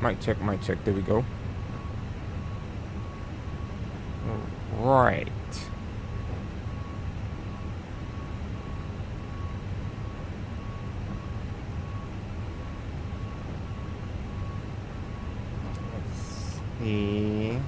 Mic check, mic check. There we go. Right. Let's see.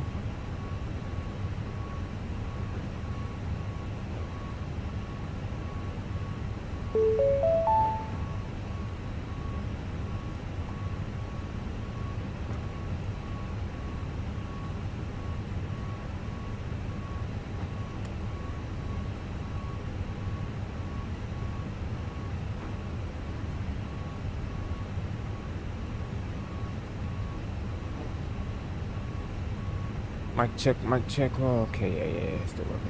Mic check, mic check. Oh, okay, yeah, still working.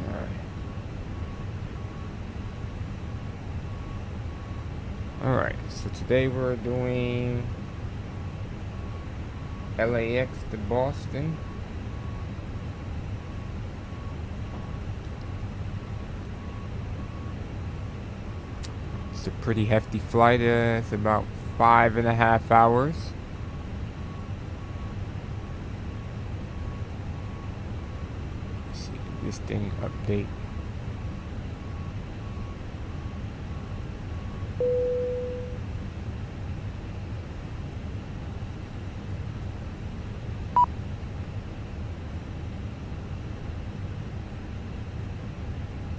All right. So today we're doing LAX to Boston. It's a pretty hefty flight. It's about 5.5 hours. Let's see this thing update.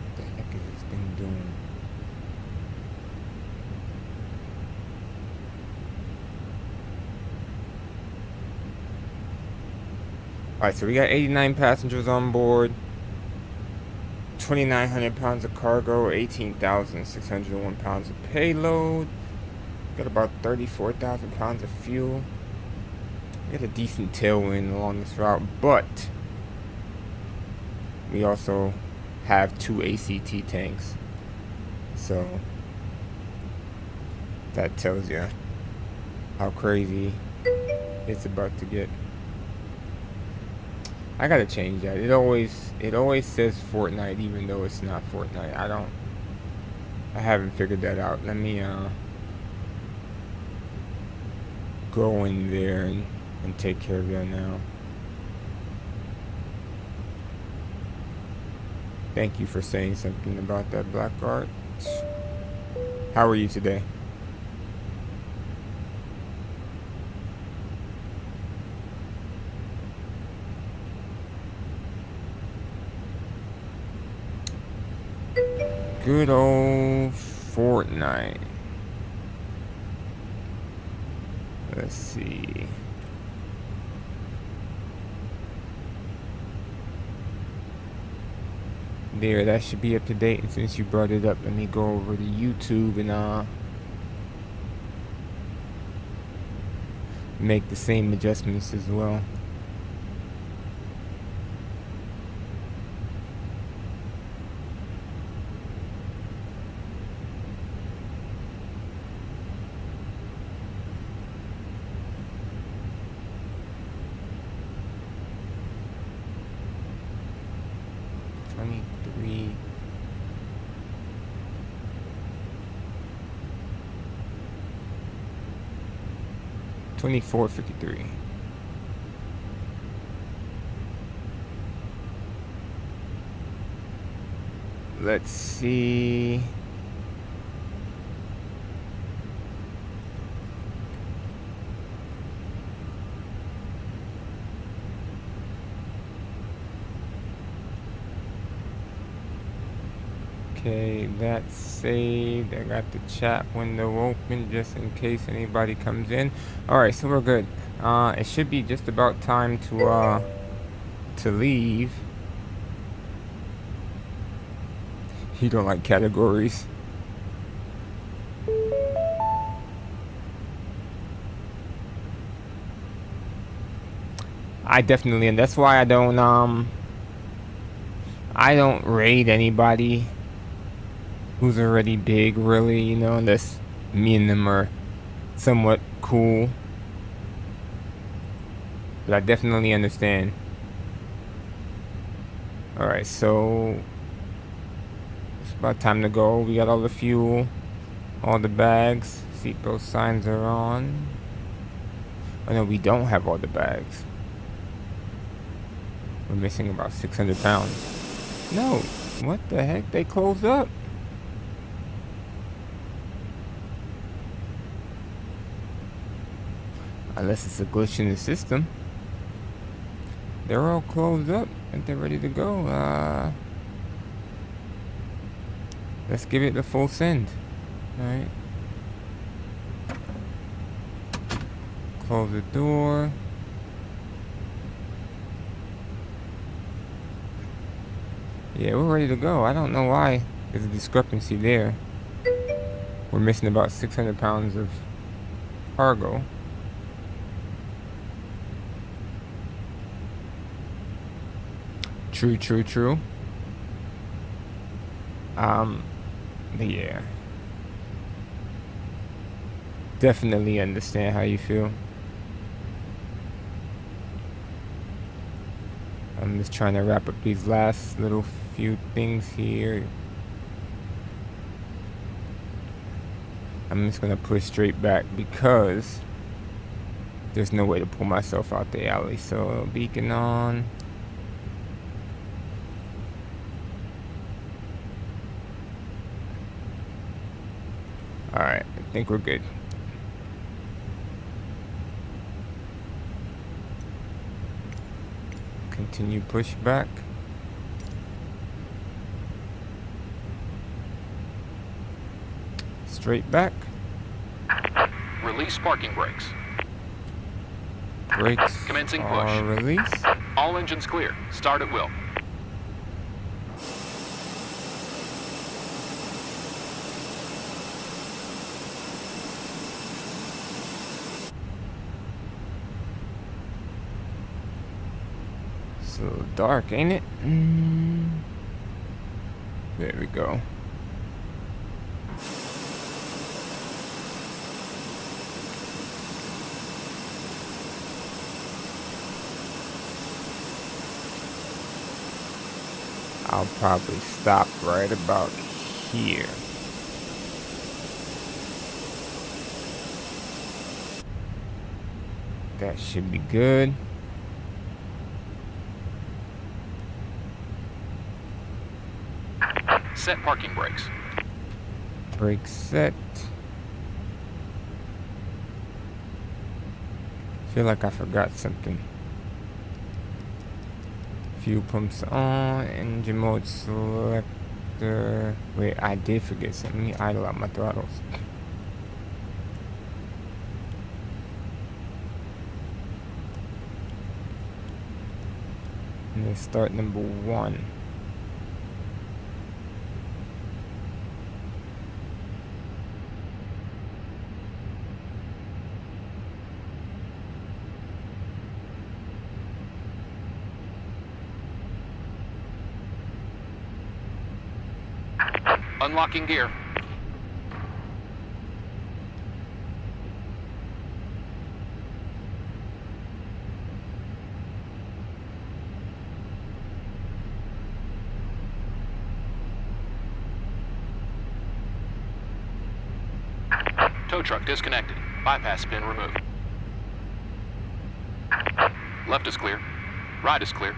What the heck is this thing doing? Alright, so we got 89 passengers on board, 2,900 pounds of cargo, 18,601 pounds of payload. Got about 34,000 pounds of fuel. We got a decent tailwind along this route, but we also have 2 ACT tanks. So that tells you how crazy it's about to get. I gotta change that. It always says Fortnite even though it's not Fortnite. I haven't figured that out. Let me go in there and take care of that now. Thank you for saying something about that, Black Art. How are you today? Good old Fortnite. Let's see. There, that should be up to date. And since you brought it up, let me go over to YouTube and make the same adjustments as well. $24.53. Let's see. Okay, that's saved. I got the chat window open just in case anybody comes in. Alright, so we're good. It should be just about time to leave. You don't like categories. I definitely, and that's why I don't raid anybody who's already big, really, you know, unless me and them are somewhat cool. But I definitely understand. Alright, so it's about time to go. We got all the fuel, all the bags, seatbelt signs are on. Oh no, we don't have all the bags. We're missing about 600 pounds. No, what the heck? They closed up. Unless it's a glitch in the system. They're all closed up. And they're ready to go. Let's give it the full send. Alright. Close the door. Yeah, we're ready to go. I don't know why there's a discrepancy there. We're missing about 600 pounds of cargo. True. But yeah. Definitely understand how you feel. I'm just trying to wrap up these last little few things here. I'm just gonna push straight back because there's no way to pull myself out the alley. So beacon on. Alright, I think we're good. Continue push back. Straight back. Release parking brakes. Brakes Commencing are push. released. All engines clear. Start at will. It's a little dark, ain't it? There we go. I'll probably stop right about here. That should be good. Set parking brakes. Brake set. Feel like I forgot something. Fuel pumps on, engine mode selector. Wait, I did forget something. Let me idle out my throttles. And let's start number 1. Unlocking gear. Tow truck disconnected. Bypass pin removed. Left is clear. Right is clear.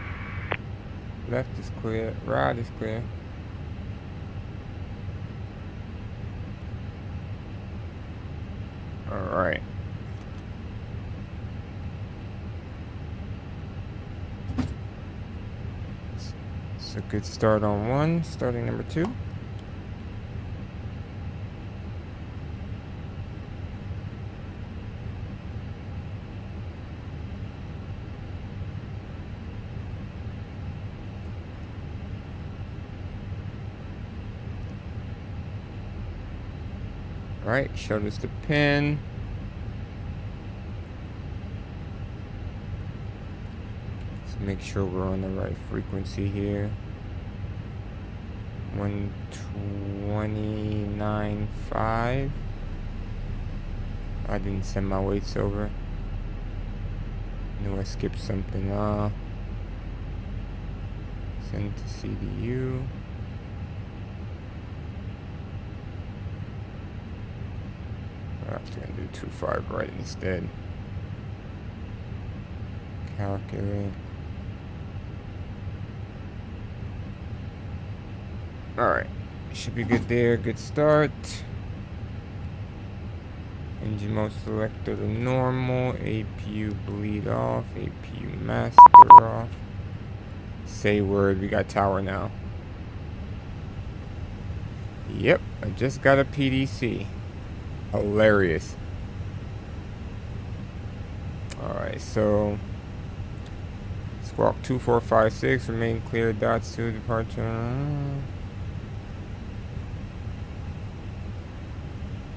Left is clear. Right is clear. Alright. It's a good start on 1. Starting number 2. Alright, showed us the pin. Let's make sure we're on the right frequency here. 129.5. I didn't send my weights over. No, I skipped something. Send to CDU. I'm gonna do 2.5 right instead. Calculate. Alright. Should be good there. Good start. Engine mode selector to normal. APU bleed off. APU master off. Say word. We got tower now. Yep. I just got a PDC. Hilarious. Alright, so Squawk 2456, remain clear, dots 2, departure.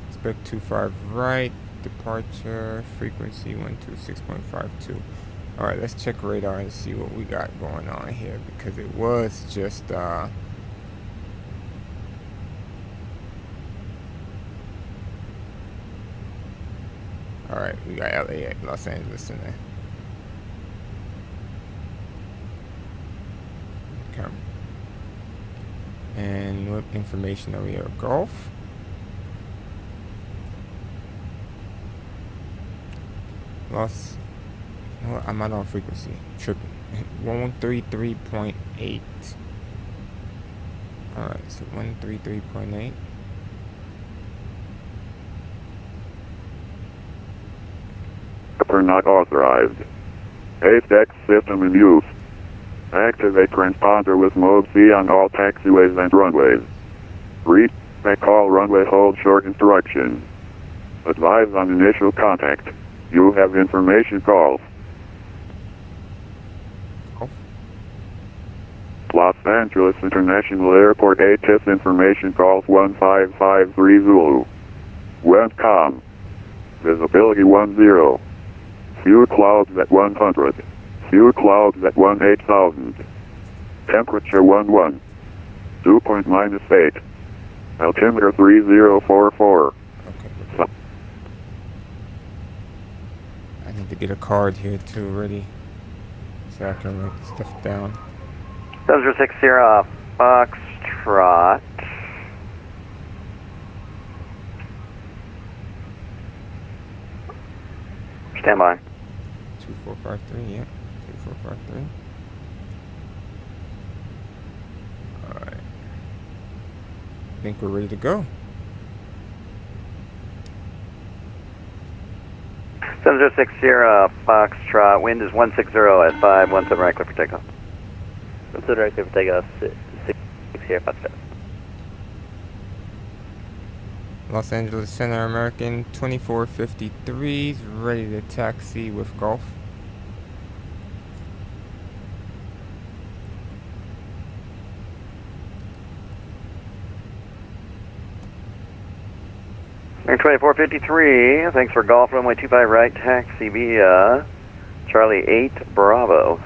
Expect 25 right, departure, frequency 126.52. Alright, let's check radar and see what we got going on here, because it was just alright, we got LA, Los Angeles in there. Okay. And what information are we at? Gulf? Los. No, I'm not on frequency. Tripping. 133.8. Alright, so 133.8. Are not authorized. ATEX system in use. Activate transponder with mode C on all taxiways and runways. Read, make all runway hold short instructions. Advise on initial contact. You have information calls. Oh. Los Angeles International Airport ATIS information calls 1553 Zulu. Wentcom. Visibility 10. Few clouds at 100. Few clouds at 18,000. Temperature 11. Dew point -8. Altimeter 3044. Okay. I need to get a card here too, ready, so I can write stuff down. 7060 Foxtrot. Stand by. 2453, yeah. 2453. Alright. I think we're ready to go. 7060 Foxtrot. Wind is 160 at 517 right clear for takeoff. 17 right clear for takeoff. 6 here, Foxtrot. Los Angeles Center American 2453 is ready to taxi with Gulf. American 2453, thanks for Golf runway 25 right, taxi via Charlie 8 Bravo.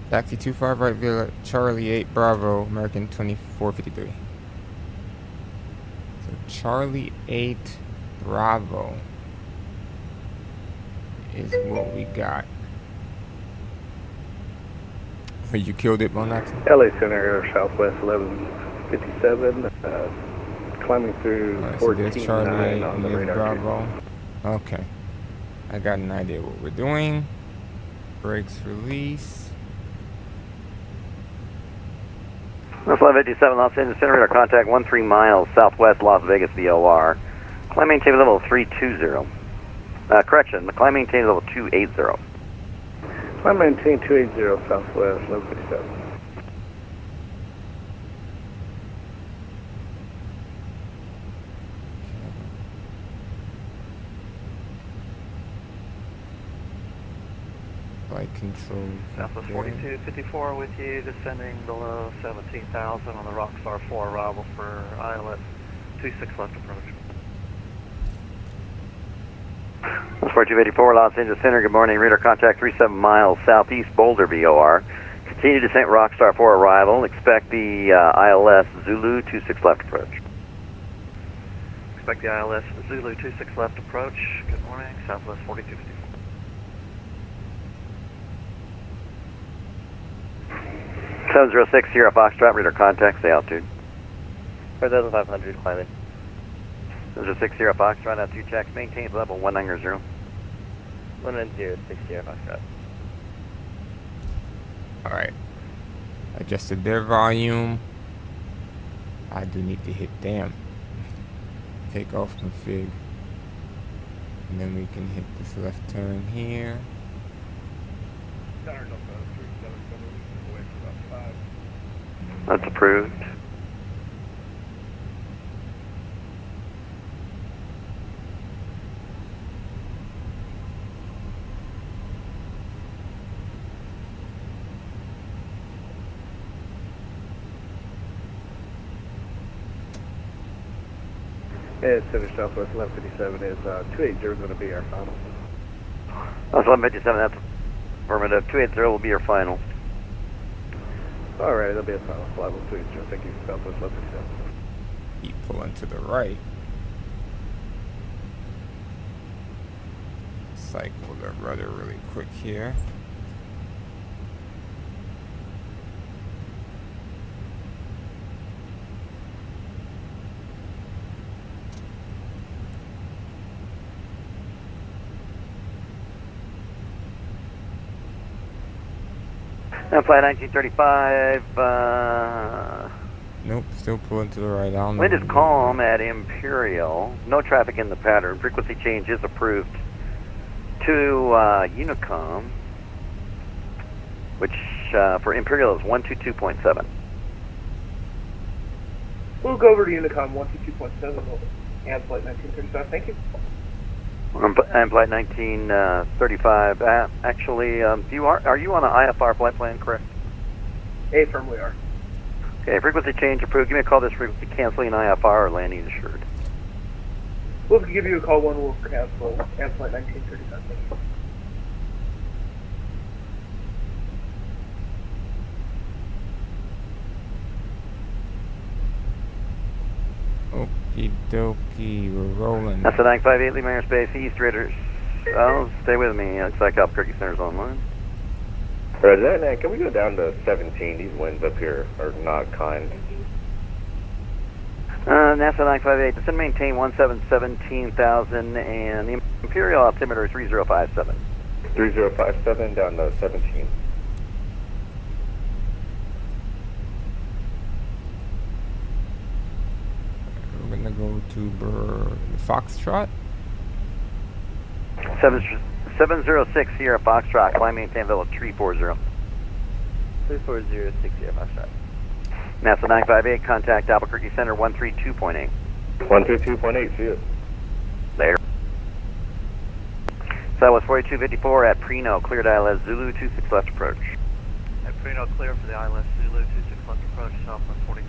Taxi 25 right via Charlie 8 Bravo, American 2453. Charlie 8 Bravo is what we got. You killed it, Bonax? LA Center, Southwest 1157, climbing through Alright, so there's Charlie 8 14.9 on and the there's radar. Bravo. Okay. I got an idea what we're doing. Brakes release. That's 1157 Los Angeles Center, radar contact 13 miles southwest Las Vegas VOR. Climb maintain level 320. Correction, the climb maintain level 280. Climb maintain 280 Southwest 1157. Flight control. Southwest there. 4254 with you, descending below 17,000 on the Rockstar 4 arrival for ILS 26 left approach. That's 4284 Los Angeles Center, good morning, radar contact 37 miles southeast Boulder VOR. Continue descent Rockstar 4 arrival, expect the ILS Zulu 26 left approach. Expect the ILS Zulu 26 left approach. Good morning, Southwest 4254. 7060 Foxtrot, radar contact, say altitude. 4500 climbing. 7060 Foxtrot, altitude checks, maintain level 190. 19060 Foxtrot. Alright. Adjusted their volume. I do need to hit damn. Take off config. And then we can hit this left turn here. That's approved. It's Center Southwest 1157 is 280 going to be our final. That's 1157, that's affirmative. 280 will be your final. Alright, that'll be a final. Flight 280, thank you, Southwest 1157. Keep pulling to the right. Cycle the rudder really quick here. And flight 1935, Nope, still pulling to the right. I don't know. wind is calm at Imperial. No traffic in the pattern. Frequency change is approved to Unicom, which for Imperial is 122.7. We'll go over to Unicom 122.7 and flight 1935, thank you. And flight 1935. Actually, are you on an IFR flight plan, correct? A firm we are. Okay, frequency change approved. Give me a call this frequency canceling IFR or landing assured. We'll give you a call when we'll cancel and flight 1935, thank you. Okie dokie, we're rolling. That's the 958 Lima Airspace East Raiders. Oh, stay with me. Looks like Albuquerque Center's online. Roger, can we go down to 17? These winds up here are not kind. NASA 958, descend and maintain 1717,000 and the Imperial altimeter 3057. 3057 down to 17. We're gonna go to Foxtrot. 706 Sierra Foxtrot, climb maintain level 340. 34060 Foxtrot. NASA 958, contact Albuquerque Center 132.8. 132.8, see you. Later. Southwest 4254 at Preno, cleared ILS Zulu 26 left approach. At Preno, clear for the ILS Zulu 26 left approach, Southwest 42.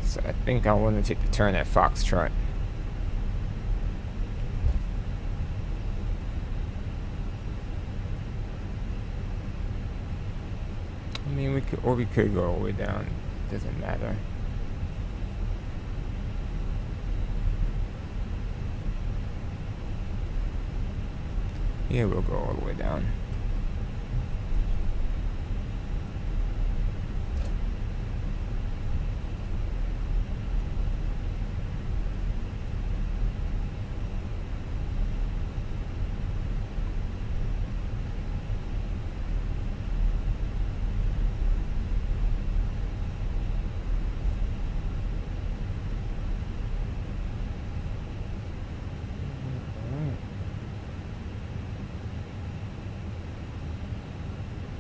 So I think I want to take the turn at Foxtrot. I mean, we could go all the way down. Doesn't matter. Yeah, we'll go all the way down.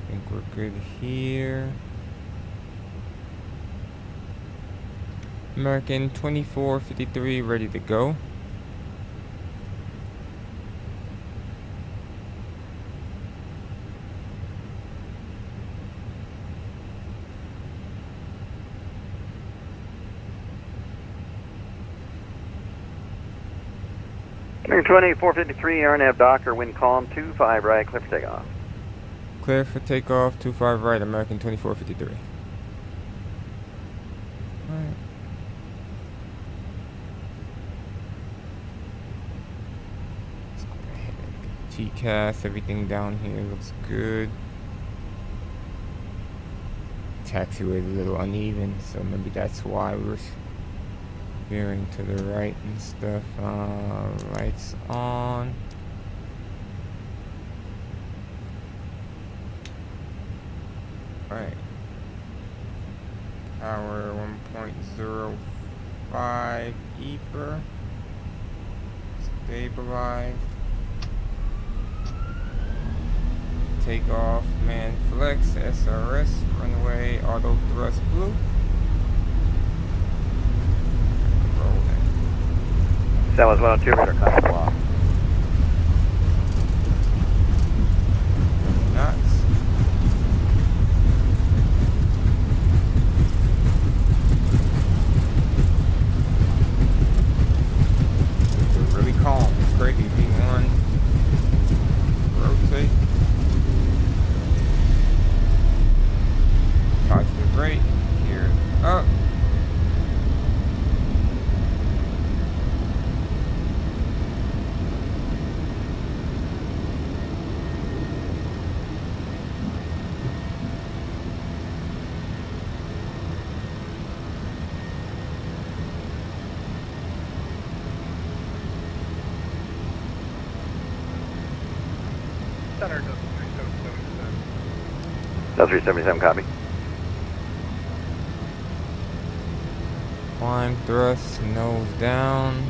I think we're good here. American 2453 ready to go. American 2453, RNAV Docker, wind calm 25 right, clear for takeoff. Clear for takeoff, 25 right, American 2453. Alright. TCAS, everything down here looks good. Taxiway is a little uneven, so maybe that's why we're veering to the right and stuff. Lights on. Right. Power 1.05 EPR. Stabilized. Takeoff, man flex, SRS, runway, auto thrust blue. Rolling. Southwest 102, radar contact lock. Knots. They're really calm. It's crazy. V1. Rotate. Positive rate. Gear up. Center does 377, copy. Climb thrust, nose down.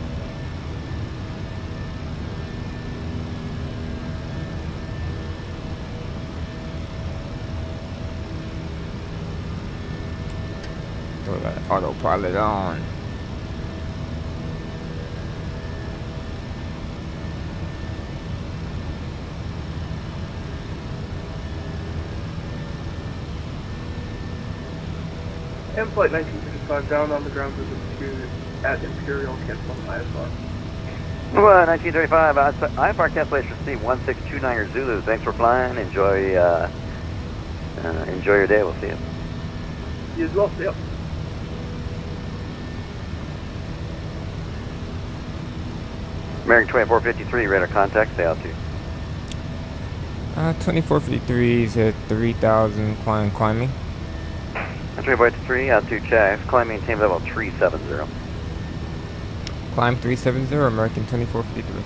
Throw that autopilot on. And flight 1955 down on the ground at Imperial, cancel on ISR. Well, 1935, IFR cancellation received 1629er Zulu. Thanks for flying. Enjoy your day. We'll see you. You as well, yep. American 2453, radar contact, stay altitude. 2453 is at 3,000, climbing. 2453, altitude check. Climb maintain level 370. Climb 370, American 2453.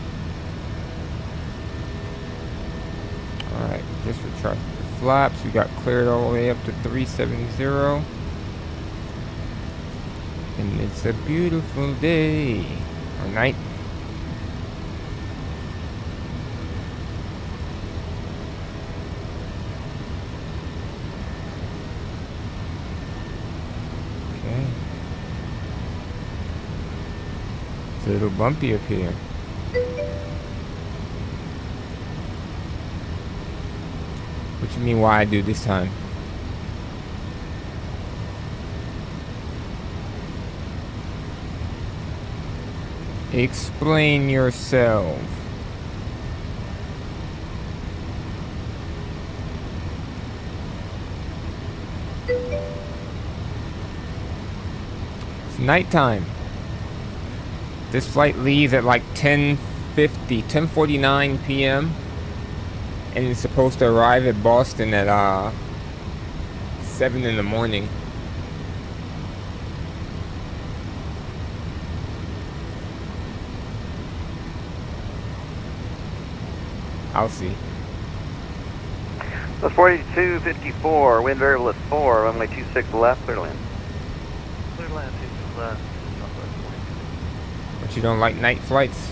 Alright, just retract the flaps. We got cleared all the way up to 370. And it's a beautiful day. Or night. Okay. It's a little bumpy up here. What you mean why I do this time? Explain yourself. It's nighttime. This flight leaves at like 10:49 p.m. and it's supposed to arrive at Boston at 7 in the morning. I'll see. That's 4254, wind variable is 4, runway 26 left, clear to land. Clear to land, 26 left, southwest 42. But you don't like night flights?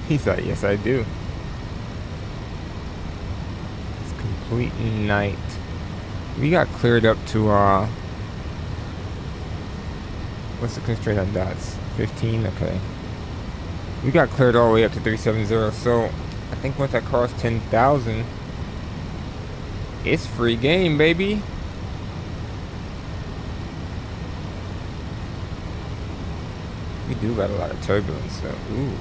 He's like, yes I do. It's complete night. We got cleared up to what's the constraint on dots? 15, okay. We got cleared all the way up to 370, so I think once I cross 10,000, it's free game, baby. We do got a lot of turbulence, though. Ooh.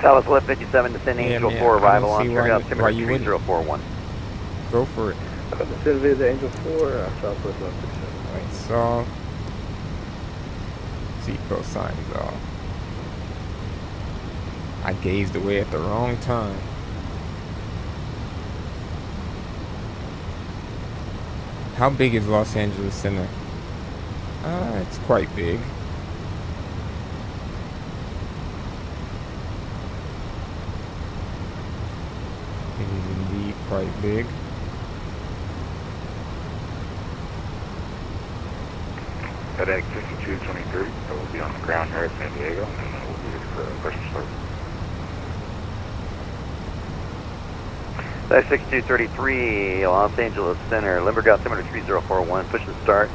Southwest left 57, descend Yeah, Angel man, 4, I don't arrival on see turn why altimeter you wouldn't. 3041. Go for it. Descend via Angel 4, Southwest 167. Lights off. Seatbelt signs off. I gazed away at the wrong time. How big is Los Angeles Center? It's quite big. It is indeed quite big. FedEx 5223, I will be on the ground here at San Diego, and I will be ready for first service. FedEx 6233, Los Angeles Center, Limburg altimeter 3041, push and start.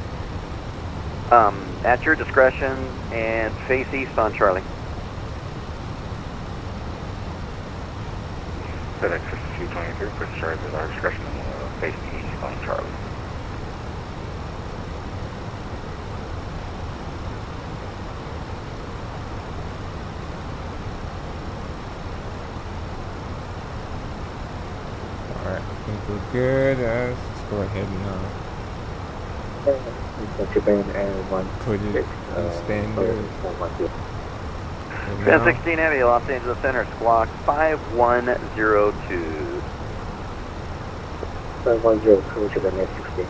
At your discretion, and face east on Charlie. FedEx 5223, first service at our discretion, and we'll face east on Charlie. Alright, I think we're good. Let's go ahead and put it in standard. Trans 16 Heavy, Los Angeles Center, squawk 5102. 5102 to the next 16.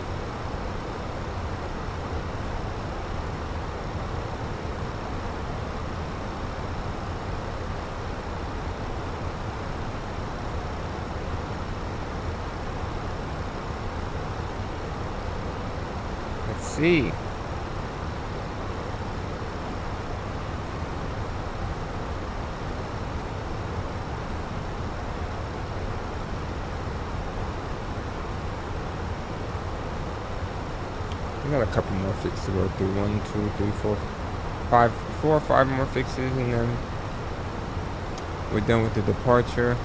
Let's see. We got a couple more fixes to go through. 1, 2, 3, 4, 5, 4 or 5 more fixes, and then we're done with the departure.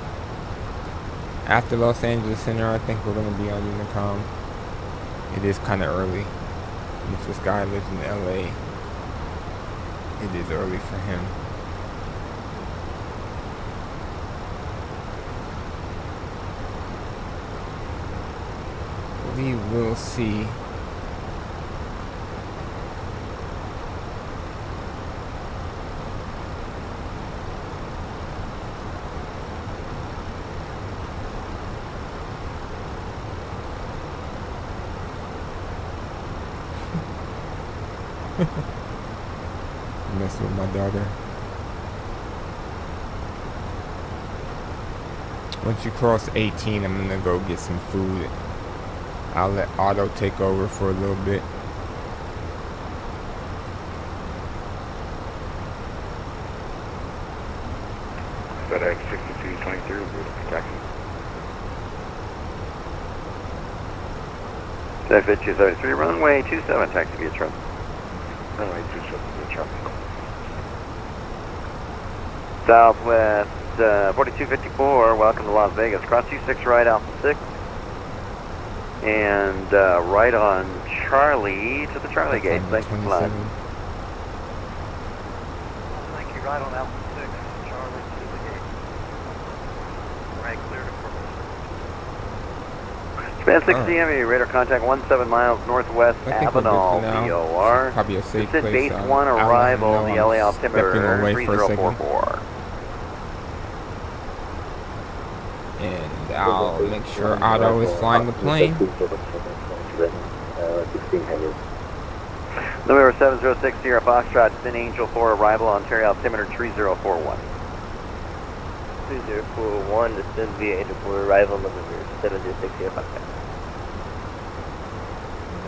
After Los Angeles Center, I think we're going to be on Unicom. It is kind of early. And if this guy lives in LA, it is early for him. We will see. Mess with my daughter. Once you cross 18, I'm gonna go get some food. I'll let Otto take over for a little bit. FedEx 6223, we'll be taxi. FedEx 5233, runway 27, taxi via truck. Runway 27, via truck. Southwest 4254, welcome to Las Vegas. Cross 26 right, Alpha 6. And right on Charlie to the Charlie gate. Thanks for flying. Thank you, right on Alpha 6, Charlie to the gate. Right clear to Corpus. Span 60 Heavy, radar contact 17 miles northwest I think we're good for Avenal, now. VOR. Probably a safe Descend place. base 1, arrival, I'll let the him know LA I'm altimeter stepping away for a second. 3044. And I'll make sure Otto is flying the plane. November 706 Sierra Foxtrot, Sin Angel 4, arrival, Ontario altimeter 3041. 3041, descend via Angel 4, arrival, November 706 Sierra Foxtrot.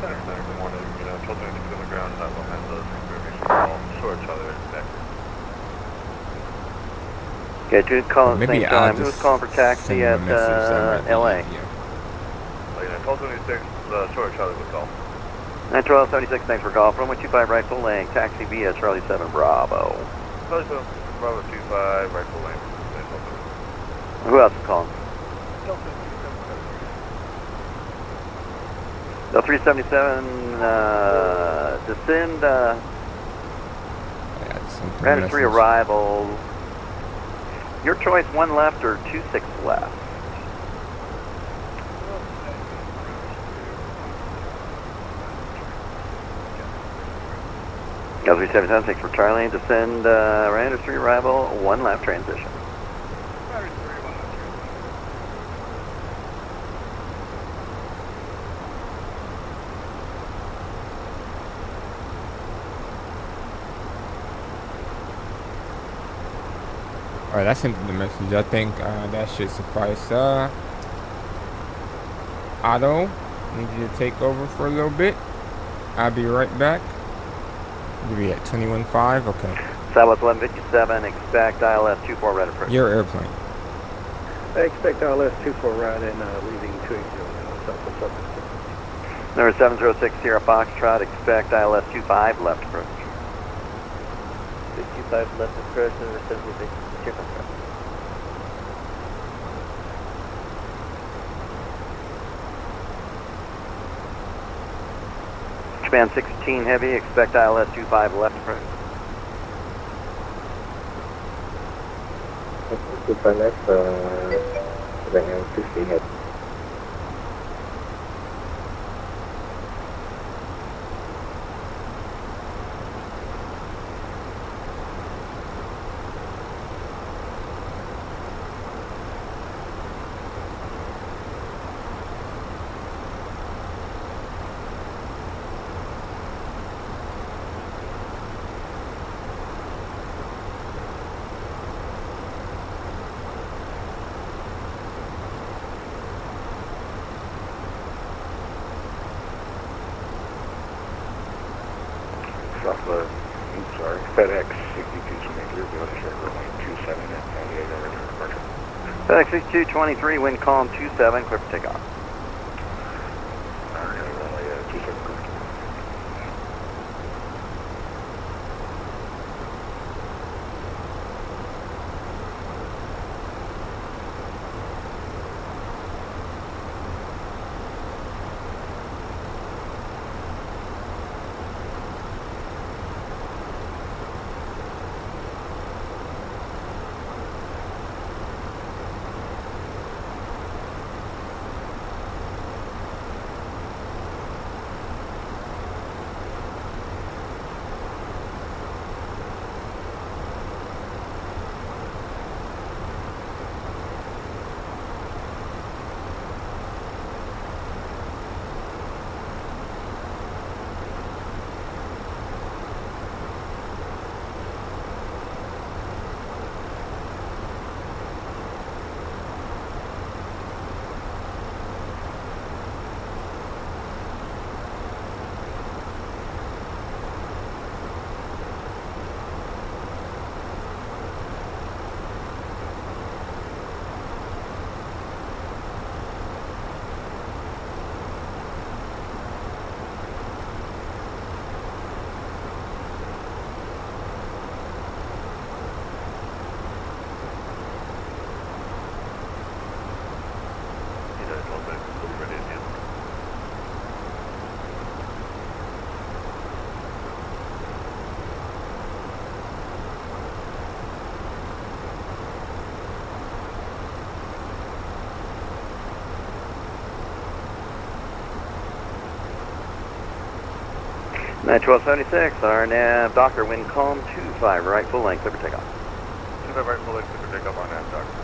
Good morning, told me to be on the ground, not behind those information. Short Charlie, expected. Okay, two calling at the Maybe same I'll time. just Who's calling for taxi send at him a message that might be LA? easier. Call 26, Short Charlie would call. 91276, thanks for call. Runway 25 right full lane, taxi via Charlie 7 Bravo. Charlie 7, Bravo 25, right full lane. Who else is calling? Del 377, descend, I got something Random 3 message. arrival, Your choice, 1 left or 26 left. L3776 for Charlie, descend Randers 3 arrival, 1 left transition. Alright, I sent the message. I think that should suffice. Otto, need you to take over for a little bit. I'll be right back. We'll be at 21.5. Okay. Southwest 1157, expect ILS 24 red approach. Your airplane. I expect ILS 24 right and leaving 280 Southwest 1157. Number 706 Sierra Foxtrot, expect ILS 25 left approach. 65 left approach, number 76, Sierra Foxtrot. Command 16 heavy, expect ILS 25 left approach. Super left, then 50 head. Southwest, FedEx 6223, runway 27 at 98 over departure. FedEx 6223, wind calm 27, clear for takeoff. Runway 27 correct. Night 1276, RNAV, Docker, wind calm 25, right full length, clear for takeoff. 25 right full length, clear for takeoff on that, Doctor.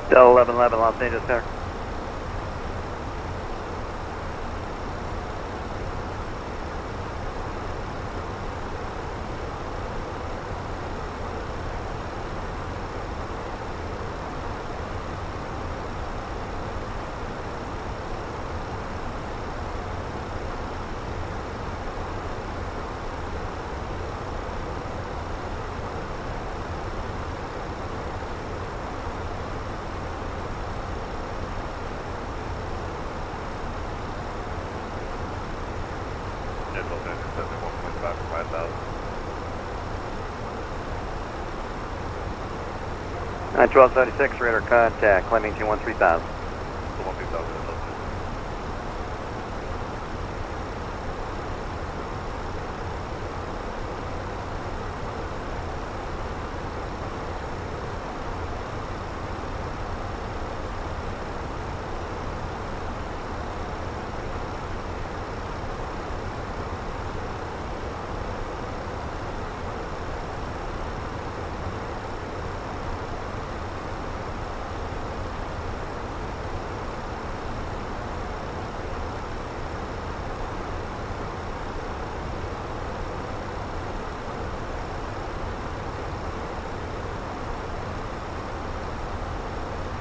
Delta 1111, Los Angeles Center. Nine 1276, radar contact, climb maintain 13,000.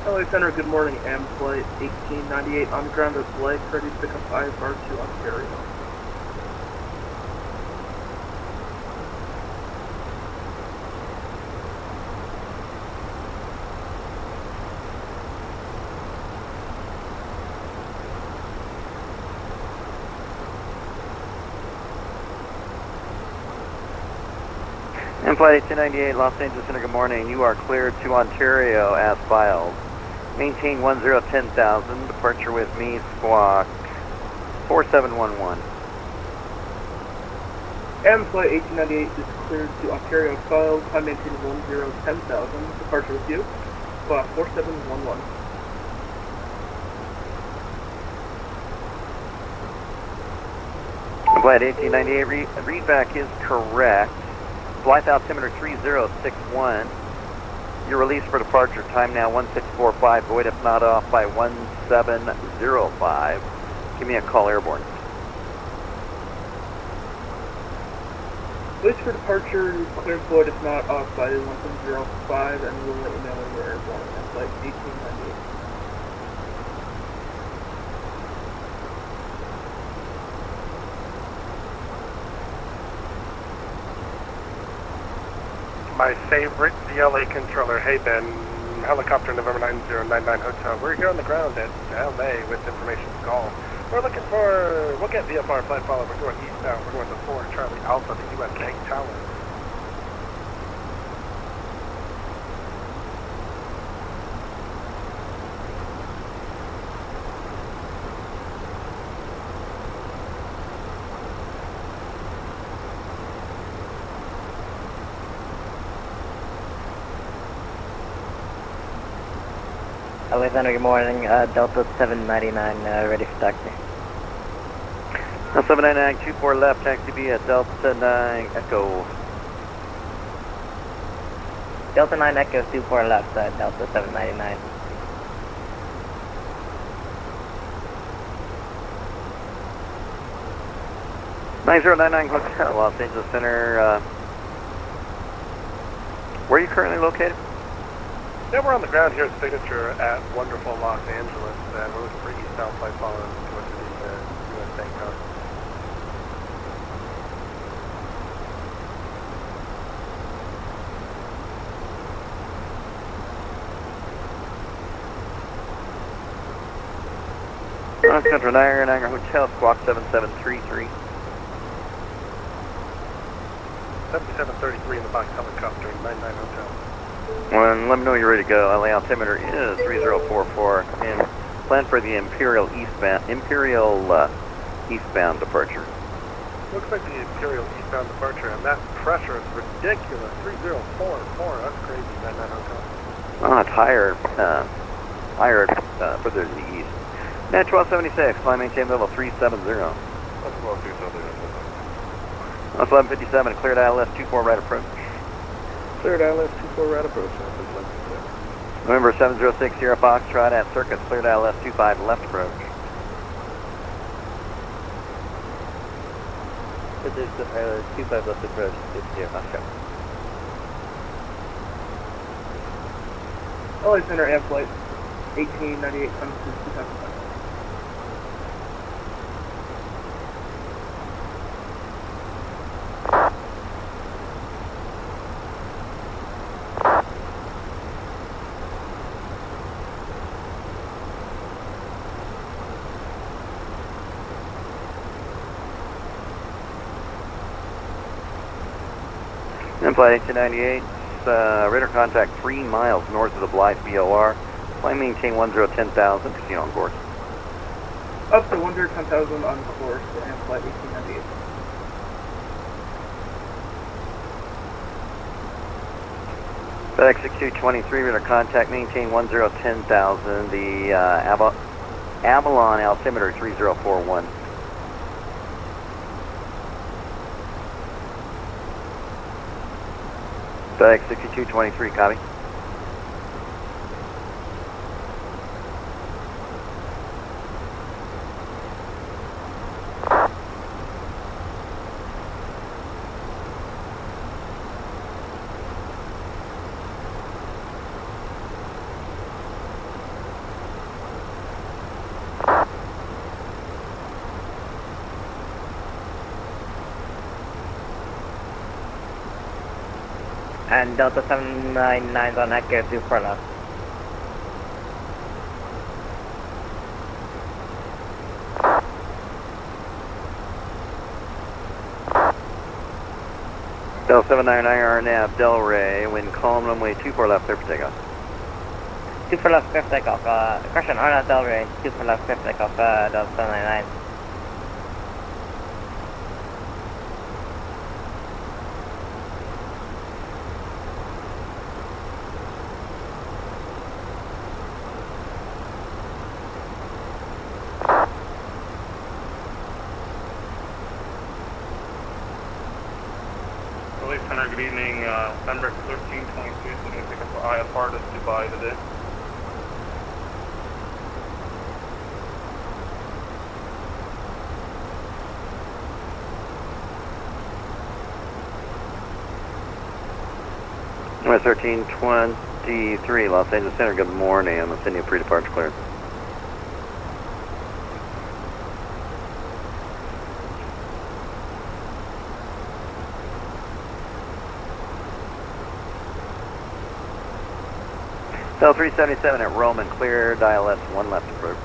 LA Center, good morning. AM flight 1898 on ground at Blake, ready to pick up IFR to Ontario. AM flight 1898, Los Angeles Center, good morning. You are cleared to Ontario as filed. Maintain 1010,000, departure with me, squawk 4711. AM flight 1898 is cleared to Ontario filed. I maintain 1010,000, departure with you, squawk 4711. Flight 1898, readback is correct. Flight altimeter 3061. Your release for departure, time now 1645, void if not off by 1705. Give me a call airborne. Release for departure, cleared void if not off by 1705, and we'll let you know when we're airborne. AM flight 1898. My favorite DLA controller. Hey Ben, helicopter November 9099 Hotel. We're here on the ground at LA with information call. We're looking for, we'll get VFR flight follow. We're going eastbound. We're going to 4 Charlie Alpha, the US Bank Tower. Alexander, good morning. Delta 799, ready for taxi. 79924 left, taxi B at Delta 9 Echo. Delta 9 Echo 24 left, Delta 799. Nine 9099 Hotel, Los Angeles Center. Where are you currently located? Yeah, we're on the ground here at Signature at wonderful Los Angeles, and we're looking for eastbound flight follow to go to the US Bank Tower. Central Niagara Hotel, squawk 7733. 7733 in the box helicopter, 99 Hotel. Well, let me know you're ready to go. LA altimeter is 3044. And plan for the Imperial eastbound departure. Looks like the Imperial eastbound departure, and that pressure is ridiculous. 3044, that's crazy, 99 Hotel. Oh, it's higher further to the east. Net 1276, climb maintain level 370. That's about 270. That's 1157, cleared ILS 24 right approach. Cleared ILS 24 right approach, November 706 Sierra Foxtrot at Circus, cleared ILS 25 left approach. This is 25 left approach to Sierra Foxtrot. LA Center and flight 1898 comes to 2005. And flight 1898, radar contact 3 miles north of the Blythe BOR. Flight maintain 1010,000, casino on course. Up to 110,000 on course and flight 1898. FedEx 6223, radar contact maintain 1010,000. The Avalon altimeter 3041. FedEx 6223, copy. And Delta 799 on accurate 24 left. Delta 799 RNAV Delray, wind calm, runway 24 left, clear for takeoff. 24 left, clear for takeoff. Correction, RNAV Delray, 24 left, clear for takeoff, Delta 799. Center, good evening. November 1323, so I'm going to pick up IFR to Dubai today. West 1323, Los Angeles Center, good morning. I'm sending you a pre-departure clearance. Bell 377 at Roman, cleared, ILS 1 left approach.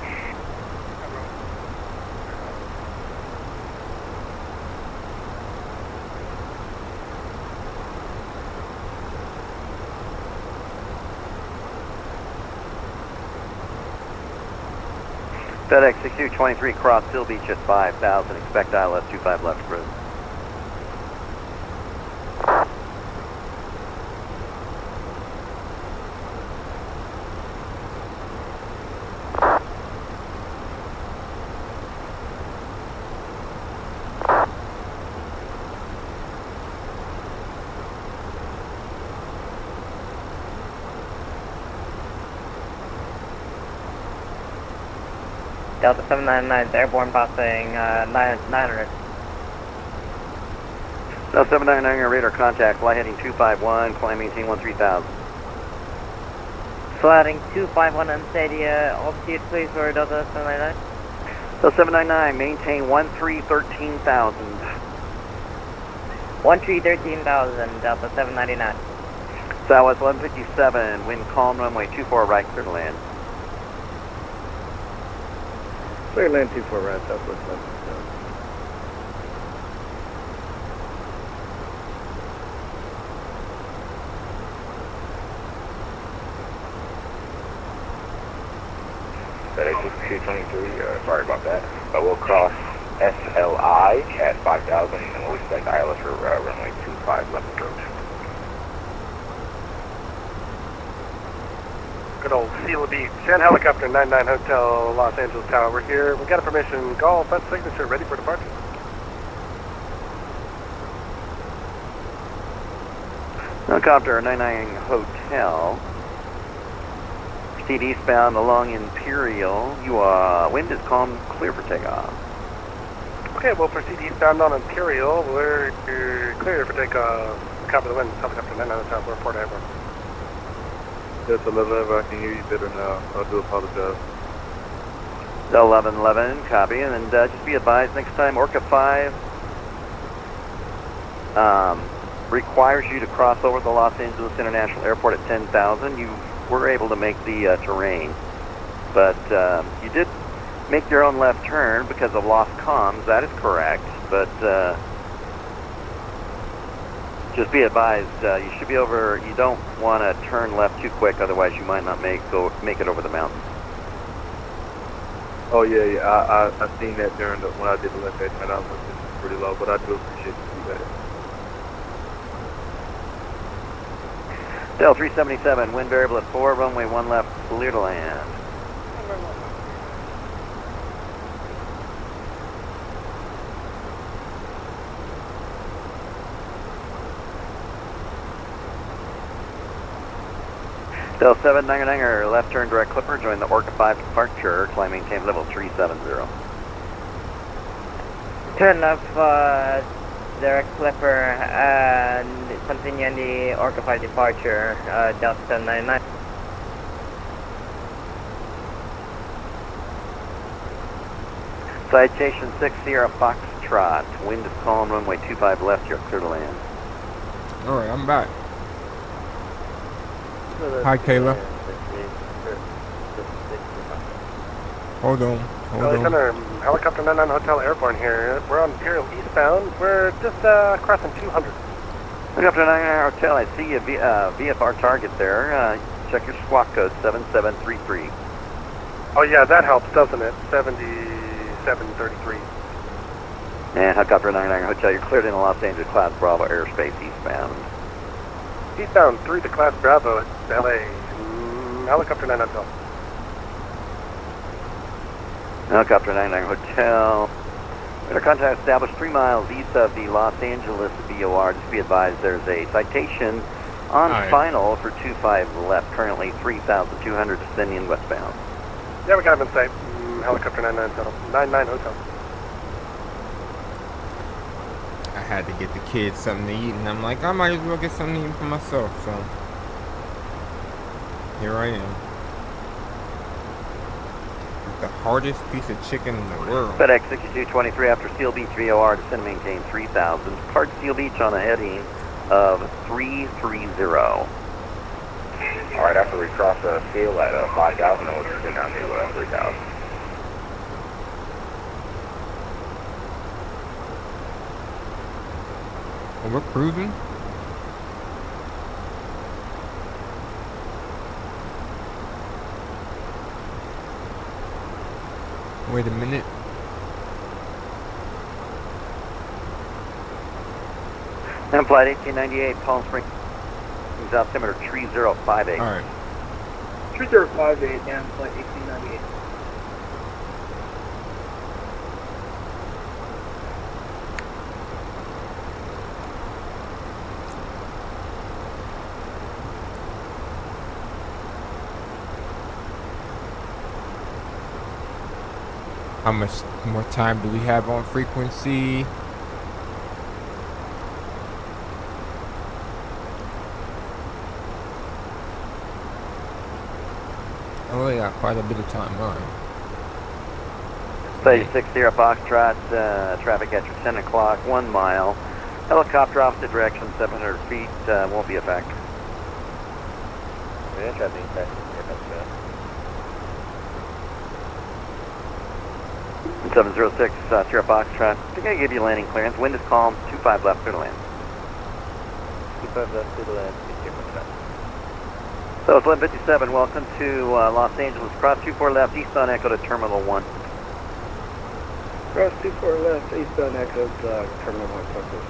FedEx 6223, cross Seal Beach at 5,000, expect ILS 25 left approach. Delta 799 airborne passing 900. Delta 799, your radar contact, fly heading 251, climb maintain 13,000. Flying 251 and steady, altitude please for Delta 799. Delta 799, maintain 13,000. 13,000, Delta 799. Southwest 1157, wind calm, runway 24 right, clear to land. Clear land 24 right, Southwest 1157. FedEx 6223, sorry about that. We'll cross SLI at 5,000 and we'll expect ILS for runway 25 left approach. Good old Seal Beach. San Helicopter 99 Hotel, Los Angeles Tower. We're here. We've got a permission. Golf, front signature, ready for departure. Helicopter 99 Hotel. Proceed eastbound along Imperial. Wind is calm, clear for takeoff. Okay, we'll proceed eastbound on Imperial. We're clear for takeoff. Copy the wind. Helicopter 99 Hotel. We're Port Airport. Yes, 11, I can hear you better now. I do apologize. 1111, copy. And then just be advised, next time Orca 5 requires you to cross over the Los Angeles International Airport at 10,000. You were able to make the terrain, but you did make your own left turn because of lost comms. That is correct, but just be advised, you should be over. You don't want to turn left too quick, otherwise you might not make it over the mountain. Oh, yeah. I seen that during when I did the left hand turn. I was just pretty low, but I do appreciate you do that. Del 377, wind variable at 4, runway 1 left, clear to land. Del 7, Nanger, left turn direct clipper, join the Orca 5 departure, climb maintain level 370. Turn left direct clipper and continue on the Orca 5 departure, Delta 99. Citation 6 Sierra Foxtrot, wind is calm, runway 25 left, you're clear to land. Alright, I'm back. Hi, Kayla. Hold on. Center, Helicopter 99 Hotel Airborne here. We're on Imperial eastbound. We're just crossing 200. Helicopter 99 Hotel, I see a VFR target there. Check your squawk code 7733. Oh yeah, that helps, doesn't it? 7733. And Helicopter 99 Hotel, you're cleared in the Los Angeles Class Bravo airspace eastbound. Eastbound through the Class Bravo, LA. Helicopter 99 Hotel. Helicopter 99 Hotel. Radar contact established 3 miles east of the Los Angeles VOR. Just be advised there's a citation on final for 25 left, currently 3,200 descending westbound. Yeah, we got him in sight. Helicopter 99 Hotel. 99 Hotel. I had to get the kids something to eat, and I'm like, I might as well get something to eat for myself, so here I am. With the hardest piece of chicken in the world. FedEx 6223 after Seal Beach VOR, descend and maintain 3,000. Depart Seal Beach on a heading of 330. Alright, after we cross Seal at 5,000, we'll descend down to 3,000. Oh, we're cruising? Wait a minute. And flight 1898, Palm Springs, altimeter 3058. Alright. 3058 and flight 1898. How much more time do we have on frequency? Oh yeah, quite a bit of time, alright. Say 60 Foxtrot, traffic at your 10 o'clock, 1 mile. Helicopter opposite direction, 700 feet, won't be a factor. Yeah, traffic impact. 706, Sierra Foxtrot. They're going to give you landing clearance. Wind is calm, 25 left, clear to land. 25 left, clear to land. So it's 1157, welcome to Los Angeles. Cross 24 left, eastbound Echo to Terminal 1. Cross 24 left, eastbound Echo to Terminal 1, Texas.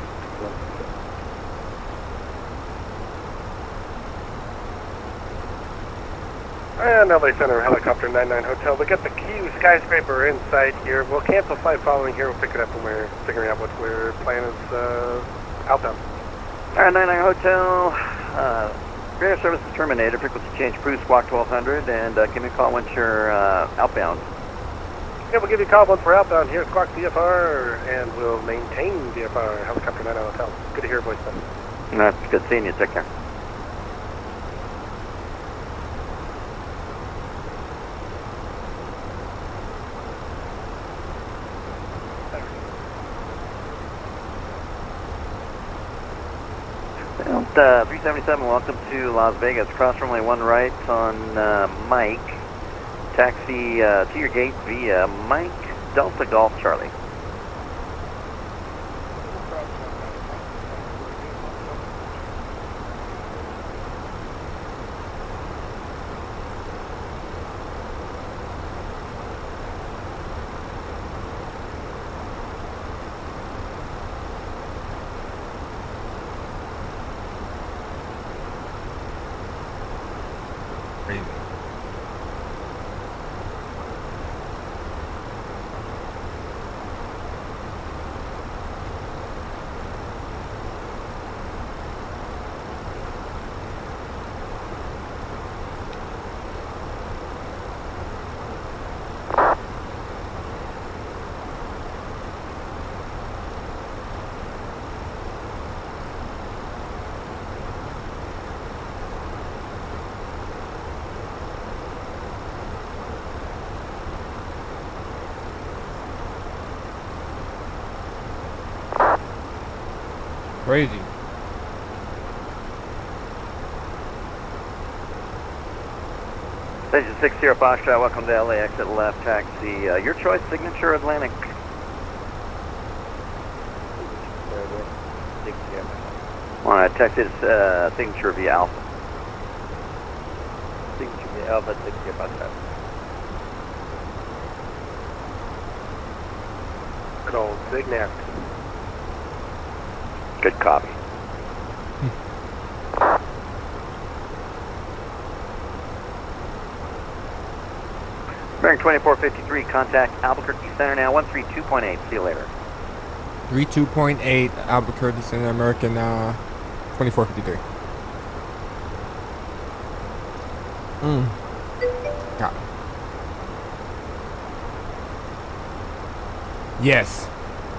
And LA Center, Helicopter 99 Hotel. We got the Q skyscraper in sight here. We'll cancel flight following here. We'll pick it up when we're figuring out what we're planning is outbound. Alright, 99 Hotel, Radio service is terminated. Frequency change approved, squawk 1200, and give me a call once you're outbound. Yeah, we'll give you a call once we're outbound here at Squawk VFR, and we'll maintain VFR helicopter 9 Hotel. Good to hear your voice, then. That's good seeing you. Take care. Well, 377, welcome to Las Vegas. Cross runway 1 right on Mike. Taxi to your gate via Mike Delta Golf Charlie. Crazy. Crazy. Station 60 Foxtrot, welcome to LA, exit left, taxi. Your choice, Signature Atlantic. Want to taxi Signature via Alpha. Signature via Alpha 60 Foxtrot. Good old Signac. Good copy. Bearing 2453, contact Albuquerque Center now, 132.8. See you later. 32.8 Albuquerque Center, American 2453. Got it. Yes.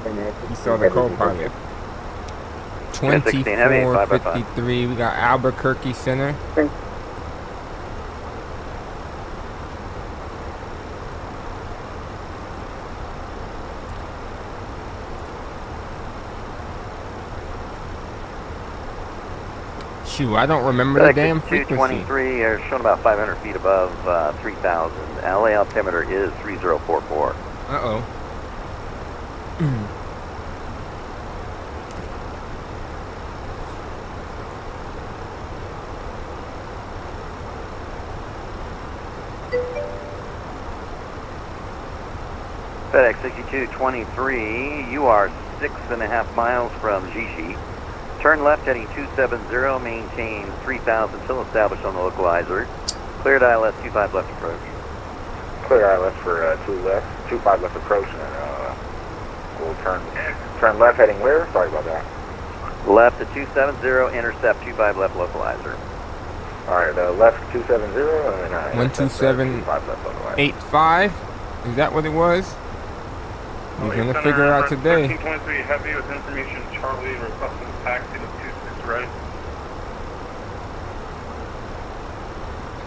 You saw the co-pilot. 2453. We got Albuquerque Center. Shoot, I don't remember the damn frequency. 223 are shown about 500 feet above 3,000. LA altimeter is 3044. Uh-oh. FedEx 6223, you are 6.5 miles from Jishi. Turn left heading 270, maintain 3,000 till established on the localizer. Cleared ILS 25 left approach. Clear ILS for 25 left approach, and we'll turn left heading where? Sorry about that. Left at 270, intercept 25 left localizer. Alright, left 270, and 12785. Is that what it was? We're gonna figure it out today. 1323 heavy with information Charlie requesting taxi to 26 right.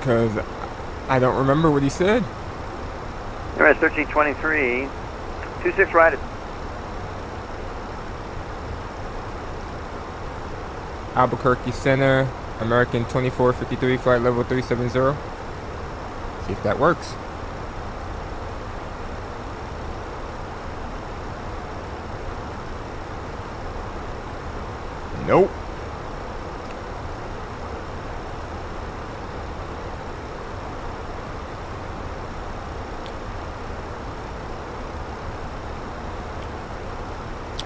Cause I don't remember what he said. You're at 1323, 26 right. Albuquerque Center, American 2453, flight level 370. See if that works. Nope.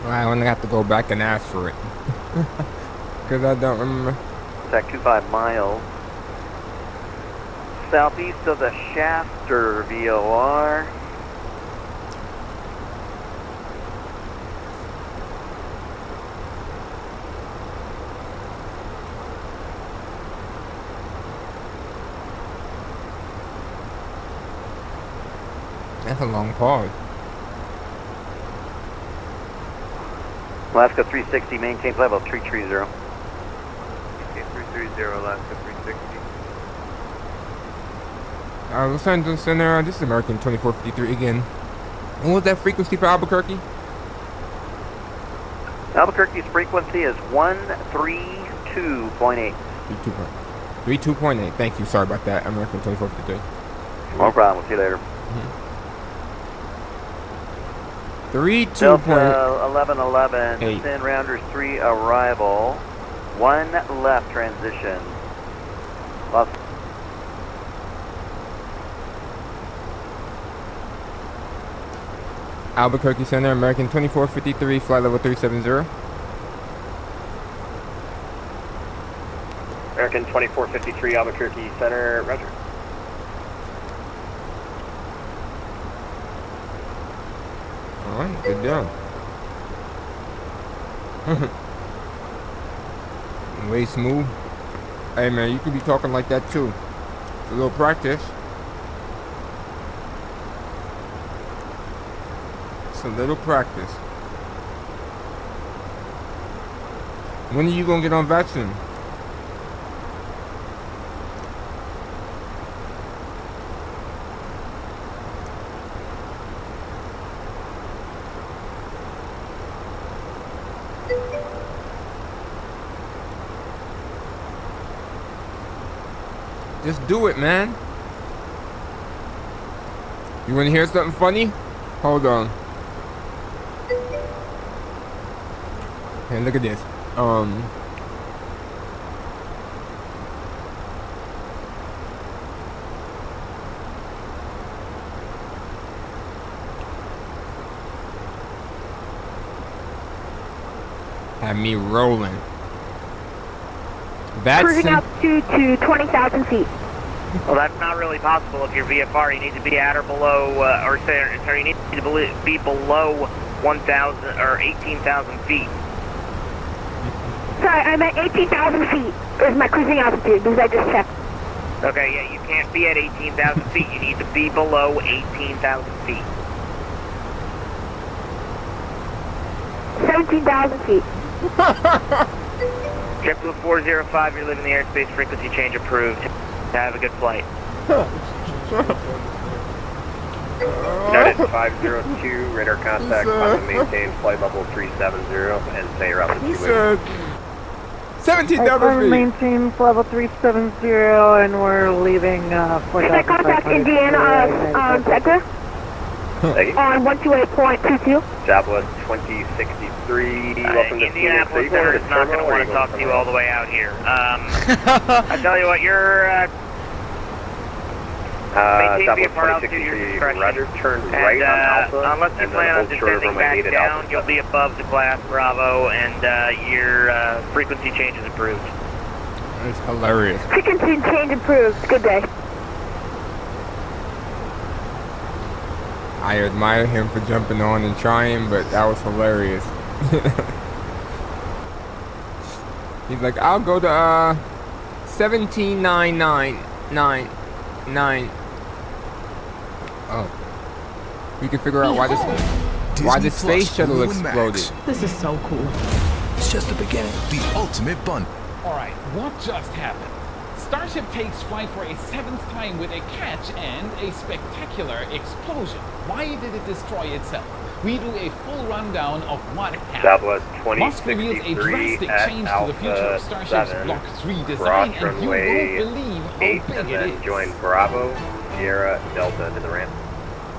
I only have to go back and ask for it. Because I don't remember. Attack 25 miles. Southeast of the Shafter VOR. That's a long pause. Alaska 360, maintain flight level 330. Okay, 330, Alaska 360. Los Angeles Center, this is American 2453 again. And what was that frequency for Albuquerque? Albuquerque's frequency is 132.8. 32.8. Thank you. Sorry about that. American 2453. No problem. We'll see you later. 32.8. Delta 1111, Sin Rounders 3 arrival. 1 left transition. Los Albuquerque Center, American 2453, flight level 370. American 2453, Albuquerque Center, roger. Alright, good deal. Way smooth. Hey man, you could be talking like that too. It's a little practice. It's a little practice. When are you gonna get on vaccine? Just do it, man. You want to hear something funny? Hold on. Hey, look at this. Have me rolling. Cruising altitude to 20,000 feet. Well, that's not really possible if you're VFR. You need to be at or below, sorry, you need to be below 1,000 or 18,000 feet. Sorry, I'm at 18,000 feet is my cruising altitude because I just checked. Okay, yeah, you can't be at 18,000 feet. You need to be below 18,000 feet. 17,000 feet. JetBlue 405, you're leaving the airspace, frequency change approved. Have a good flight. Noted 502, radar contact on the maintain flight level 370 and stay around the 2 said 17,000 feet. Maintain level 370 and we're leaving 4,000. Contact Indiana sector on 128.22. Southwest 2063, welcome to Indianapolis Center is not going to want to talk to you all the way out here. I tell you what, you're Southwest 2063, roger, turn right on Alpha, unless you plan on descending back down, you'll be above the class Bravo, and your frequency change is approved. That's hilarious. Frequency change approved. Good day. I admire him for jumping on and trying, but that was hilarious. He's like, I'll go to 17,999. Oh, we can figure out why this space shuttle exploded. This is so cool. It's just the beginning. The ultimate bundle. Alright, what just happened? Starship takes flight for a 7th time with a catch and a spectacular explosion. Why did it destroy itself? We do a full rundown of what happened. Southwest Musk reveals a 2063 drastic change to the future of Starship's Block 3 design, and you won't believe how 8 big and it then is. join Bravo, Sierra, Delta to the ramp.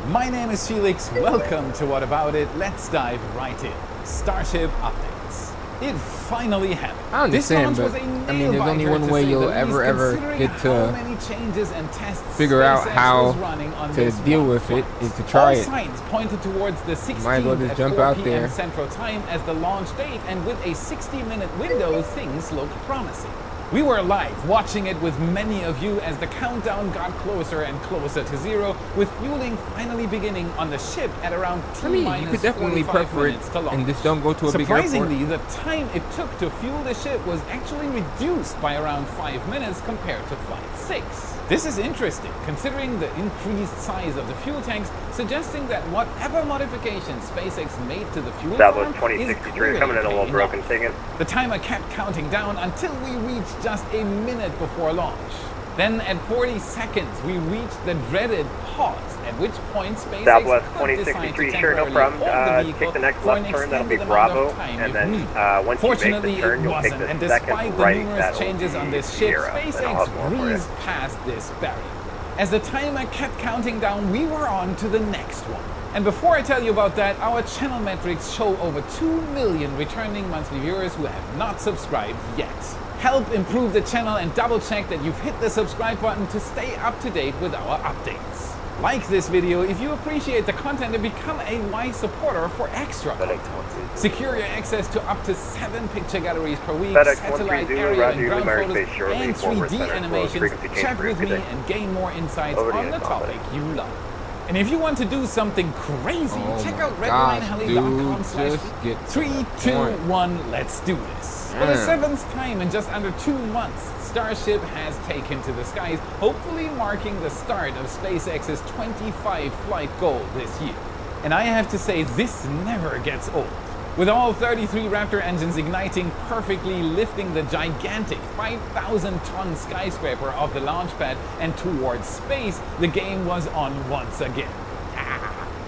My name is Felix. Welcome to What About It. Let's dive right in. Starship updates. It finally happened. I understand, this launch but was a I mean, there's only nail-biter, one to way say you'll the least, ever considering get how to many changes and tests figure out SpaceX how was running on to this deal one with it flight. is to try All it. signs pointed towards the 16th Might as well just at jump 4 out p.m. there. Central Time as the launch date, and with a 60-minute window, things looked promising. We were live, watching it with many of you as the countdown got closer and closer to zero, with fueling finally beginning on the ship at around you could definitely prefer it and just don't go to a big airport. Surprisingly, the time it took to fuel the ship was actually reduced by around 5 minutes compared to Flight 6. This is interesting, considering the increased size of the fuel tanks, suggesting that whatever modifications SpaceX made to the fuel farm is clearly coming in a little paying broken, off. taking. The timer kept counting down until we reached just a minute before launch. Then at 40 seconds, we reached the dreaded pause, at which point SpaceX Southwest could decide to 2063, sure, no temporarily problem. hold the vehicle Take the next for an left turn, that'll be extended amount Bravo, of time and if then needed. once you make Fortunately, the turn, it you'll take wasn't, the and second despite the right, numerous that'll changes on be this ship, Sierra, and I'll SpaceX have more for you. breezed past this barrier. As the timer kept counting down, we were on to the next one. And before I tell you about that, our channel metrics show over 2 million returning monthly viewers who have not subscribed yet. Help improve the channel and double check that you've hit the subscribe button to stay up to date with our updates. Like this video if you appreciate the content and become a wise supporter for extra content. Secure your access to up to 7 picture galleries per week, FedEx satellite 130, area Roger, and ground Luminary photos, Space shortly, and forward 3D center, animations. frequency change Chat for with me today. and gain more insights Over to on you, the Combat. topic you love. And if you want to do something crazy, check out gosh, redlineheli.com/3, dude, 2, 1, let's do this. For the 7th time in just under 2 months, Starship has taken to the skies, hopefully marking the start of SpaceX's 25 flight goal this year. And I have to say, this never gets old. With all 33 Raptor engines igniting perfectly, lifting the gigantic 5,000-ton skyscraper off the launch pad and towards space, the game was on once again.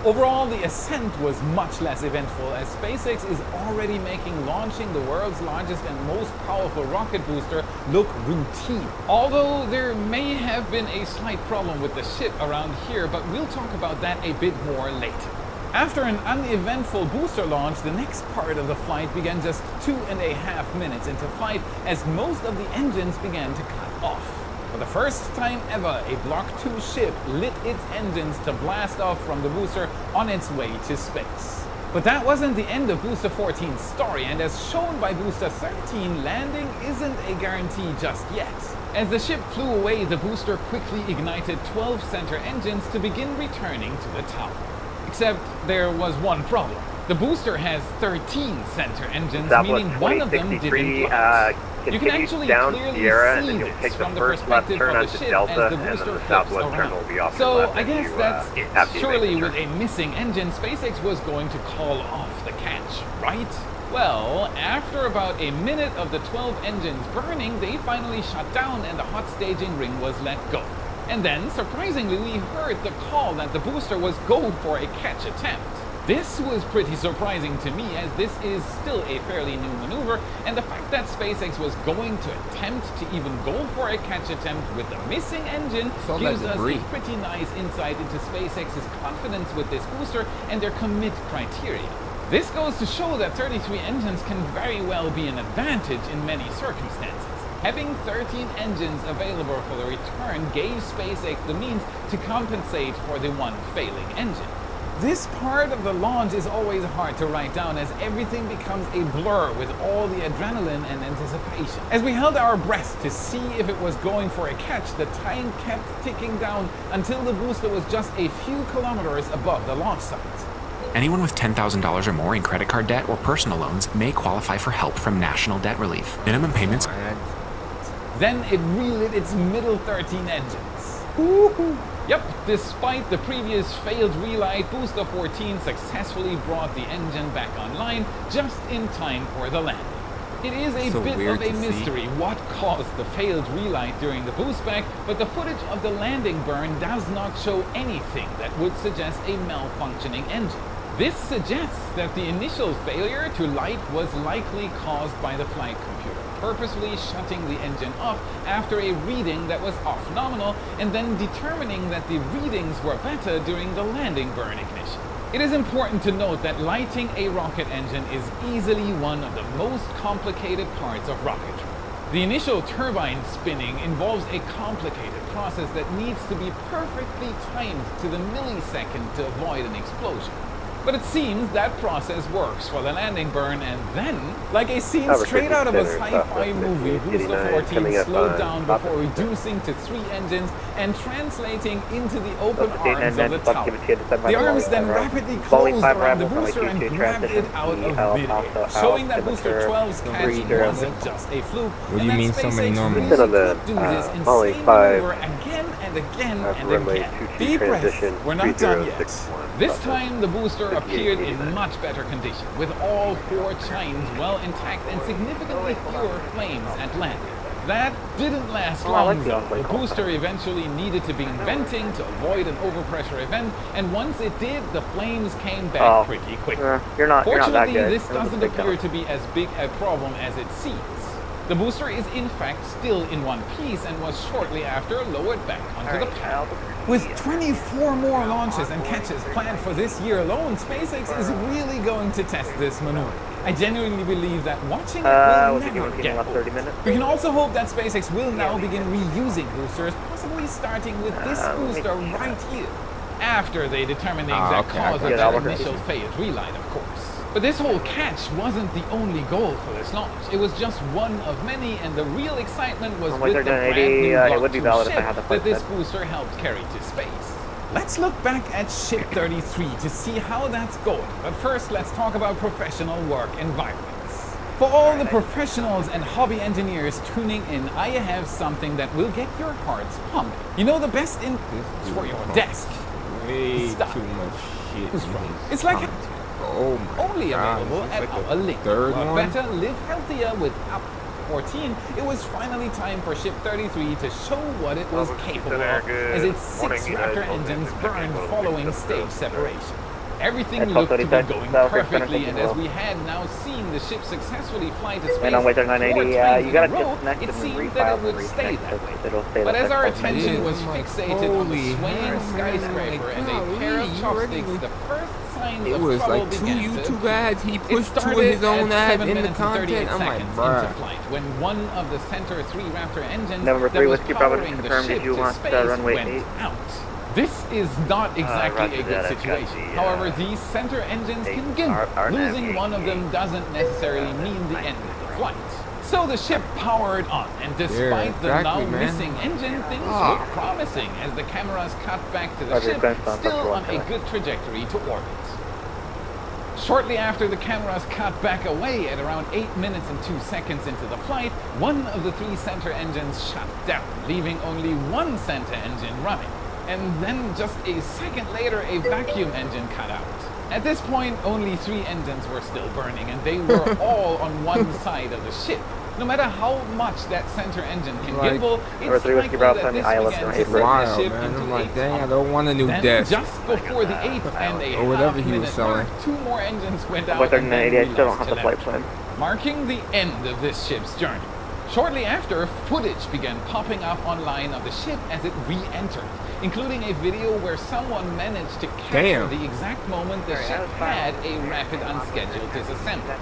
Overall, the ascent was much less eventful, as SpaceX is already making launching the world's largest and most powerful rocket booster look routine. Although there may have been a slight problem with the ship around here, but we'll talk about that a bit more later. After an uneventful booster launch, the next part of the flight began just 2.5 minutes into flight, as most of the engines began to cut off. For the first time ever, a Block 2 ship lit its engines to blast off from the booster on its way to space. But that wasn't the end of Booster 14's story, and as shown by Booster 13, landing isn't a guarantee just yet. As the ship flew away, the booster quickly ignited 12 center engines to begin returning to the tower. Except there was one problem. The booster has 13 center engines, Southwest meaning one of them didn't 2063, light. You can continue actually down clearly Sierra, and see then you'll this take the from the first left perspective turn of the onto ship Delta, as the and then booster the flips southwest turn around. will be off So your left I as guess you, that's it. after you make Surely the with turn. a missing engine, SpaceX was going to call off the catch, right? Well, after about a minute of the 12 engines burning, they finally shut down and the hot staging ring was let go. And then, surprisingly, we heard the call that the booster was go for a catch attempt. This was pretty surprising to me, as this is still a fairly new maneuver, and the fact that SpaceX was going to attempt to even go for a catch attempt with the missing engine gives us a pretty nice insight into SpaceX's confidence with this booster and their commit criteria. This goes to show that 33 engines can very well be an advantage in many circumstances. Having 13 engines available for the return gave SpaceX the means to compensate for the one failing engine. This part of the launch is always hard to write down, as everything becomes a blur with all the adrenaline and anticipation. As we held our breath to see if it was going for a catch, the time kept ticking down until the booster was just a few kilometers above the launch site. Anyone with $10,000 or more in credit card debt or personal loans may qualify for help from National Debt Relief. Minimum payments. Then it relit its middle 13 engines. Woohoo! Yep, despite the previous failed relight, Booster 14 successfully brought the engine back online just in time for the landing. It is a bit of a mystery what caused the failed relight during the boost back, but the footage of the landing burn does not show anything that would suggest a malfunctioning engine. This suggests that the initial failure to light was likely caused by the flight computer purposely shutting the engine off after a reading that was off nominal, and then determining that the readings were better during the landing burn ignition. It is important to note that lighting a rocket engine is easily one of the most complicated parts of rocketry. The initial turbine spinning involves a complicated process that needs to be perfectly timed to the millisecond to avoid an explosion. But it seems that process works for the landing burn, and then, like a scene straight out of a sci-fi movie, Booster 14 slowed down before reducing to 3 engines and translating into the open arms of the tower. The arms then rapidly closed around the booster and grabbed it out of midair, showing that Booster 12's catch wasn't just a fluke, What do you mean so many normals? Could do this insane maneuver again and again and again. Deep breaths, we're not done yet. This time the booster appeared in much better condition, with all 4 chines well intact and significantly fewer flames at landing. That didn't last long though. The booster eventually needed to begin venting to avoid an overpressure event, and once it did, the flames came back pretty quickly. Fortunately, this doesn't appear to be as big a problem as it seems. The booster is in fact still in one piece and was shortly after lowered back onto the pad. With 24 more launches and catches planned for this year alone, SpaceX is really going to test this maneuver. I genuinely believe that watching it will never get old. We can also hope that SpaceX will now begin reusing boosters, possibly starting with this booster right here, after they determine the exact cause of that initial phase relight, of course. But this whole catch wasn't the only goal for this launch. It was just one of many, and the real excitement was with the brand new Block 2 ship that this booster helped carry to space. Let's look back at Ship 33 to see how that's going. But first, let's talk about professional work environments. For all the professionals and hobby engineers tuning in, I have something that will get your hearts pumping. You know, the best in for your desk. Way too much shit. It's like oh my only God. available at our link. Third Love one? better, live healthier with Up 14. It was finally time for Ship 33 to show what it was capable of, as its 6 Raptor engines burned following stage separation. Everything looked to be going perfectly, and as we had now seen the ship successfully fly to space 4 times in a row, it seemed that it would stay that way. But as our attention was fixated on the swaying skyscraper and a pair of chopsticks, the first signs It of was trouble like 2 began YouTube to ads he It pushed to started his own at ad 7 in the minutes and 38 content. I'm like, seconds bruh. into flight, when one of the center 3 Raptor engines Number that 3 was Whiskey Bravo powering the confirmed ship if you to want space runway went 8. out. This is not exactly Roger a good that, I've got situation. the, However, these center engines can gimble. Losing one of them doesn't necessarily mean the end of the flight. So the ship powered on, and despite the now missing engine, things look promising as the cameras cut back to the ship, still on a good trajectory to orbit. Shortly after the cameras cut back away at around 8 minutes and 2 seconds into the flight, one of the 3 center engines shut down, leaving only one center engine running. And then just a second later, a vacuum engine cut out. At this point, only 3 engines were still burning, and they were all on one side of the ship. No matter how much that center engine can gimbal, it's likely that this began to set the ship into I'm like, a dang, I tumble. don't want a new Then, desk. just before the 8th and a Or whatever half he was minute selling. mark, 2 more engines went out But they're and not then idiots, we still don't lost have the flight telemetry, plan. marking the end of this ship's journey. Shortly after, footage began popping up online of the ship as it re-entered, including a video where someone managed to capture the exact moment the ship had a rapid unscheduled disassembly.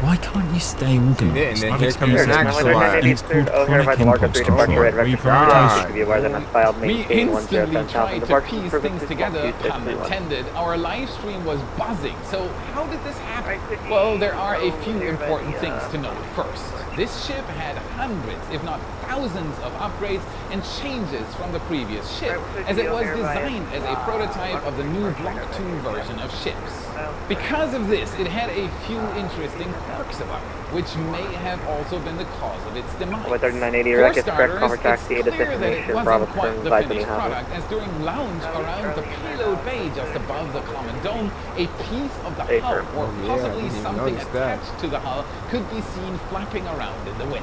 Why can't you stay organised? Then I've here comes experienced an this actual and it's called chronic impulse control. Reprioritization. We instantly tried to piece things together, pun intended. Our live stream was buzzing, so how did this happen? Well, there are a few important things to note first. This ship had hundreds, if not thousands, of upgrades and changes from the previous ship, as it was designed as a prototype of the new Block 2 version of ships. Because of this, it had a few interesting quirks about it, which may have also been the cause of its demise. For starters, it's clear that it wasn't quite the finished product, as during lounge around the payload bay just above the common dome, a piece of the hull, or possibly something attached to the hull, could be seen flapping around in the wind.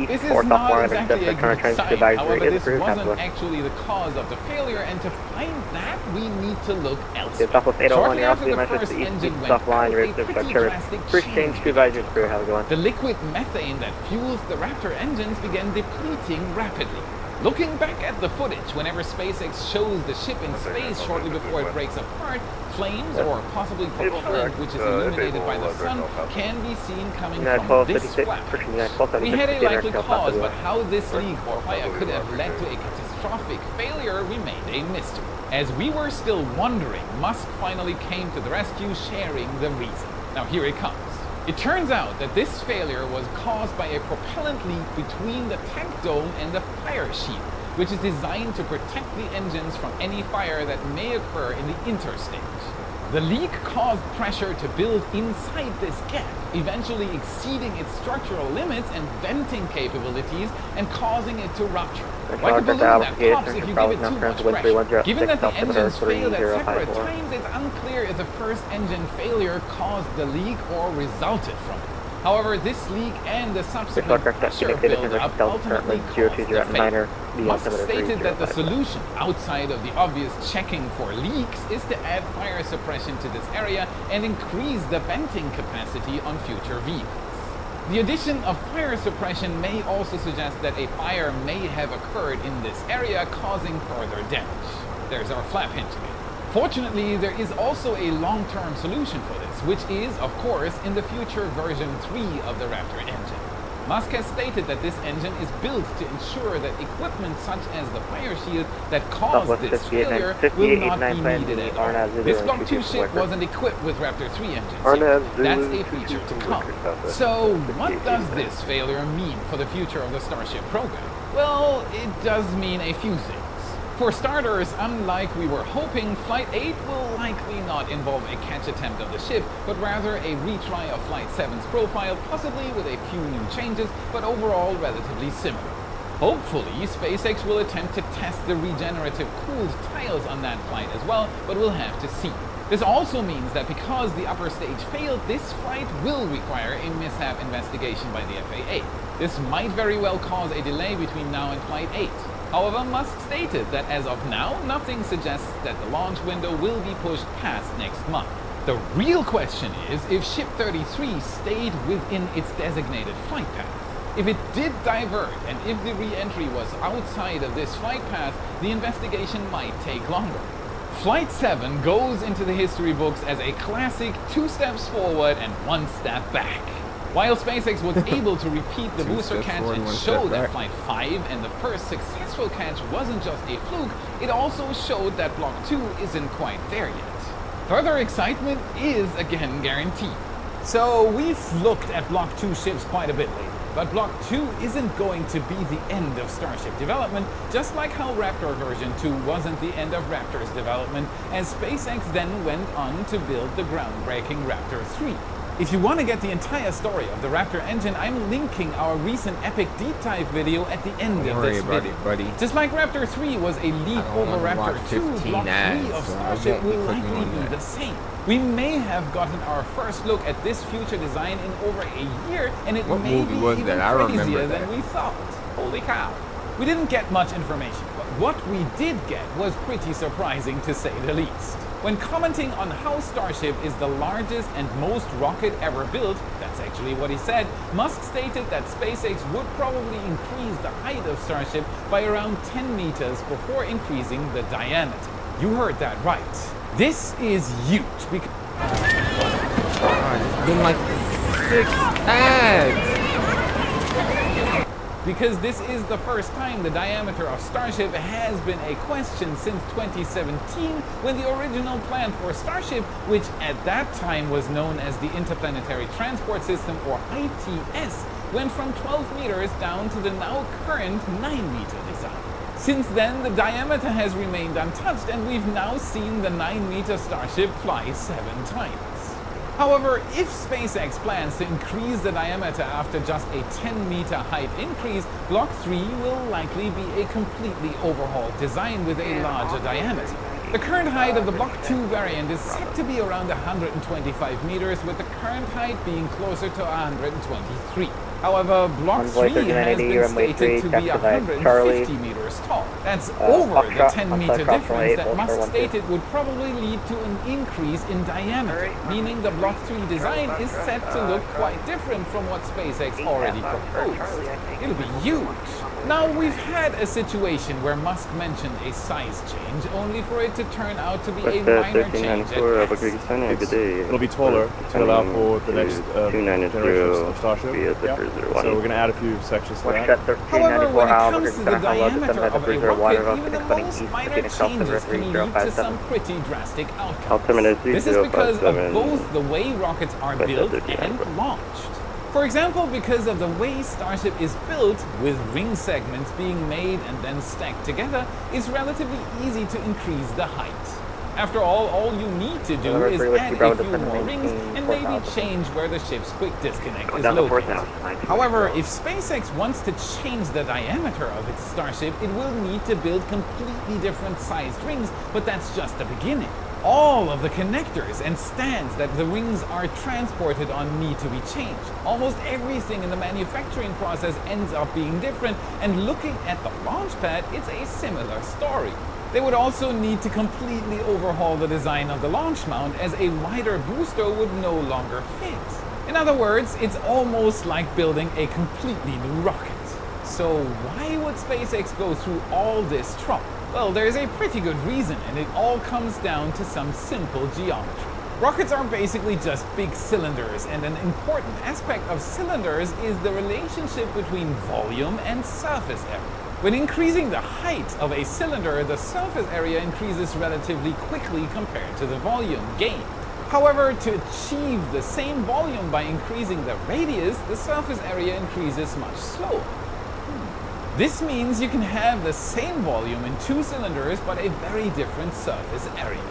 This is not exactly a good sign, however, this wasn't actually the cause of the failure, and to find that, we need to look elsewhere. Shortly after the first engine went out, a pretty drastic drastic change. Supervisor Crew, how's it going? The liquid methane that fuels the Raptor engines began depleting rapidly. Looking back at the footage, whenever SpaceX shows the ship in space shortly before it breaks apart, flames or possibly propellant, which is illuminated by the sun, can be seen coming from this flap. We had a likely cause, but how this leak or fire could have led to a catastrophic failure remained a mystery. As we were still wondering, Musk finally came to the rescue, sharing the reason. Now here it comes. It turns out that this failure was caused by a propellant leak between the tank dome and the fire shield, which is designed to protect the engines from any fire that may occur in the interstage. The leak caused pressure to build inside this gap, eventually exceeding its structural limits and venting capabilities and causing it to rupture. Like a balloon that pops if you give it too much pressure. Given that the engines failed at separate times, it's unclear if the first engine failure caused the leak or resulted from it. However, this leak and the subsequent pressure buildup ultimately caused the failure. Musk stated that the solution, outside of the obvious checking for leaks, is to add fire suppression to this area and increase the venting capacity on future vehicles. The addition of fire suppression may also suggest that a fire may have occurred in this area, causing further damage. There's our flap hinge again. Fortunately, there is also a long-term solution for this, which is, of course, in the future version 3 of the Raptor engine. Musk has stated that this engine is built to ensure that equipment such as the fire shield that caused this failure will not be needed at all. This Block 2 ship wasn't equipped with Raptor 3 engines yet. That's a feature to come. So, what does this failure mean for the future of the Starship program? Well, it does mean a few things. For starters, unlike we were hoping, Flight 8 will likely not involve a catch attempt of the ship, but rather a retry of Flight 7's profile, possibly with a few new changes, but overall relatively similar. Hopefully, SpaceX will attempt to test the regenerative cooled tiles on that flight as well, but we'll have to see. This also means that because the upper stage failed, this flight will require a mishap investigation by the FAA. This might very well cause a delay between now and Flight 8. However, Musk stated that as of now, nothing suggests that the launch window will be pushed past next month. The real question is if Ship 33 stayed within its designated flight path. If it did divert, and if the re-entry was outside of this flight path, the investigation might take longer. Flight 7 goes into the history books as a classic 2 steps forward and 1 step back. While SpaceX was able to repeat the booster catch and show that Flight 5 and the first successful catch wasn't just a fluke, it also showed that Block 2 isn't quite there yet. Further excitement is again guaranteed. So we've looked at Block 2 ships quite a bit lately, but Block 2 isn't going to be the end of Starship development, just like how Raptor version 2 wasn't the end of Raptor's development, as SpaceX then went on to build the groundbreaking Raptor 3. If you want to get the entire story of the Raptor engine, I'm linking our recent epic deep dive video at the end of this video. Buddy. Just like Raptor 3 was a leap over Raptor 2, Block 3 of Starship will likely be the same. We may have gotten our first look at this future design in over a year, and it may be even crazier than we thought. Holy cow. We didn't get much information, but what we did get was pretty surprising to say the least. When commenting on how Starship is the largest and most rocket ever built, that's actually what he said, Musk stated that SpaceX would probably increase the height of Starship by around 10 meters before increasing the diameter. You heard that right. This is huge because... it's been like 6 ads! Because this is the first time the diameter of Starship has been a question since 2017, when the original plan for Starship, which at that time was known as the Interplanetary Transport System, or ITS, went from 12 meters down to the now current 9-meter design. Since then, the diameter has remained untouched, and we've now seen the 9-meter Starship fly 7 times. However, if SpaceX plans to increase the diameter after just a 10-meter height increase, Block 3 will likely be a completely overhauled design with a larger diameter. The current height of the Block 2 variant is set to be around 125 meters, with the current height being closer to 123. However, Block 3 has been stated to be 150 meters tall. That's over the 10-meter difference that Musk stated would probably lead to an increase in diameter, meaning the Block 3 design is set to look quite different from what SpaceX already proposed. It'll be huge. Now, we've had a situation where Musk mentioned a size change, only for it to turn out to be a minor change at best. It'll be taller to allow for the next generation of Starship. Yeah. So we're going to add a few sections to that. However, when it comes to the diameter of a rocket, even the most minor changes can lead to some pretty drastic outcomes. This is because of both the way rockets are built and launched. For example, because of the way Starship is built, with ring segments being made and then stacked together, it's relatively easy to increase the height. After all you need to do is add a few more rings and maybe change where the ship's quick disconnect is located. However, if SpaceX wants to change the diameter of its Starship, it will need to build completely different sized rings, but that's just the beginning. All of the connectors and stands that the rings are transported on need to be changed. Almost everything in the manufacturing process ends up being different, and looking at the launch pad, it's a similar story. They would also need to completely overhaul the design of the launch mount, as a wider booster would no longer fit. In other words, it's almost like building a completely new rocket. So why would SpaceX go through all this trouble? Well, there's a pretty good reason, and it all comes down to some simple geometry. Rockets are basically just big cylinders, and an important aspect of cylinders is the relationship between volume and surface area. When increasing the height of a cylinder, the surface area increases relatively quickly compared to the volume gained. However, to achieve the same volume by increasing the radius, the surface area increases much slower. This means you can have the same volume in two cylinders, but a very different surface area.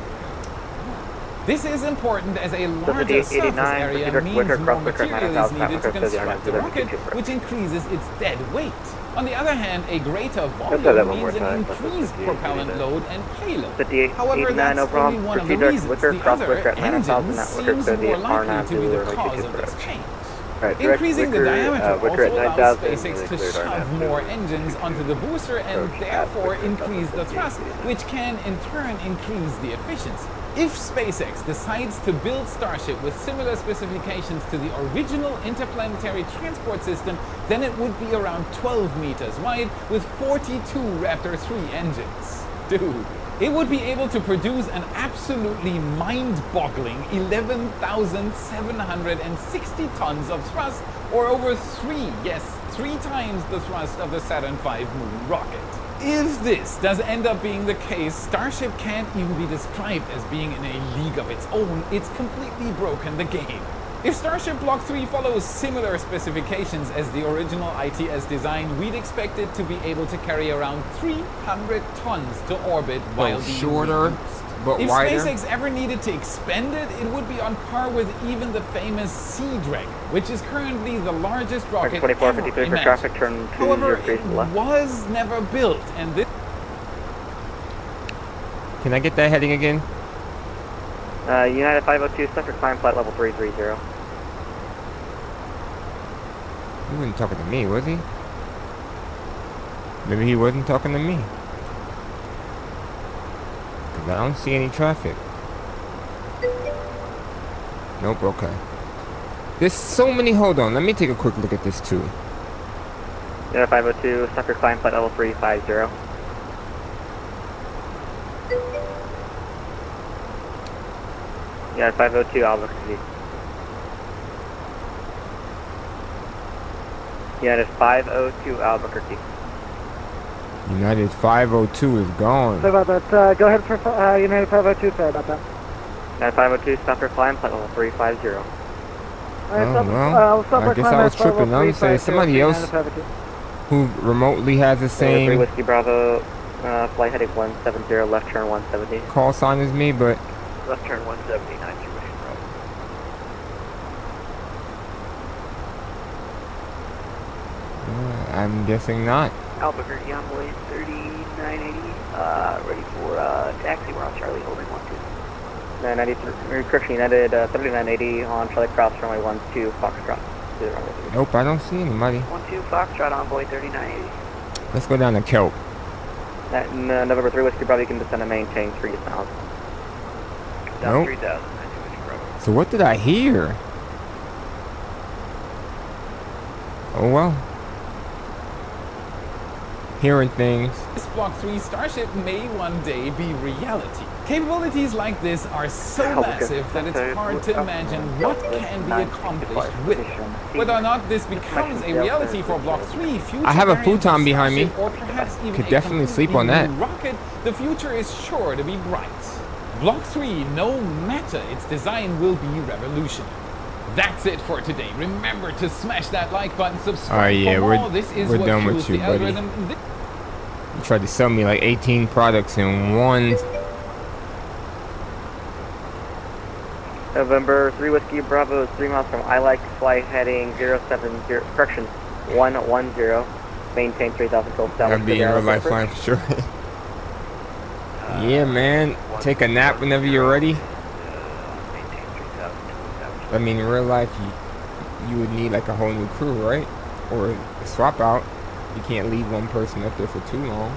This is important, as a larger surface area means more material is needed to construct the rocket, which increases its dead weight. On the other hand, a greater volume means an increased propellant load and payload. However, that's only one of the reasons. The other, engines, seems more likely to be the cause of this change. Increasing the diameter also allows SpaceX to shove more engines onto the booster and therefore increase the thrust, which can in turn increase the efficiency. If SpaceX decides to build Starship with similar specifications to the original interplanetary transport system, then it would be around 12 meters wide with 42 Raptor 3 engines. Dude. It would be able to produce an absolutely mind-boggling 11,760 tons of thrust, or over three times the thrust of the Saturn V moon rocket. If this does end up being the case, Starship can't even be described as being in a league of its own. It's completely broken the game. If Starship Block 3 follows similar specifications as the original ITS design, we'd expect it to be able to carry around 300 tons to orbit while being shorter, but if wider. SpaceX ever needed to expand it, it would be on par with even the famous Sea Dragon, which is currently the largest rocket ever imagined. However, it was never built, and this... Can I get that heading again? United 502, set for climb flight level 330. He wasn't talking to me, was he? Maybe he wasn't talking to me. 'Cause I don't see any traffic. Nope, okay. There's so many, hold on, let me take a quick look at this too. United 502, set for climb flight level 350. Yeah, 502 Albuquerque. United 502 Albuquerque. United 502 is gone. Sorry about that. Go ahead for United 502. Sorry about that. United 502, stop for climb flight level 350. Oh, well, I guess I was tripping. I'm saying somebody else who remotely has the same 3 Whiskey Bravo, flight heading 170, left turn 170. call sign as me, but Left turn 170, 92 Whiskey Bravo. I'm guessing not. Albuquerque on way 3980, ready for taxi. We're on Charlie holding 12. 93, correction, United 3980 on Charlie Cross, runway 12, Foxtrot. Nope, I don't see anybody. 12 Foxtrot Envoy 3980. Let's go down to Kelp. That November 3 Whiskey Bravo, you can descend and maintain 3,000. Down Nope. 3000, 19 Whiskey Bravo. So what did I hear? Oh well. Hearing things. This Block 3 Starship may one day be reality. Capabilities like this are so massive that it's hard to imagine what can be accomplished with it. Whether or not this becomes a reality for Block 3, future I have a variants futon of behind me. Starship, or perhaps even Could a definitely sleep on completely that. new rocket, the future is sure to be bright. Block 3, no matter its design, will be revolutionary. That's it for today. Remember to smash that like button, subscribe. Alright, yeah, for more. This is we're what done with fuels you, the buddy. algorithm. You tried to sell me like 18 products in one. November 3 Whiskey Bravo is 3 miles from I like flight heading 070, correction, 110. Maintain 3,000 full I'll establish. be in real life flying for sure. Yeah, man. Take a nap whenever you're ready. I mean, in real life, you would need like a whole new crew, right? Or a swap out. You can't leave one person up there for too long.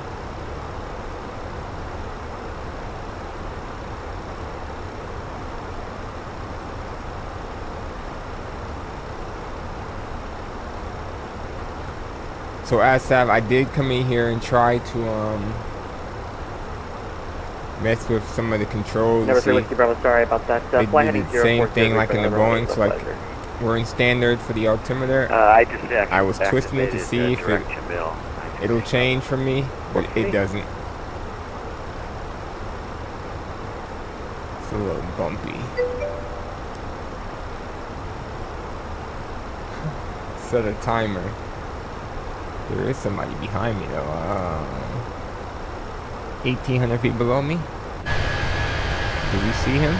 So as Sav, I did come in here and try to mess with some of the controls. Number 3 Whiskey Bravo, sorry about that. They Flight did heading the same 040 thing like in the runway Boeing, so like we're in standard for the altimeter. I was twisting it to see if it'll change for me, but it doesn't. It's a little bumpy. Set a timer. There is somebody behind me though. 1,800 feet below me. Do you see him?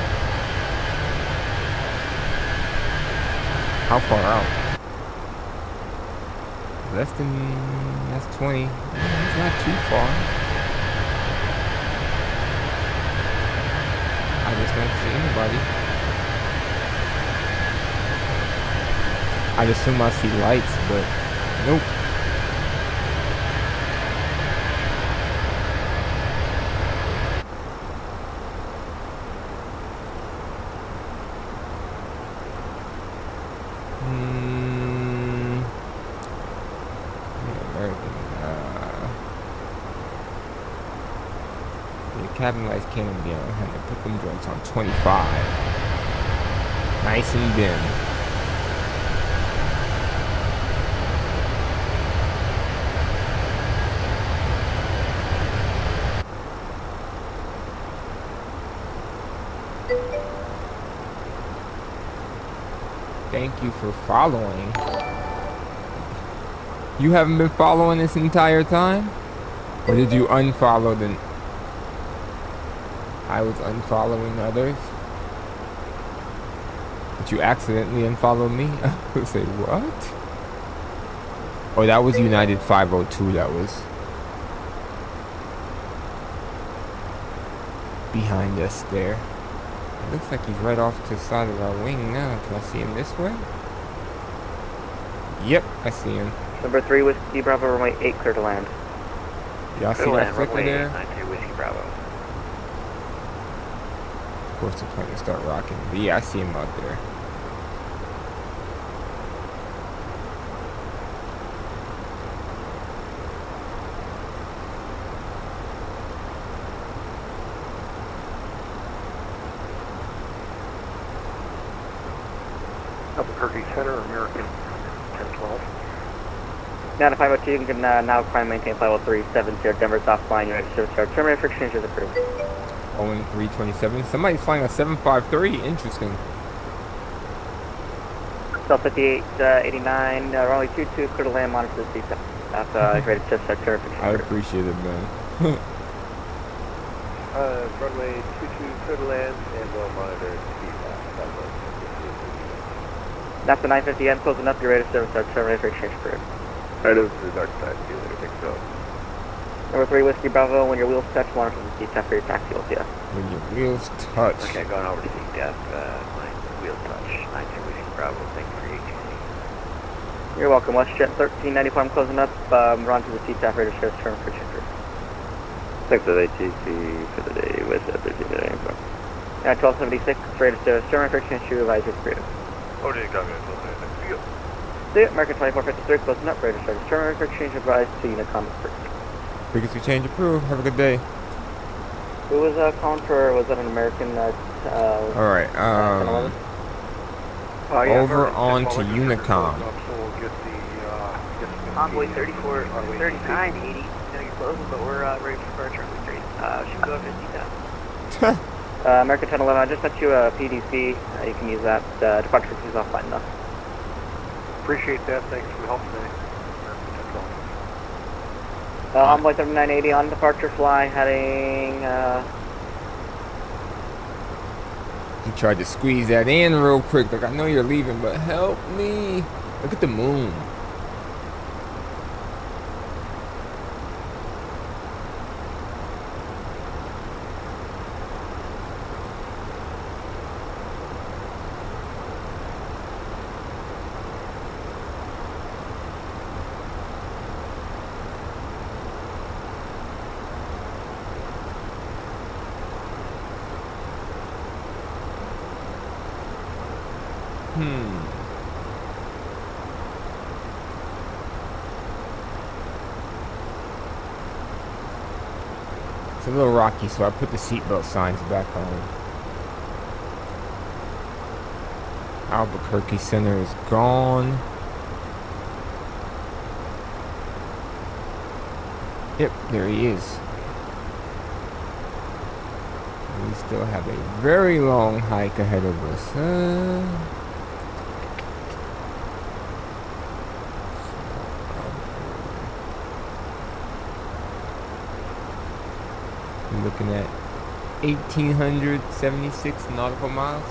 How far out? Less than, that's 20. It's not too far. I just don't see anybody. I'd assume I see lights, but nope. Cabin lights can't be on 100. Put them joints on 25. Nice and dim. Thank you for following. You haven't been following this entire time? Or did you unfollow the... I was unfollowing others. But you accidentally unfollowed me? I would say, what? Oh, that was United 502, that was. Behind us there. It looks like he's right off to the side of our wing now. Can I see him this way? Yep, I see him. Number 3 Whiskey Bravo, runway 8, clear to land. Y'all see that flicker there? 92 Whiskey Bravo. Of course the plane will start rocking. But yeah, I see him out there. Albuquerque Center, American 1012. Now to 502, you can now climb and maintain 50370, Denver's offline, United Service Yard. Terminate for exchange is approved. Boeing 327. Somebody's flying a 753. Interesting. South 5889, runway 22, clear to land, monitor the seat. That's rated shift set certification. I appreciate it, man. Runway 22, clear to land, and we'll monitor speed. That's the 950M, closing up your rated service, terminate for exchange approved. Right over to the dark side, see you later, thanks, so. Number 3 Whiskey Bravo, when your wheels touch, monitor the seat tap for your taxi will see us. When your wheels touch. Okay, going over to seat depth, my wheel touch. 92 Whiskey Bravo, thank you for your ATC. You're welcome. WestJet 1394, I'm closing up. We're on to the CTAF radar service term for change. Thanks for the ATC for the day, WestJet 1394. 1276, radar service term for change to advisory crew. Oh, do you got me? 1276. See you. See you. American 2453, closing up. Radar service term for change advised to Unicom first. Frequency change approved. Have a good day. Who was calling for, was that an American? Alright, over on to Unicom. Envoy 34, 3980. Gonna get close, but we're ready for departure on the street. Should go at 50,000. American 1011, I just sent you a PDC. You can use that. Departure is offline though. Appreciate that. Thanks for the help today. Envoy 3980 on departure fly, heading. He tried to squeeze that in real quick. Like, I know you're leaving, but help me. Look at the moon. It's a little rocky, so I put the seatbelt signs back on. Albuquerque Center is gone. Yep, there he is. We still have a very long hike ahead of us. I'm looking at 1,876 nautical miles.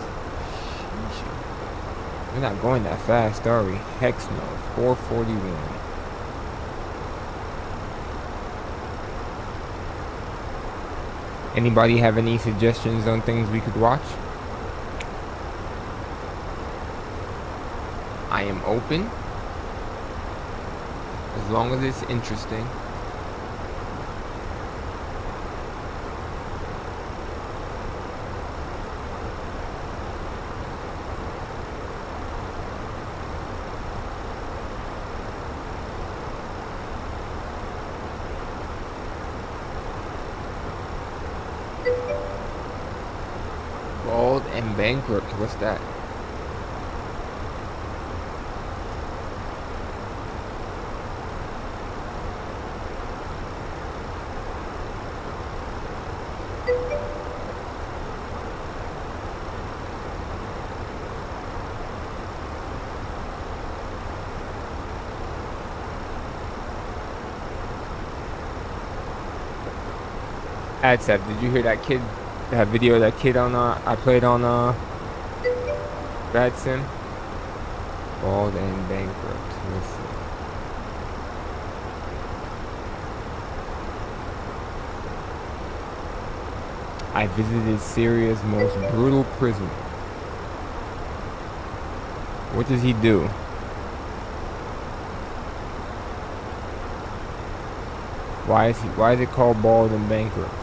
We're not going that fast, are we? Heck no. 441. Anybody have any suggestions on things we could watch? I am open. As long as it's interesting. Bald and bankrupt. What's that? AdSep, did you hear that kid? That video of that kid on I played on Bad Sim? Bald and bankrupt. Let's see. I visited Syria's most brutal prison. What does he do? Why is it called bald and bankrupt?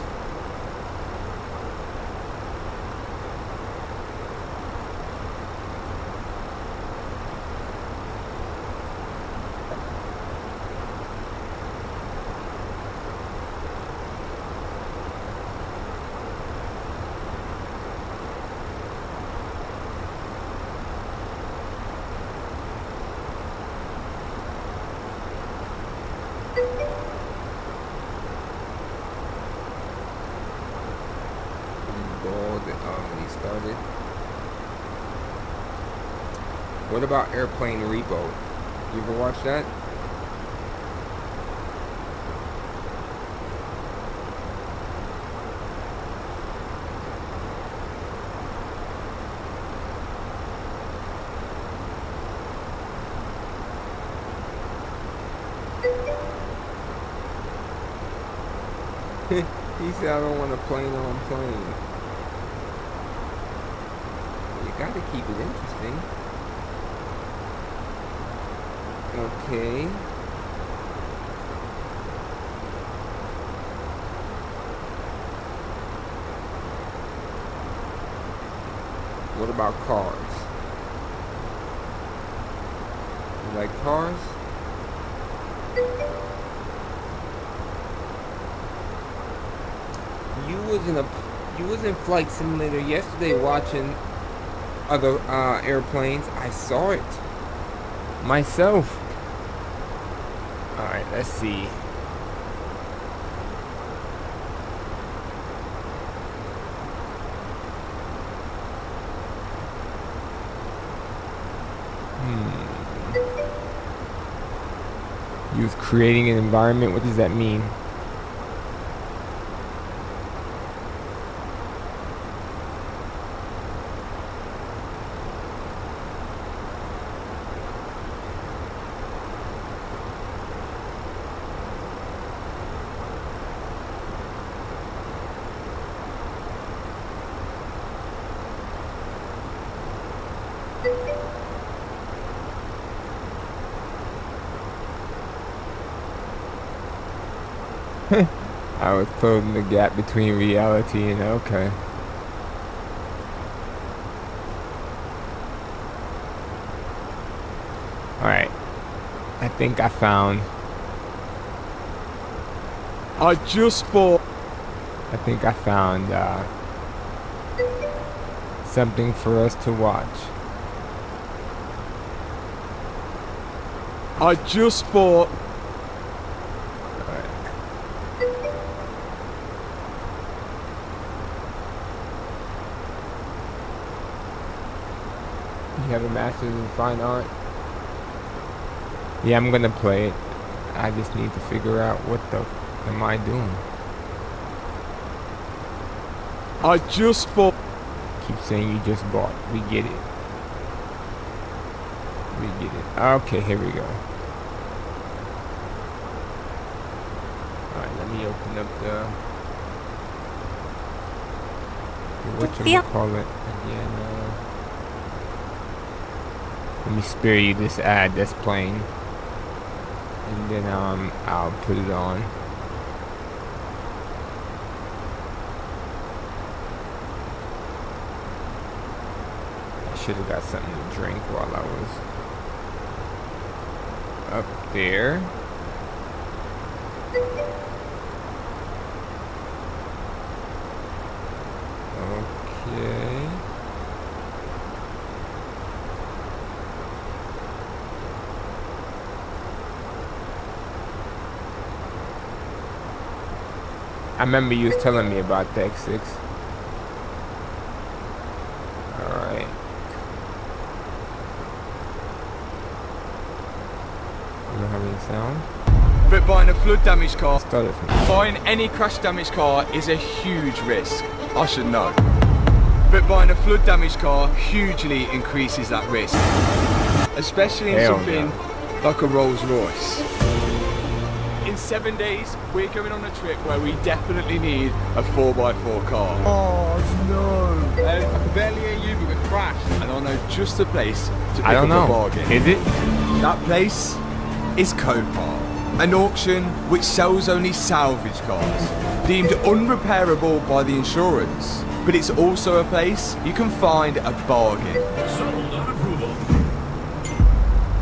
What about Airplane Repo? You ever watch that? He said, I don't want a plane on plane. You gotta keep it interesting. Okay. What about cars? You like cars? You was in Flight Simulator yesterday watching other airplanes. I saw it myself. All right, let's see. Use creating an environment. What does that mean? I was closing the gap between reality and okay. Alright. I think I found. I just bought. I think I found something for us to watch. I just bought. You have a master's in fine art? Yeah, I'm gonna play it. I just need to figure out what the am I doing. I just bought. Keep saying you just bought. We get it. We get it. Okay, here we go. Alright, let me open up the whatchamacallit again. Let me spare you this ad that's playing, and then I'll put it on. I should have got something to drink while I was up there. Okay. I remember you was telling me about the X6. Alright. You don't have any sound? But buying a flood damaged car, Started from buying any crash damaged car is a huge risk. I should know. But buying a flood damaged car hugely increases that risk. Especially in Hell something like a Rolls Royce. In 7 days, we're going on a trip where we definitely need a 4x4 car. Oh no! And barely a Uber with crash. And I know just the place to pick I don't up know. a bargain. Is it? That place is Copar, an auction which sells only salvage cars, deemed unrepairable by the insurance. But it's also a place you can find a bargain.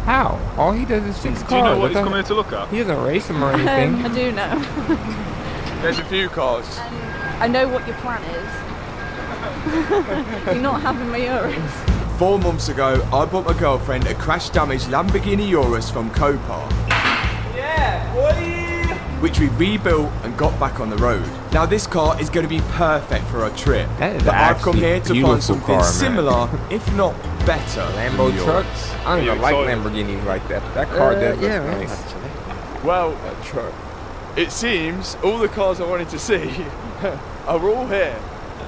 How? All he does is fix cars. Do you know what he's coming here to look at? He doesn't race them or anything. I do know. There's a few cars. I know what your plan is. You're not having my Urus. 4 months ago, I bought my girlfriend a crash-damaged Lamborghini Urus from Copar. Yeah, boy! Which we rebuilt and got back on the road. Now this car is going to be perfect for our trip. That is but I've come here to beautiful find something car, man. similar, if not better. Lambo than trucks? yours. I don't even like Lamborghinis like that. That car does look yeah, nice. Well, That truck. it seems all the cars I wanted to see are all here.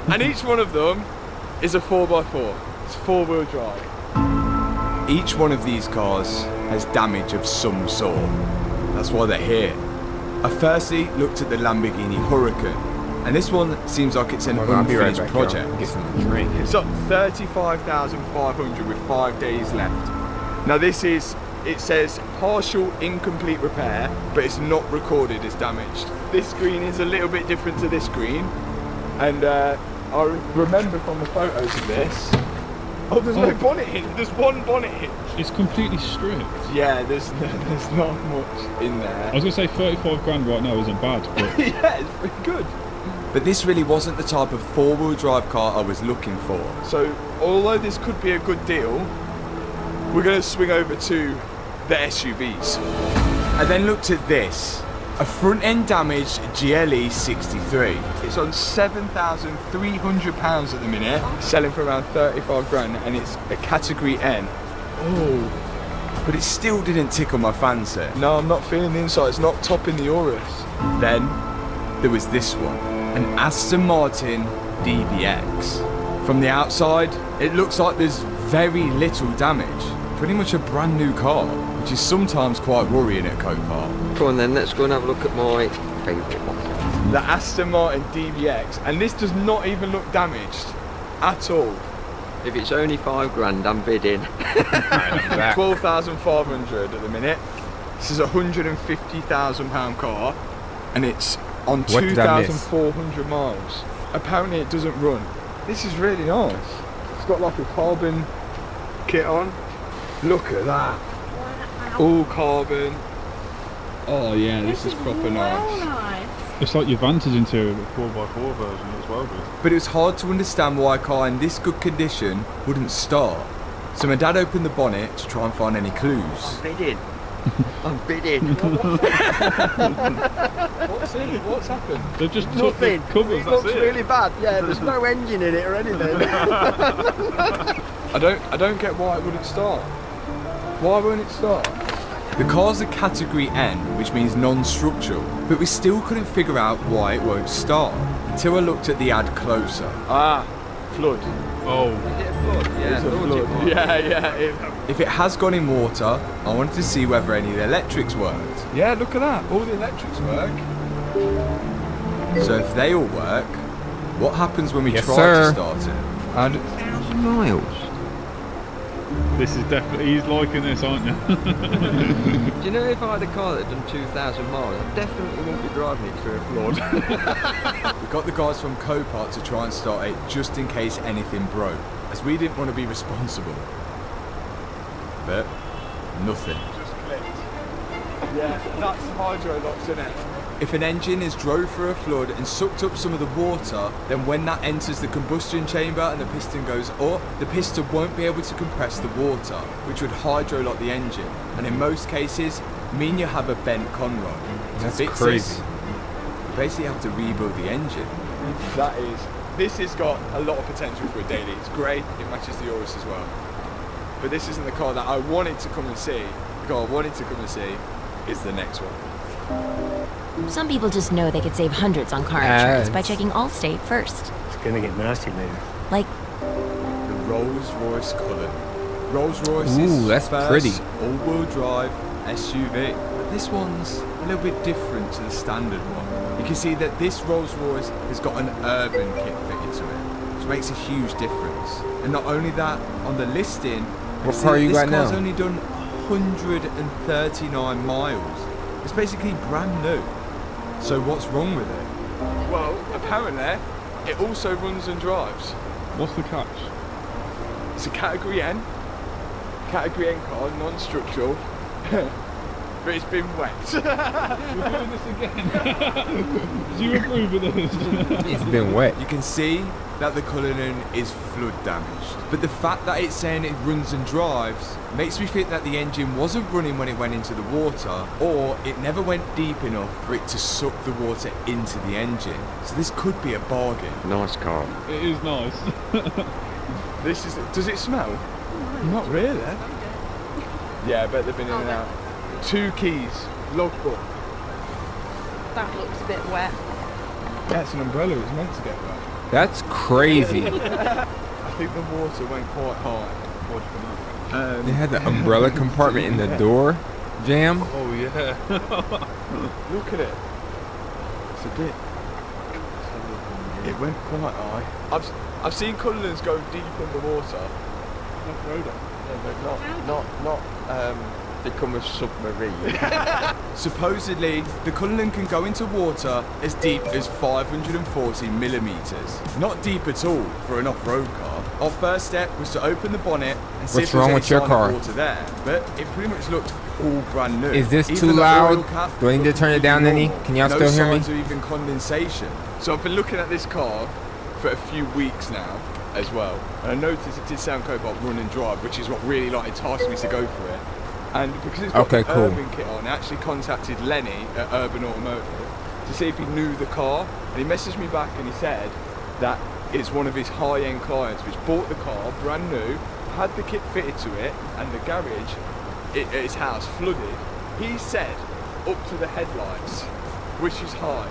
And each one of them is a 4x4. It's 4-wheel drive. Each one of these cars has damage of some sort. That's why they're here. I firstly looked at the Lamborghini Huracan, and this one seems like it's an I'll be right unfinished back, project. yo. Get some drink. It's up 35,500 with 5 days left. Now this is it says partial incomplete repair, but it's not recorded as damaged. This screen is a little bit different to this screen, and I remember from the photos of this. Oh, there's no bonnet hinge. There's one bonnet hinge. It's completely stripped. Yeah, there's not much in there. I was gonna say 35 grand right now isn't bad, but yeah, it's pretty good. But this really wasn't the type of four-wheel drive car I was looking for. So, although this could be a good deal, we're going to swing over to the SUVs. I then looked at this, a front-end damaged GLE 63. It's on £7,300 at the minute, selling for around 35 grand, and it's a category N. Oh, but it still didn't tickle my fancy. No, I'm not feeling the inside, it's not topping the Urus. Then there was this one, an Aston Martin DBX. From the outside, it looks like there's very little damage. Pretty much a brand new car, which is sometimes quite worrying at Copart. Go on then, let's go and have a look at my favourite one. The Aston Martin DBX, and this does not even look damaged at all. If it's only 5 grand, I'm bidding. 12,500 at the minute. This is a £150,000 car, and it's on 2,400 miles. Apparently it doesn't run. This is really nice. It's got like a carbon kit on. Look at that. All carbon. Oh yeah, this is proper nice. it's like your Vantage interior with 4x4 version as well, dude. But it was hard to understand why a car in this good condition wouldn't start. So my dad opened the bonnet to try and find any clues. I'm bidding. I'm bidding. What's happened? They've just took the covers, it looks really bad. Yeah, there's no engine in it or anything. I don't get why it wouldn't start. Why won't it start? The car's a category N, which means non-structural, but we still couldn't figure out why it won't start until I looked at the ad closer. Ah, flood. Oh. Is it a flood? Yeah, it's a flood. Yeah. If it has gone in water, I wanted to see whether any of the electrics worked. Yeah, look at that. All the electrics work. So if they all work, what happens when we try to start it? 1,000 miles. This is definitely, he's liking this, aren't you? Do you know, if I had a car that had done 2,000 miles, I definitely wouldn't be driving it through a flood. We got the guys from Copart to try and start it just in case anything broke, as we didn't want to be responsible. But nothing. Just clicked. Yeah, that's hydro locks, isn't it? If an engine is drove through a flood and sucked up some of the water, then when that enters the combustion chamber and the piston goes up, the piston won't be able to compress the water, which would hydro-lock the engine. And in most cases, mean you have a bent conrod. That's crazy. You basically have to rebuild the engine. This has got a lot of potential for a daily. It's great, it matches the Urus as well. But this isn't the car that I wanted to come and see. The car I wanted to come and see is the next one. Some people just know they could save hundreds on car insurance by checking Allstate first. It's gonna get nasty, man. Like the Rolls-Royce Cullinan. Rolls-Royce is that's first pretty. all-wheel drive SUV. But this one's a little bit different to the standard one. You can see that this Rolls-Royce has got an urban kit fitted to it, which makes a huge difference. And not only that, on the listing, what car you got now? This car's only done 139 miles. It's basically brand new. So what's wrong with it? Well, apparently, it also runs and drives. What's the catch? It's a Category N. Category N car, non-structural. But it's been wet. We're doing this again. Do you approve of this? It's been wet. You can see that the Cullinan is flood damaged. But the fact that it's saying it runs and drives makes me think that the engine wasn't running when it went into the water, or it never went deep enough for it to suck the water into the engine. So this could be a bargain. Nice car. It is nice. Does it smell? Not really. Yeah, I bet they've been in and out. 2 keys, logbook. That looks a bit wet. Yeah, it's an umbrella, it's meant to get wet. That's crazy. I think the water went quite high. They had the umbrella compartment in the door jam. Oh yeah. Look at it. It's a bit. It went quite high. I've seen Cullinans go deep underwater. Not become a submarine. Supposedly, the Cullinan can go into water as deep as 540 millimeters. Not deep at all for an off-road car. Our first step was to open the bonnet and see if What's there was wrong any with your sign car? of water there. But it pretty much looked all brand new. Is this Even too the loud? oil cap Do I need to looked turn it down completely any? normal. Can y'all No still hear me? signs of even condensation. So I've been looking at this car for a few weeks now as well. And I noticed it did sound Cobalt run and drive, which is what really like enticed me to go for it. And because it's got Okay, the cool. Urban kit on, I actually contacted Lenny at Urban Automotive to see if he knew the car. And he messaged me back and he said that it's one of his high-end clients which bought the car brand new, had the kit fitted to it, and the garage at his house flooded. He said up to the headlights, which is high,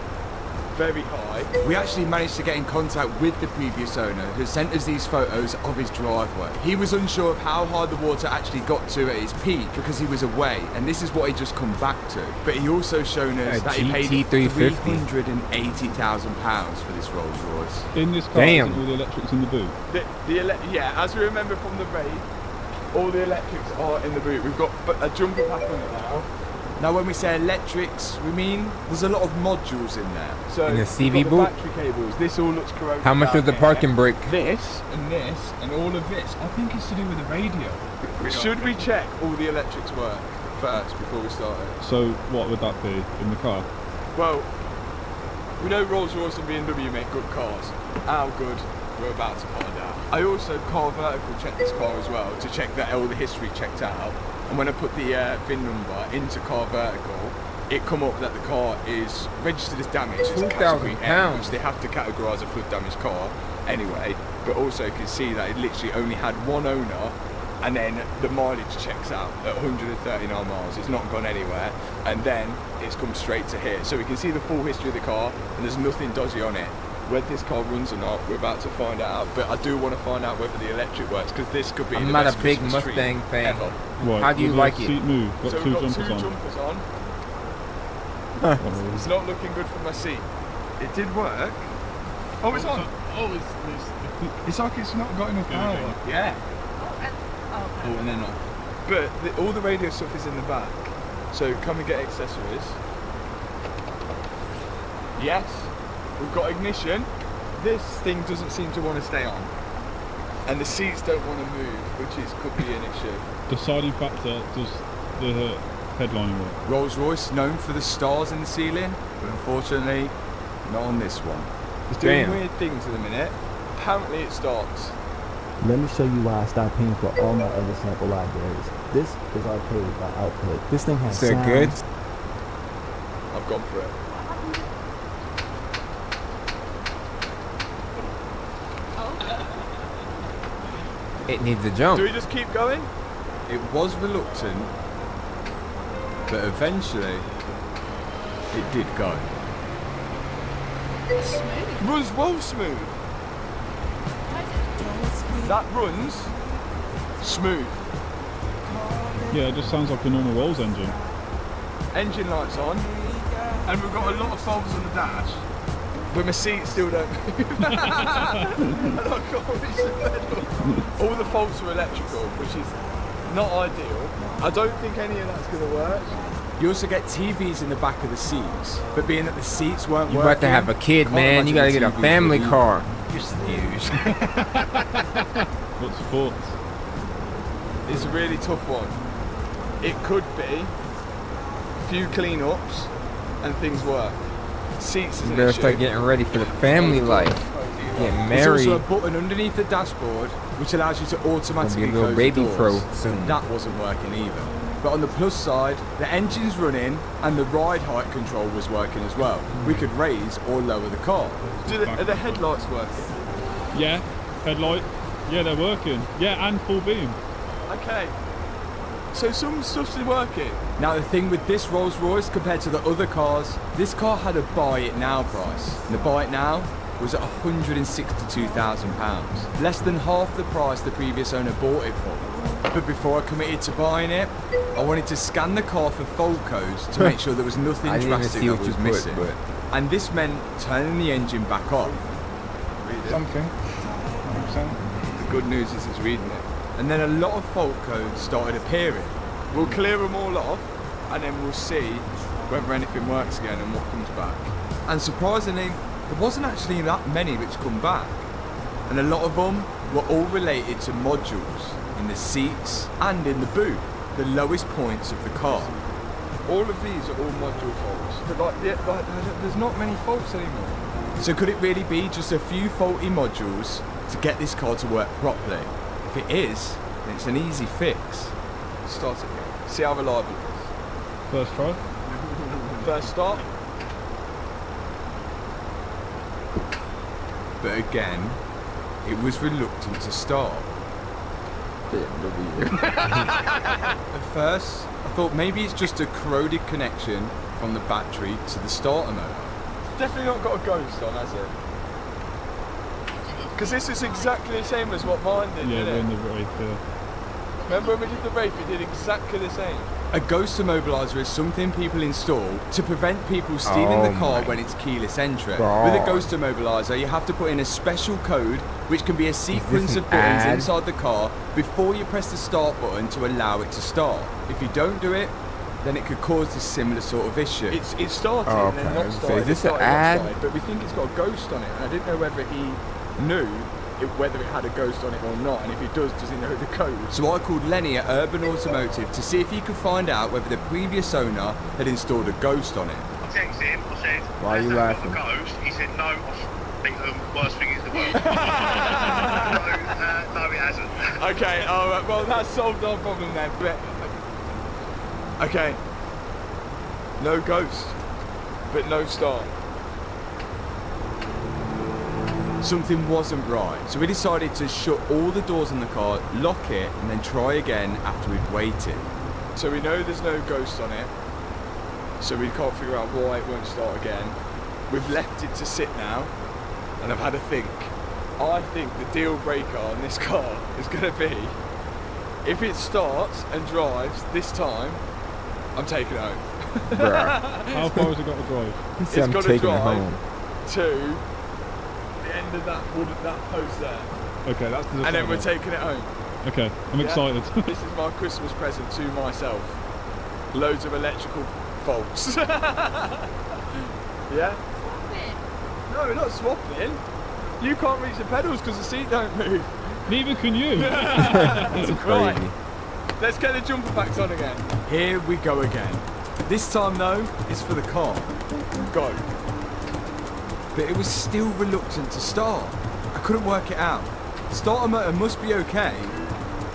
very high. We actually managed to get in contact with the previous owner who sent us these photos of his driveway. He was unsure of how high the water actually got to at his peak because he was away, and this is what he just come back to. But he also shown us that he paid £380,000 for this Rolls Royce. In this car, Damn. isn't all the electrics in the boot? Yeah, as we remember from the raid, all the electrics are in the boot. We've got a jumper pack on it now. Now when we say electrics, we mean there's a lot of modules in there. So In the CV we've got boot? the battery cables, this all looks corroded. How much down was the here. parking brake? This and all of this, I think it's to do with the radio. Should we check all the electrics work first before we start it? So what would that be in the car? Well, we know Rolls-Royce and BMW make good cars. How good, we're about to find out. I also Car Vertical checked this car as well to check that all the history checked out. And when I put the VIN number into Car Vertical, it come up that the car is registered as damaged. It's category M, which they have to categorise a flood damaged car anyway. But also you can see that it literally only had one owner, and then the mileage checks out at 139 miles. It's not gone anywhere, and then it's come straight to here. So we can see the full history of the car, and there's nothing dodgy on it. Whether this car runs or not, we're about to find out. But I do want to find out whether the electric works, because this could be I'm the not best a big Christmas Mustang treat fan. ever. Right, How do you with like the it? seat move, got So two we've got jumpers two on. jumpers on. It's not looking good for my seat. It did work. Oh, it's on. It's like it's not got enough power. Yeah. Oh, and then on. But all the radio stuff is in the back. So can we get accessories? Yes. We've got ignition. This thing doesn't seem to want to stay on. And the seats don't want to move, which could be an issue. Deciding factor, does the headlining work? Rolls-Royce known for the stars in the ceiling, but unfortunately not on this one. It's doing weird things at the minute. Apparently it starts. Let me show you why I stopped paying for all my other sample libraries. This is arcade by output. This thing has Is it good? I've gone for it. It needs a jump. Do we just keep going? It was reluctant, but eventually it did go. Smooth. Runs well smooth. That runs smooth. Yeah, it just sounds like a normal Rolls engine. Engine lights on, and we've got a lot of folders on the dash, but my seats still don't move. And I can't reach the pedal. All the faults are electrical, which is not ideal. I don't think any of that's going to work. You also get TVs in the back of the seats, but being that the seats weren't You working... about to have a kid, man. You gotta get a family car. Just the news. What's thoughts? It's a really tough one. It could be a few clean-ups and things work. Seats is You an better issue. start getting ready for the family life. Getting There's married. also a button underneath the dashboard which allows you to automatically Gonna be a little close baby the doors. pro soon. That wasn't working either. But on the plus side, the engine's running and the ride height control was working as well. We could raise or lower the car. Are the headlights working? Yeah, headlight. Yeah, they're working. Yeah, and full beam. Okay. So some stuff's working. Now the thing with this Rolls Royce compared to the other cars, this car had a buy it now price. And the buy it now was at £162,000. Less than half the price the previous owner bought it for. But before I committed to buying it, I wanted to scan the car for fault codes to make sure there was nothing I didn't even drastic see that what was you put, missing. but- And this meant turning the engine back on. Something. The good news is it's reading it. And then a lot of fault codes started appearing. We'll clear them all off, and then we'll see whether anything works again and what comes back. And surprisingly, there wasn't actually that many which come back. And a lot of them were all related to modules in the seats and in the boot, the lowest points of the car. All of these are all module faults. But there's not many faults anymore. So could it really be just a few faulty modules to get this car to work properly? If it is, then it's an easy fix. Start it again. See how reliable it is. First try. First start. But again, it was reluctant to start. At first, I thought maybe it's just a corroded connection from the battery to the starter motor. Definitely not got a ghost on, has it? Because this is exactly the same as what mine did, Yeah, didn't in it? the brake, Remember when we did the brake, it did exactly the same. A ghost immobiliser is something people install to prevent people stealing the car when it's keyless entry. God. With a ghost immobiliser, you have to put in a special code, which can be a sequence of buttons inside the car before you press the start button to allow it to start. If you don't do it, then it could cause a similar sort of issue. It started and then not started. Is this an ad? But we think it's got a ghost on it, and I didn't know whether he knew whether it had a ghost on it or not, and if he does he know the code? So I called Lenny at Urban Automotive to see if he could find out whether the previous owner had installed a ghost on it. I texted him, I said, why are you laughing? Got a ghost? He said, no, I think the worst thing in the world. No, it hasn't. Okay, alright, well that solved our problem then. Okay, no ghost, but no start. Something wasn't right, so we decided to shut all the doors in the car, lock it, and then try again after we'd waited. So we know there's no ghost on it, so we can't figure out why it won't start again. We've left it to sit now, and I've had a think. I think the deal breaker on this car is going to be, if it starts and drives this time, I'm taking it home. How far has it got to drive? It's got to drive to the end of that post there. Okay, that's the and then we're taking it home. Okay, I'm excited. This is my Christmas present to myself. Loads of electrical faults. Yeah? No, we're not swapping. You can't reach the pedals because the seat don't move. Neither can you. Right. Let's get the jumper packs on again. Here we go again. This time though, it's for the car. Go. But it was still reluctant to start. I couldn't work it out. Starter motor must be okay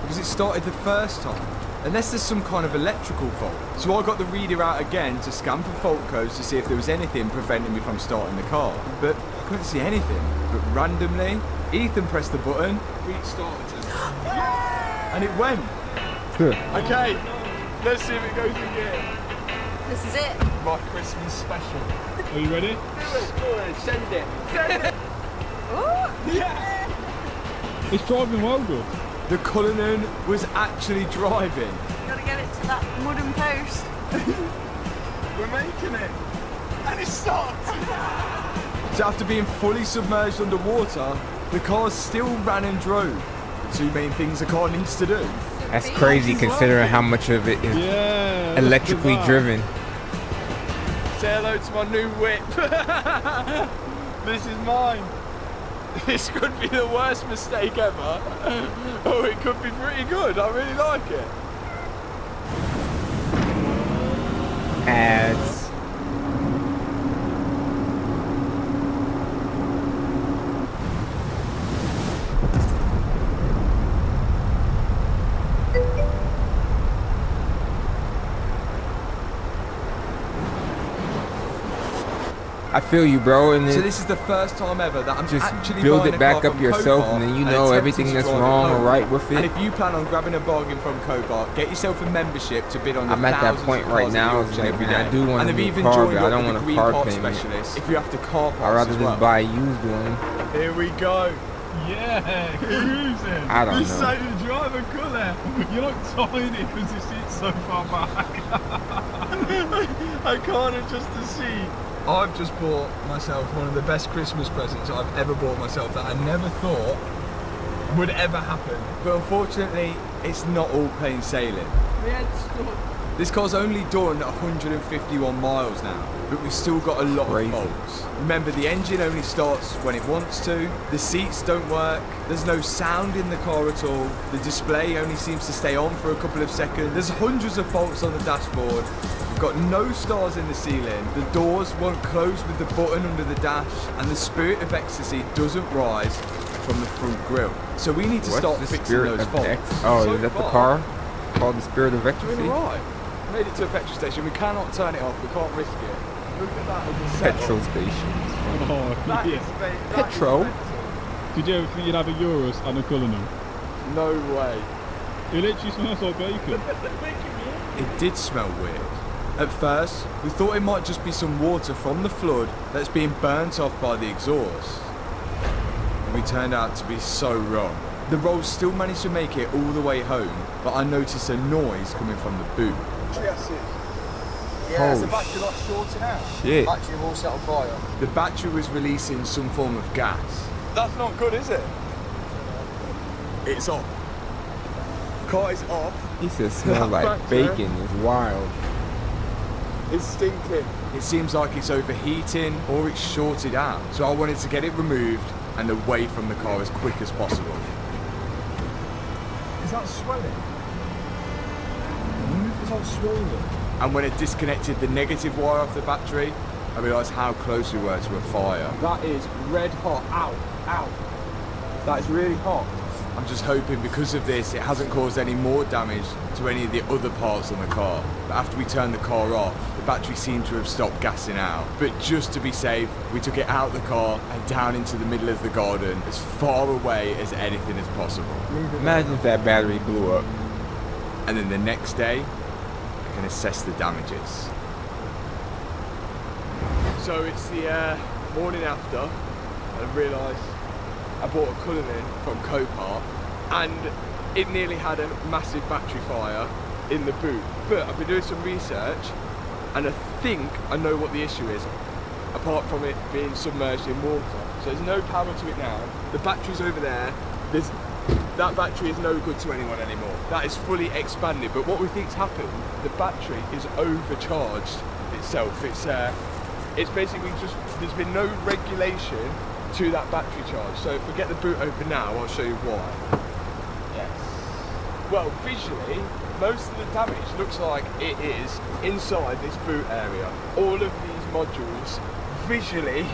because it started the first time, unless there's some kind of electrical fault. So I got the reader out again to scan for fault codes to see if there was anything preventing me from starting the car. But I couldn't see anything. But randomly, Ethan pressed the button, restarted, and it went. Okay, let's see if it goes in gear. This is it. My Christmas special. Are you ready? Go ahead, send it. Send it. Ooh. Yeah. It's driving well good. The Cullinan was actually driving. You gotta get it to that wooden post. We're making it. And it stopped. So after being fully submerged underwater, the car still ran and drove. The two main things the car needs to do. That's crazy considering how much of it is electrically driven. Say hello to my new whip. This is mine. This could be the worst mistake ever. Oh, it could be pretty good. I really like it. Ads. I feel you, bro. And so this is the first time ever that I'm just actually build buying it back a car up from yourself, Copart and then you know everything that's wrong or right with it. And if you plan on grabbing a bargain from Copart, get yourself a membership to bid on the I'm at that point right now. It's like, man, I do want a new car, but I don't want a car payment. If you have to car parts I'd rather as well. just buy a used one. Here we go. Yeah, cruising. I don't know. This side of the driver colour. You're not tiny because your seat's so far back. I can't adjust the seat. I've just bought myself one of the best Christmas presents I've ever bought myself that I never thought would ever happen. But unfortunately, it's not all plain sailing. This car's only done 151 miles now, but we've still got a lot of faults. Remember, the engine only starts when it wants to, the seats don't work, there's no sound in the car at all, the display only seems to stay on for a couple of seconds, there's hundreds of faults on the dashboard, we've got no stars in the ceiling, the doors won't close with the button under the dash, and the spirit of ecstasy doesn't rise from the front grille. So we need to start fixing those faults. Oh, is that the car called the Spirit of Ecstasy? Doing alright. Made it to a petrol station. We cannot turn it off. We can't risk it. Look at that as a setup. Petrol station. Oh, That yeah. is Petrol? Did you ever think you'd have a Urus and a Cullinan? No way. It literally smells like bacon. It did smell weird. At first, we thought it might just be some water from the flood that's being burnt off by the exhaust. And we turned out to be so wrong. The Rolls still managed to make it all the way home, but I noticed a noise coming from the boot. Yeah, it's the battery like shorting out. Shit. Battery all set on fire. The battery was releasing some form of gas. That's not good, is it? It's off. Car is off. He says smell like bacon. It's wild. It's stinking. It seems like it's overheating or it's shorted out. So I wanted to get it removed and away from the car as quick as possible. Is that swelling? It's all swollen. And when it disconnected the negative wire off the battery, I realised how close we were to a fire. That is red hot. Ow, ow. That is really hot. I'm just hoping because of this it hasn't caused any more damage to any of the other parts on the car. But after we turned the car off, the battery seemed to have stopped gassing out. But just to be safe, we took it out the car and down into the middle of the garden, as far away as anything as possible. Imagine if that battery blew up. And then the next day, I can assess the damages. So it's the morning after, and I realised I bought a Cullinan from Copart, and it nearly had a massive battery fire in the boot. But I've been doing some research, and I think I know what the issue is, apart from it being submerged in water. So there's no power to it now. The battery's over there. That battery is no good to anyone anymore. That is fully expanded, but what we think's happened, the battery is overcharged itself. It's basically just, there's been no regulation to that battery charge. So if we get the boot open now, I'll show you why. Yes. Well, visually, most of the damage looks like it is inside this boot area. All of these modules visually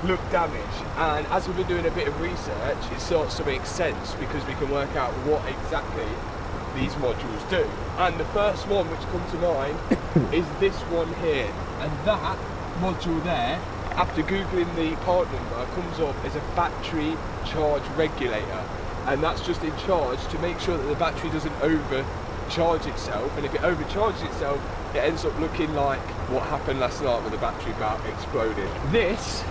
look damaged, and as we've been doing a bit of research, it starts to make sense because we can work out what exactly these modules do. And the first one which comes to mind is this one here, and that module there, after googling the part number, comes up as a battery charge regulator, and that's just in charge to make sure that the battery doesn't overcharge itself, and if it overcharges itself it ends up looking like what happened last night when the battery about exploded. This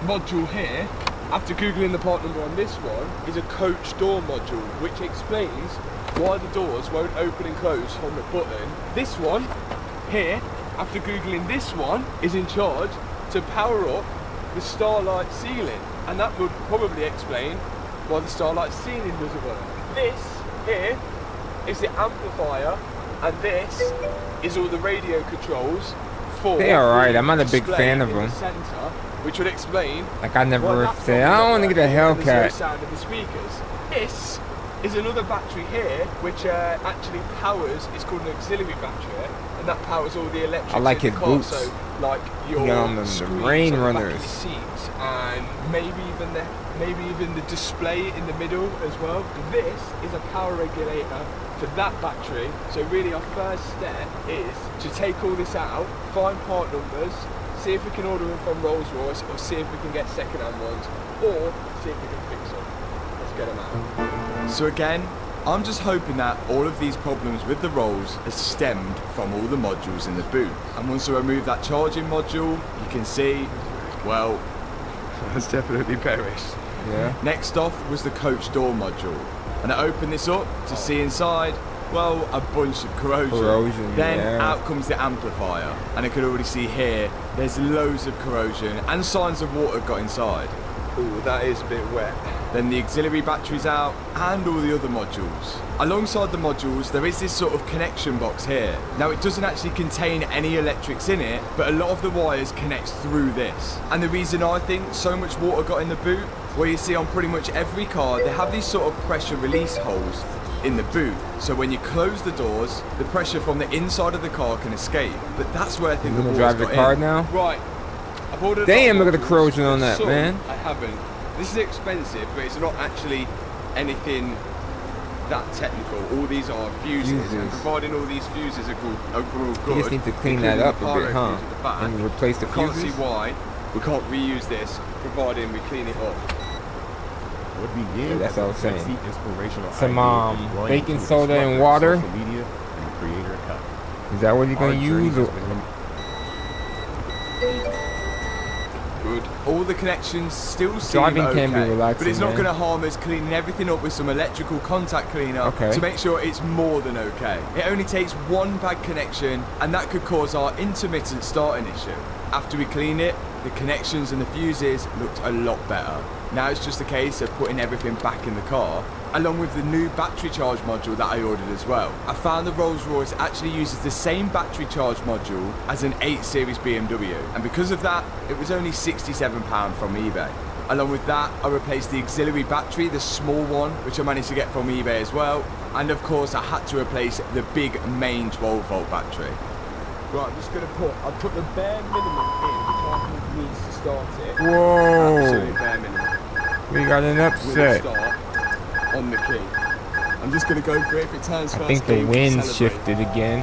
module here, after googling the part number on this one, is a coach door module, which explains why the doors won't open and close from the button. This one here, after googling this one, is in charge to power up the starlight ceiling, and that would probably explain why the starlight ceiling doesn't work. This here is the amplifier, and this is all the radio controls for They alright, I'm not a big display fan of in the them. center, which would explain Like I never why that say, I don't want to get a there's no Hellcat. sound of the speakers. This is another battery here, which actually powers, it's called an auxiliary battery, and that powers all the electrics I like in his the car. boots. So, like your He got on the screens rain on the back of runners. the seats, and maybe even the display in the middle as well. This is a power regulator for that battery. So really our first step is to take all this out, find part numbers, see if we can order them from Rolls-Royce, or see if we can get second-hand ones, or see if we can fix them. Let's get them out. So again, I'm just hoping that all of these problems with the Rolls are stemmed from all the modules in the boot. And once I remove that charging module, you can see, well, that's definitely perished. Yeah. Next off was the coach door module. And I opened this up to see inside, well, a bunch of corrosion. Then yeah. out comes the amplifier. And I could already see here, there's loads of corrosion and signs of water got inside. Ooh, that is a bit wet. Then the auxiliary battery's out and all the other modules. Alongside the modules, there is this sort of connection box here. Now it doesn't actually contain any electrics in it, but a lot of the wires connect through this. And the reason I think so much water got in the boot, well, you see on pretty much every car, they have these sort of pressure release holes in the boot. So when you close the doors, the pressure from the inside of the car can escape. But that's where I think the water's drive your car now? Right. I've ordered. Damn, look at the corrosion on that, man. I haven't. This is expensive, but it's not actually anything that technical. All these are fuses. And providing all these fuses are all good. You just need to clean that up a bit, huh? And replace the fuses? I can't see why we can't reuse this, providing we clean it up. Yeah, that's what I was saying. Some baking soda and water. Is that what you're going to use? Good. All the connections still seem Driving okay, can be relaxing, but it's not man. going to harm us cleaning everything up with some electrical contact cleaner to make sure it's more than okay. It only takes one bad connection, and that could cause our intermittent starting issue. After we clean it, the connections and the fuses looked a lot better. Now it's just a case of putting everything back in the car, along with the new battery charge module that I ordered as well. I found the Rolls-Royce actually uses the same battery charge module as an 8 Series BMW, and because of that, it was only £67 from eBay. Along with that, I replaced the auxiliary battery, the small one, which I managed to get from eBay as well, and of course I had to replace the big main 12-volt battery. Right, I'm just going to put the bare minimum in, which I think needs to start it. Whoa! Absolutely bare minimum. We got an upset. On the key. I'm just going to go for it. If it turns first, I think the wind shifted again.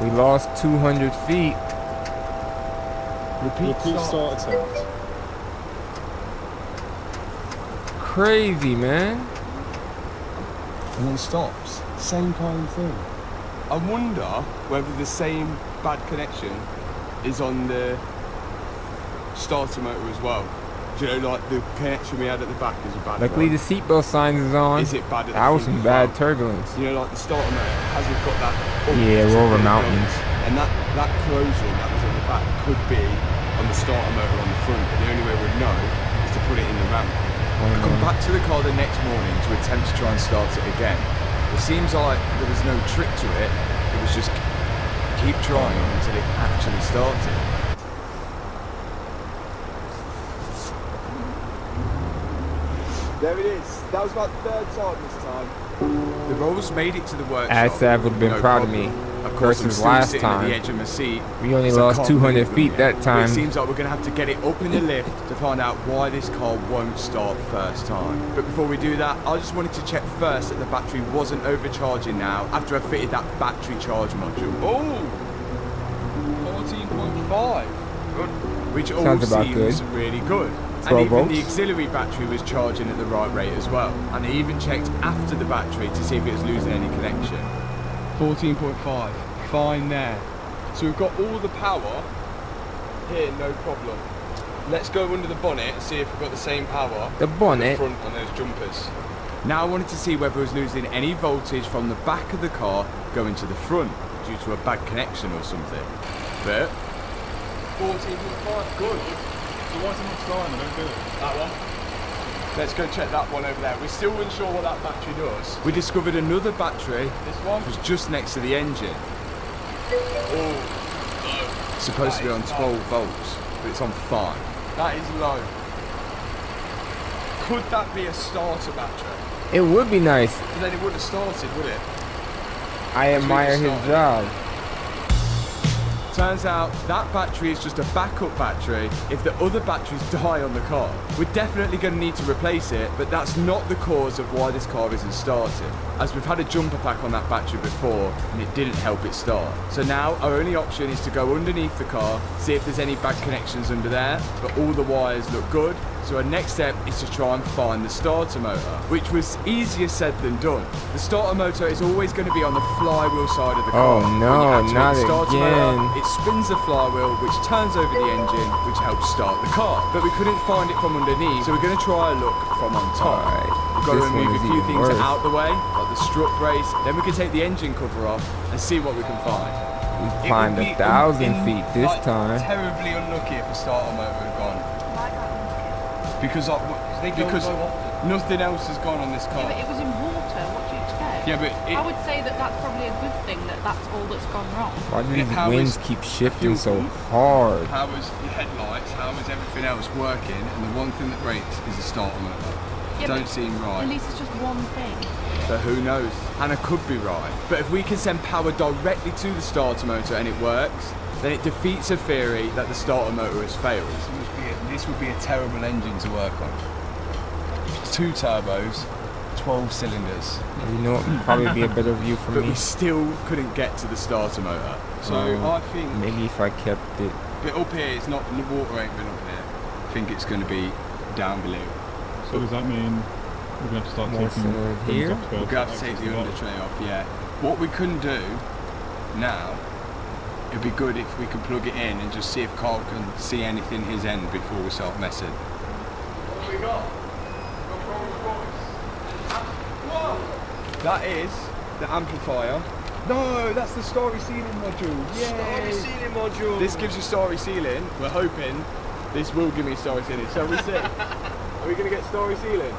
We lost 200 feet. Repeat start attempt. Crazy, man. And then stops. Same kind of thing. I wonder whether the same bad connection is on the starter motor as well. Do you know, like the connection we had at the back is a bad one. Luckily the seatbelt signs is on. Is it bad at the That was some bad well? turbulence. You know, like the starter motor hasn't got that. Yeah, we're over mountains. And that corrosion that was on the back could be on the starter motor on the front. But the only way we'd know is to put it in the ramp. I come back to the car the next morning to attempt to try and start it again. It seems like there was no trick to it. It was just keep trying until it actually started. There it is. That was about third time this time. The Rolls made it to the workshop. Asaf would have been proud of me. Of course, versus last at time. the edge of my seat, We only lost 200 feet that But time. it seems like we're going to have to get it up in the lift to find out why this car won't start first time. But before we do that, I just wanted to check first that the battery wasn't overcharging now after I fitted that battery charge module. Oh! 14.5. Good. Which all Sounds about seems good. really good. 12 And even volts. the auxiliary battery was charging at the right rate as well. And I even checked after the battery to see if it was losing any connection. 14.5. Fine there. So we've got all the power here, no problem. Let's go under the bonnet and see if we've got the same power. The bonnet? Front on those jumpers. Now I wanted to see whether it was losing any voltage from the back of the car going to the front due to a bad connection or something. But 14.5, good. So why is it not starting? I don't get it. That one. Let's go check that one over there. We're still unsure what that battery does. We discovered another battery. This one was just next to the engine. Oh, low. Supposed to be on 12 volts, but it's on 5. That is low. Could that be a starter battery? It would be nice. But then it wouldn't have started, would it? I admire his job. Turns out that battery is just a backup battery if the other batteries die on the car. We're definitely going to need to replace it, but that's not the cause of why this car isn't starting, as we've had a jumper pack on that battery before and it didn't help it start. So now our only option is to go underneath the car, see if there's any bad connections under there, but all the wires look good. So our next step is to try and find the starter motor, which was easier said than done. The starter motor is always going to be on the flywheel side of the car. Oh no, When you not activate the starter again. motor, it spins the flywheel, which turns over the engine, which helps start the car. But we couldn't find it from underneath, so we're going to try a look from on top. We've got to This remove one a is few even things worse. out the way, like the strut brace. Then we can take the engine cover off and see what we can find. We climbed 1,000 feet this time. Terribly unlucky if the starter motor had gone. Because nothing else has gone on this car. Yeah, but it was in water. What do you expect? Yeah, but I would say that that's probably a good thing that that's all that's gone wrong. Why do these winds keep shifting so hard? How is your headlights? How is everything else working? And the one thing that breaks is the starter motor. Yeah, Don't seem right. At least it's just one thing. But who knows? Hannah could be right. But if we can send power directly to the starter motor and it works, then it defeats a theory that the starter motor has failed. This would be a terrible engine to work on. 2 turbos, 12 cylinders. You know what would probably be a better view for but me? we still couldn't get to the starter motor. So I think... Maybe if I kept it... But up here, it's not... The water ain't been up here. I think it's going to be down below. So does that mean we're going to have to start More taking here? We're going to have to take the under tray off, yeah. What we couldn't do now, it'd be good if we could plug it in and just see if Carl can see anything his end before we start messing. What have we got? That is the amplifier. No, that's the starry ceiling module. Yay. Starry ceiling module. This gives you starry ceiling. We're hoping this will give me starry ceiling. Shall we see? Are we going to get starry ceiling?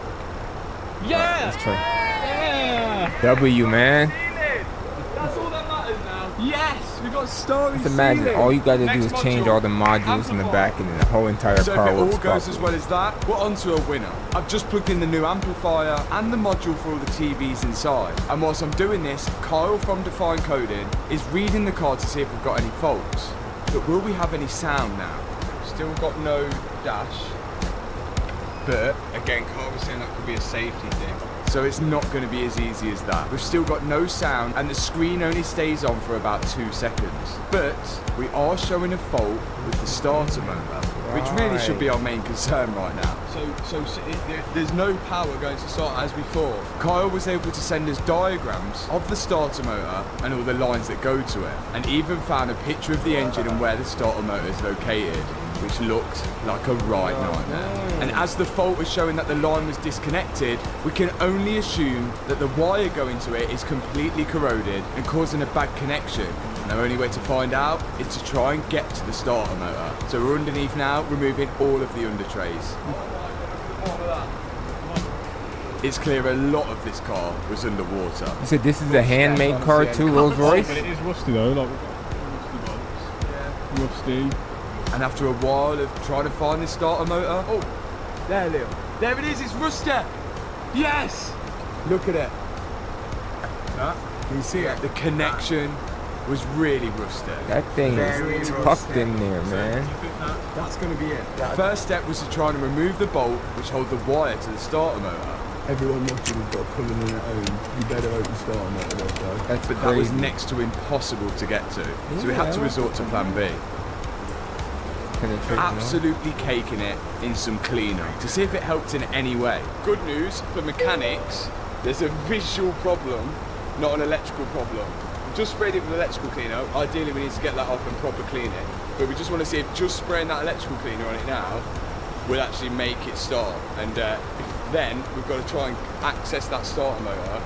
Yeah! Let's try. Yeah! W, man. That's all that matters now. Yes, we got starry Just imagine, ceiling. all you gotta Next do is change module, all the modules in the back and then the whole entire So car if it all works goes as properly. well as that, we're onto a winner. I've just plugged in the new amplifier and the module for all the TVs inside. And whilst I'm doing this, Kyle from Define Coding is reading the car to see if we've got any faults. But will we have any sound now? Still got no dash. But again, Kyle was saying that could be a safety thing. So it's not going to be as easy as that. We've still got no sound and the screen only stays on for about 2 seconds. But we are showing a fault with the starter motor, which really should be our main concern right now. So there's no power going to start as before. Kyle was able to send us diagrams of the starter motor and all the lines that go to it, and even found a picture of the engine and where the starter motor is located, which looked like a right nightmare. And as the fault was showing that the line was disconnected, we can only assume that the wire going to it is completely corroded and causing a bad connection. And the only way to find out is to try and get to the starter motor. So we're underneath now, removing all of the under trays. It's clear a lot of this car was underwater. You said this is a handmade car too, Rolls Royce? But it is rusty though, like we've got rusty bolts. Rusty. And after a while of trying to find this starter motor, oh, there, Leo. There it is, it's rusty. Yes! Look at it. Can you see it? The connection was really rusty. That thing is tucked in there, man. That's going to be it. The first step was to try and remove the bolt which hold the wire to the starter motor. Everyone watching has got to pull in their own. You better hope the starter motor does though. That's but crazy. That was next to impossible to get to. So we had to resort to plan B. Absolutely caking it in some cleaner to see if it helped in any way. Good news for mechanics, there's a visual problem, not an electrical problem. Just sprayed it with electrical cleaner. Ideally we need to get that off and proper clean it. But we just want to see if just spraying that electrical cleaner on it now will actually make it start. And then we've got to try and access that starter motor,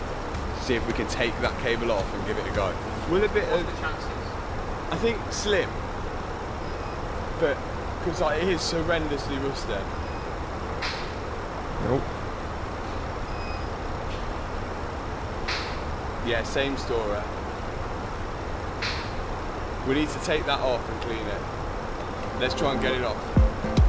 see if we can take that cable off and give it a go. Will a bit of the chances? I think slim. But because like, it is so horrendously rusty. Nope. Yeah, same story. We need to take that off and clean it. Let's try and get it off.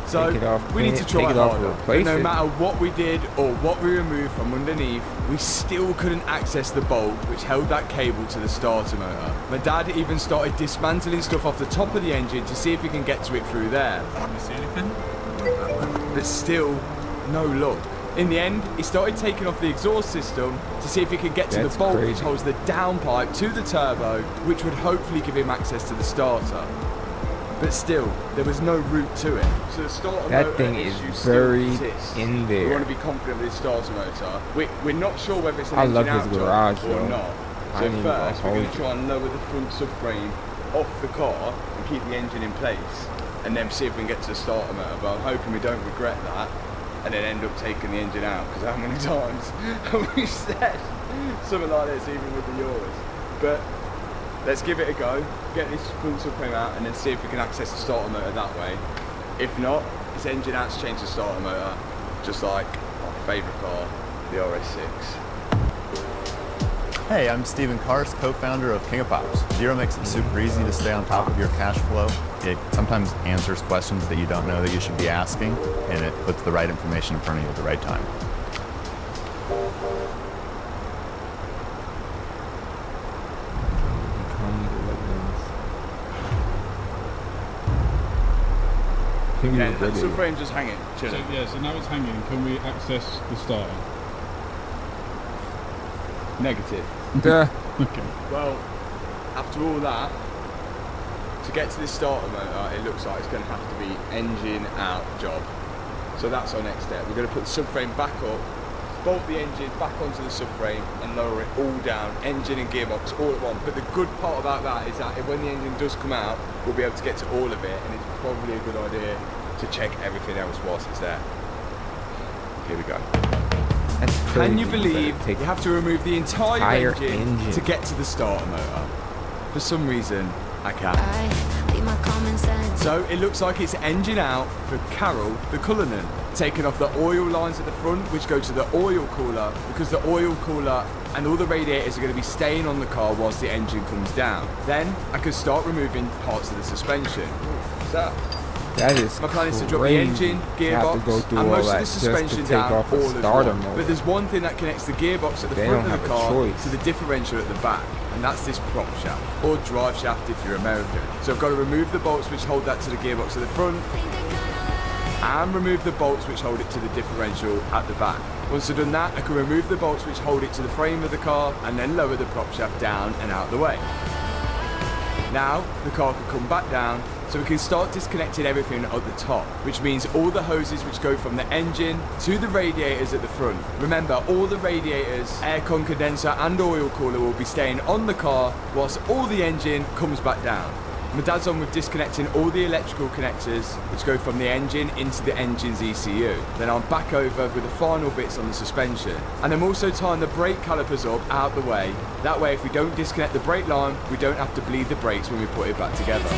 So Take it off, we need to try take it off harder. and replace But no it. matter what we did or what we removed from underneath, we still couldn't access the bolt which held that cable to the starter motor. My dad even started dismantling stuff off the top of the engine to see if he can get to it through there. Can you see anything? But still, no luck. In the end, he started taking off the exhaust system to see if he could get to That's the bolt which crazy. holds the downpipe to the turbo, which would hopefully give him access to the starter. But still, there was no route to it. So the starter That motor thing is issue still buried exists. in We there. want to be confident with the starter motor. We're not sure whether it's an I engine love out his job garage, or though. not. I So ain't even gonna first, we're going hold to try and lower the front subframe off the car and keep the engine in place, and then see if we can get to the starter motor. But I'm hoping we don't regret that and then end up taking the engine out, because how many times have we said something like this even with the Euros? But let's give it a go, get this full subframe out and then see if we can access the starter motor that way. If not, it's engine out to change the starter motor just like our favourite car, the RS6. Hey, I'm Steven Kars, co-founder of King of Pops. Zero makes it super easy to stay on top of your cash flow. It sometimes answers questions that you don't know that you should be asking, and it puts the right information in front of you at the right time. Yeah, the subframe's just hanging, chilling. So now it's hanging. Can we access the starter? Negative. Okay. Well, after all that, to get to this starter motor, it looks like it's going to have to be engine out job. So that's our next step. We're going to put the subframe back up, bolt the engine back onto the subframe and lower it all down, engine and gearbox all at once. But the good part about that is that when the engine does come out, we'll be able to get to all of it, and it's probably a good idea to check everything else whilst it's there. Here we go. Can you believe you have to remove the entire engine to get to the starter motor? For some reason, I can't. So it looks like it's engine out for Carol the Cullinan. Taking off the oil lines at the front, which go to the oil cooler, because the oil cooler and all the radiators are going to be staying on the car whilst the engine comes down. Then I can start removing parts of the suspension. So that is my plan is to drop the engine, gearbox, and most of the suspension down all as one. But there's one thing that connects the gearbox at the front of the car to the differential at the back, and that's this prop shaft, or drive shaft if you're American. So I've got to remove the bolts which hold that to the gearbox at the front, and remove the bolts which hold it to the differential at the back. Once I've done that, I can remove the bolts which hold it to the frame of the car, and then lower the prop shaft down and out of the way. Now, the car can come back down, so we can start disconnecting everything at the top, which means all the hoses which go from the engine to the radiators at the front. Remember, all the radiators, aircon condenser and oil cooler will be staying on the car whilst all the engine comes back down. My dad's on with disconnecting all the electrical connectors which go from the engine into the engine's ECU. Then I'm back over with the final bits on the suspension. And I'm also tying the brake calipers up out the way. That way if we don't disconnect the brake line, we don't have to bleed the brakes when we put it back together.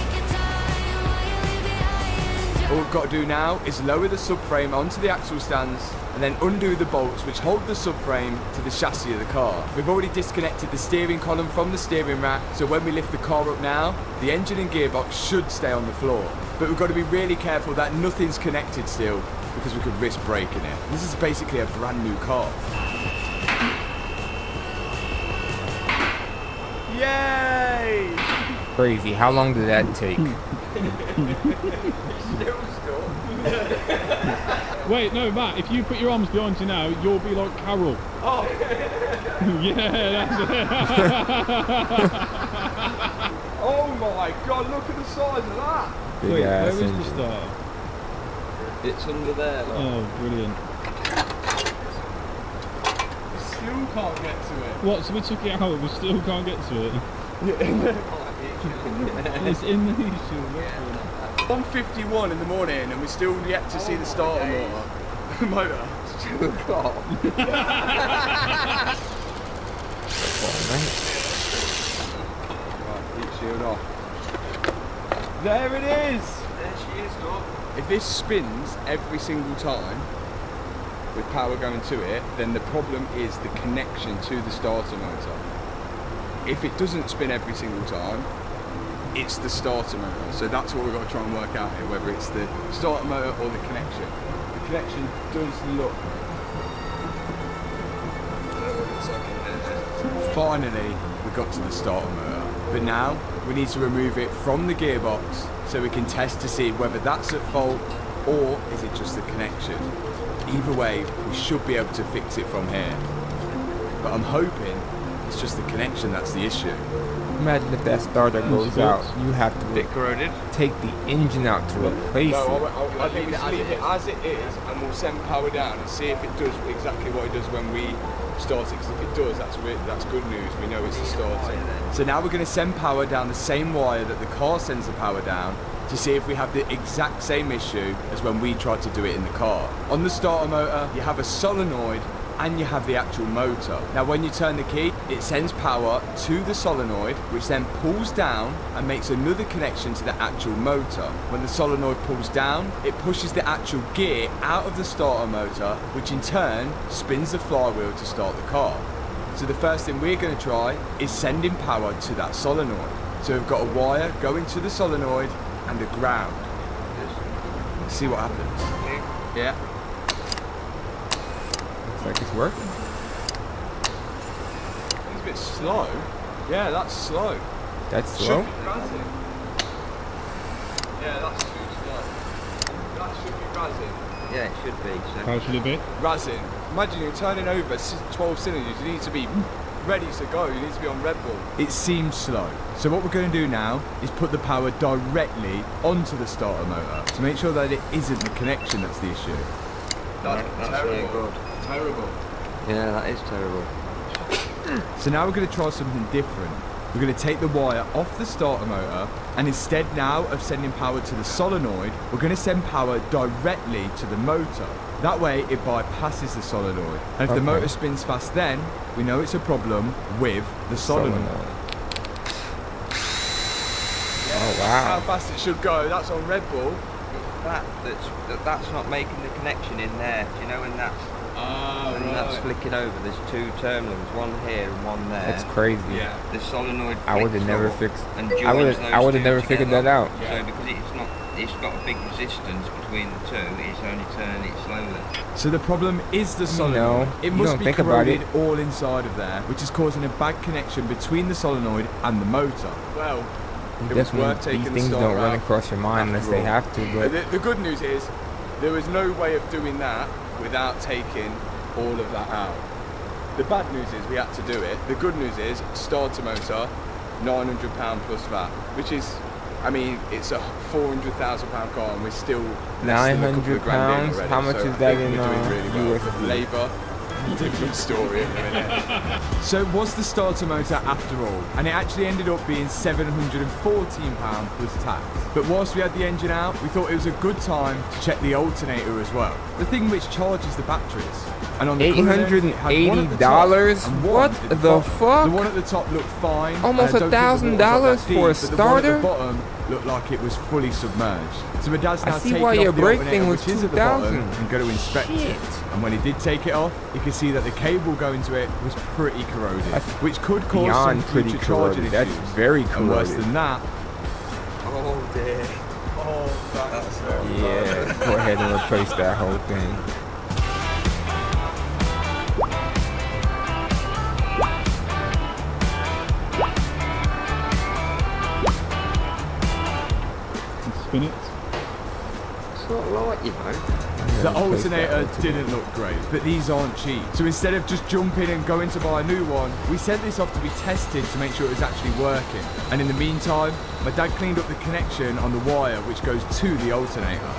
All we've got to do now is lower the subframe onto the axle stands and then undo the bolts which hold the subframe to the chassis of the car. We've already disconnected the steering column from the steering rack, so when we lift the car up now, the engine and gearbox should stay on the floor. But we've got to be really careful that nothing's connected still, because we could risk breaking it. This is basically a brand new car. Yay! Crazy. How long did that take? Wait, no, Matt, if you put your arms behind you now, you'll be like Carol. Oh! Yeah, that's it. Oh my god, look at the size of that! Wait, where is the starter? It's under there. Like. Oh, brilliant. Still can't get to it. What, so we took it out, we still can't get to it? It's in the issue. 1:51 in the morning and we're still yet to see the starter motor. It's 2 o'clock. Right, heat shield off. There it is! There she is, look. If this spins every single time with power going to it, then the problem is the connection to the starter motor. If it doesn't spin every single time, it's the starter motor. So that's what we've got to try and work out here, whether it's the starter motor or the connection. The connection does look. Finally, we got to the starter motor. But now, we need to remove it from the gearbox so we can test to see whether that's at fault or is it just the connection. Either way, we should be able to fix it from here. But I'm hoping it's just the connection that's the issue. Imagine if that starter goes out, you have to take the engine out to replace it. I think we leave it as it is and we'll send power down and see if it does exactly what it does when we start it. Because if it does, that's good news. We know it's the starter. So now we're going to send power down the same wire that the car sends the power down to see if we have the exact same issue as when we tried to do it in the car. On the starter motor, you have a solenoid and you have the actual motor. Now when you turn the key, it sends power to the solenoid, which then pulls down and makes another connection to the actual motor. When the solenoid pulls down, it pushes the actual gear out of the starter motor, which in turn spins the flywheel to start the car. So the first thing we're going to try is sending power to that solenoid. So we've got a wire going to the solenoid and a ground. Let's see what happens. Yeah. Looks like it's working. It's a bit slow. Yeah, that's slow. That's slow? Should be razzing. Yeah, that's too slow. That should be razzing. Yeah, it should be. So. How should it be? Razzing. Imagine you're turning over 12 cylinders. You need to be ready to go. You need to be on Red Bull. It seems slow. So what we're going to do now is put the power directly onto the starter motor to make sure that it isn't the connection that's the issue. That's terrible. really good. Terrible. Yeah, that is terrible. So now we're going to try something different. We're going to take the wire off the starter motor, and instead now of sending power to the solenoid, we're going to send power directly to the motor. That way it bypasses the solenoid. And if the motor spins fast, then we know it's a problem with the solenoid. Oh wow. How fast it should go, that's on Red Bull. That's not making the connection in there. Do you know when that's that's flicking over? There's two terminals, one here and one there. That's crazy. Yeah. The solenoid. I would have never fixed. And I would have never figured that out. So because it's got a big resistance between the two, it's only turning it slowly. So the problem is the solenoid. No, it must be corroded all inside of there, which is causing a bad connection between the solenoid and the motor. Well, it was worth taking these things don't run across your mind unless they have to. But the good news is there was no way of doing that without taking all of that out. The bad news is we had to do it. The good news is starter motor, £900 plus VAT, which is, I mean, it's a £400,000 car and we're still £900. How much is that in USD? Labour. Different story in a minute. So it was the starter motor after all, and it actually ended up being £714 plus tax. But whilst we had the engine out, we thought it was a good time to check the alternator as well, the thing which charges the batteries. And on the $880? What the fuck? The one at the top looked fine. Almost $1,000 for a starter? The one at the bottom looked like it was fully submerged. So my dad's now taking why off your the brake alternator, thing was which is at the bottom, 2,000. and go to inspect it. And when he did take it off, you could see that the cable going to it was pretty corroded, which could cause some future charging issues. That's very corroded. And worse than that, oh dear. Oh, that's yeah. Go ahead and replace that whole thing. Spin it. It's not like, you know. the alternator didn't look great, but these aren't cheap. So instead of just jumping and going to buy a new one, we sent this off to be tested to make sure it was actually working. And in the meantime, my dad cleaned up the connection on the wire which goes to the alternator.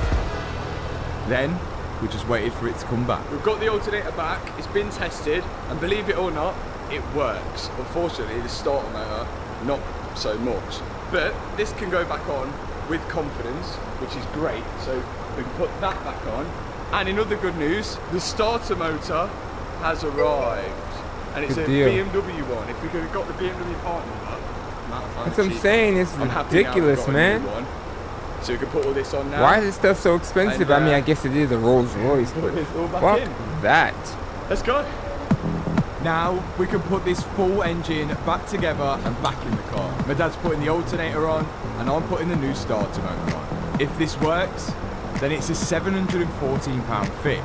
Then we just waited for it to come back. We've got the alternator back, it's been tested, and believe it or not, it works. Unfortunately, the starter motor, not so much. But this can go back on with confidence, which is great. So we can put that back on. And in other good news, the starter motor has arrived. And it's Good a deal. BMW one. If we could have got the BMW part number, That's what I'm saying, it's ridiculous, man. So we can put all this on now. Why is this stuff so expensive? And, I mean, I guess it is a Rolls Royce, but put this all back fuck in. that. Let's go. Now we can put this full engine back together and back in the car. My dad's putting the alternator on and I'm putting the new starter motor on. If this works, then it's a £714 fix.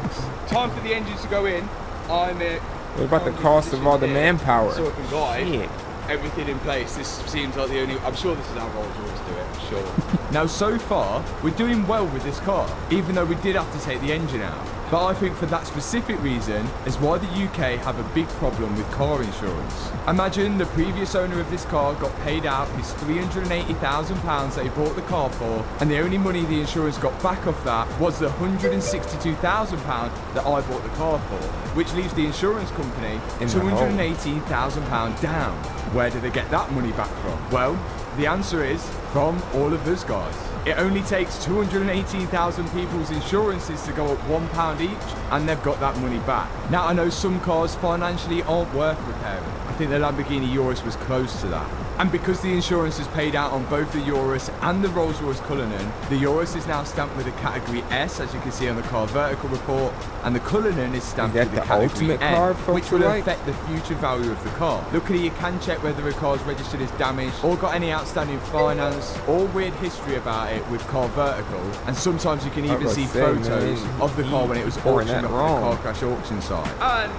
Time for the engine to go in. I'm it. What about the cost of all the manpower? So I can guide Shit. everything in place. This seems like the only. I'm sure this is how Rolls Royce do it. I'm sure. Now, so far, we're doing well with this car, even though we did have to take the engine out. But I think for that specific reason is why the UK have a big problem with car insurance. Imagine the previous owner of this car got paid out his £380,000 that he bought the car for, and the only money the insurance got back off that was the £162,000 that I bought the car for, which leaves the insurance company £218,000 down. Where do they get that money back from? Well, the answer is from all of us guys. It only takes 218,000 people's insurances to go up £1 each, and they've got that money back. Now, I know some cars financially aren't worth repairing. I think the Lamborghini Urus was close to that. And because the insurance is paid out on both the Urus and the Rolls-Royce Cullinan, the Urus is now stamped with a Category S, as you can see on the car vertical report, and the Cullinan is stamped with a Category N, which will affect the future value of the car. Luckily, you can check whether a car is registered as damaged or got any outstanding finance or weird history about it with car vertical, and sometimes you can even see photos of the car when it was auctioned off the car crash auction site. And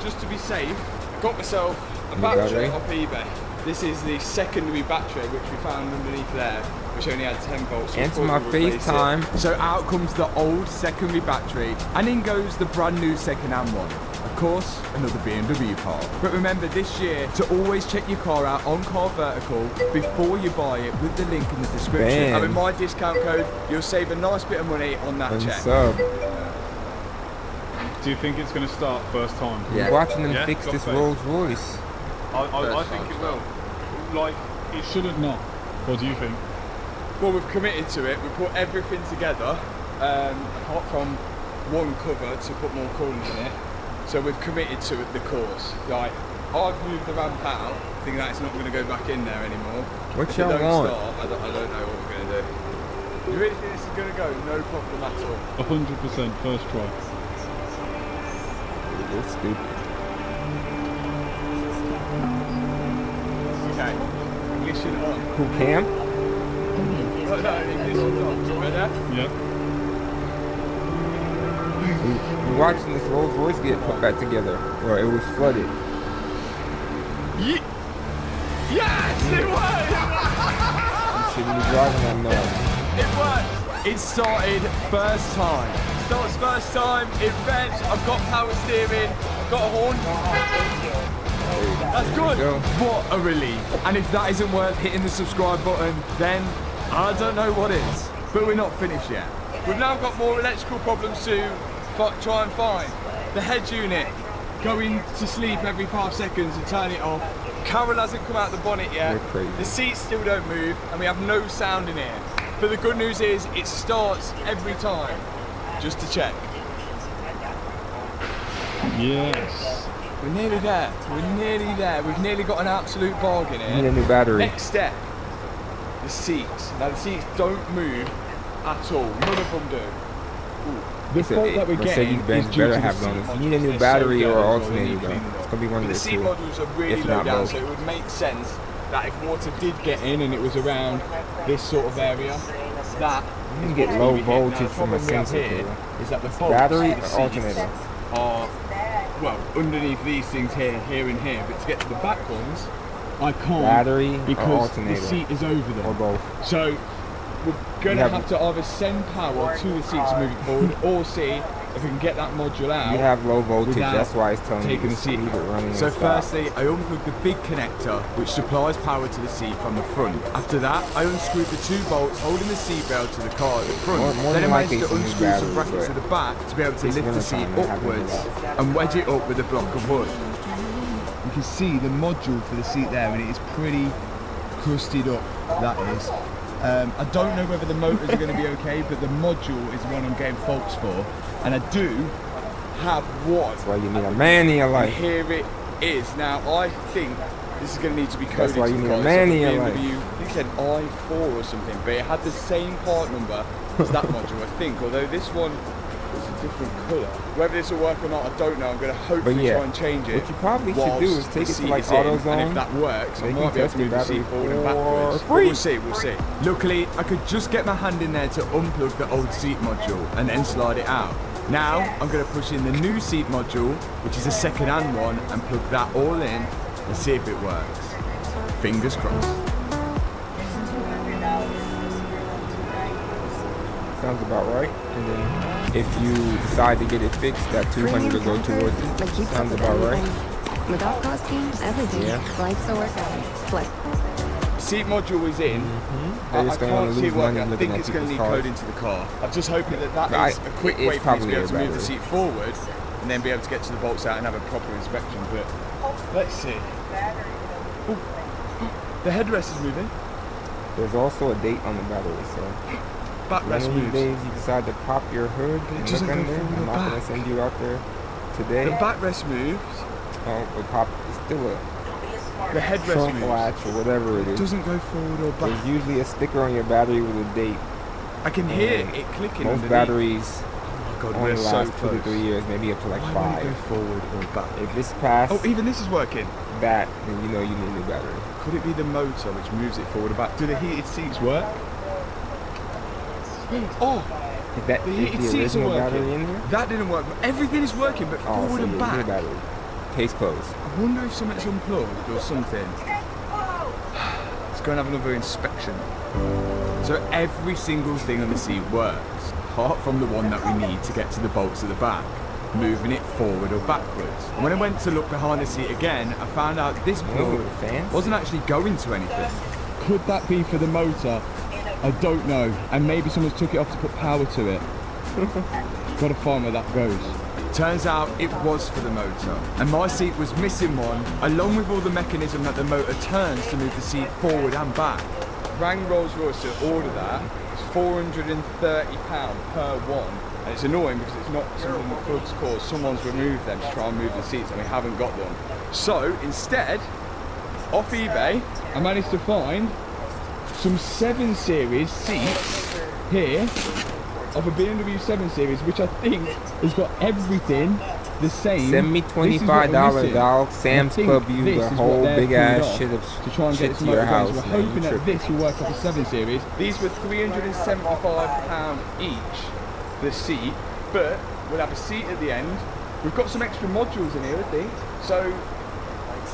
just to be safe, I got myself a battery off eBay. This is the secondary battery which we found underneath there, which only had 10 volts. Answer my FaceTime. So out comes the old secondary battery, and in goes the brand new second-hand one. Of course, another BMW part. But remember this year to always check your car out on Car Vertical before you buy it with the link in the description. Bam. And with my discount code, you'll save a nice bit of money on that check. Sub. Do you think it's going to start first time? Yeah. Watching them fix this Rolls Royce. I think it will. Like, it shouldn't not. What do you think? Well, we've committed to it. We put everything together, apart from one cover to put more coolant in it. So we've committed to the course. Like, I've moved the ramp out, thinking that it's not going to go back in there anymore. What If y'all it don't want? start, I don't know what we're going to do. You really think this is going to go? No problem at all. 100% first try. It's stupid. Okay, ignition on. Who can? No, ignition on. Ready? Yep. We're watching this Rolls Royce get put back together. Well, it was flooded. Yes, it was! You shouldn't be driving that mud. It worked. It started first time. Starts first time. It revs. I've got power steering. I've got a horn. That's good. What a relief. And if that isn't worth hitting the subscribe button, then I don't know what is. But we're not finished yet. We've now got more electrical problems to try and find. The head unit going to sleep every 5 seconds and turn it off. Carol hasn't come out the bonnet yet. The seats still don't move and we have no sound in here. But the good news is it starts every time. Just to check. Yes. We're nearly there. We're nearly there. We've nearly got an absolute bargain here. Need a new battery. Next step. The seats. Now the seats don't move at all. None of them do. The fault that we're getting is due to the seat modules. You need a new They're battery so or dirty, alternator we though. need to It's gonna be one of the the seat two. modules are really If low not down, both. so it would make sense that if water did get in and it was around this sort of area, that You can get low voltage from a sensor here cable. is that the bolts Battery of or the seats alternator? are, well, underneath these things here, here and here, but to get to the back ones, I can't Battery or because alternator? the seat is over them. Or both. So we're going You to have- have to either send power to the seat to move it forward or see if we can get that module out. You have low voltage, without that's why it's telling you taking to the seat leave it running So and stop. firstly, I unplugged the big connector which supplies power to the seat from the front. After that, I unscrewed the 2 bolts holding the seat belt to the car at the front. More Then than I managed likely to it's a new unscrew some battery, brackets but at the back to be able to this lift the winter seat time, they haven't upwards done and wedge it up with a block of wood. You can see the module for the seat there, and it is pretty crusted up, that is. I don't know whether the motors are going to be okay, but the module is the one I'm getting faults for, and I do have one. That's why you need a man in your And life. here it is. Now I think this is going to need to be coded. That's why you to need the a car. man It's in a your life. BMW, I think it said I4 or something, but it had the same part number as that module, I think. Although this one is a different colour. Whether this will work or not, I don't know. I'm going to hopefully yeah, try and change it. what you probably should whilst do is take the it to, seat like, is in, AutoZone. and if that works, I They might can be able test to move the the seat battery forward and for backwards. But free. we'll see, we'll see. Luckily, I could just get my hand in there to unplug the old seat module and then slide it out. Now, I'm going to push in the new seat module, which is a second-hand one, and plug that all in and see if it works. Fingers crossed. Sounds about right. And then if you decide to get it fixed, that 200 will go towards it. Sounds about right. With our costume, everything. Yeah. Life's a workout. Flex. Seat module is in. They're just I gonna wanna can't see lose it working. money I looking think at it's going to need people's cars. code into the car. I'm just hoping that But is a quick it's way for me to probably be able a to move the battery. seat forward and then be able to get to the bolts out and have a proper inspection. But let's see. Ooh. The headrest is moving. There's also a date on the battery, so one of these days you decide to pop your hood and look under. I'm not gonna send you out there today. The backrest moves. Oh, but pop is still a the headrest trunk moves. latch or whatever it is. Doesn't go forward or back. There's usually a sticker on your battery with a date. I can hear it clicking. Most underneath. batteries God, only we're last so 2 to 3 years, maybe up to like Why 5. would it go forward or back? If this past Oh, even this is working. that, then you know you need a new battery. Could it be the motor which moves it forward or back? Do the heated seats work? Oh, Is that the is heated the seats are original working. battery in here? That didn't work. But everything is working, but Oh, forward so and your back. new battery. Case closed. I wonder if something's unplugged or something. Let's go and have another inspection. So every single thing on the seat works, apart from the one that we need to get to the bolts at the back, moving it forward or backwards. And when I went to look behind the seat again, I found out this plug wasn't actually going to anything. Could that be for the motor? I don't know. And maybe someone's took it off to put power to it. Gotta find where that goes. Turns out it was for the motor, and my seat was missing one, along with all the mechanism that the motor turns to move the seat forward and back. Rang Rolls-Royce to order that. It's £430 per one, and it's annoying because it's not something that plugs cause. Someone's removed them to try and move the seats, and we haven't got them. So instead, off eBay, I managed to find some 7 Series seats here of a BMW 7 Series, which I think has got everything the same. Send me $25, dog. Sam's Club, you a whole big ass shit of to try and get shit this to your motor going. house. So we're man. hoping You that tripping. this will work off a 7 Series. these were £375 each, the seat, but we'll have a seat at the end. We've got some extra modules in here, I think, so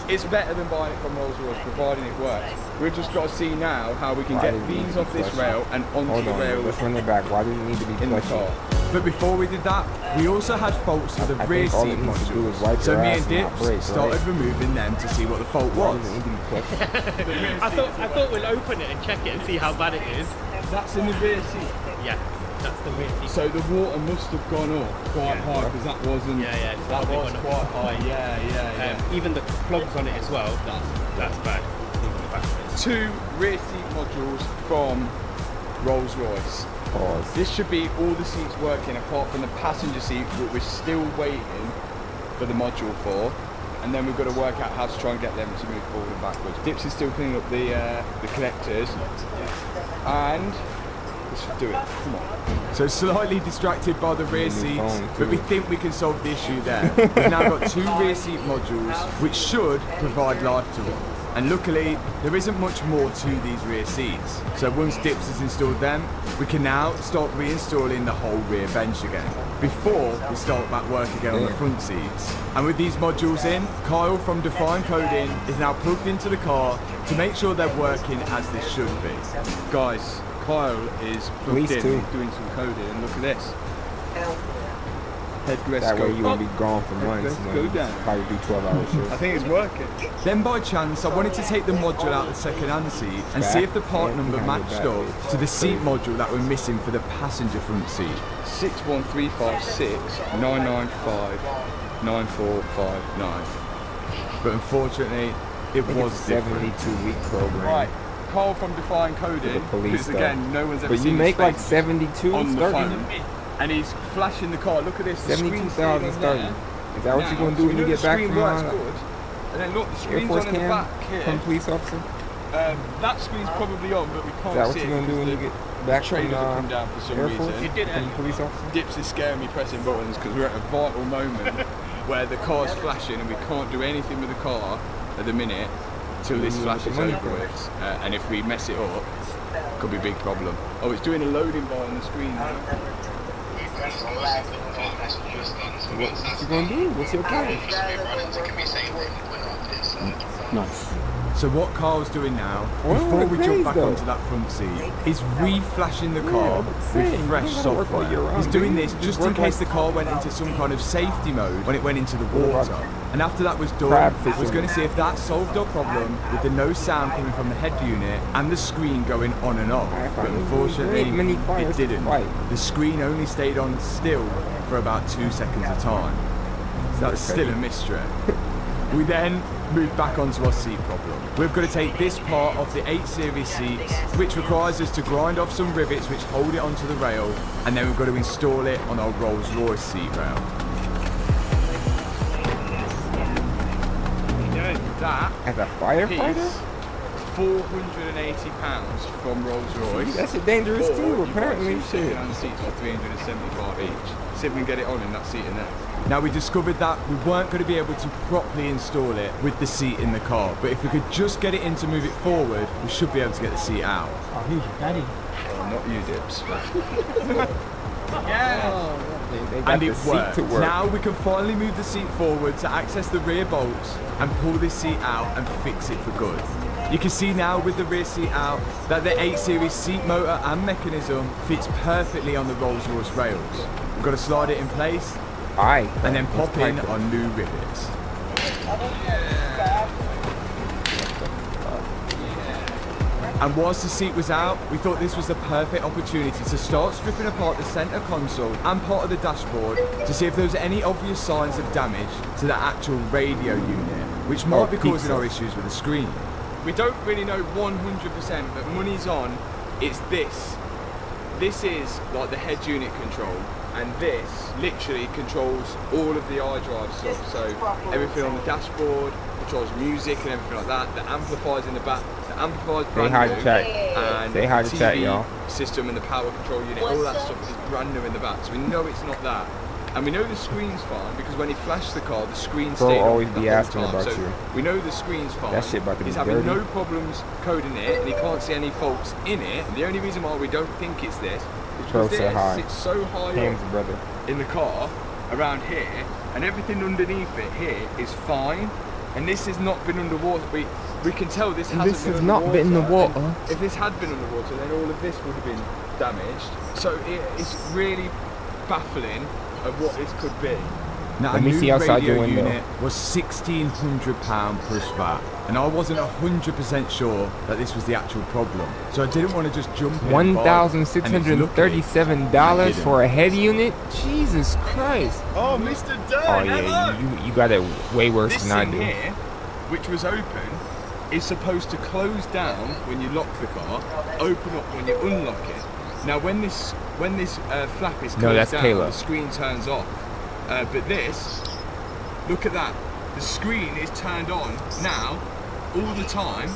it's better than buying it from Rolls-Royce, providing it works. We've just got to see now how we can Why get does it need these to off be this clutchy? rail and onto Hold the on, rail let's run it back. Why does it need to be in the clutchy? car. But before we did that, we also had faults with the I rear think all seat it needs to do is modules. wipe So your me ass and and not Dips brake, started right? removing them to see what the fault Why was. does it need to be clutchy? I thought we'll open it and check it and see how bad it is. That's in the rear seat. Yeah, that's the weird thing. So the water must have gone up quite high because that wasn't. Yeah, it's That probably was gone up. quite high, yeah. Even the plugs on it as well. That's bad. Even the back of it. 2 rear seat modules from Rolls-Royce. Pause. This should be all the seats working apart from the passenger seat, but we're still waiting for the module for. And then we've got to work out how to try and get them to move forward and backwards. Dips is still cleaning up the connectors. And this should do it. Come on. So slightly distracted by the rear seats, but we think we can solve the issue there. We've now got 2 rear seat modules, which should provide life to them. And luckily, there isn't much more to these rear seats. So once Dips has installed them, we can now start reinstalling the whole rear bench again, before we start back work again on the front seats. And with these modules in, Kyle from Define Coding is now plugged into the car to make sure they're working as they should be. Guys, Kyle is plugged in, doing some coding, and look at this. Headrest That way go you won't be up, gone for months. headrest man. go down. Probably do 12-hour shifts. I think it's working. Then by chance, I wanted to take the module out of the second-hand seat and see if the part number matched up to the seat module that we're missing for the passenger front seat. 61356 995 9459. But unfortunately, it was it's a 72-week program. Right. Carl from Define Coding, police because again, no one's ever But seen you make his like face 72 on the starting. phone. And he's flashing the car. Look at this. the screen's 72,000 staying on there. starting. Is that what Now, you're going to so do we when you know get the back screen from works good. And then look, the Air screen's Force on in the cam back here. from police officer? That screen's probably on, but we can't Is that what see you're it going to do when you because get back the from trailers have come down for some Air reason. Force? From the police officer? Dips is scaring me pressing buttons because we're at a vital moment where the car's flashing and we can't do anything with the car at the minute till this flash is over with. And if we mess it up, it could be a big problem. Oh, it's doing a loading bar on the screen now. What you going to do? What's your plan? Nice. So what Carl's doing now, Well, before we jump please, back though. onto that front seat, is re-flashing the car saying, with fresh you gotta work all year software. round, He's doing dude. this Just just in work case like- the car went into some kind of safety mode when it went into the What water. about And after that was done, crab I was fishing? going to see if that solved our problem with the no sound coming from the head unit and the screen going on and off. But unfortunately, many it fires to didn't. fight. The screen only stayed on still for about 2 seconds a time. So that's still a mystery. We then move back onto our seat problem. We've got to take this part off the 8 Series seats, which requires us to grind off some rivets which hold it onto the rail, and then we've got to install it on our Rolls-Royce seat rail. That as a firefighter? £480 from Rolls-Royce. That's a dangerous tool, apparently. You sit on the seats for 375 each. See if we can get it on in that seat in there. Now, we discovered that we weren't going to be able to properly install it with the seat in the car, but if we could just get it in to move it forward, we should be able to get the seat out. Oh, here's your daddy. Oh, not you, Dips. Yeah. They got And the it seat worked. to work. Now we can finally move the seat forward to access the rear bolts and pull this seat out and fix it for good. You can see now with the rear seat out that the 8 Series seat motor and mechanism fits perfectly on the Rolls-Royce rails. We've got to slide it in place and then pop in our new rivets. And whilst the seat was out, we thought this was the perfect opportunity to start stripping apart the centre console and part of the dashboard to see if there was any obvious signs of damage to the actual radio unit, which might be causing our issues with the screen. We don't really know 100%, but money's on, it's this. This is like the head unit control, and this literally controls all of the iDrive stuff. So everything on the dashboard, controls music and everything like that. The amplifiers in the back, the amplifiers brand new, and Say hi to the chat, TV y'all. system and the power control unit, all that stuff is brand new in the back. So we know it's not that. And we know the screen's fine because when he flashed the car, the screen Bro stayed always on be the whole asking time. about So you. we know the screen's fine. That shit about to be He's having dirty. no problems coding it, and he can't see any faults in it. And the only reason why we don't think it's this is Bro, because say hi. this sits so high Ham's up brother. in the car, around here, and everything underneath it here is fine. And this has not been underwater. We can tell this hasn't This been has underwater. not been in the water. And if this had been underwater, then all of this would have been damaged. So it's really baffling of what this could be. Now, Let me see outside your window. Unit was £1,600 plus VAT, and I wasn't 100% sure that this was the actual problem. So I didn't want to just jump in. $1,637 for a head unit? Jesus Christ. Oh, Mr. Dunn, Oh yeah, you got it way worse this than I thing do. here, which was open, is supposed to close down when you lock the car, open up when you unlock it. Now, when this flap is closed that's down, Kayla. the screen turns off. But this, look at that. The screen is turned on now, all the time,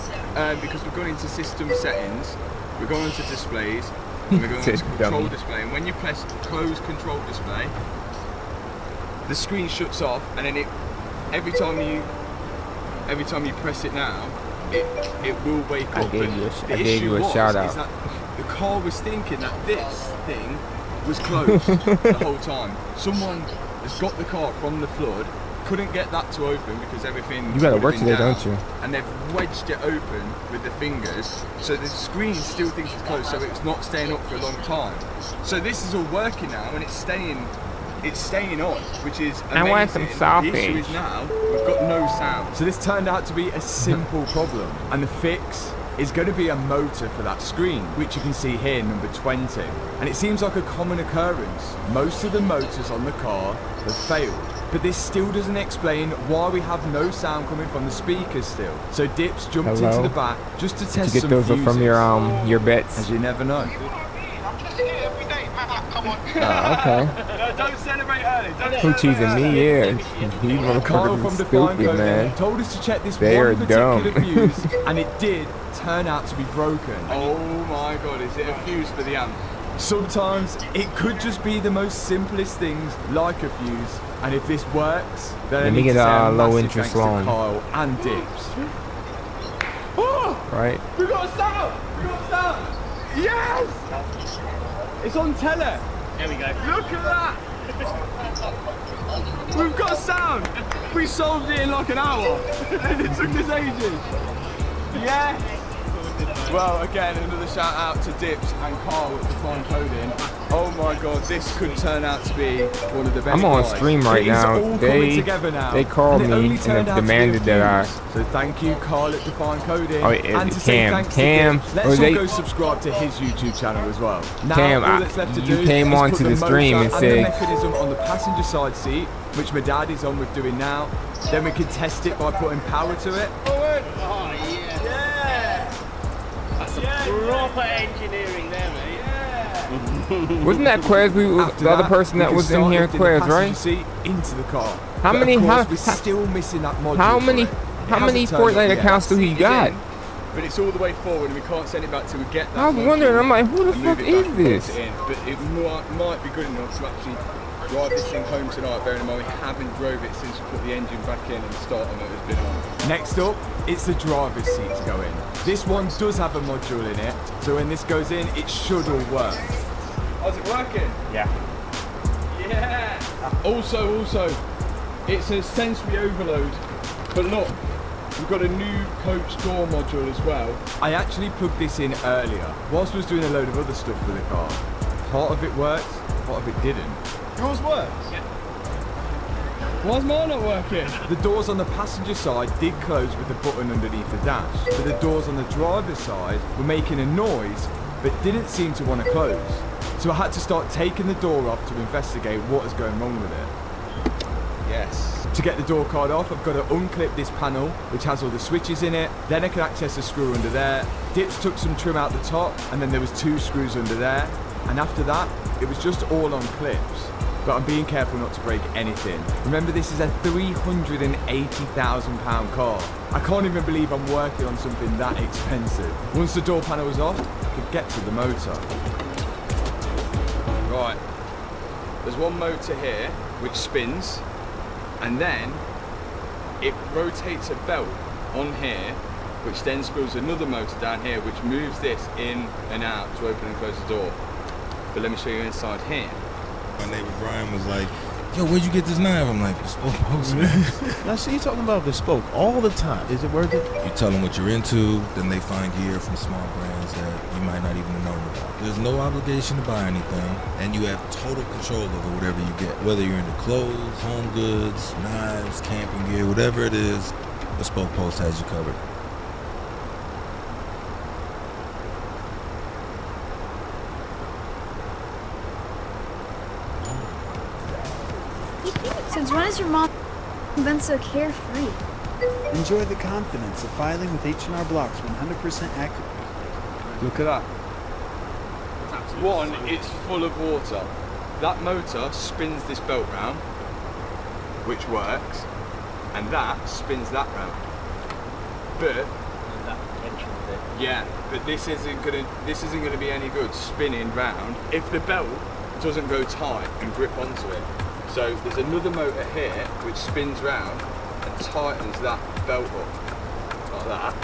because we've gone into system settings, we're going into displays, and we're going into control Dummy. display. And when you press close control display, the screen shuts off, and then every time you press it now, it will wake up. I gave But you a the issue was shout is out. that the car was thinking that this thing was closed the whole time. Someone has got the car from the flood, couldn't get that to open because everything You gotta would have work been today, down, don't you? and they've wedged it open with the fingers, so the screen still thinks it's closed, so it's not staying up for a long time. So this is all working now, and it's staying on, which is amazing. I want some The sausage. issue is now we've got no sound. So this turned out to be a simple problem, and the fix is going to be a motor for that screen, which you can see here, number 20. And it seems like a common occurrence. Most of the motors on the car have failed, but this still doesn't explain why we have no sound coming from the speakers still. So Dips jumped Hello? into the back just to Did test you get some those fuses. from your bets? As you never know. Oh, okay. Don't celebrate early. Who cheesing me? Yeah. These Carl motherfuckers from are Define stupid, Code man. told us to check this They one are particular dumb. fuse, and it did turn out to be broken. Oh my god, is it a fuse for the amp? Sometimes it could just be the most simplest things, like a fuse, and if this works, then Let I me need get to say a a low massive interest thanks to loan. Kyle and Dips. Oh! Right? We got a sound! We got a sound! Yes! It's on tele. There we go. Look at that! We've got sound! We solved it in like an hour! And it took us ages! Yes! Well, again, another shout out to Dips and Carl at Define Coding. Oh my god, this could turn out to be one of the best I'm on guys. stream right It is now. all coming together now. They called And it me only and turned out to be a demanded that I. few. So thank you, Carl at Define Coding. Oh, and to say thanks to Cam, Dips, let's or all they- go subscribe to his YouTube channel as well. Now, Cam, all that's left to you do came is onto put the stream motor and the said- mechanism on the passenger side seat, which my dad is on with doing now. Then we can test it by putting power to it. Oh, yeah. That's a proper engineering there, mate. Wasn't that Quez? After The other that, person we that can was in start here, lifting the Quez, passenger right? seat into the car. How But many? Of course, How, we're still missing that module. how for many? it. How It many hasn't turned Fortnite up yet. accounts do he It's got? in, but it's all the way forward, and we can't send it back till we get that. I was module wondering. I'm like, who the and fuck move it back is and this? put it in. But it might be good enough to actually drive this thing home tonight. Bearing in mind we haven't drove it since we put the engine back in and the starter motor's been on. Next up, it's the driver's seat to go in. This one does have a module in it, so when this goes in, it should all work. How's it working? Yeah. Yeah. Also, it says sensory overload. But look, we've got a new coach door module as well. I actually plugged this in earlier, whilst I was doing a load of other stuff with the car. Part of it worked, part of it didn't. Yours works? Yeah. Why's mine not working? The doors on the passenger side did close with the button underneath the dash, but the doors on the driver's side were making a noise, but didn't seem to want to close. So I had to start taking the door off to investigate what was going wrong with it. Yes. To get the door card off, I've got to unclip this panel, which has all the switches in it. Then I can access the screw under there. Dips took some trim out the top, and then there was 2 screws under there. And after that, it was just all on clips. But I'm being careful not to break anything. Remember, this is a £380,000 car. I can't even believe I'm working on something that expensive. Once the door panel was off, I could get to the motor. Right, there's one motor here which spins, and then it rotates a belt on here, which then spills another motor down here, which moves this in and out to open and close the door. But let me show you inside here. My neighbor Brian was like, yo, where'd you get this knife? I'm like, bespoke post, man. Now, see, you talking about bespoke all the time. Is it worth it? You tell them what you're into, then they find gear from small brands that you might not even know about. There's no obligation to buy anything, and you have total control over whatever you get. Whether you're into clothes, home goods, knives, camping gear, whatever it is, Bespoke Post has you covered. Since when has your mom been so carefree? Enjoy the confidence of filing with H&R Block's 100% accurate. Look at that. One, it's full of water. That motor spins this belt round, which works, and that spins that round. But yeah, but this isn't gonna be any good spinning round if the belt doesn't go tight and grip onto it. So there's another motor here which spins round and tightens that belt up like that.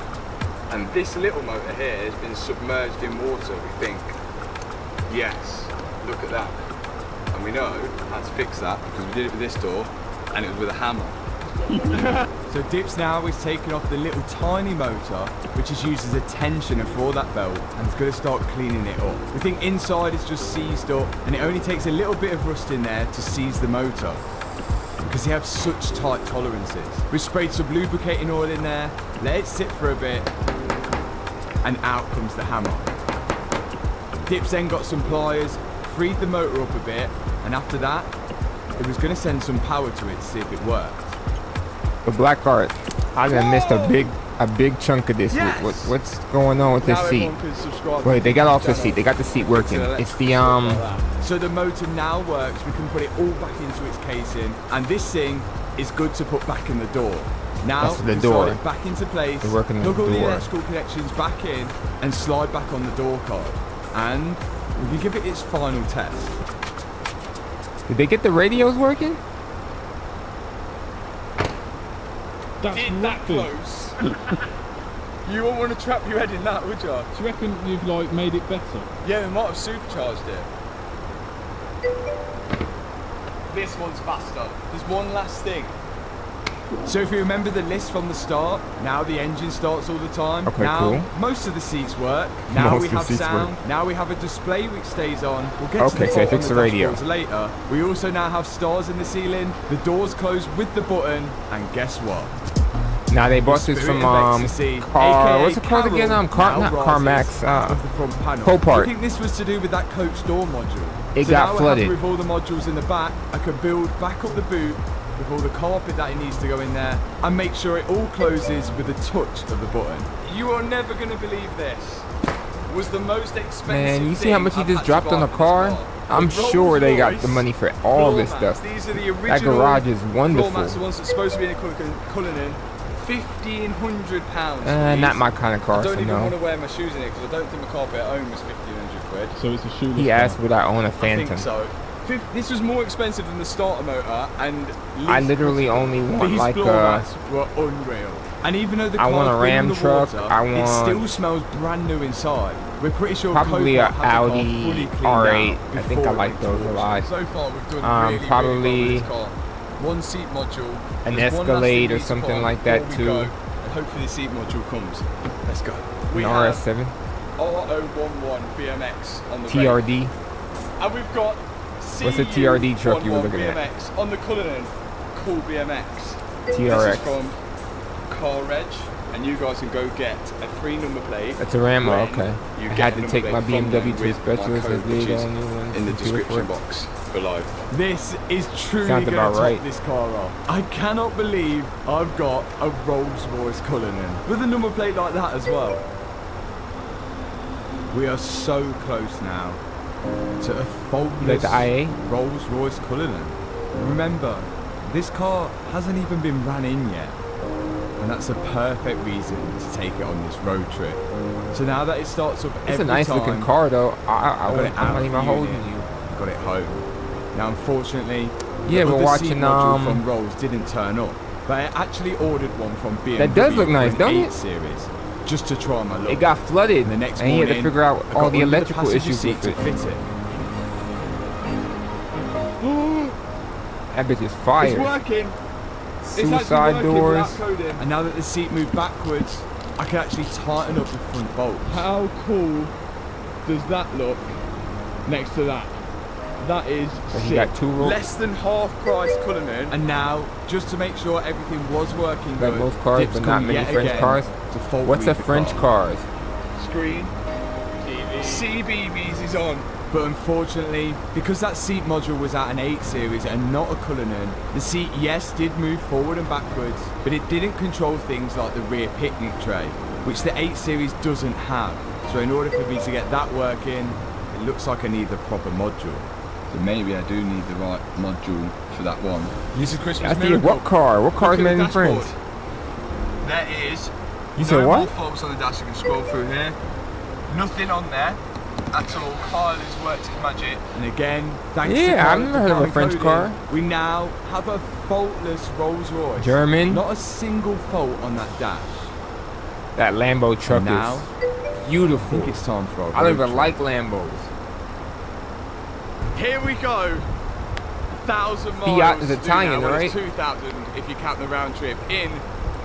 And this little motor here has been submerged in water, we think. Yes, look at that. And we know how to fix that because we did it with this door and it was with a hammer. So Dips now is taking off the little tiny motor which is used as a tensioner for that belt and it's going to start cleaning it up. We think inside it's just seized up and it only takes a little bit of rust in there to seize the motor because they have such tight tolerances. We've sprayed some lubricating oil in there, let it sit for a bit and out comes the hammer. Dips then got some pliers, freed the motor up a bit and after that it was going to send some power to it to see if it worked. The black card. I done missed a big chunk of this. Yes! What's going on with this Now seat? everyone can subscribe Wait, to they got the off the channel. seat. They got the seat working. It's the So the motor now works. We can put it all back into its casing, and this thing is good to put back in the door. Now That's the we door. slide it back into place. They're working plug the all the door. electrical connections back in, and slide back on the door card. And we can give it its final test. Did they get the radios working? That's that close. You wouldn't want to trap your head in that, would you? Do you reckon you've like made it better? Yeah, we might have supercharged it. This one's faster. There's one last thing. So if you remember the list from the start, now the engine starts all the time. Okay, now, cool. most of the seats work. Now Most we of the have seats sound. work. Now we have a display which stays on. We'll get to Okay, the so fault fix on the radio. dashboards later. We also now have stars in the ceiling. The doors close with the button. And guess what? Now they bought this Spirit from of Ecstasy, car. aka What's it called again? Carol, Not now CarMax. rises out of the front panel. Copart. I think this was to do with that coach door module. It so got now flooded. With all the modules in the back, I can build back up the boot with all the carpet that it needs to go in there and make sure it all closes with a touch of the button. You are never going to believe this. Was the most expensive Man, you see how much he I've just had to dropped on buy the for car? this car. I'm The sure they got Rolls-Royce the money for all floor this mats. stuff. These are the original That garage is floor wonderful. mats, the ones that's supposed to be in Cullinan. £1,500. Not my kind of car, I don't so even want no. to wear my shoes in it because I don't think my carpet at home was 1,500 quid. So it's a shoeless He car. asked would I own a I Phantom. think so. This was more expensive than the starter motor, and I literally only want these like floor mats were unreal. And even though the I want car's a been Ram in the truck, water, I it want still smells brand new inside. We're pretty sure probably a Copart had the car Audi fully cleaned R8. out I think I before like it went those to a auction. lot. So far, we've done really, probably really well with this car. One seat module, an there's one last Escalade thing or we need to something put on like that before we too. go, and hopefully the seat module comes. Let's go. We An have RS7. R011 BMX on the TRD. Bay. And we've got What's the TRD truck you were looking at? BMX on the Cullinan. Cool BMX. TRX. This is from Car Reg, and you guys can go get a free number plate. That's a Ram, when okay. you I get had a to number take plate my from BMW them to a with my specialist code, as they which is don't even in the do it for description it. box below. This is truly Sounds going about to top right. this car off. I cannot believe I've got a Rolls-Royce Cullinan with a number plate like that as well. We are so close now to a faultless Like the IA? Rolls-Royce Cullinan. Remember, this car hasn't even been ran in yet. And that's a perfect reason to take it on this road trip. So now that it starts up It's every a nice time, looking car though. I got it I'm out not of even the holding unit, you. got it home. Now unfortunately, Yeah, the we're other seat watching module from Rolls didn't turn up. But I actually ordered one from BMW. That does look nice, for don't an it? 8 Series, just to try my luck. It got flooded, And the next and he had to morning, figure out I all got the under electrical passenger issues seat with to it. fit it. That bitch is fire. It's working. Suicide doors. And now that the seat moved backwards, I can actually tighten up the front bolt. How cool does that look next to that? That is So he sick. got two rolls. Less than half price Cullinan. And now, just to make sure everything was working Like good, most cars, Dip's but not come many yet French again cars. to fault What's a read the French car. cars? Screen, CBeebies is on. But unfortunately, because that seat module was at an 8 Series and not a Cullinan, the seat, yes, did move forward and backwards, but it didn't control things like the rear picnic tray, which the 8 Series doesn't have. So in order for me to get that working, it looks like I need the proper module. So maybe I do need the right module for that one. This is Christmas I think what car? What car's made in France? There is You said no what? more faults on the dash. You can scroll through here. Nothing on there at all. Kyle has worked his magic. And again, thanks to Yeah, Kyle I've never heard of a Define French Coding, car. we now have a faultless Rolls Royce. German. Not a single fault on that dash. That Lambo truck Now, is beautiful. I think it's time for our I don't road even trip. like Lambos. Here we go. 1,000 miles. Fiat is to do Italian, now. Well, right? it's 2,000 if you count the round trip in.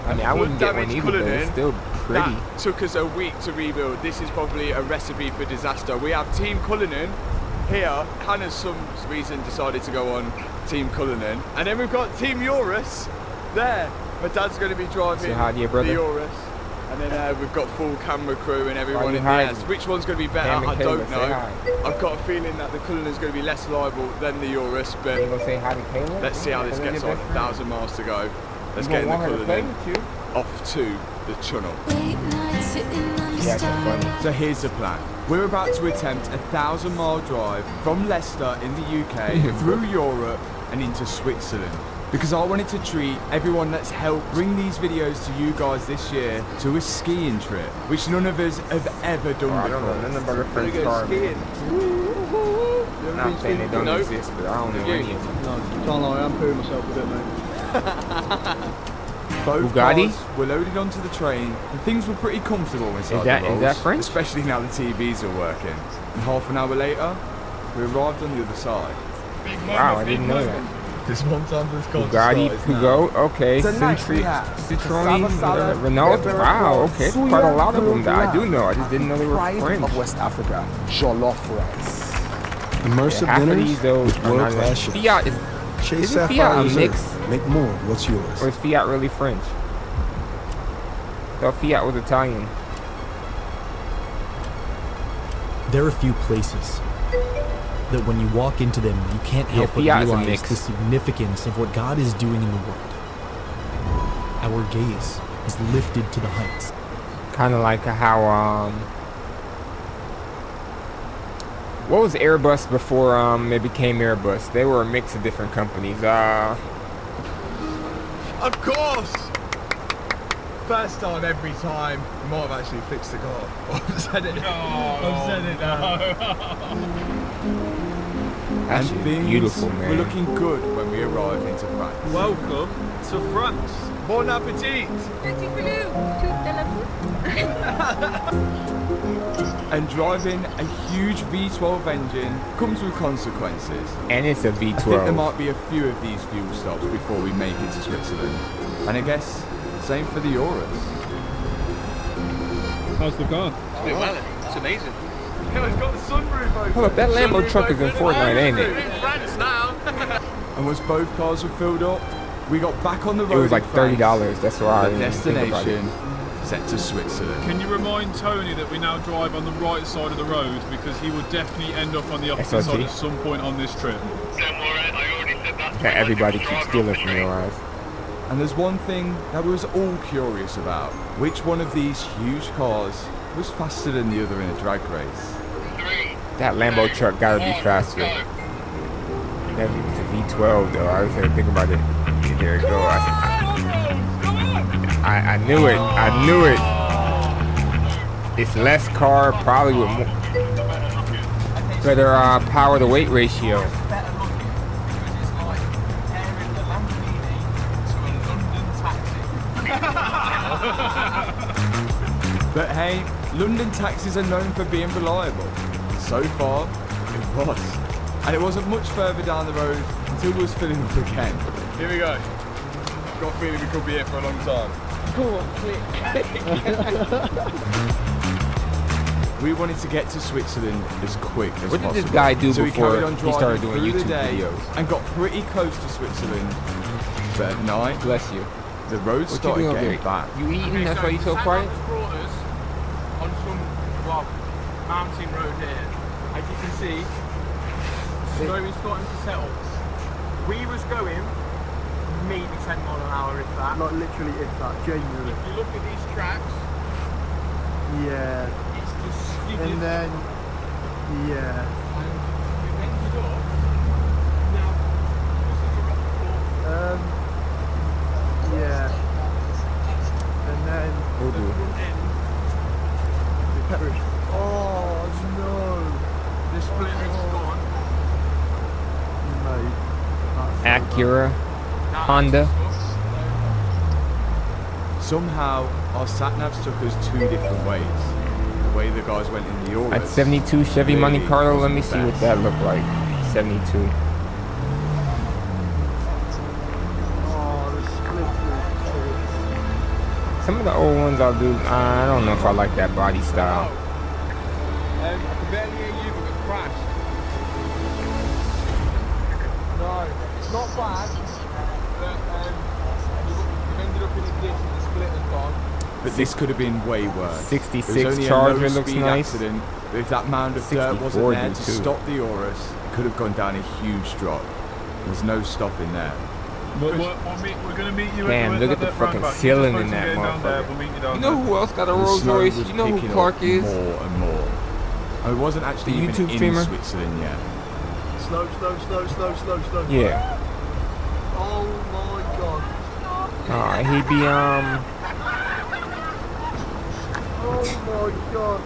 I mean, a I wouldn't get one damaged either, but it's Cullinan. still pretty. That took us a week to rebuild. This is probably a recipe for disaster. We have Team Cullinan here. Hannah's some reason decided to go on Team Cullinan. And then we've got Team Eurus there. My dad's going to be driving Say hi to your the brother. Eurus. And then we've got full camera crew and everyone you in the hiding? air. Which one's going to be better? Cam and I don't Kayla, say know. hi. I've got a feeling that the Cullinan's going to be less reliable than the Eurus, but You gonna say hi to Kayla? let's see how this Kayla gets your on. best friend? 1,000 miles to go. Let's You get in the gonna want her to play Cullinan with you? off to the tunnel. Yeah, that's funny. So here's the plan. We're about to attempt a 1,000-mile drive from Leicester in the UK through Europe and into Switzerland. Because I wanted to treat everyone that's helped bring these videos to you guys this year to a skiing trip, which none of us have ever done I don't before. know nothing about a French We're car. gonna go skiing. Not saying they don't Nope. exist, but I don't know any of them. No, can't lie, I'm pooing myself a bit, mate. Both Bugatti? cars were loaded onto the train and things were pretty comfortable inside that- the is Rolls, that French? especially now the TVs are working. And half an hour later, we arrived on the other side. Wow, I didn't know that. Because one time this car Bugatti, Peugeot, okay, Citroen, Renault. Wow, okay, it's quite a lot of them that I do know. I just didn't know they were French. Of West Africa, jollof rice. Immersive Half of dinners these though with are not world-class even- chefs. Fiat Chase isn't Fiat Sapphire a Reserve. mix? Make more. What's yours? Or is Fiat really French? I thought Fiat was Italian. There are few places that when you walk into them, you can't help but Fiat is a realize mix. the significance of what God is doing in the world. Our gaze is lifted to the heights. Kind of like how what was Airbus before it became Airbus? They were a mix of different companies. Of course! First time, every time. You might have actually fixed the car. I've said it. I've said it now. That's And things beautiful, man. were looking good when we arrived into France. Welcome to France. Bon appetit! And driving a huge V12 engine comes with consequences. And it's a I think there V12. might be a few of these fuel stops before we make it to Switzerland. And I guess same for the Urus. How's the car? It's doing well. It's amazing. It's got the sunroof open. Hold up, that Lambo truck is in Fortnite, ain't it? in France now. And once both cars were filled up, we got back on the road. It was like in France. $30. That's why I The didn't think about it. destination set to Switzerland. Can you remind Tony that we now drive on the right side of the road because he will definitely end up on the opposite SRT. side at some point on this trip. Okay, everybody keeps stealing from your eyes. And there's one thing that we was all curious about. Which one of these huge cars was faster than the other in a drag race? That Lambo truck gotta be faster. That it's a V12 though. I was thinking about it. There it go. I knew it. I knew it. It's less car, probably with more, better power to weight ratio. But hey, London taxis are known for being reliable. So far, it was. And it wasn't much further down the road until we was filling up again. Here we go. Got a feeling we could be here for a long time. We wanted to get to Switzerland as quick as What possible. did this guy do so before we carried on he started driving doing through YouTube the day videos? and got pretty close to Switzerland. But at night, Bless you. the road What you started doing over getting there? bad. You eating? That's why you so quiet? On some mountain road here. As you can see, slowly starting to settle. We was going maybe 10 miles an hour, if that. Like literally, if that, genuinely. If you look at these tracks, Yeah. it's just skidding. And then, yeah. We've ended up now. Yeah. And then, We'll do. oh no. The split is gone. Mate. Acura, Honda. Somehow, our sat-navs took us two different ways. The way the guys went in the Urus. At 72 Chevy Monte clearly Carlo. Let wasn't me the see what best. that looked like. 72. Oh, the split is Some of the old ones I'll do. I don't know if I like that body style. I can barely hear you, but we've crashed. No, it's not bad. But we've ended up in a ditch and the split has gone. But this could have been way worse. 66 It was only Charger a looks low-speed nice. accident, but if that mound of dirt 64 wasn't there do to too. stop the Urus, it could have gone down a huge drop. There's no stopping there. We're going to meet you Damn, at look at the fucking ceiling in that motherfucker. You know who else got a The Rolls snow Royce? was You know who picking Clark up is? More and more. I wasn't actually The even YouTube in streamer? Switzerland yet. slow. Yeah. Oh my god. He be Oh my god.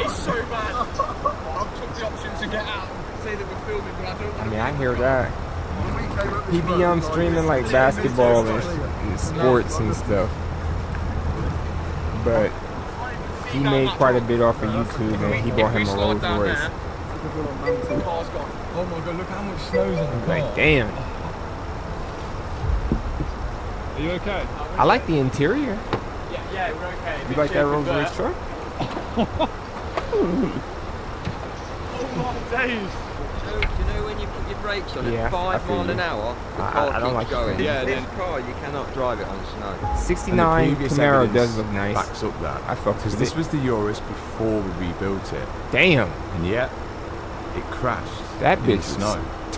It's so bad. I've took the option to get out and say that we're filming, but I don't I mean, I hear that. He be streaming like basketball and sports and stuff. But he made quite a bit off of YouTube, and he bought him a Rolls Royce. The car's gone. Oh my god, look how much snow's on the car. Like, damn. Are you okay? I like the interior. Yeah, we're okay. You like that Rolls Royce truck? Oh my days. Do you know when you put your brakes on Yeah, at 5 feel miles an you. hour, the I car don't like keeps the going. feeling. Yeah, This then- car, you cannot drive it on snow. 69 And the previous Camaro evidence does look nice. Backs up that. I fucked with Because this it. was the Urus before we rebuilt it. Damn. And yet, it crashed. That in bitch the is snow.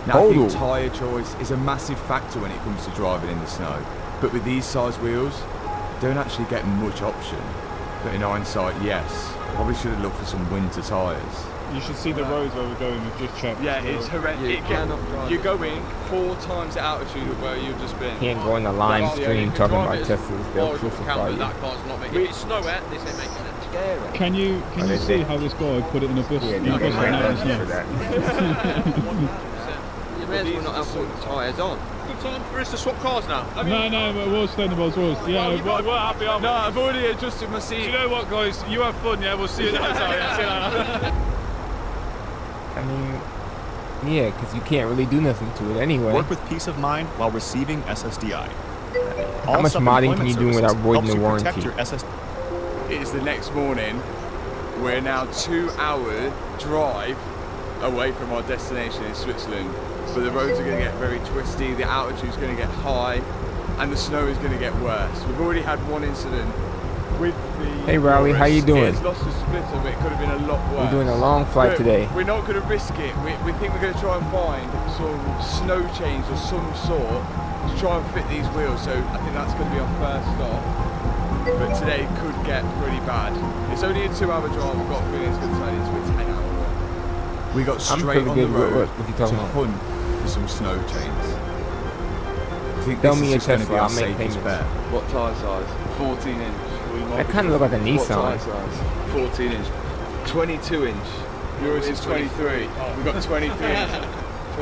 Now, I total. think tyre choice is a massive factor when it comes to driving in the snow. But with these size wheels, you don't actually get much option. But in hindsight, yes. Probably should have looked for some winter tyres. You should see the roads where we're going. We've just checked. Yeah, it's horrendous. You cannot drive You're it. going 4 times the altitude of where you've just been. Can't go in the lime That's the stream only- talking drive about it as Teslas. far They'll as you can, crucify but you. That car's not making it. If it's snow out, this ain't making it. Scary. Can you see how this guy put it in a bus? Yeah, in you a get bus my right now? thanks for that. You may as well not have put the tyres on. Good time for us to swap cars now. No, we'll stay in the Rolls Royce. Yeah, we're happy. No, I've already adjusted my seat. Do you know what, guys? You have fun, yeah? We'll see you next time. Yeah, see you later. I mean, yeah, because you can't really do nothing to it anyway. Work with peace of mind while receiving SSDI. How much modding can you do without voiding the warranty? Protect your SS. It is the next morning. We're now 2-hour drive away from our destination in Switzerland. But the roads are going to get very twisty, the altitude's going to get high, and the snow is going to get worse. We've already had one incident with the... Hey, Riley, how you doing? It's lost a splitter, but it could have been a lot worse. We're doing a long flight But today. We're not going to risk it. We think we're going to try and find some snow chains of some sort to try and fit these wheels. So I think that's going to be our first stop. But today could get pretty bad. It's only a 2-hour drive. I've got a feeling it's going to turn into a 10-hour one. We got I'm straight pretty on the good with road what you to talking about. hunt for some snow chains. I think Tell this me is a just going to Tesla, be our I'll make safest payments. bet. What tyre size? 14 inch. That kind of look like a What Nissan. tyre size? 14 inch. 22 inch. Yours is 23. We've got 23 inch.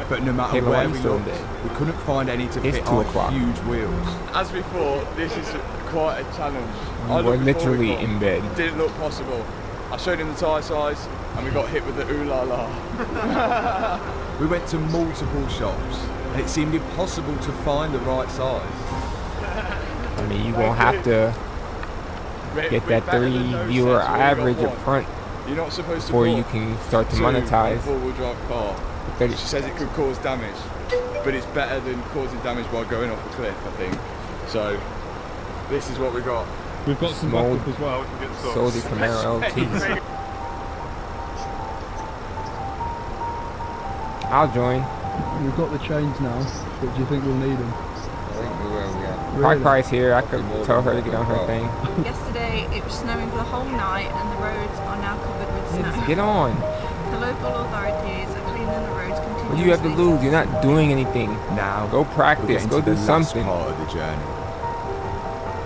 But no matter Hey, where I'm we still looked, there. we couldn't find any to It's fit 2 our o'clock. huge wheels. As before, this is quite a challenge. You I were looked before we literally got- in bed. Didn't look possible. I showed him the tyre size and we got hit with the ooh la la. We went to multiple shops and it seemed impossible to find the right size. I mean, you're going to have to get that 30-viewer average up front You're not supposed before to you can start to monetize. a four-wheel drive car. 30. She says it could cause damage, but it's better than causing damage while going off a cliff, I think. So this is what we got. We've got some Small backup as well. We can get stuff. Soldi Camaro LT. I'll join. We've got the chains now, but do you think we'll need them? I think we will, yeah. Park price here. I could tell her to get on her thing. Yesterday it was snowing for the whole night and the roads are now covered with Yeah, snow. just get on. The local authorities are cleaning the roads continuously. What do you have to lose? You're not doing anything. Now, Go we're practice. getting Go to the do last something. part of the journey.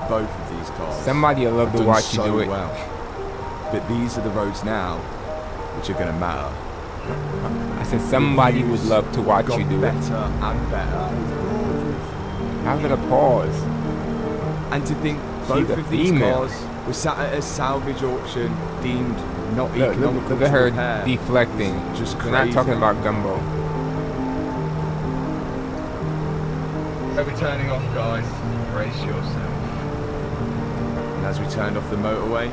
Both of these cars. Somebody will love have to done watch you so do it. well. But these are the roads now which are going to matter. I said somebody would love to watch Got you do better it. and better. How's it a pause? And to think See both the of these female. cars were sat at a salvage auction deemed not Look, economical look at to her repair. deflecting. Just We're not crazy. talking about gumbo. We're turning off, guys. Brace yourself. And as we turned off the motorway,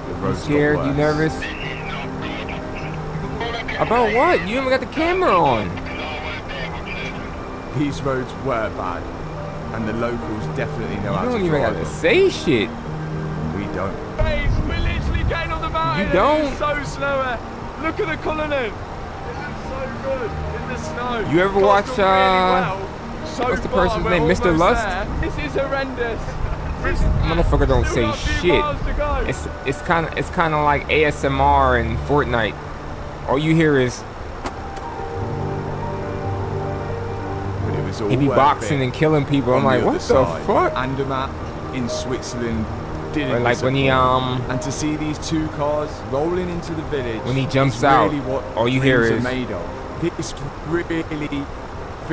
the You roads got scared? worse. You nervous? About what? You haven't got the camera on. These roads were bad, and the locals definitely know how You to don't even drive gotta them. say shit. We don't. Guys, we're literally getting on the mountain. You don't. It's so slower. Look at the Cullinan. This is so good in the snow. You ever Car's watch, done really well. So what's the far, person's we're name? Mr. almost Lust? there. This is horrendous. Motherfucker don't Still say got a few shit. miles to go. It's kind of like ASMR in Fortnite. All you hear is But it was all he be worth boxing it. and killing people. I'm On the like, other what the side, fuck? Andermatt in Switzerland didn't Or like when he disappoint. And to see these two cars rolling into the village when he jumps is out, really what all you hear dreams is are made of. This really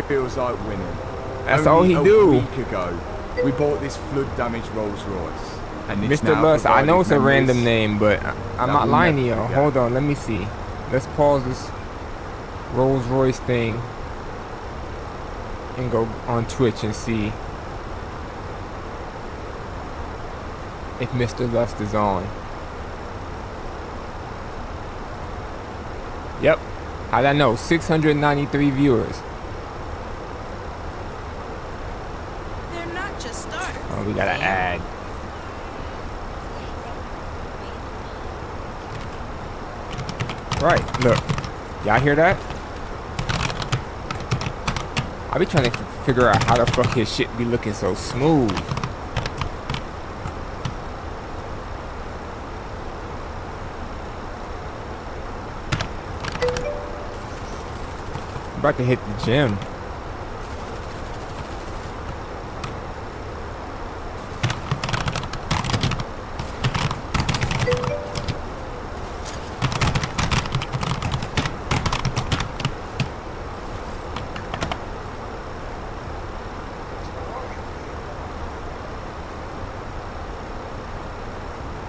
feels like winning. That's Only all he do. A week ago, we bought this flood-damaged Rolls Royce, and it's Mr. now Lust. I know provided it's a memories random name, but I'm that not we'll lying to never y'all. forget. Hold on, let me see. Let's pause this. Rolls Royce thing and go on Twitch and see if Mr. Lust is on. Yep. How'd I know? 693 viewers. They're not just starters. Oh, we got an ad. Right, look. Y'all hear that? I be trying to figure out how the fuck his shit be looking so smooth. I'm about to hit the gym.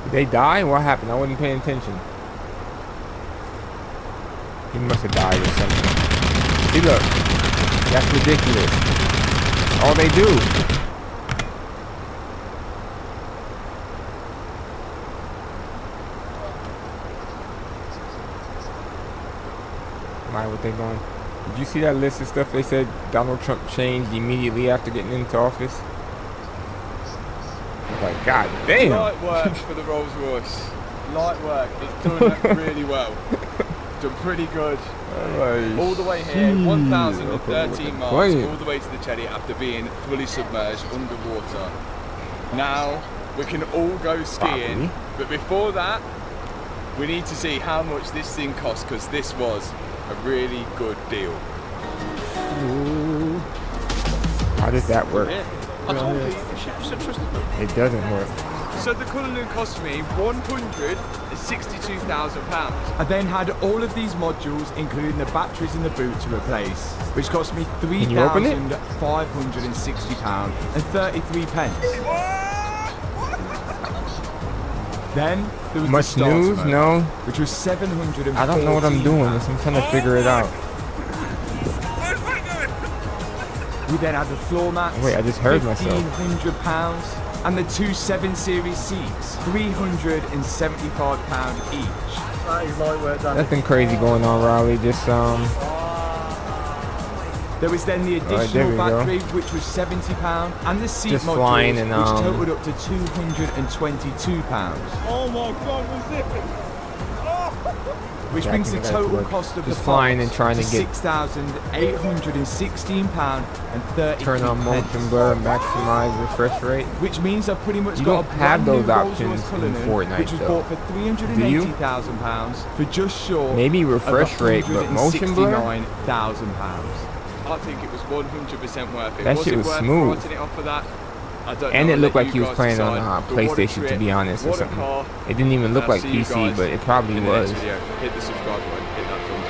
Did they die? What happened? I wasn't paying attention. He must have died or something. See, look. That's ridiculous. That's all they do. Why what they going? Did you see that list of stuff they said Donald Trump changed immediately after getting into office? Like, god damn. Light work for the Rolls Royce. Light work. It's done really well. Done pretty good. All the way here, 1,013 miles, all the way to the Teddy after being fully submerged underwater. Now we can all go skiing, but before that, we need to see how much this thing costs because this was a really good deal. How does that work? Yeah. I told you, you should trust them. It doesn't work. So the Cullinan cost me £162,000. I then had all of these modules, including the batteries in the boot, to replace, which cost me £3,560.33. Then there was much the starter news? mode, No. which was £714. I don't know what I'm doing. I'm trying to figure it out. We then had the floor mats. Wait, I just heard myself. £1,500, and the two 7 Series seats, £375 each. That is light work, Dan. Nothing crazy going on, Raleigh. Just There was then the there additional we go. battery, which was £70, and the seat Just modules, flying and, which totaled up to £222. Oh my god, was it? Which Yeah, I brings the think I got total to cost of just the flying parts and trying to get £6,816.30. turn on motion blur and maximize refresh rate. Which means I've pretty much You got don't a have brand those new options Rolls-Royce in Cullinan, Fortnite, which was though. bought for £380,000 for just short Maybe refresh of rate, but motion blur? £169,000. I think it was 100% worth it. That Was shit it was worth smooth. writing it off for that? I don't And know. it looked I'll like let he you was guys playing on decide. But what a PlayStation, to trip, be honest, or what a something. car. It didn't even look I'll like see you PC, guys but it probably in the was. next video. Hit the subscribe button, hit that thumbs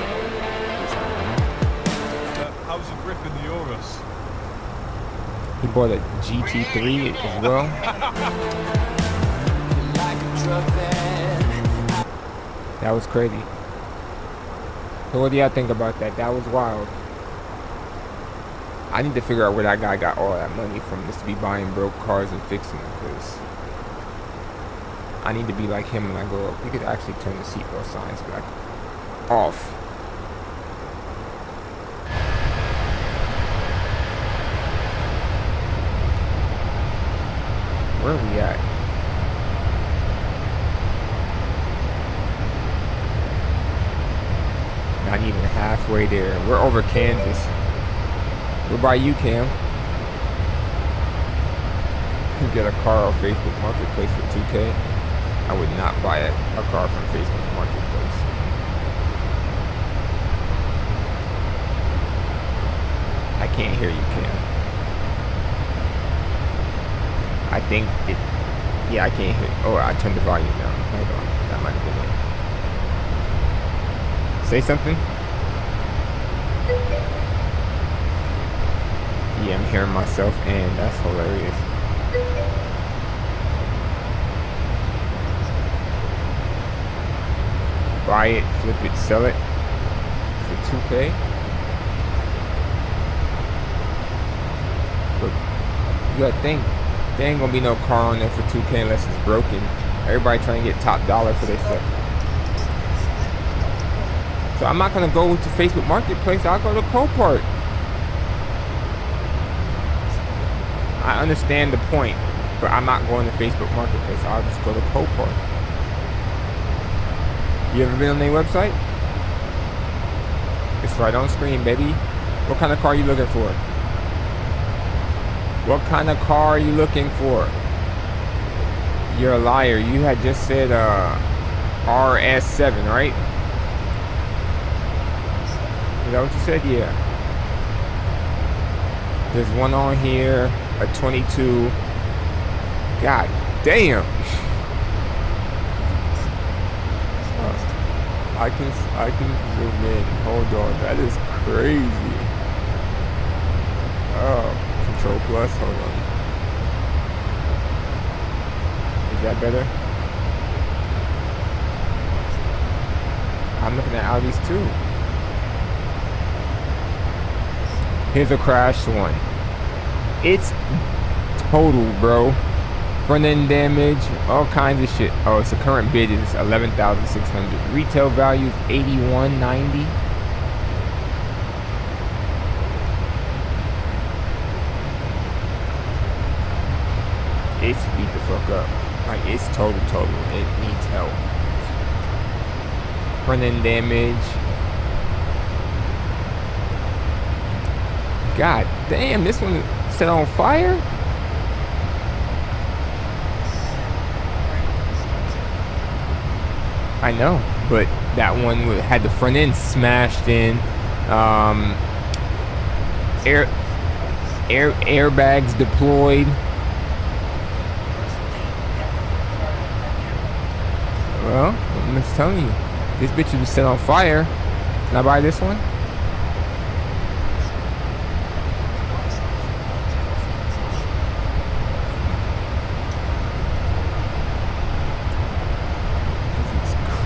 up. How's your grip in the Urus? He bought a GT3 as well. That was crazy. So what do y'all think about that? That was wild. I need to figure out where that guy got all that money from just to be buying broke cars and fixing them, because I need to be like him when I grow up. We could actually turn the seatbelt signs back off. Where are we at? Not even halfway there. We're over Kansas. We're by you, Cam. You get a car off Facebook Marketplace for $2K. I would not buy a car from Facebook Marketplace. I can't hear you, Cam. I think it. Yeah, I can't hear. Oh, I turned the volume down. Hold on. That might have been it. Say something. Yeah, I'm hearing myself, and that's hilarious. Buy it, flip it, sell it for 2K. But you gotta think, there ain't gonna be no car on there for 2K unless it's broken. Everybody trying to get top dollar for their stuff. So I'm not gonna go to Facebook Marketplace. I'll go to Copart. I understand the point, but I'm not going to Facebook Marketplace. I'll just go to Copart. You ever been on their website? It's right on screen, baby. What kind of car are you looking for? What kind of car are you looking for? You're a liar. You had just said RS7, right? Is that what you said? Yeah. There's one on here, a 22. God damn. I can zoom in. Hold on. That is crazy. Oh, Control Plus. Hold on. Is that better? I'm looking at Audis too. Here's a crashed one. It's total, bro. Front end damage, all kinds of shit. Oh, it's the current bid is $11,600. Retail value is $81.90. It's beat the fuck up. Like, it's total. It needs help. Front end damage. God damn, this one set on fire? I know, but that one had the front end smashed in. Airbags deployed. Well, I'm just telling you, this bitch was set on fire. Can I buy this one?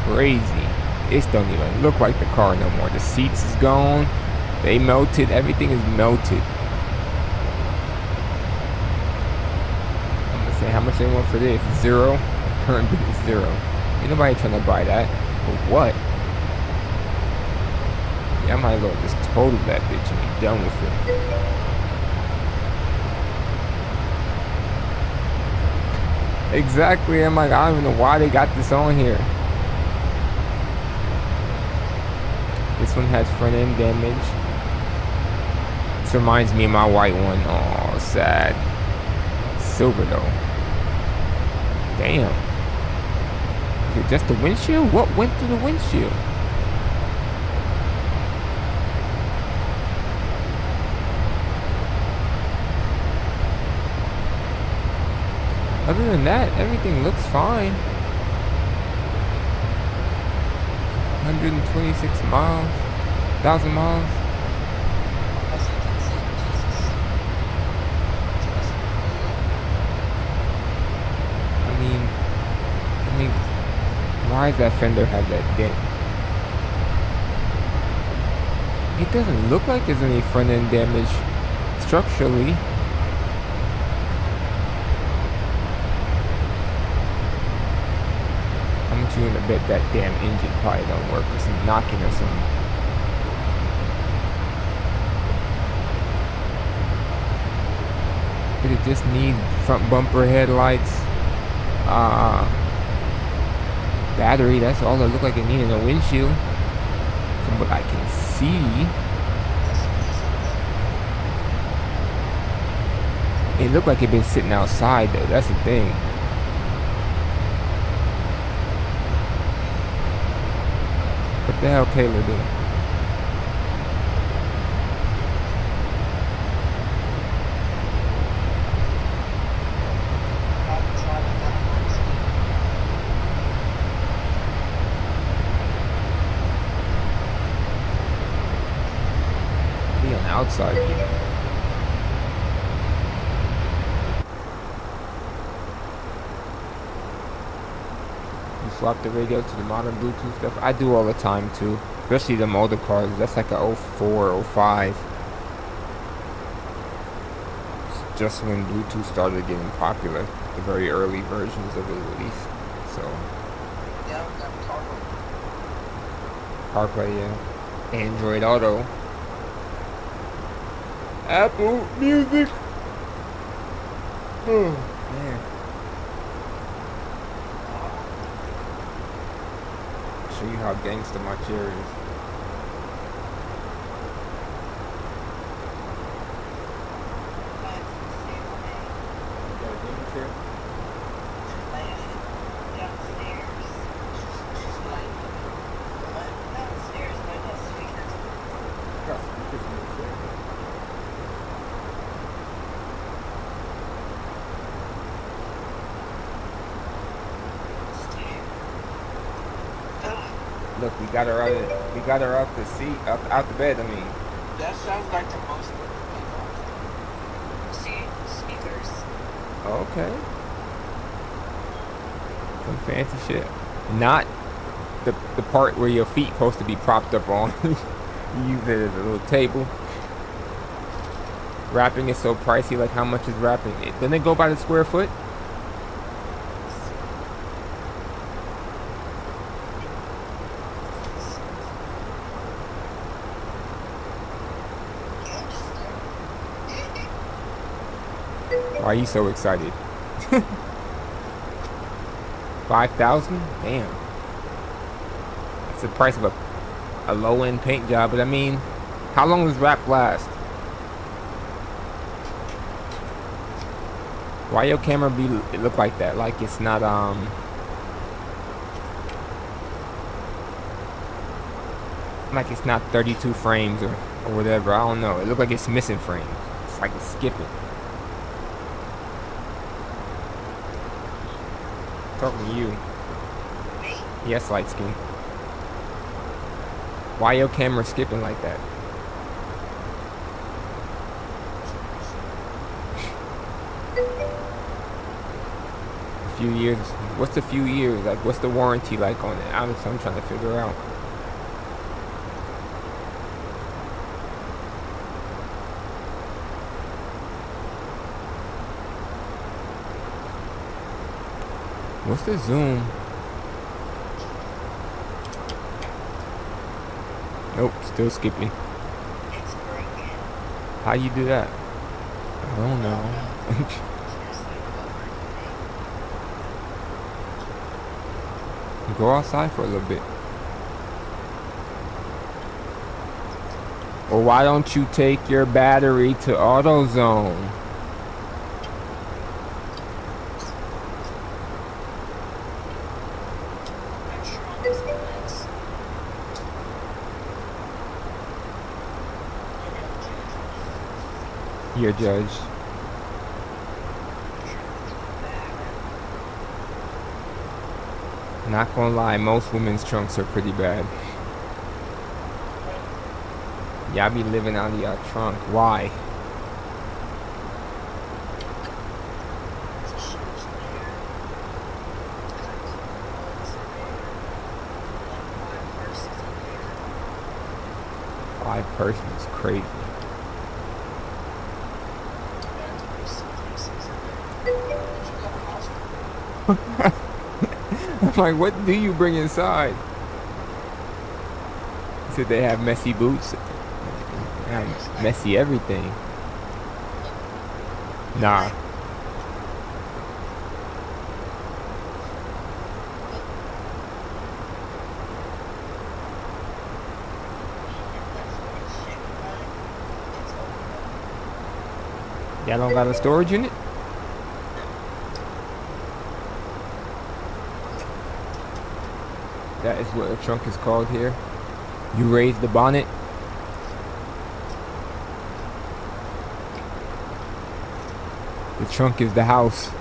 Crazy. This don't even look like the car no more. The seats is gone. They melted. Everything is melted. I'm gonna say how much they want for this. $0. Current bid is $0. Ain't nobody trying to buy that. For what? Yeah, I might as well just total that bitch and be done with it. Exactly. I'm like, I don't even know why they got this on here. This one has front end damage. This reminds me of my white one. Oh, sad. Silver though. Damn. Is it just the windshield? What went through the windshield? Other than that, everything looks fine. 126 miles, 1,000 miles. I mean, why does that fender have that dent? It doesn't look like there's any front end damage structurally. How much you gonna bet that damn engine probably don't work with some knocking or something? Did it just need front bumper headlights? Battery, that's all it looked like it needed. A windshield. From what I can see. It looked like it been sitting outside though, that's the thing. What the hell Taylor doing? Be on the outside here. Swap the radios to the modern Bluetooth stuff. I do all the time too. Especially the older cars. That's like a 04, 05. It's just when Bluetooth started getting popular. The very early versions of it, at least. So. CarPlay, yeah. Android Auto. Apple Music. Oh, man. Show you how gangster my chair is. Look, we got her out the seat, out the bed. I mean. That sounds like the most people. See, speakers. Okay. Some fancy shit. Not the part where your feet supposed to be propped up on. You use it as a little table. Wrapping is so pricey. Like, how much is wrapping? Doesn't it go by the square foot? Why are you so excited? 5,000? Damn. That's the price of a low-end paint job, but I mean, how long does wrap last? Why your camera it look like that? Like it's not like it's not 32 frames or whatever. I don't know. It look like it's missing frames. It's like it's skipping. Talking to you. Yes, light skin. Why your camera skipping like that? A few years. What's a few years? Like, what's the warranty like on it? I'm trying to figure out. What's the zoom? Nope, still skipping. How you do that? I don't know. Go outside for a little bit. Or why don't you take your battery to AutoZone? Your judge. Not gonna lie, most women's trunks are pretty bad. Y'all be living out of your trunk. Why? Five person is crazy. I'm like, what do you bring inside? He said they have messy boots. They have messy everything. Nah. Y'all don't got a storage unit? That is what a trunk is called here. You raise the bonnet. The trunk is the house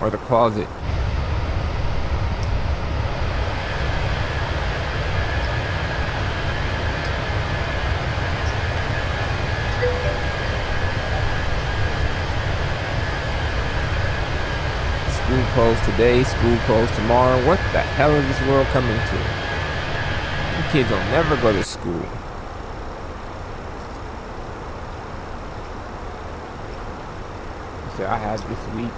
or the closet. School closed today, school closed tomorrow. What the hell is this world coming to? kids don't never go to school. So I had this week.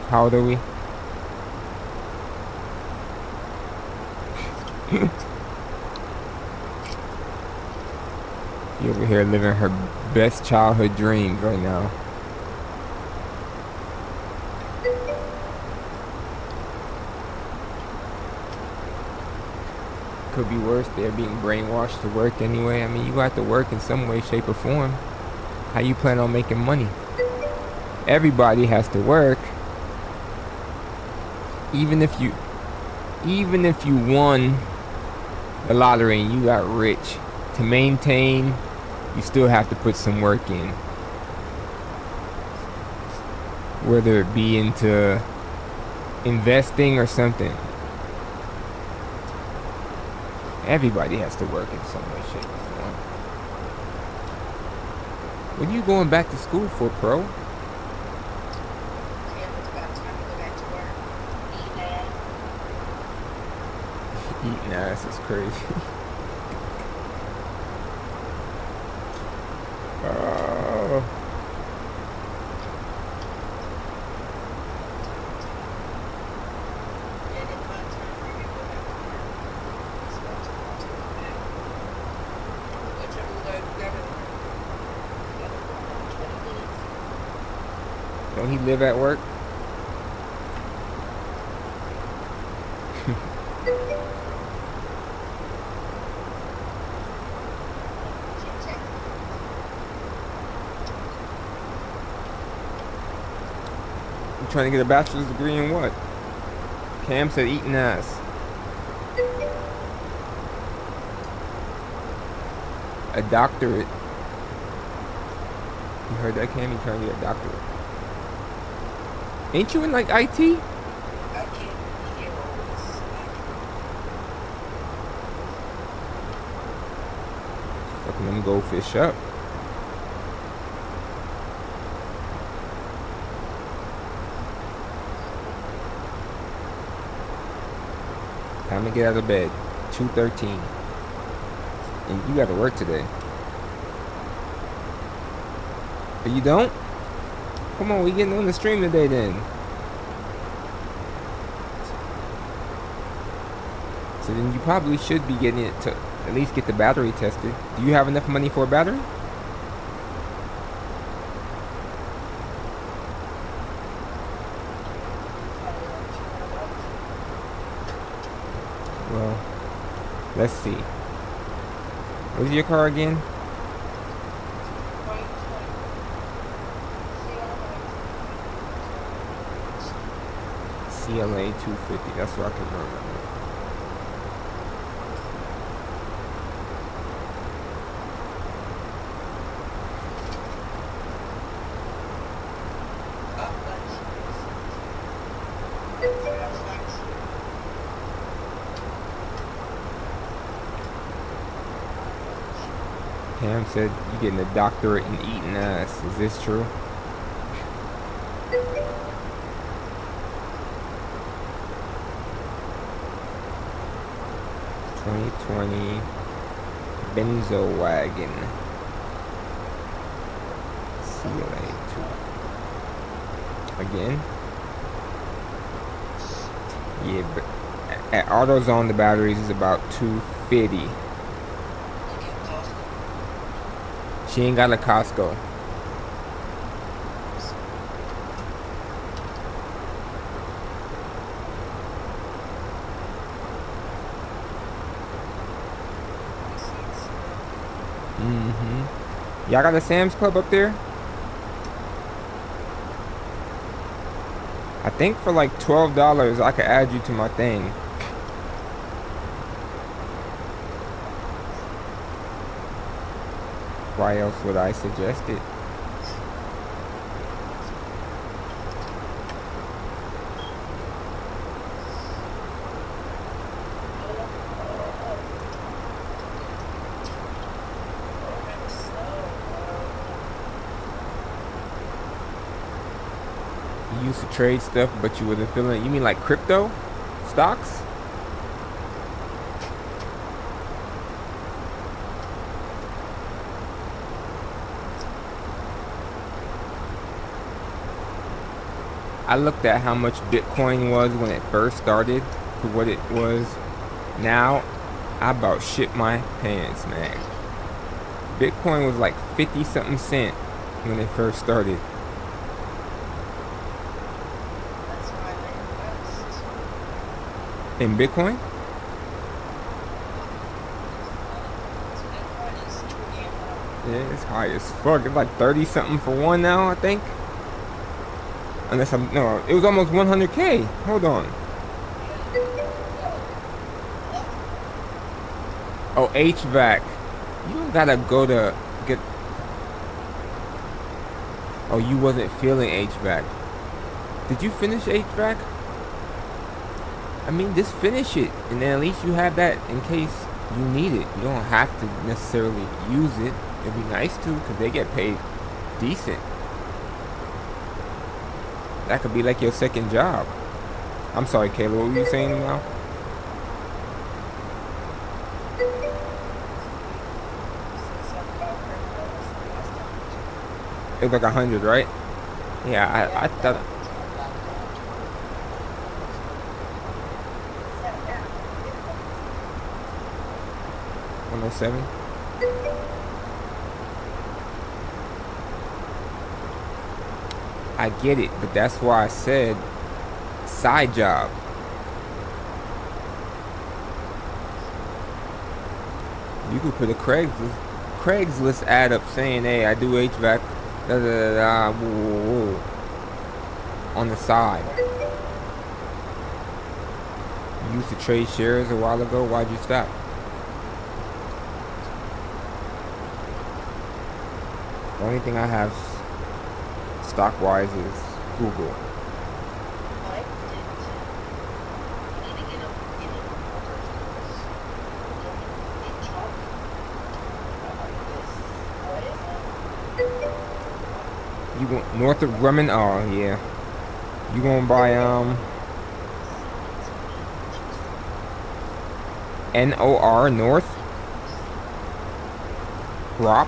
How old are we? She over here living her best childhood dreams right now. Could be worse. They're being brainwashed to work anyway. I mean, you got to work in some way, shape, or form. How you plan on making money? Everybody has to work. Even if you won the lottery and you got rich, to maintain, you still have to put some work in. Whether it be into investing or something. Everybody has to work in some way, shape, or form. What are you going back to school for, Pro? Eating ass is crazy. Oh. Don't he live at work? You trying to get a bachelor's degree in what? Cam said eating ass. A doctorate. You heard that, Cam? You trying to get a doctorate. Ain't you in like IT? Fucking them goldfish up. Time to get out of bed. 2:13. And you gotta work today. But you don't? Come on, we getting on the stream today then. So then you probably should be getting it to at least get the battery tested. Do you have enough money for a battery? Well, let's see. What's your car again? AAL2453. That's what I can remember. Cam said you getting a doctorate in eating ass. Is this true? '20 Benzo wagon. CLA2. Again? Yeah, but at AutoZone the batteries is about $250. She ain't got a Costco. Y'all got a Sam's Club up there? I think for like $12 I could add you to my thing. Why else would I suggest it? You used to trade stuff, but you wasn't feeling it. You mean like crypto? Stocks? I looked at how much Bitcoin was when it first started to what it was now. I about shit my pants, man. Bitcoin was like 50 something cent when it first started. In Bitcoin? Yeah, it's high as fuck. It's like 30 something for one now, I think. Unless I'm, no, it was almost 100K. Hold on. Oh, HVAC. You don't gotta go to get. Oh, you wasn't feeling HVAC. Did you finish HVAC? I mean, just finish it, and then at least you have that in case you need it. You don't have to necessarily use it. It'd be nice to, because they get paid decent. That could be like your second job. I'm sorry, Kayla, what were you saying now? It was like 100, right? Yeah, I thought. $107. I get it, but that's why I said side job. You could put a Craigslist ad up saying, "Hey, I do HVAC, da da da da, woo, woo, woo," on the side. You used to trade shares a while ago. Why'd you stop? The only thing I have stock-wise is Google. You go north of Grumman? Oh yeah. You gonna buy NOR North? ROP?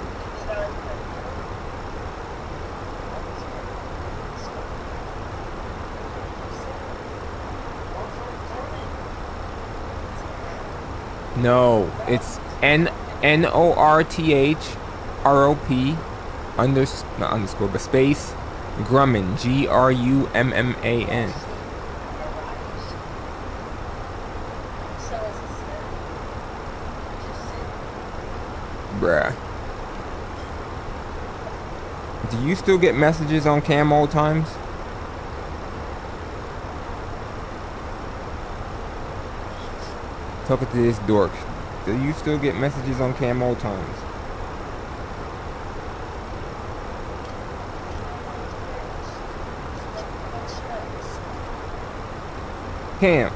No, it's NORTHROP not underscore, but space Grumman, GRUMMAN. Bruh. Do you still get messages on Cam Old Times? Talking to this dork. Do you still get messages on Cam Old Times? Cam,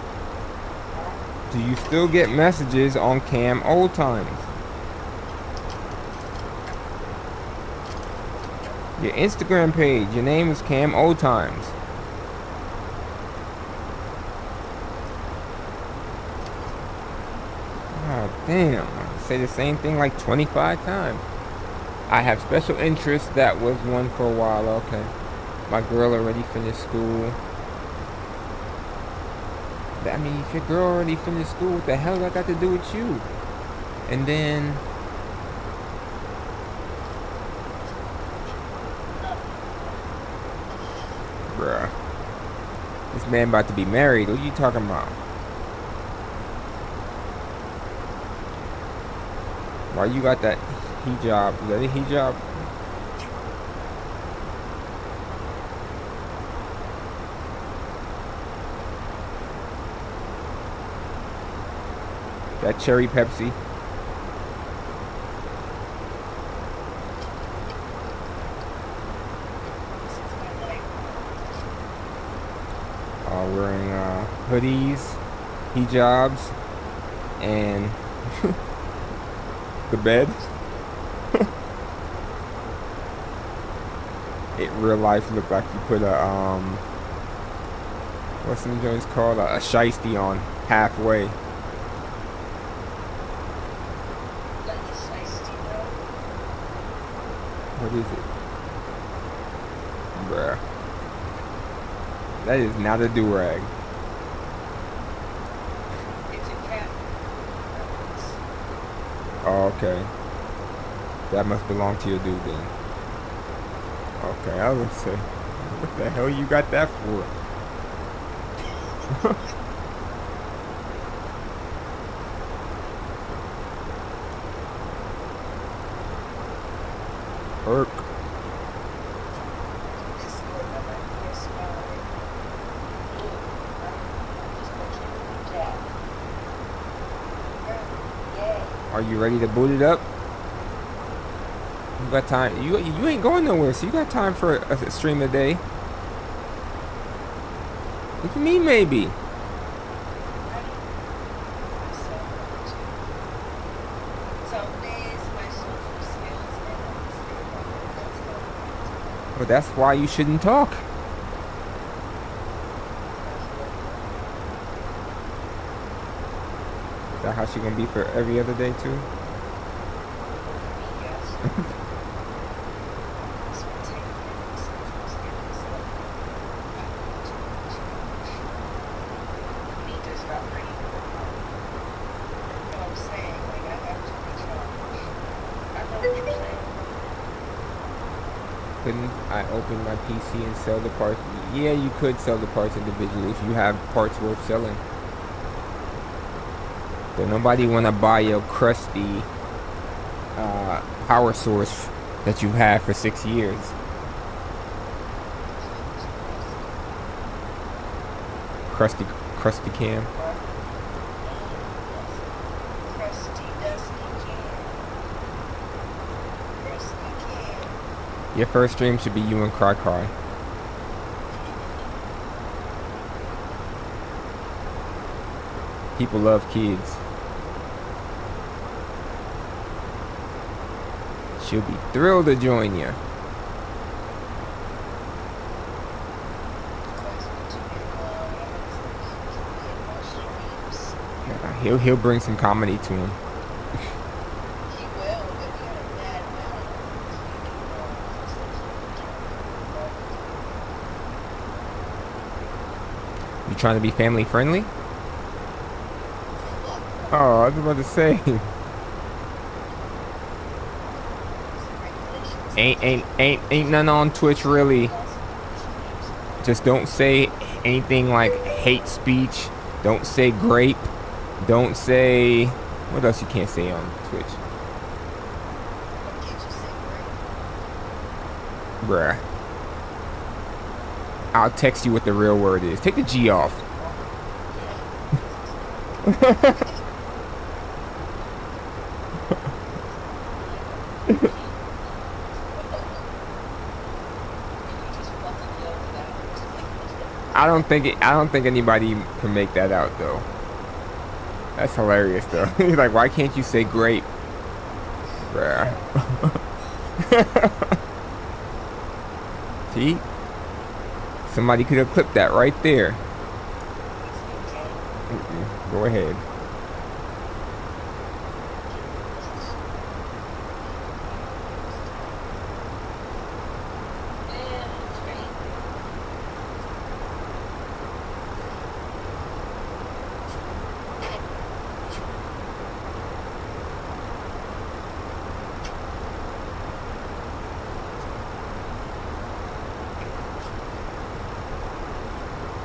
do you still get messages on Cam Old Times? Your Instagram page, your name is Cam Old Times. Oh, damn. I say the same thing like 25 times. I have special interest. That was one for a while. Okay. My girl already finished school. I mean, if your girl already finished school, what the hell I got to do with you? And then... Bruh. This man about to be married. What are you talking about? Why you got that hijab? Is that a hijab? That cherry Pepsi. Wearing hoodies, hijabs, and the bed. It real life looked like you put a What's some joints called? A shiesty on halfway. What is it? Bruh. That is not a do-rag. Oh, okay. That must belong to your dude then. Okay, I was gonna say, what the hell you got that for? Irk. Are you ready to boot it up? You got time. You ain't going nowhere, so you got time for a stream a day. What do you mean, maybe? Well, that's why you shouldn't talk. Is that how she gonna be for every other day too? Couldn't I open my PC and sell the parts? Yeah, you could sell the parts individually if you have parts worth selling. But nobody want to buy your crusty power source that you've had for 6 years. Crusty cam. Your first stream should be you and Cry Cry. People love kids. She'll be thrilled to join you. He'll bring some comedy to him. You trying to be family friendly? Oh, I was about to say. Ain't none on Twitch really. Just don't say anything like hate speech. Don't say grape. Don't say, what else you can't say on Twitch? Bruh. I'll text you what the real word is. Take the G off. I don't think anybody can make that out though. That's hilarious though. He's like, why can't you say grape? Bruh. See? Somebody could have clipped that right there. Go ahead.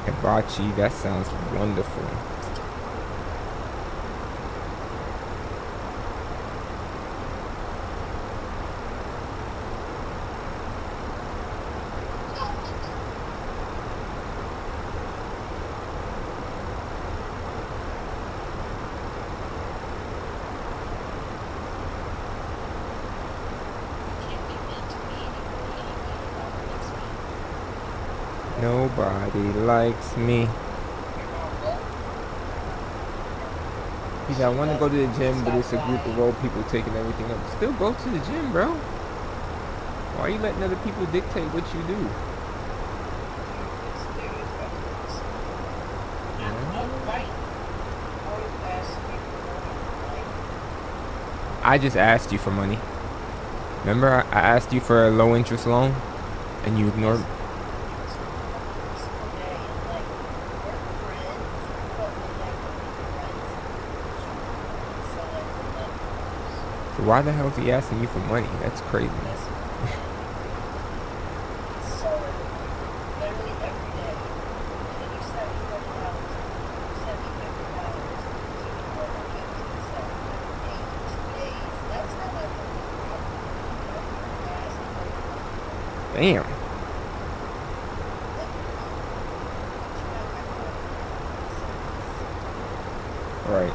Hibachi, that sounds wonderful. Nobody likes me. He said, I want to go to the gym, but it's a group of old people taking everything up. Still go to the gym, bro. Why are you letting other people dictate what you do? I just asked you for money. Remember, I asked you for a low interest loan, and you ignored me. So why the hell is he asking you for money? That's crazy. Damn. Right.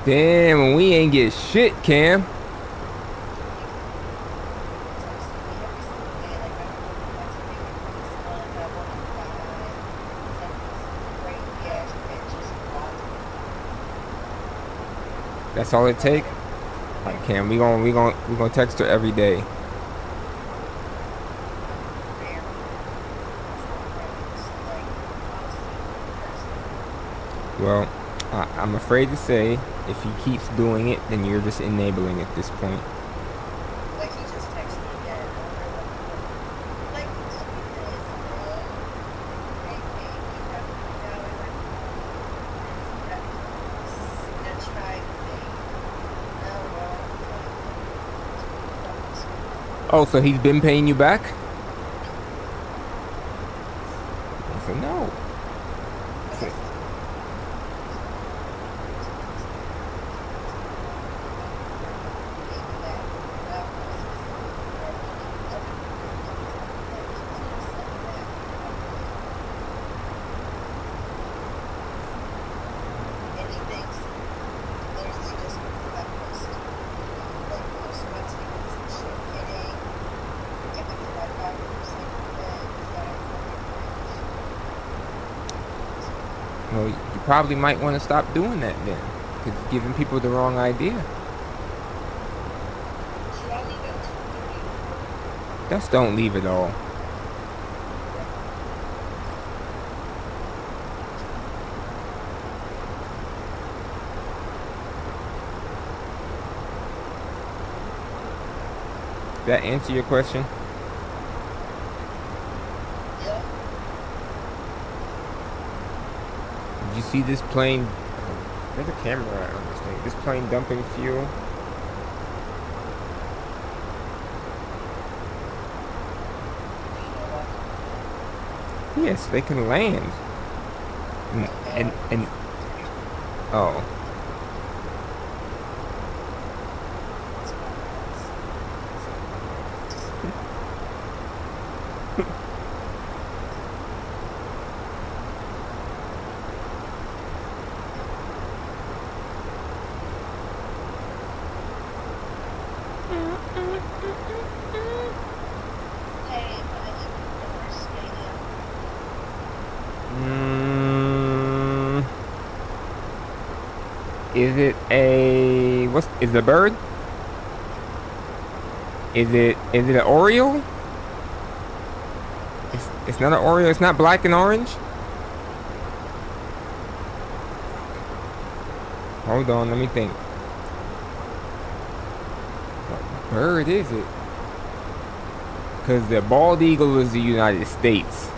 Damn, we ain't get shit, Cam. That's all it take? Alright, Cam, we gonna text her every day. Well, I'm afraid to say, if he keeps doing it, then you're just enabling at this point. Oh, so he's been paying you back? So no. Well, you probably might want to stop doing that then, because it's giving people the wrong idea. Just don't leave it all. Did that answer your question? You see this plane? Where's the camera at on this thing? This plane dumping fuel. Yes, they can land. And oh. Is it a is it a bird? Is it an Oriole? It's not an Oriole. It's not black and orange. Hold on, let me think. What bird is it? Because the bald eagle is the United States.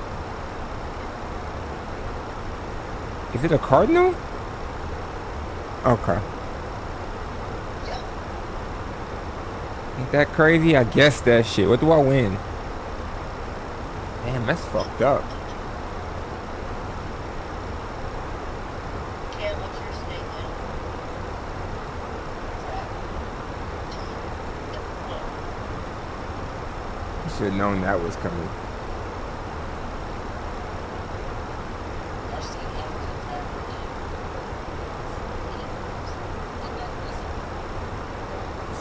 Is it a cardinal? Okay. Ain't that crazy? I guess that shit. What do I win? Damn, that's fucked up. You should have known that was coming.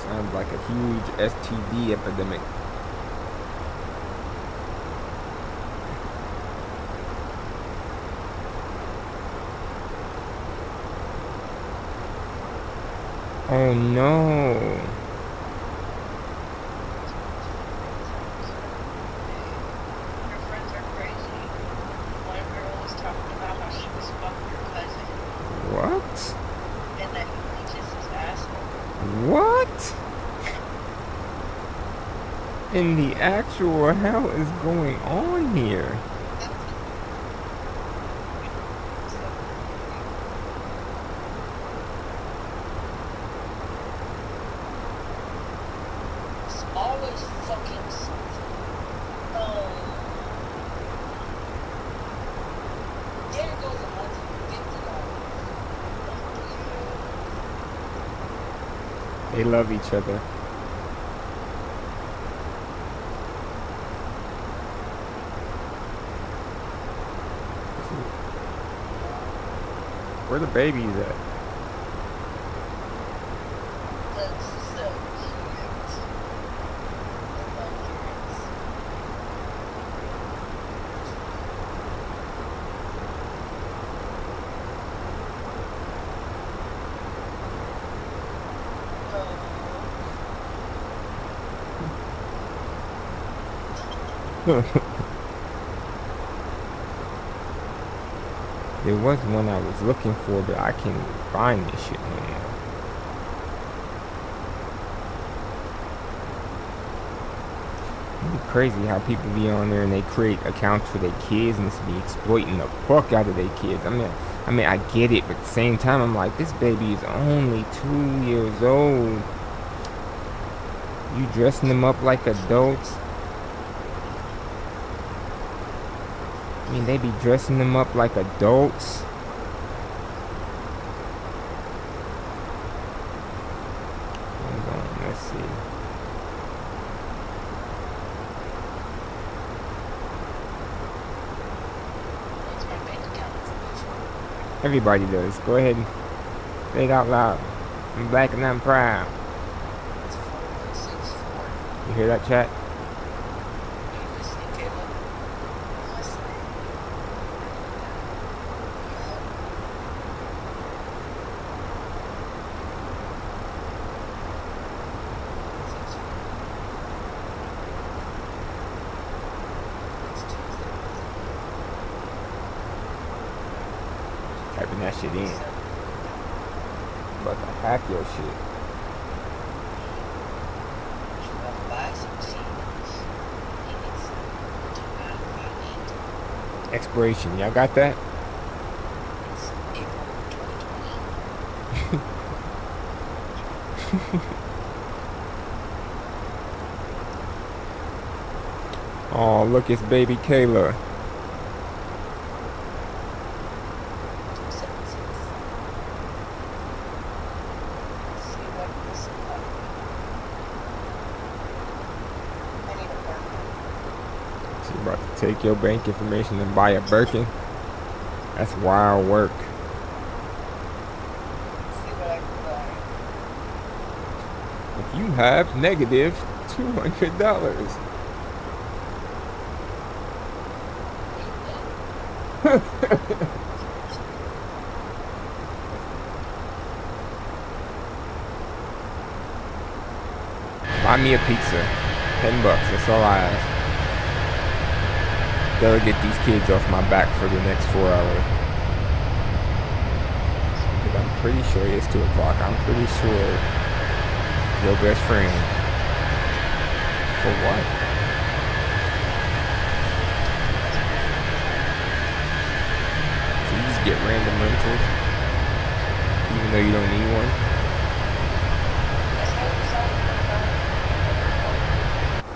Sounds like a huge STD epidemic. Oh no. in the actual hell is going on here? Always fucking something. There goes $150. They love each other. Where the babies at? There was one I was looking for, but I can't even find this shit no more. It's crazy how people be on there and they create accounts for their kids and just be exploiting the fuck out of their kids. I mean, I get it, but at the same time, I'm like, this baby is only 2 years old. You dressing them up like adults? I mean, they be dressing them up like adults. Hold on, let's see. Everybody does. Go ahead and say it out loud. I'm black and I'm proud. You hear that, chat? Typing that shit in. About to hack your shit. Expiration, y'all got that? Oh, look, it's baby Kayla. Take your bank information and buy a Birkin. That's wild work. If you have negative $200. Buy me a pizza. $10. That's all I ask. Gotta get these kids off my back for the next 4 hours. Because I'm pretty sure it's 2 o'clock. I'm pretty sure your best friend. For what? So you just get random rentals, even though you don't need one.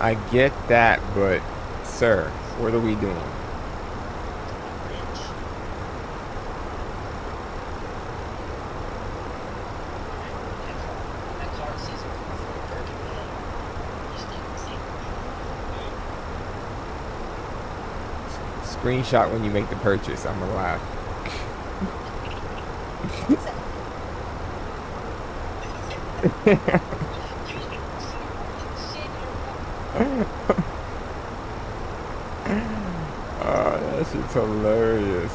I get that, but sir, what are we doing? Screenshot when you make the purchase. I'm gonna laugh. Oh, that shit's hilarious.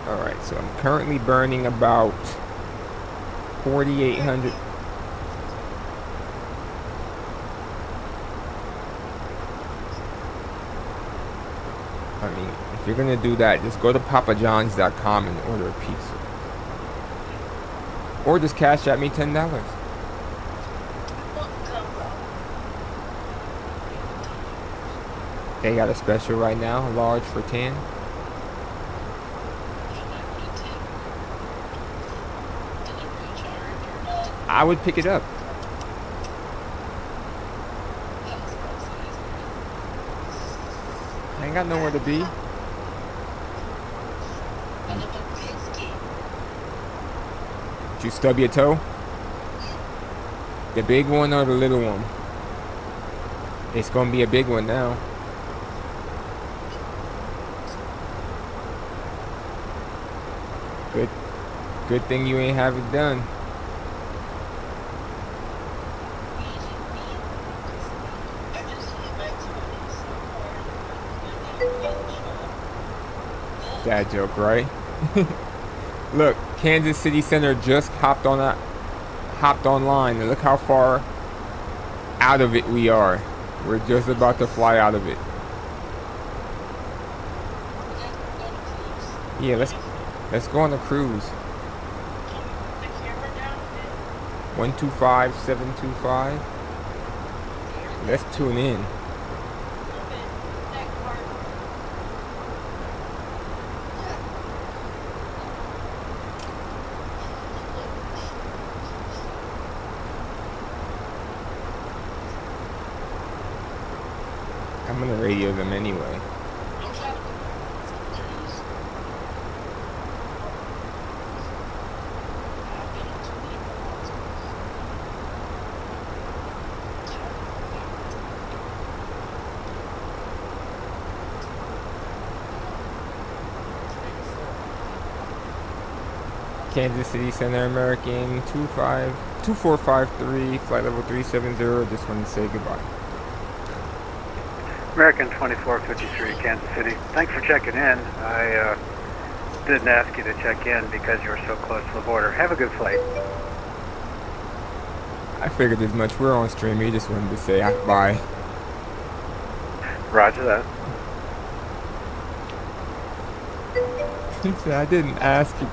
Alright, so I'm currently burning about 4,800. I mean, if you're gonna do that, just go to papajohns.com and order a pizza. Or just cash at me $10. They got a special right now, large for 10. I would pick it up. I ain't got nowhere to be. Did you stub your toe? The big one or the little one? It's gonna be a big one now. Good thing you ain't have it done. Dad joke, right? Look, Kansas City Center just hopped online, and look how far out of it we are. We're just about to fly out of it. Yeah, let's go on a cruise. 125725. Let's tune in. I'm gonna radio them anyway. Kansas City Center American 2453, flight level 370. Just wanted to say goodbye. American 2453, Kansas City. Thanks for checking in. I didn't ask you to check in because you were so close to the border. Have a good flight. I figured as much. We're on stream. He just wanted to say bye. Roger that. He said, I didn't ask you.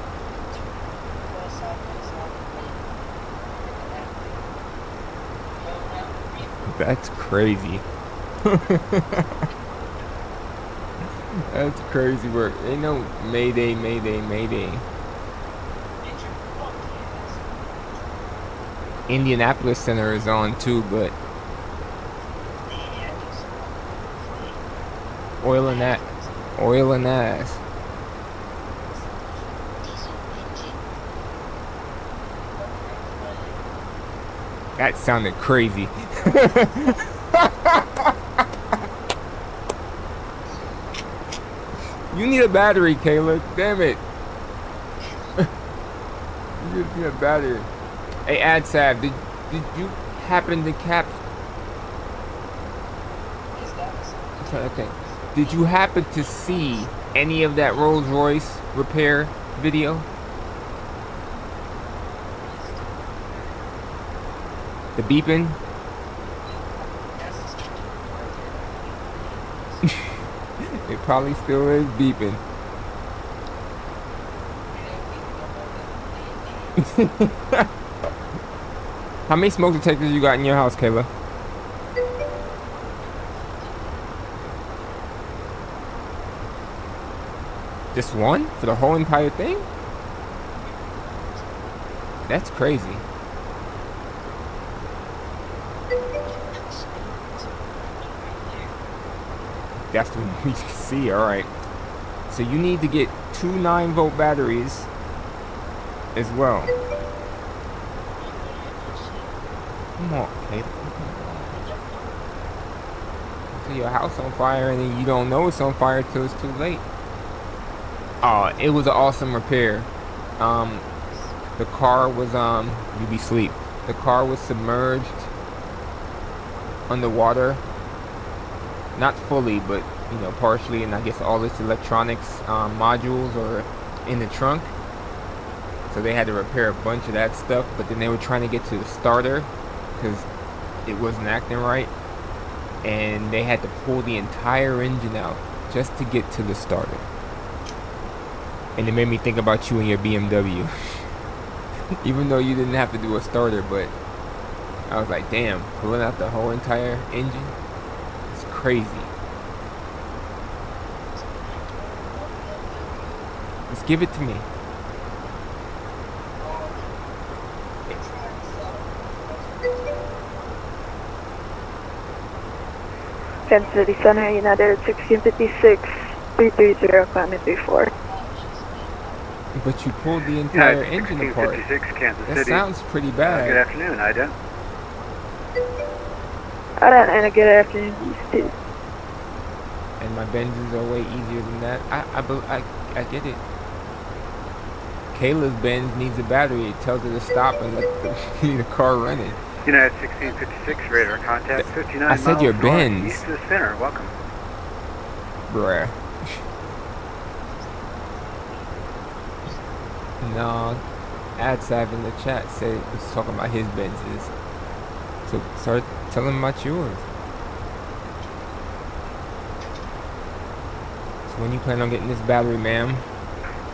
That's crazy. That's crazy work. Ain't no Mayday, Mayday, Mayday. Indianapolis Center is on too, but oil and ass. That sounded crazy. You need a battery, Kayla. Damn it. You just need a battery. Hey, AdSab, did you happen to I'm trying to think. Did you happen to see any of that Rolls Royce repair video? The beeping? It probably still is beeping. How many smoke detectors you got in your house, Kayla? Just one? For the whole entire thing? That's crazy. That's the one we can see, alright. So you need to get 2 9-volt batteries as well. Come on, Kayla. So your house on fire and then you don't know it's on fire till it's too late. Oh, it was an awesome repair. The car was you be sleep. The car was submerged underwater. Not fully, but you know, partially, and I guess all its electronics modules are in the trunk. So they had to repair a bunch of that stuff, but then they were trying to get to the starter because it wasn't acting right, and they had to pull the entire engine out just to get to the starter. And it made me think about you and your BMW. Even though you didn't have to do a starter, but I was like, damn, pulling out the whole entire engine? It's crazy. Just give it to me. Kansas City Center, United 1656, 330, climbing 34. But you pulled the entire United engine apart. 1656, Kansas That City. sounds pretty bad. Good afternoon, Ida. And a good afternoon to you too. And my Benzes are way easier than that. I get it. Kayla's Benz needs a battery. It tells her to stop and let the car running. United 1656, radar contact 59 I said your miles north, Benz. east of the center. Welcome. Bruh. No, Adsav in the chat said was talking about his Benzes. So start telling him about yours. So when you plan on getting this battery, ma'am?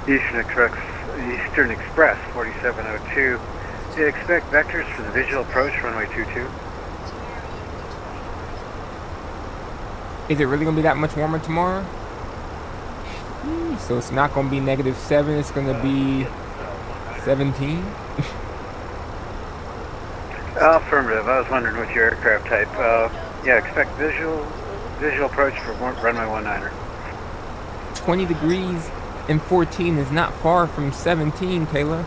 Eastern Express 4702. Do you expect vectors for the visual approach runway 22? Is it really gonna be that much warmer tomorrow? So it's not gonna be -7. It's gonna be 17. Affirmative. I was wondering what your aircraft type. Yeah, expect visual approach for runway 19er. 20 degrees and 14 is not far from 17, Taylor.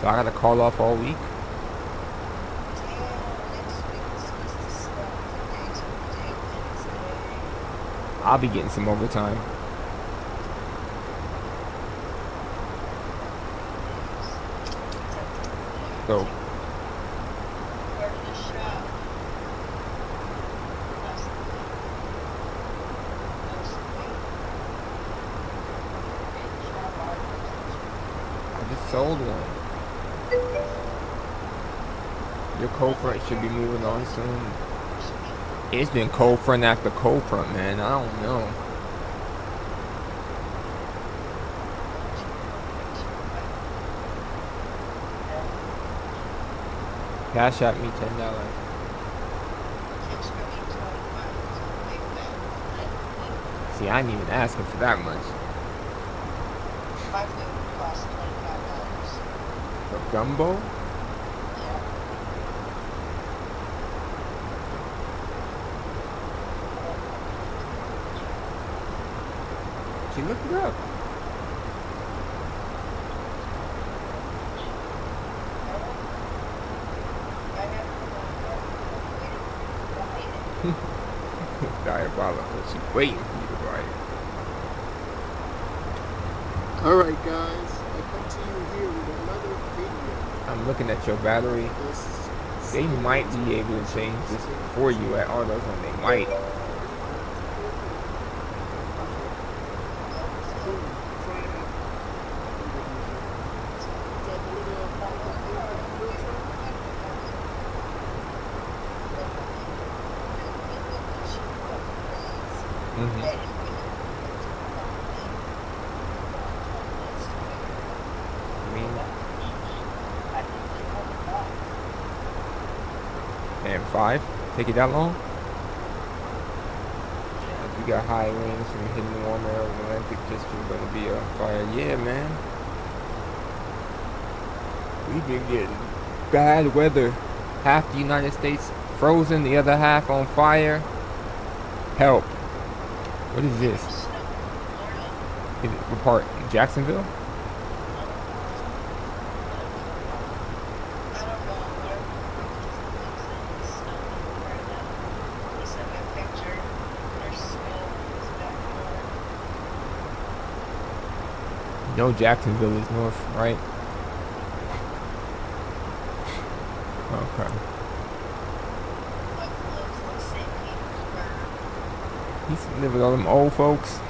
So I gotta call off all week. I'll be getting some overtime. So I just sold one. Your cold front should be moving on soon. It's been cold front after cold front, man. I don't know. Cash at me $10. See, I ain't even asking for that much. A gumbo? She looked it up. Diabolical. She's waiting for you to buy it. Alright guys, I come to you here with another video. I'm looking at your battery. They might be able to change this for you at AutoZone. They might. And 5? Take it that long? We got high winds from hitting the warm air of the Atlantic District, going to be on fire. Yeah, man. We've been getting bad weather. Half the United States frozen, the other half on fire. Help. What is this? Is it what part? Jacksonville? No, Jacksonville is north, right? Okay. He's living with all them old folks.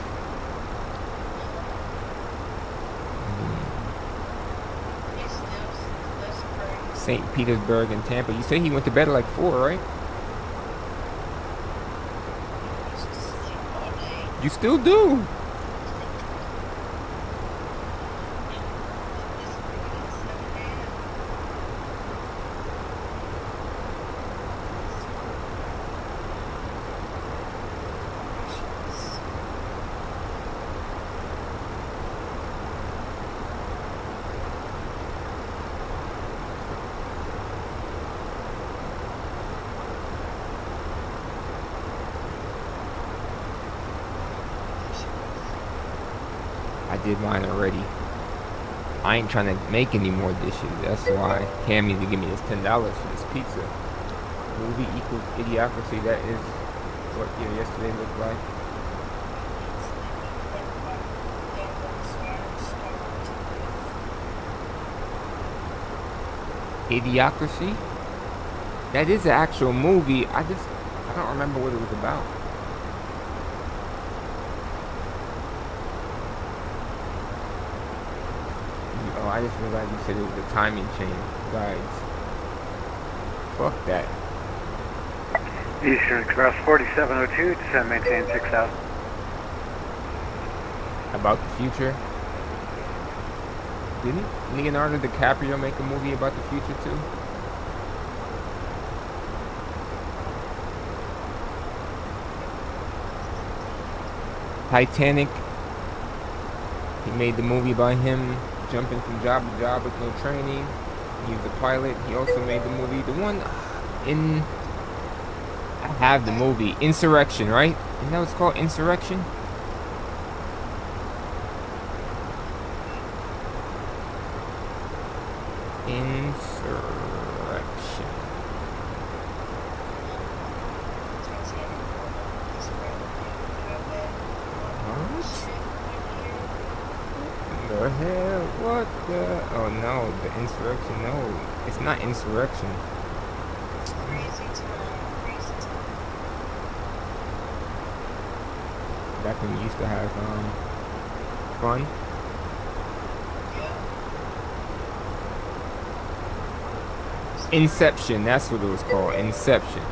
St. Petersburg and Tampa. You say he went to bed at like 4, right? You still do. did mine already. I ain't trying to make any more dishes. That's why Cam needs to give me this $10 for this pizza. Movie equals idiocracy. That is what yesterday looked like. Idiocracy? That is an actual movie. I don't remember what it was about. Oh, I just realized you said it was a timing chain. Guides. Fuck that. Eastern Express 4702, descend maintain 6000. About the future? Didn't Leonardo DiCaprio make a movie about the future too? Titanic. He made the movie about him jumping from job to job with no training. He was a pilot. He also made the movie, the one in... I have the movie, Insurrection, right? Isn't that what it's called? Insurrection? Insurrection. What the hell? What the? Oh no, the insurrection. No, it's not insurrection. Back when we used to have fun. Inception, that's what it was called. Inception.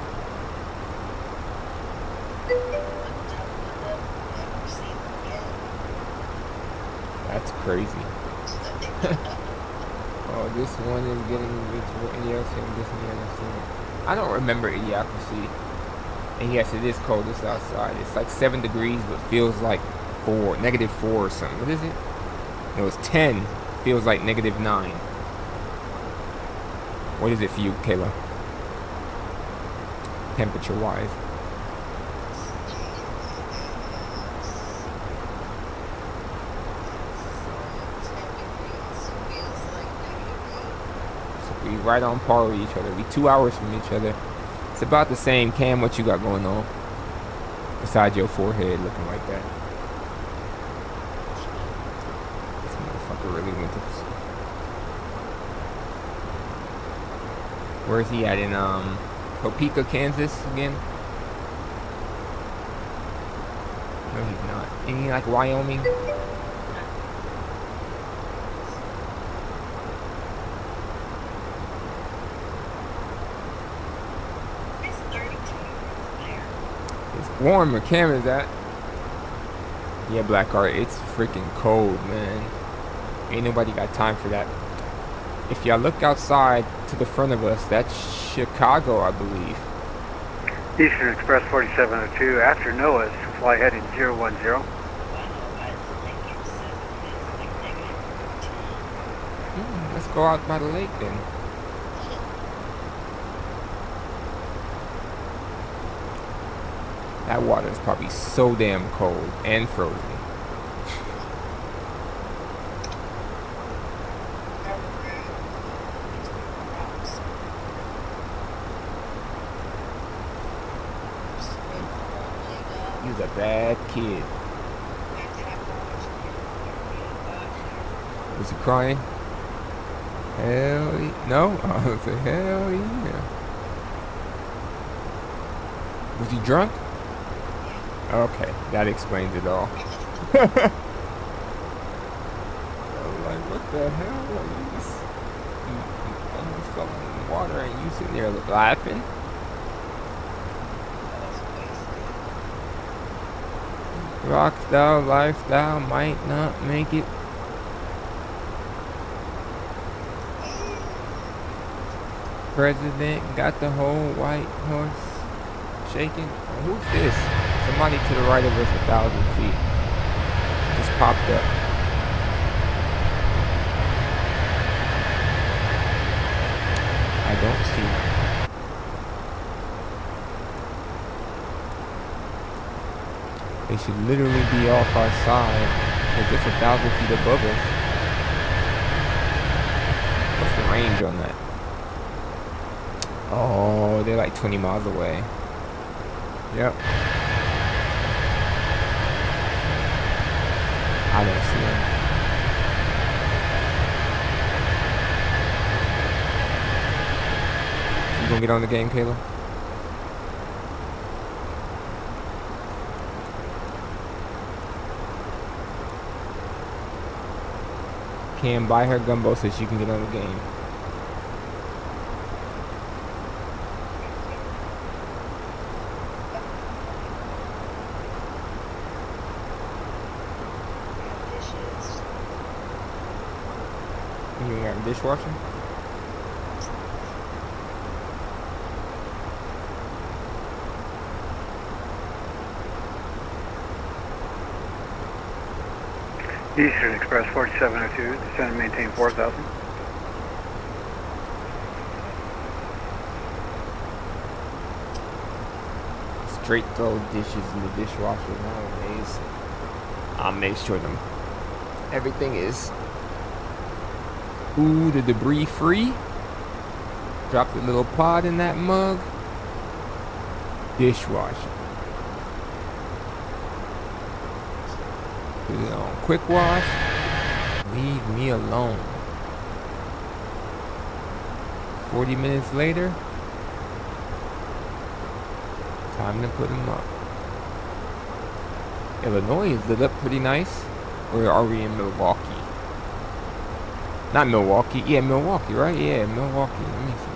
That's crazy. Oh, this one is getting me to Idiocracy. I don't remember Idiocracy. And yes, it is cold. It's outside. It's like 7 degrees, but feels like -4 or something. What is it? No, it's 10. Feels like -9. What is it for you, Kayla? Temperature-wise. So we right on par with each other. We 2 hours from each other. It's about the same. Cam, what you got going on? Besides your forehead looking like that. This motherfucker really went to... Where is he at? In Topeka, Kansas again? No, he's not. Isn't he like Wyoming? It's warm where Cam is at. Yeah, Blackheart, it's freaking cold, man. Ain't nobody got time for that. If y'all look outside to the front of us, that's Chicago, I believe. Eastern Express 4702, after Noah's, fly heading 010. Let's go out by the lake then. That water is probably so damn cold and frozen. He's a bad kid. Was he crying? Hell yeah. No? I was like, hell yeah. Was he drunk? Okay, that explains it all. I'm like, what the hell? Like, you just fucking in water and you sitting there laughing? Rock style, lifestyle might not make it. President got the whole white horse shaking. Oh, who's this? Somebody to the right of us 1,000 feet. Just popped up. I don't see him. They should literally be off our side. They're just 1,000 feet above us. What's the range on that? Oh, they're like 20 miles away. Yep. I don't see them. You gonna get on the game, Kayla? Can buy her gumbo so she can get on the game. You got a dishwasher? Eastern Express 4702, descend and maintain 4,000. Straight throw dishes in the dishwasher nowadays. I'll make sure everything is the debris free. Drop the little pod in that mug. Dishwasher. Put it on quick wash. Leave me alone. 40 minutes later, time to put them up. Illinois is lit up pretty nice. Or are we in Milwaukee? Not Milwaukee. Yeah, Milwaukee, right? Yeah, Milwaukee. Let me see.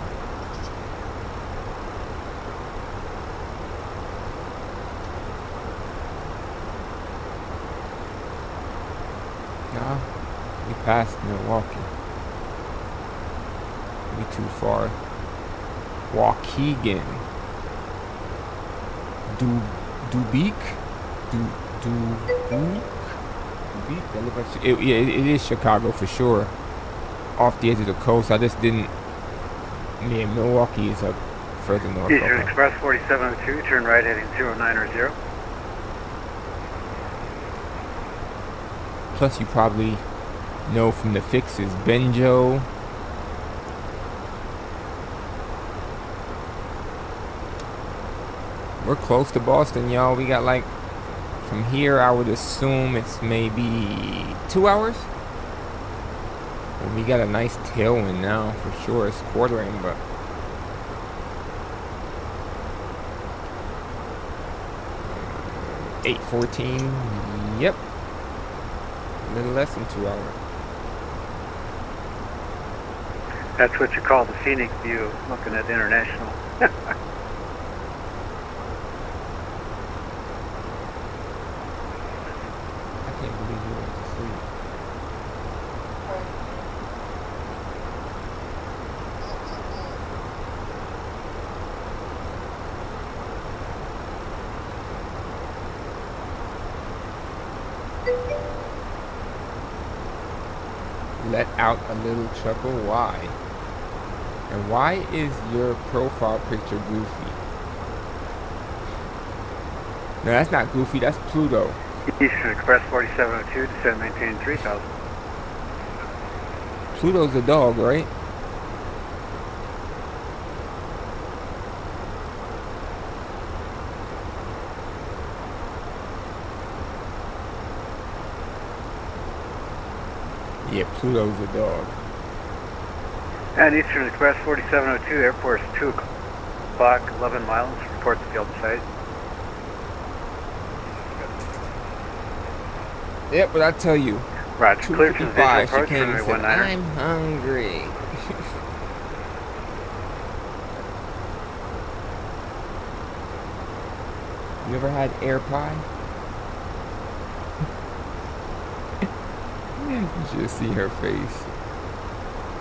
Nah, we passed Milwaukee. We too far. Waukegan. Dubuque? Dubuque? It is Chicago for sure. Off the edge of the coast. I just didn't. Man, Milwaukee is up further north. Eastern Express 4702, turn right heading 0900. Plus, you probably know from the fixes, Benjo. We're close to Boston, y'all. We got like, from here, I would assume it's maybe 2 hours. And we got a nice tailwind now, for sure. It's quartering, but. $8:14. Yep. A little less than 2 hours. That's what you call the scenic view, looking at international. I can't believe you went to sleep. Let out a little chuckle. Why? And why is your profile picture goofy? No, that's not goofy. That's Pluto. Eastern Express 4702, descend maintain 3000. Pluto's a dog, right? Yeah, Pluto's a dog. And Eastern Express 4702, airport is 2 o'clock, 11 miles, report to field site. Yep, but I tell you, Roger, clear to the visual 2:55, approach, she came and runway said, 19er. I'm hungry. You ever had air pie? You should have seen her face.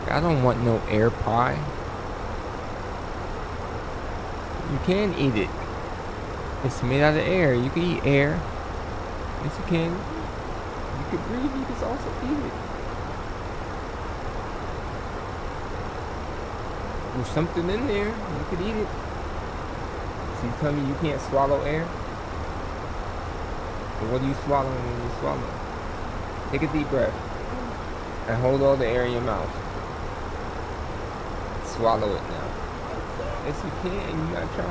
I don't want no air pie. You can eat it. It's made out of air. You can eat air. Yes, you can. You can breathe. You can also eat it. There's something in there. You could eat it. So you tell me you can't swallow air? Or what are you swallowing when you swallow? Take a deep breath. And hold all the air in your mouth. Swallow it now. Yes, you can. You gotta try.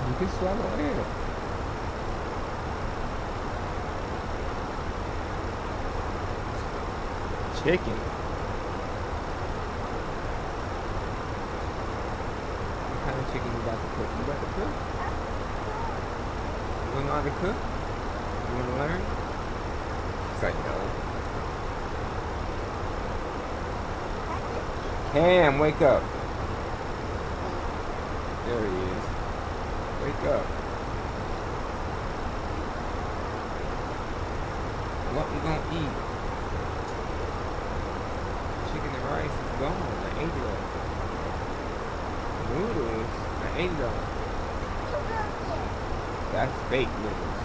You can swallow air. Chicken. What kind of chicken you about to cook? You about to cook? You wanna know how to cook? You wanna learn? She's like, no. Cam, wake up. There he is. Wake up. What we gonna eat? Chicken and rice is gone. I ate it all. Noodles? I ate it all. That's fake noodles.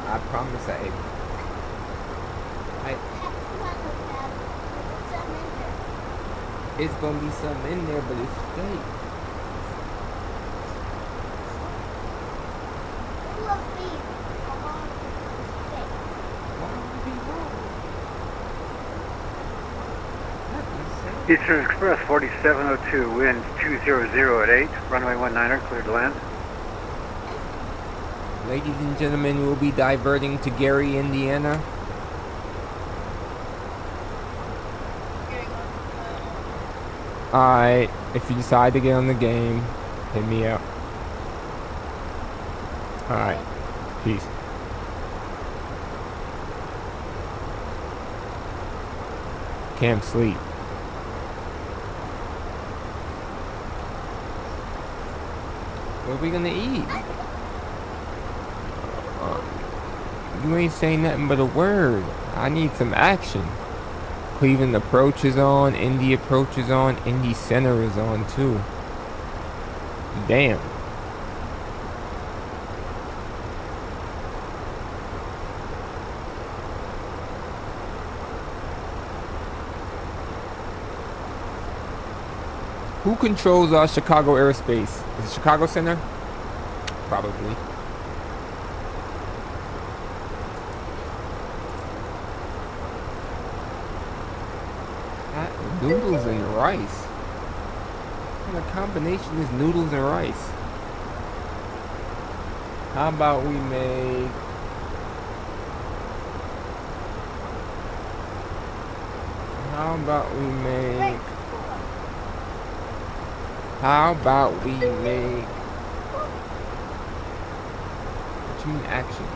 I promise I ate it. It's gonna be something in there, but it's fake. Eastern Express 4702, winds 200 at 8, runway 19er, cleared to land. Ladies and gentlemen, we'll be diverting to Gary, Indiana. Alright, if you decide to get on the game, hit me up. Alright, peace. Can't sleep. What are we gonna eat? You ain't saying nothing but a word. I need some action. Cleveland approach is on, Indy approach is on, Indy Center is on too. Damn. Who controls Chicago airspace? Is it Chicago Center? Probably. Noodles and rice. What kind of combination is noodles and rice? How about we make... How about we make... What you mean actions?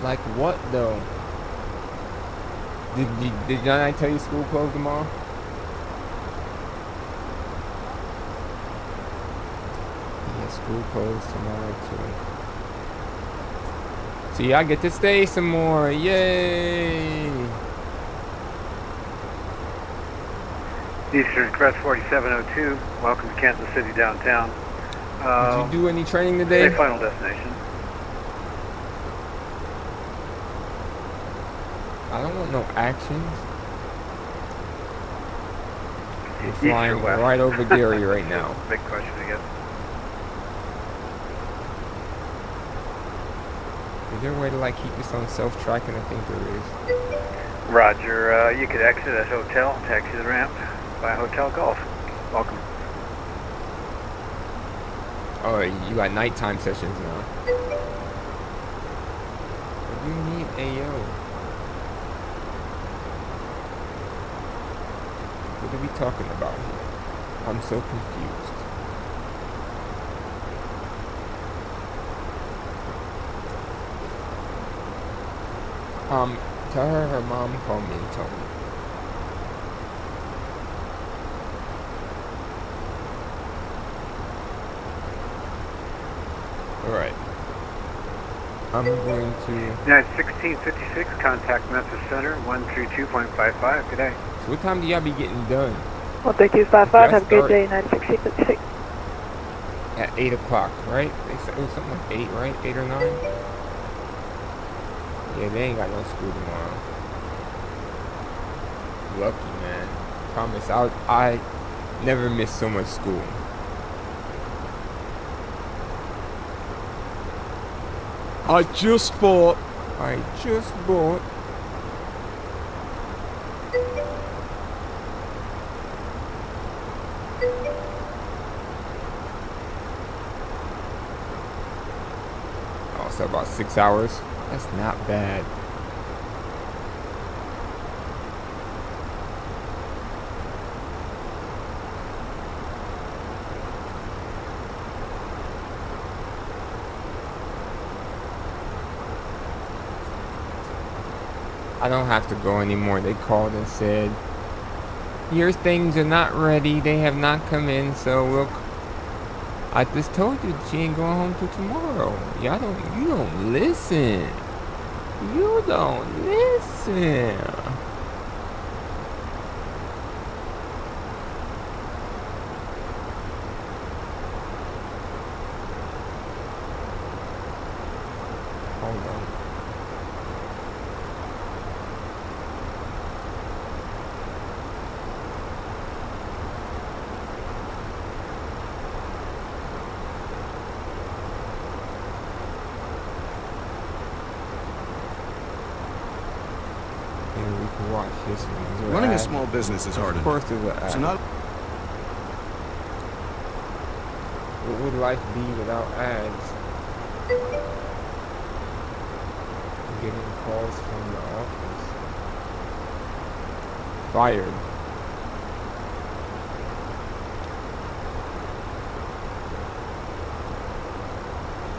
Like what though? Did I tell you school closed tomorrow? Yeah, school closed tomorrow too. See, I get to stay some more. Yay! Eastern Express 4702, welcome to Kansas City downtown. Did you do any training today? Say final destination. I don't want no actions. We're flying right over Gary right now. Big question, I guess. Is there a way to like keep this on self-tracking? I think there is. Roger, you could exit at hotel, taxi the ramp by Hotel Golf. Welcome. Oh, you got nighttime sessions now. What do you need AO? What are we talking about here? I'm so confused. Tell her mom called me and told me. Alright. I'm going to... United 1656, contact Memphis Center, 132.55, good day. So what time do y'all be getting done? 13255, have a good day, United 1656. At 8 o'clock, right? They said it was something like 8, right? 8 or 9? Yeah, they ain't got no school tomorrow. Lucky, man. Promise, I never miss so much school. I just bought. Oh, so about 6 hours. That's not bad. I don't have to go anymore. They called and said, your things are not ready. They have not come in, so I just told you she ain't going home till tomorrow. You don't listen. You don't listen. Hold on. And we can watch this one. Is there an Running a ad? small business is hard Of course there's an ad. So not What would life be without ads? Getting calls from the office. Fired.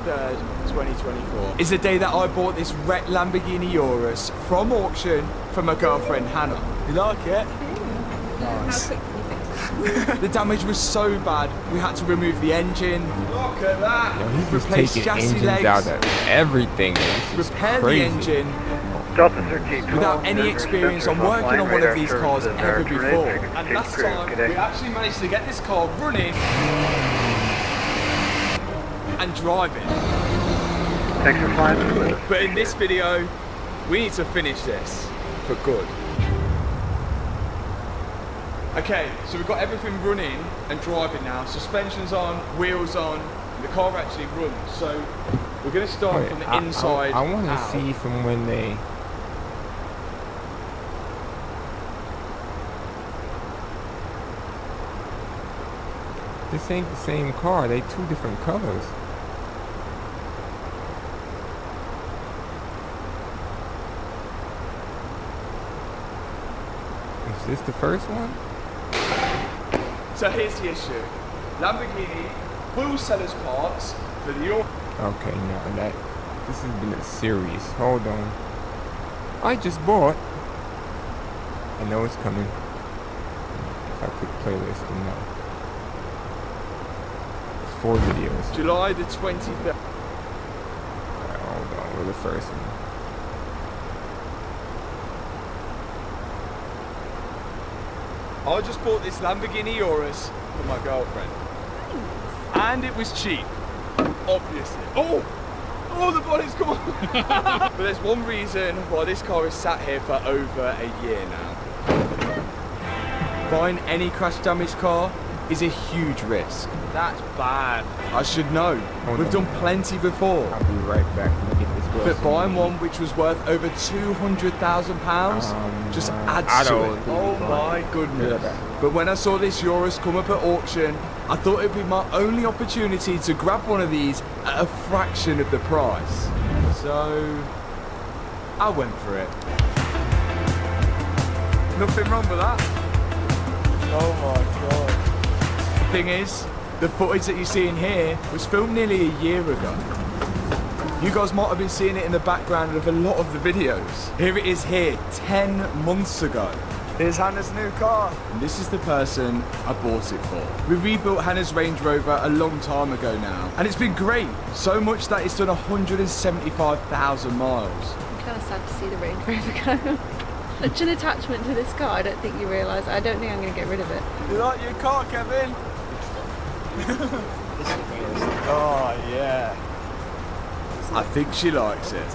Third, 2024 is the day that I bought this wrecked Lamborghini Urus from auction from my girlfriend Hannah. You like it? How quick can you fix it? The damage was so bad, we had to remove the engine. Look at that! Yo, he's just Replace taking chassis engines legs, out of everything. This is repair crazy. the engine. Delta 1312. Without any experience on working on one of these cars ever before. And last time, we actually managed to get this car running and driving. Thanks for flying. But in this video, we need to finish this for good. Okay, so we've got everything running and driving now. Suspension's on, wheels on, and the car actually runs. So we're going to start from the inside. I want to out. see from when they. This ain't the same car. They two different colors. Is this the first one? So here's the issue. Lamborghini will sell us parts for the Okay, now that this has been a series. Hold on. I just bought. I know it's coming. If I click playlist, then no. It's 4 videos. July the 23rd. Alright, hold on. We're the first one. I just bought this Lamborghini Urus for my girlfriend. And it was cheap, obviously. Oh, the body's come on. But there's one reason why this car is sat here for over a year now. Buying any crash damaged car is a huge risk. That's bad. I should know. We've done plenty before. I'll be right back. Let me get this girl But some buying money. one which was worth over £200,000 just adds to it. Oh my goodness. But when I saw this Urus come up at auction, I thought it'd be my only opportunity to grab one of these at a fraction of the price. So I went for it. Nothing wrong with that. Oh my god. The thing is, the footage that you're seeing here was filmed nearly a year ago. You guys might have been seeing it in the background of a lot of the videos. Here it is here, 10 months ago. Here's Hannah's new car. And this is the person I bought it for. We rebuilt Hannah's Range Rover a long time ago now. And it's been great. So much that it's done 175,000 miles. I'm kind of sad to see the Range Rover go. Such an attachment to this car, I don't think you realise. I don't think I'm going to get rid of it. You like your car, Kevin? Oh, yeah. I think she likes it.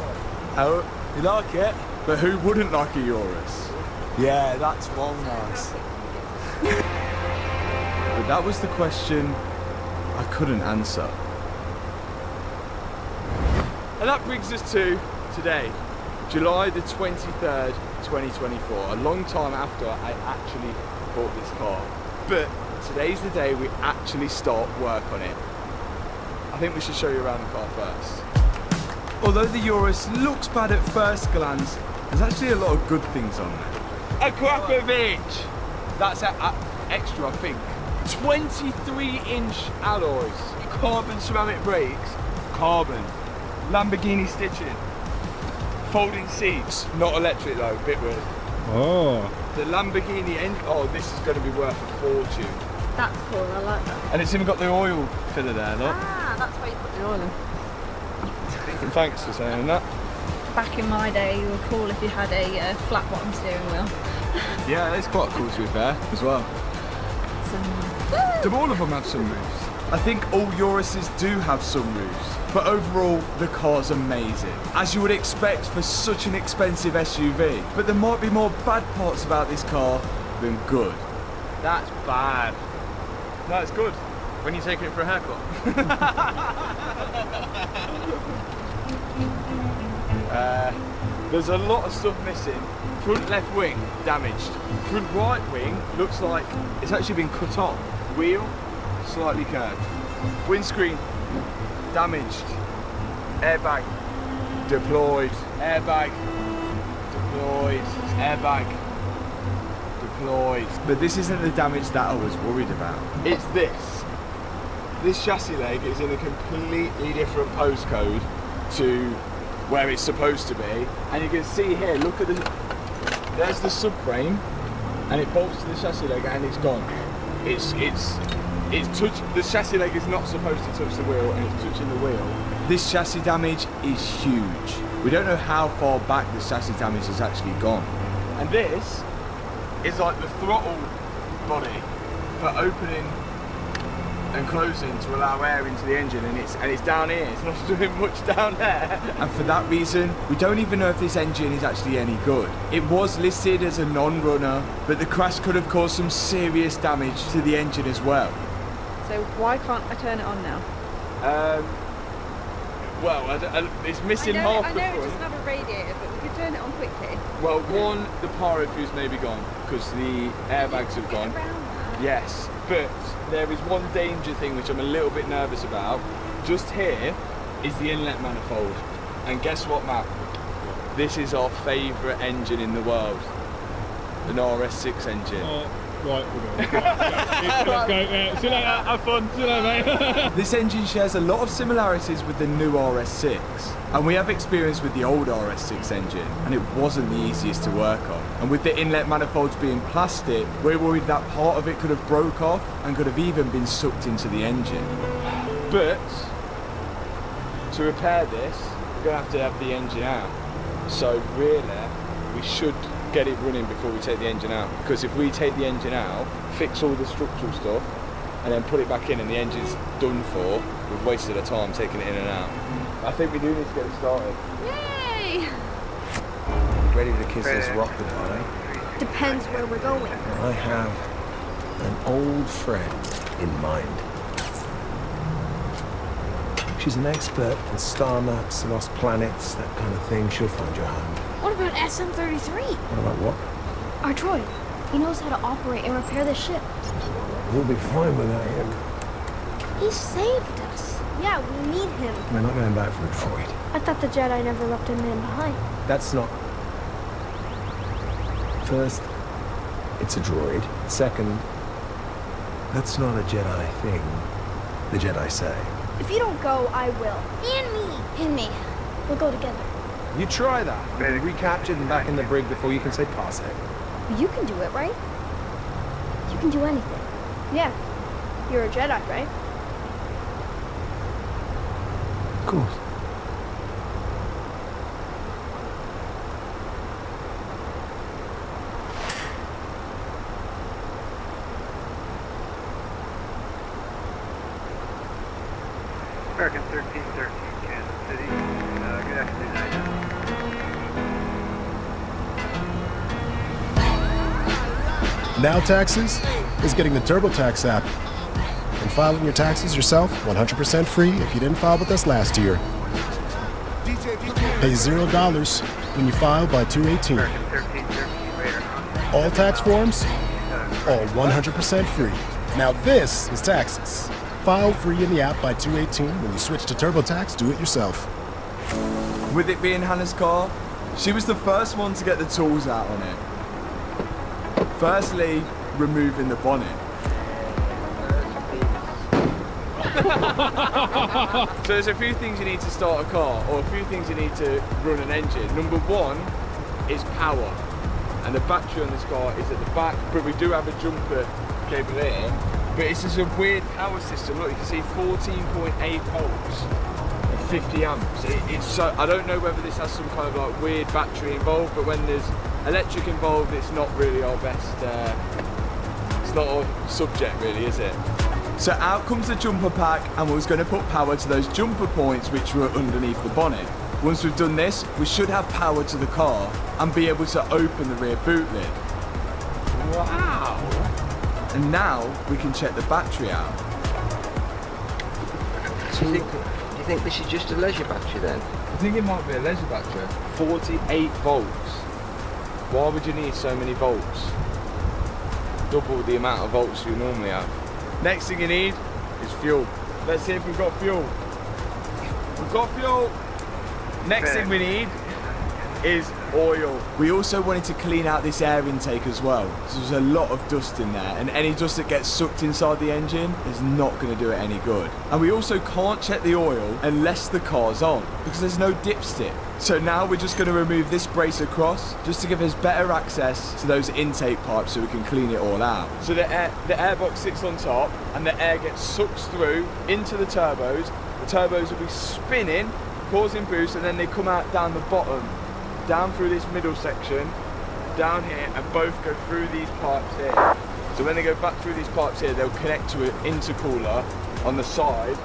Oh, You like it? But who wouldn't like a Urus? Yeah, that's well nice. But that was the question I couldn't answer. And that brings us to today, July the 23rd, 2024, a long time after I actually bought this car. But today's the day we actually start work on it. I think we should show you around the car first. Although the Urus looks bad at first glance, there's actually a lot of good things on there. A Krapovich! That's extra, I think. 23-inch alloys, carbon ceramic brakes, carbon, Lamborghini stitching, folding seats, not electric though, bit weird. Oh. The Lamborghini engine, oh, this is going to be worth a fortune. That's cool, I like that. And it's even got the oil filler there, look. Ah, that's where you put the oil in. Thanks for saying that. Back in my day, you were cool if you had a flat bottom steering wheel. Yeah, that's quite cool to be fair, as well. Do all of them have sunroofs? I think all Uruses do have sunroofs, but overall, the car's amazing. As you would expect for such an expensive SUV. But there might be more bad parts about this car than good. That's bad. No, it's good. When you take it for a haircut. There's a lot of stuff missing. Front left wing damaged. Front right wing looks like it's actually been cut off. Wheel slightly curved. Windscreen damaged. Airbag deployed. Airbag deployed. Airbag deployed. But this isn't the damage that I was worried about. It's this. This chassis leg is in a completely different postcode to where it's supposed to be. And you can see here, look at there's the subframe, and it bolts to the chassis leg and it's gone. It's touched, the chassis leg is not supposed to touch the wheel and it's touching the wheel. This chassis damage is huge. We don't know how far back the chassis damage has actually gone. And this is like the throttle body for opening and closing to allow air into the engine, and it's down here. It's not doing much down there. And for that reason, we don't even know if this engine is actually any good. It was listed as a non-runner, but the crash could have caused some serious damage to the engine as well. So why can't I turn it on now? Well, it's missing half the front. I know it doesn't have a radiator, but we could turn it on quickly. Well, one, the power fuse may be gone because the airbags have gone. Yes, but there is one danger thing which I'm a little bit nervous about. Just here is the inlet manifold. And guess what, Matt? This is our favourite engine in the world. An RS6 engine. Right, we're going. Let's go. Yeah, see you later. Have fun. See you later, mate. This engine shares a lot of similarities with the new RS6. And we have experience with the old RS6 engine, and it wasn't the easiest to work on. And with the inlet manifolds being plastic, we're worried that part of it could have broke off and could have even been sucked into the engine. But to repair this, we're going to have the engine out. So really, we should get it running before we take the engine out. Because if we take the engine out, fix all the structural stuff, and then put it back in and the engine's done for, we've wasted our time taking it in and out. I think we do need to get it started. Yay! Ready to kiss this rock goodbye? Depends where we're going. I have an old friend in mind. She's an expert in star maps, lost planets, that kind of thing. She'll find your home. What about SM-33? What about what? Our droid. He knows how to operate and repair the ship. We'll be fine without him. He saved us. Yeah, we need him. We're not going back for a droid. I thought the Jedi never left a man behind. That's not... First, it's a droid. Second, that's not a Jedi thing. The Jedi say. If you don't go, I will. And me. And me. We'll go together. You try that. You'll be recaptured and back in the brig before you can say pass it. You can do it, right? You can do anything. Yeah. You're a Jedi, right? Of course. American 1313, Kansas City. Good afternoon. Now Taxes is getting the TurboTax app and filing your taxes yourself 100% free if you didn't file with us last year. Pay $0 when you file by 2/18. All tax forms, all 100% free. Now this is Taxes. File free in the app by 2/18. When you switch to TurboTax, do it yourself. With it being Hannah's car, she was the first one to get the tools out on it. Firstly, removing the bonnet. So there's a few things you need to start a car, or a few things you need to run an engine. Number one is power. And the battery on this car is at the back, but we do have a jumper cable here. But it's just a weird power system. Look, you can see 14.8 volts and 50 amps. It's so, I don't know whether this has some kind of like weird battery involved, but when there's electric involved, it's not really our best, it's not our subject really, is it? So out comes the jumper pack, and we was going to put power to those jumper points which were underneath the bonnet. Once we've done this, we should have power to the car and be able to open the rear boot lid. Wow! And now we can check the battery out. So do you think this is just a leisure battery then? I think it might be a leisure battery. 48 volts. Why would you need so many volts? Double the amount of volts you normally have. Next thing you need is fuel. Let's see if we've got fuel. We've got fuel. Next thing we need is oil. We also wanted to clean out this air intake as well. So there's a lot of dust in there, and any dust that gets sucked inside the engine is not going to do it any good. And we also can't check the oil unless the car's on, because there's no dipstick. So now we're just going to remove this brace across, just to give us better access to those intake pipes so we can clean it all out. So the air box sits on top, and the air gets sucked through into the turbos. The turbos will be spinning, causing boost, and then they come out down the bottom, down through this middle section, down here, and both go through these pipes here. So when they go back through these pipes here, they'll connect to an intercooler on the side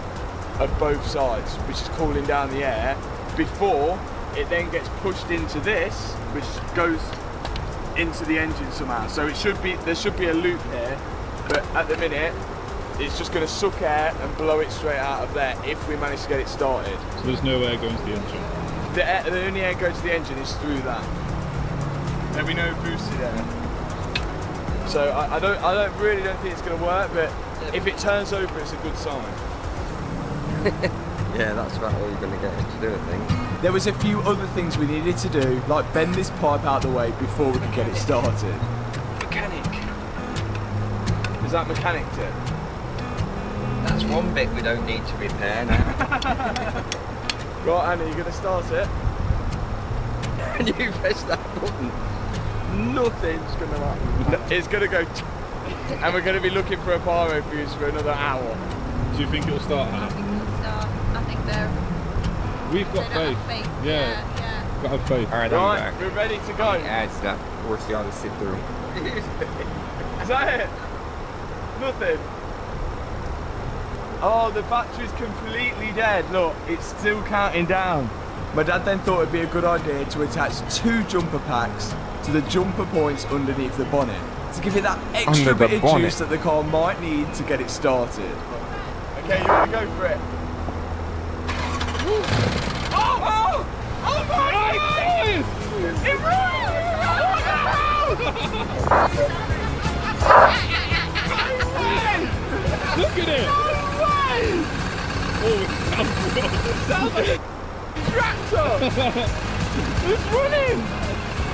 of both sides, which is cooling down the air before it then gets pushed into this, which goes into the engine somehow. So it should be, there should be a loop here, but at the minute it's just going to suck air and blow it straight out of there if we manage to get it started. So there's no air going to the engine? The only air going to the engine is through that. There'll be no boosted air. So I really don't think it's going to work, but if it turns over, it's a good sign. Yeah, that's about all you're going to get it to do, I think. There was a few other things we needed to do, like bend this pipe out of the way before we could get it started. Mechanic. Is that mechanicked it? That's one bit we don't need to repair now. Right, Anna, you going to start it? And you press that button. Nothing's going to happen. It's going to go and we're going to be looking for a pyro fuse for another hour. Do you think it'll start, Hannah? I think it'll start. I think they're... We've got faith. Yeah. Got to have faith. Alright, Right, I'm back. we're ready to go. Any ads that force y'all to sit through. Is that it? Nothing. Oh, the battery's completely dead. Look, it's still counting down. My dad then thought it'd be a good idea to attach 2 jumper packs to the jumper points underneath the bonnet to give it that extra bit of juice that the car might need to get it started. Okay, you want to go for it? Oh my God! It Look at it! Oh, it sounds like a tractor! It's running!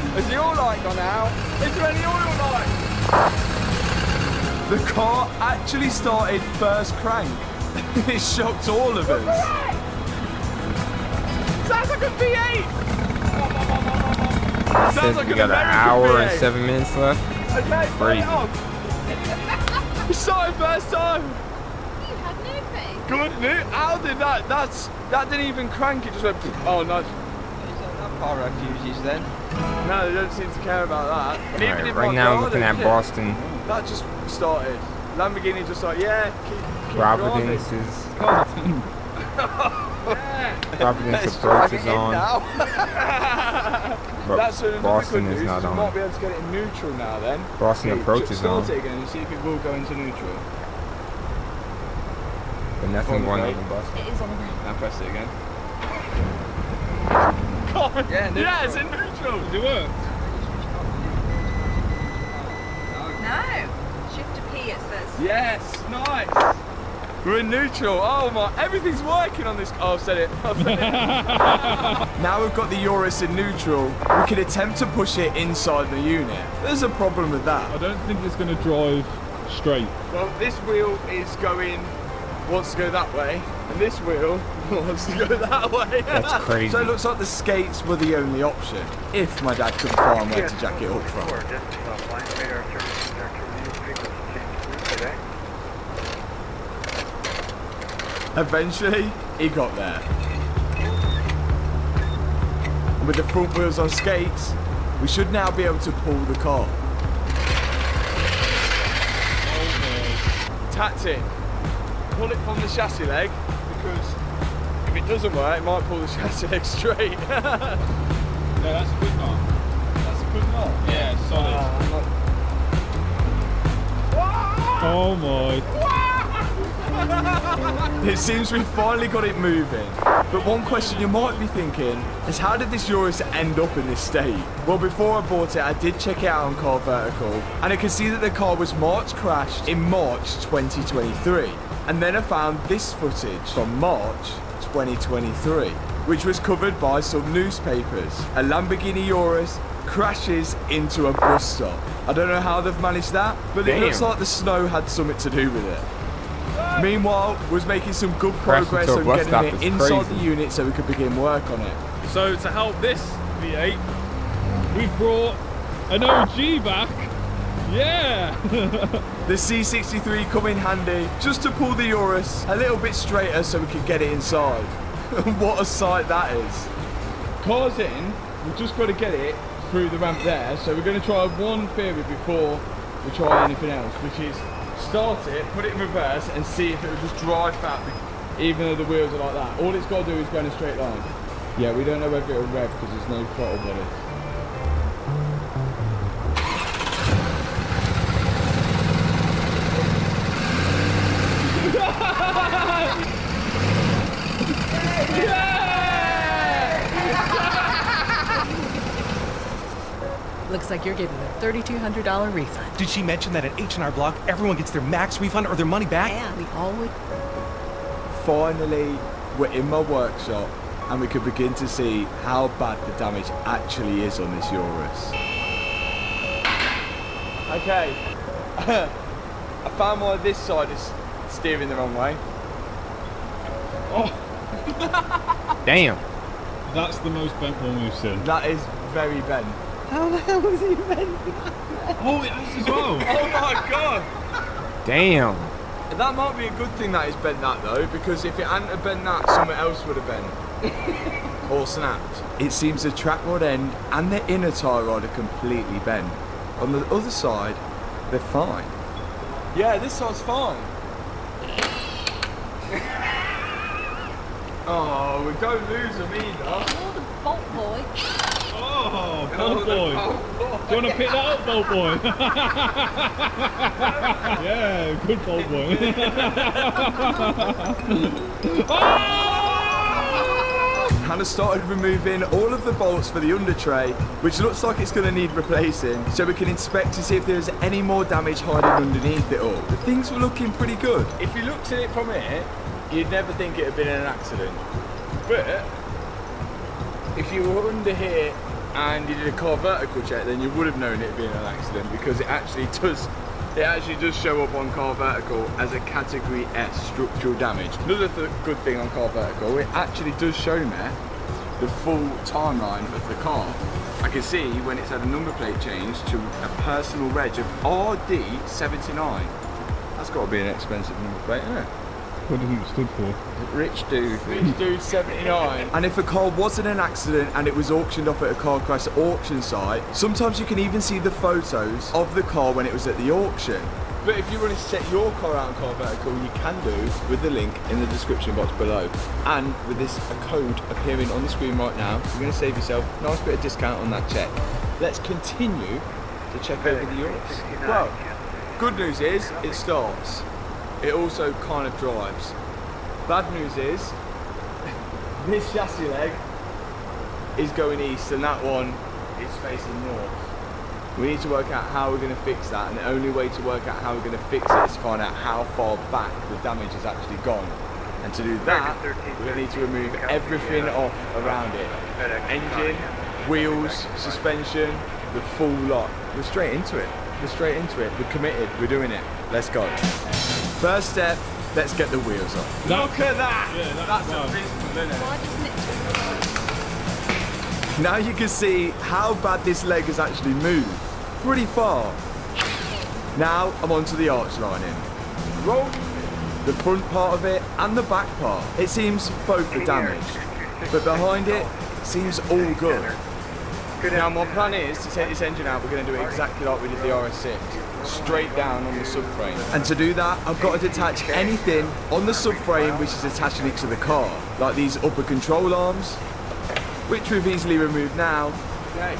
Has the oil light gone out? Is there any oil light? The car actually started first crank. It shocked all of us. Sounds like a V8! Sounds like we got an hour and 7 minutes left. Okay, crazy. We started first time. You had no faith. Good news. How did that? That didn't even crank. It just went. Oh no. Is that pyro fuses then? No, they don't seem to care about that. And even in Right now, looking at yeah, Boston. That just started. Lamborghini just like, yeah, keep Providence driving. is. Yeah. Providence Let's approach drag is it in on. now. But That's another Boston good is news. not We on. might be able to get it in neutral now then. Boston approach is on. Start it again and see if it will go into neutral. But nothing going on the Boston. It is on the Now press it again. Yeah, it's in neutral. Did it work? No. Shift to P, it says. Yes, nice. We're in neutral. Oh my, everything's working on this. Oh, I've said it. I've said it. Now we've got the Urus in neutral, we can attempt to push it inside the unit. There's a problem with that. I don't think it's going to drive straight. Well, this wheel wants to go that way, and this wheel wants to go that way. That's crazy. So it looks like the skates were the only option, if my dad could find where to jack it up from. Eventually, he got there. And with the front wheels on skates, we should now be able to pull the car. Tactic. Pull it from the chassis leg, because if it doesn't work, it might pull the chassis leg straight. No, that's a good knob. That's a good knob. Yeah, solid. Oh my. It seems we've finally got it moving. But one question you might be thinking is, how did this Urus end up in this state? Well, before I bought it, I did check it out on Car Vertical, and I can see that the car was March crashed in March 2023. And then I found this footage from March 2023, which was covered by some newspapers. A Lamborghini Urus crashes into a bus stop. I don't know how they've managed that, but it looks like the snow had something to do with it. Meanwhile, was making some good progress on getting it inside the unit so we could begin work on it. So to help this V8, we brought an OG back. Yeah! The C63 come in handy just to pull the Urus a little bit straighter so we could get it inside. What a sight that is. Car's in, we've just got to get it through the ramp there, so we're going to try one theory before we try anything else, which is start it, put it in reverse and see if it will just drive back, even though the wheels are like that. All it's got to do is go in a straight line. Yeah, we don't know whether it'll rev because there's no throttle body. Looks like you're giving a $3,200 refund. Did she mention that at H&R Block, everyone gets their max refund or their money back? Yeah, we always... Finally, we're in my workshop and we can begin to see how bad the damage actually is on this Urus. Okay, I found why this side is steering the wrong way. Oh! Damn! That's the most bent one we've seen. That is very bent. How the hell was he bent? Oh, it has as well. Oh my god! Damn! That might be a good thing that it's bent that though, because if it hadn't have bent that, something else would have bent. Or snapped. It seems the track rod end and the inner tie rod are completely bent. On the other side, they're fine. Yeah, this side's fine. Oh, we don't lose them either. Oh, the bolt boy. Oh, Bolt Boy. Do you want to pick that up, Bolt Boy? Yeah, good Bolt Boy. Hannah started removing all of the bolts for the under tray, which looks like it's going to need replacing, so we can inspect to see if there's any more damage hiding underneath it all. The things were looking pretty good. If you looked at it from here, you'd never think it had been an accident. But if you were under here and you did a car vertical check, then you would have known it being an accident, because it actually does show up on Car Vertical as a Category S structural damage. Another good thing on Car Vertical, it actually does show me the full timeline of the car. I can see when it's had a number plate change to a personal reg of RD79. That's got to be an expensive number plate, isn't it? What do you think it stood for? Rich Dude. Rich Dude 79. And if a car wasn't an accident and it was auctioned off at a car crash auction site, sometimes you can even see the photos of the car when it was at the auction. But if you want to set your car out on car vertical, you can do with the link in the description box below. And with this a code appearing on the screen right now, you're going to save yourself a nice bit of discount on that check. Let's continue to check over the Urus. Well, good news is it starts. It also kind of drives. Bad news is this chassis leg is going east and that one is facing north. We need to work out how we're going to fix that, and the only way to work out how we're going to fix it is to find out how far back the damage has actually gone. And to do that, we're going to need to remove everything off around it. Engine, wheels, suspension, the full lot. We're straight into it. We're committed. We're doing it. Let's go. First step, let's get the wheels off. Look at that! Yeah, that's abysmal, isn't it? Now you can see how bad this leg has actually moved. Pretty far. Now I'm onto the arch lining. Roll the front part of it and the back part. It seems both are damaged, but behind it seems all good. Now my plan is to take this engine out. We're going to do it exactly like we did the RS6, straight down on the subframe. And to do that, I've got to detach anything on the subframe which is attaching it to the car, like these upper control arms, which we've easily removed now. Okay.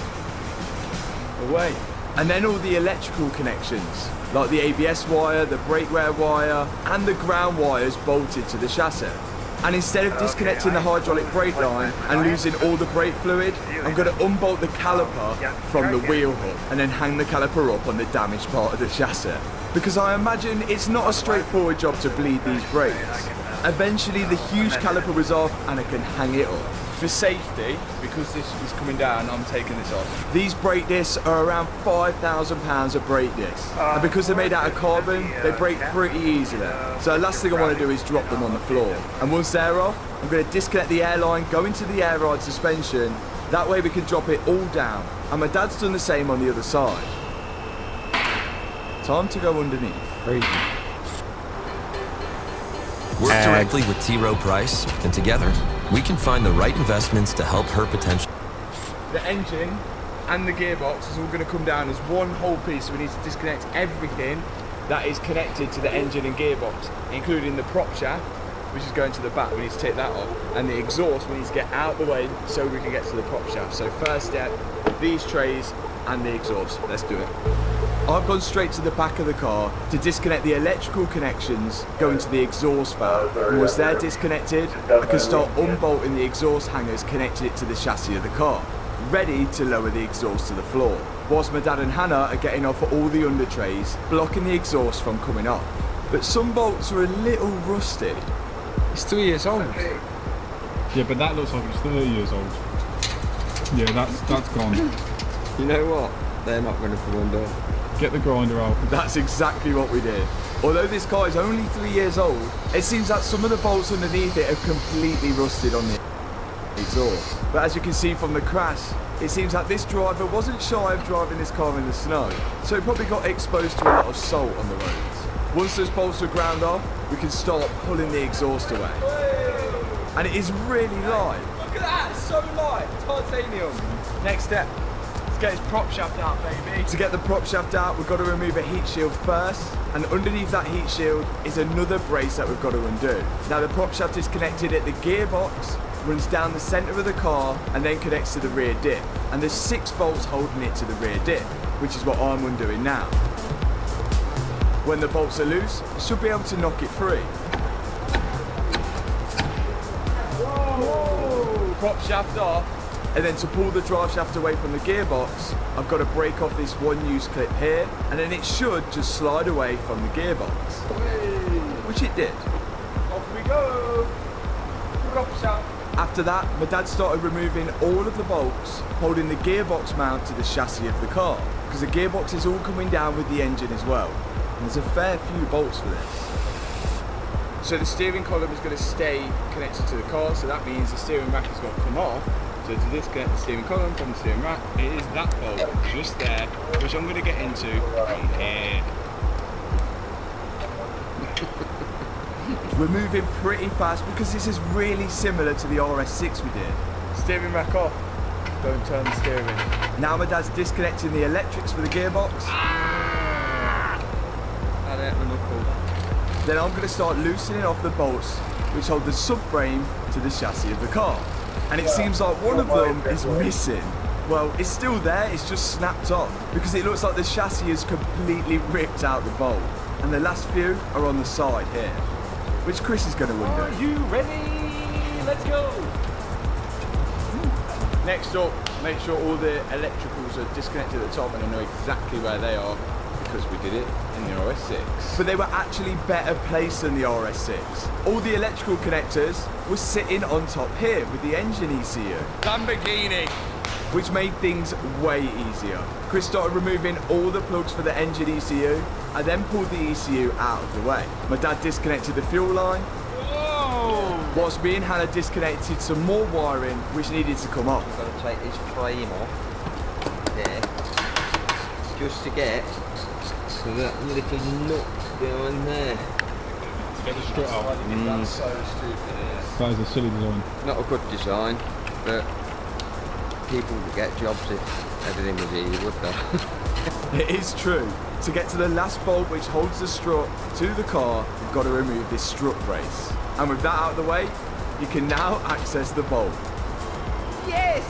Away. And then all the electrical connections, like the ABS wire, the brake wear wire, and the ground wires bolted to the chassis. And instead of disconnecting the hydraulic brake line and losing all the brake fluid, I'm going to unbolt the caliper from the wheel hook and then hang the caliper up on the damaged part of the chassis. Because I imagine it's not a straightforward job to bleed these brakes. Eventually the huge caliper was off and I can hang it up. For safety, because this is coming down, I'm taking this off. These brake discs are around £5,000 a brake disc. And because they're made out of carbon, they break pretty easily. So the last thing I want to do is drop them on the floor. And once they're off, I'm going to disconnect the airline, go into the air ride suspension. That way we can drop it all down. And my dad's done the same on the other side. Time to go underneath. Work directly with T. Rowe Price, and together, we can find the right investments to help her potential. The engine and the gearbox is all going to come down as one whole piece, so we need to disconnect everything that is connected to the engine and gearbox, including the prop shaft, which is going to the back. We need to take that off, and the exhaust we need to get out of the way so we can get to the prop shaft. So first step, these trays and the exhaust. Let's do it. I've gone straight to the back of the car to disconnect the electrical connections going to the exhaust valve. And once they're disconnected, I can start unbolting the exhaust hangers connecting it to the chassis of the car, ready to lower the exhaust to the floor. Whilst my dad and Hannah are getting off all the under trays, blocking the exhaust from coming off. But some bolts are a little rusty. It's 3 years old. Yeah, but that looks like it's 30 years old. Yeah, that's gone. You know what? They're not going to come undone. Get the grinder out. That's exactly what we did. Although this car is only 3 years old, it seems that some of the bolts underneath it have completely rusted on the exhaust. But as you can see from the crash, it seems that this driver wasn't shy of driving this car in the snow, so he probably got exposed to a lot of salt on the roads. Once those bolts are ground off, we can start pulling the exhaust away. And it is really light. Look at that, it's so light, titanium. Next step. Get his prop shaft out, baby. To get the prop shaft out, we've got to remove a heat shield first, and underneath that heat shield is another brace that we've got to undo. Now the prop shaft is connected at the gearbox, runs down the centre of the car, and then connects to the rear diff. And there's 6 bolts holding it to the rear diff, which is what I'm undoing now. When the bolts are loose, I should be able to knock it free. Whoa! Prop shaft off. And then to pull the drive shaft away from the gearbox, I've got to break off this one-use clip here, and then it should just slide away from the gearbox. Which it did. Off we go! Prop shaft. After that, my dad started removing all of the bolts holding the gearbox mount to the chassis of the car, because the gearbox is all coming down with the engine as well. And there's a fair few bolts for this. So the steering column is going to stay connected to the car, so that means the steering rack is going to come off. So to disconnect the steering column from the steering rack, it is that bolt just there, which I'm going to get into from here. We're moving pretty fast because this is really similar to the RS6 we did. Steering rack off, don't turn the steering. Now my dad's disconnecting the electrics for the gearbox. That Then I'm going to start loosening off the bolts which hold the subframe to the chassis of the car. And it seems like one of them is missing. Well, it's still there, it's just snapped off because it looks like the chassis is completely ripped out the bolt. And the last few are on the side here, which Chris is going to undo. Are you ready? Let's go! Next up, make sure all the electricals are disconnected at the top, and I know exactly where they are because we did it in the RS6. But they were actually better placed than the RS6. All the electrical connectors were sitting on top here with the engine ECU. Lamborghini! Which made things way easier. Chris started removing all the plugs for the engine ECU. I then pulled the ECU out of the way. My dad disconnected the fuel line. Whoa! Whilst me and Hannah disconnected some more wiring which needed to come off. I've got to take this frame off here, just to get to that little nut behind there. To get the strut out. That's so stupid. That is a silly design. Not a good design, but people would get jobs if everything was easy, would they? It is true. To get to the last bolt which holds the strut to the car, we've got to remove this strut brace. And with that out of the way, you can now access the bolt. Yes!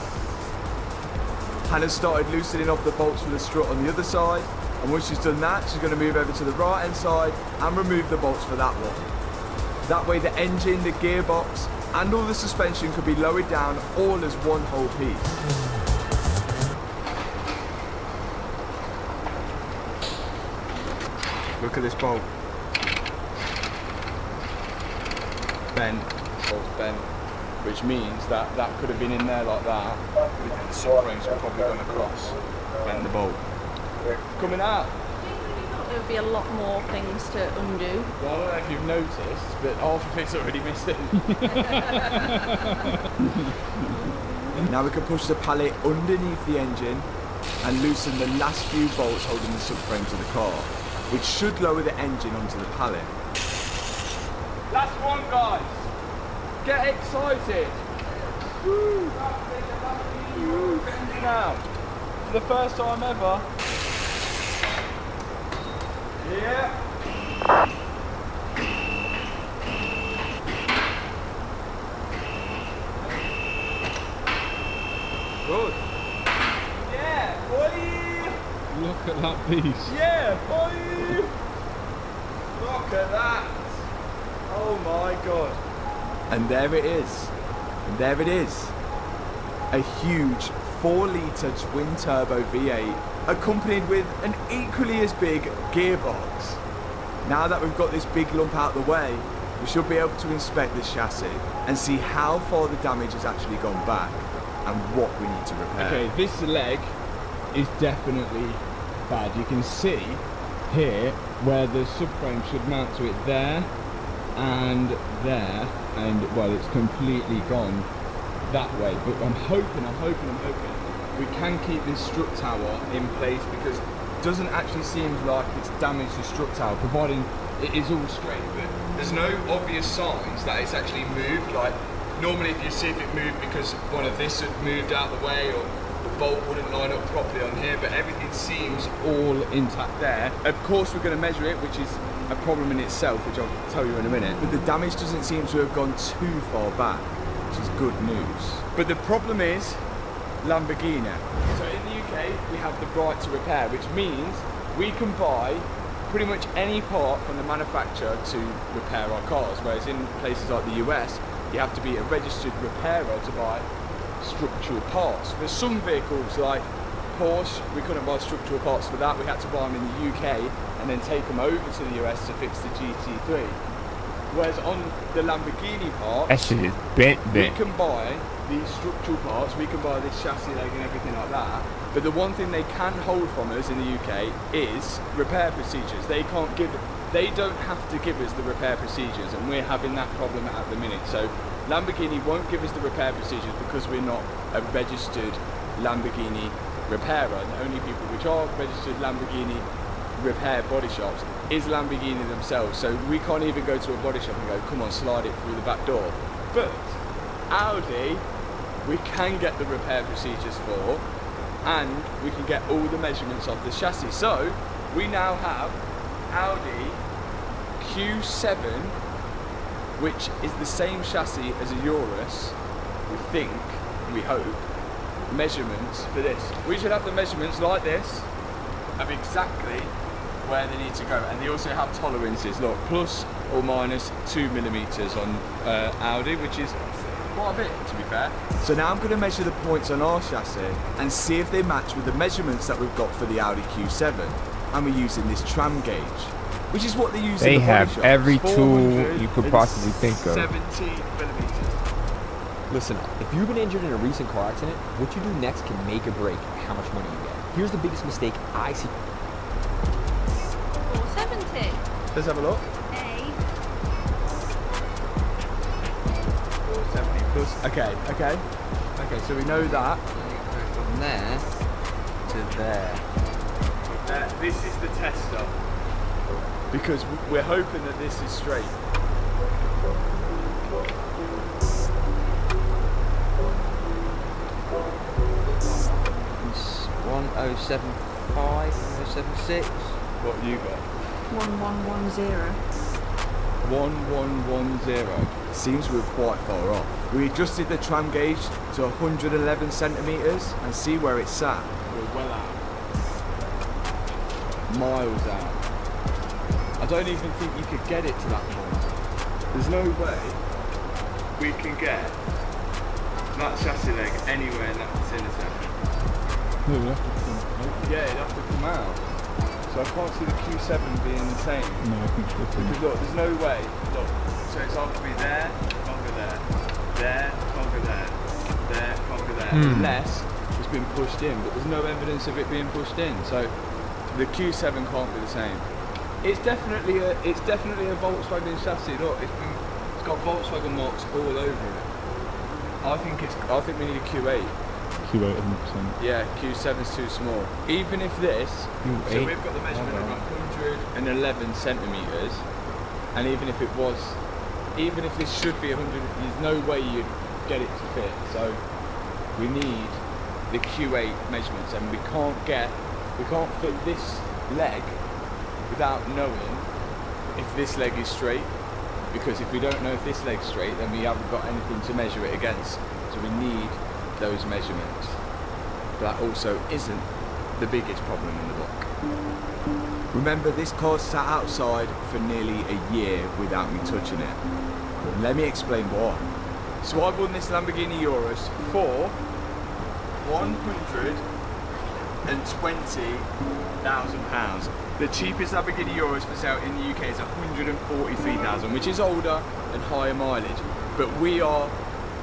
Hannah started loosening off the bolts for the strut on the other side, and once she's done that, she's going to move over to the right hand side and remove the bolts for that one. That way the engine, the gearbox, and all the suspension could be lowered down all as one whole piece. Look at this bolt. Bent. Bolt's bent. Which means that that could have been in there like that. With the subframes probably gone across. Bend the bolt. Coming out. There would be a lot more things to undo. Well, I don't know if you've noticed, but half of it's already missing. Now we can push the pallet underneath the engine and loosen the last few bolts holding the subframe to the car, which should lower the engine onto the pallet. Last one, guys. Get excited. Woo. Woo. Now, for the first time ever. Yeah. Good. Yeah, boy. Look at that piece. Yeah, boy. Look at that. Oh my god. And there it is. And there it is. A huge 4-litre twin-turbo V8 accompanied with an equally as big gearbox. Now that we've got this big lump out of the way, we should be able to inspect this chassis and see how far the damage has actually gone back and what we need to repair. Okay, this leg is definitely bad. You can see here where the subframe should mount to it there and there, and well, it's completely gone that way. But I'm hoping we can keep this strut tower in place, because it doesn't actually seem like it's damaged the strut tower, providing it is all straight. But there's no obvious signs that it's actually moved. Like normally if you see if it moved because one of this had moved out of the way or the bolt wouldn't line up properly on here, but everything seems all intact there. Of course we're going to measure it, which is a problem in itself, which I'll tell you in a minute. But the damage doesn't seem to have gone too far back, which is good news. But the problem is Lamborghini. So in the UK we have the right to repair, which means we can buy pretty much any part from the manufacturer to repair our cars, whereas in places like the US you have to be a registered repairer to buy structural parts. For some vehicles like Porsche, we couldn't buy structural parts for that. We had to buy them in the UK and then take them over to the US to fix the GT3. Whereas on the Lamborghini part, that shit is bent. We can buy these structural parts, we can buy this chassis leg and everything like that. But the one thing they can hold from us in the UK is repair procedures. They don't have to give us the repair procedures, and we're having that problem at the minute. So Lamborghini won't give us the repair procedures because we're not a registered Lamborghini repairer. The only people which are registered Lamborghini repair body shops is Lamborghini themselves. So we can't even go to a body shop and go, come on, slide it through the back door. But Audi, we can get the repair procedures for, and we can get all the measurements of the chassis. So we now have Audi Q7, which is the same chassis as a Urus, we hope, measurements for this. We should have the measurements like this of exactly where they need to go, and they also have tolerances, look, plus or minus 2 millimeters on Audi, which is quite a bit, to be fair. So now I'm going to measure the points on our chassis and see if they match with the measurements that we've got for the Audi Q7, and we're using this tram gauge, which is what they use in the body have shop. every tool you could possibly think of. 17 millimeters. Listen up, if you've been injured in a recent car accident, what you do next can make or break how much money you get. Here's the biggest mistake I see. 470. Let's have a look. A. 470 plus. Okay, so we know that. From there to there. This is the tester. Because we're hoping that this is straight. It's 1075, 1076. What you got? 1110. 1110. Seems we're quite far off. We adjusted the tram gauge to 111 centimeters and see where it's sat. We're well out. Miles out. I don't even think you could get it to that point. There's no way we can get that chassis leg anywhere in that vicinity. No, we'll have to come out. Yeah, it'd have to come out. So I can't see the Q7 being the same. No, I think so. Because look, there's no way. Look, so it's either to be there, conquer there, conquer there, conquer there. Unless it's been pushed in, but there's no evidence of it being pushed in. So the Q7 can't be the same. It's definitely a Volkswagen chassis. Look, it's got Volkswagen marks all over it. I think we need a Q8. Q8 100%. Yeah, Q7's too small. Even if this, so we've got the measurement of 111 centimeters, and even if this should be 100, there's no way you'd get it to fit. So we need the Q8 measurements, and we can't fit this leg without knowing if this leg is straight, because if we don't know if this leg's straight, then we haven't got anything to measure it against. So we need those measurements. But that also isn't the biggest problem in the book. Remember, this car sat outside for nearly a year without me touching it. Let me explain why. So I won this Lamborghini Urus for £120,000. The cheapest Lamborghini Urus for sale in the UK is £143,000, which is older and higher mileage. But we are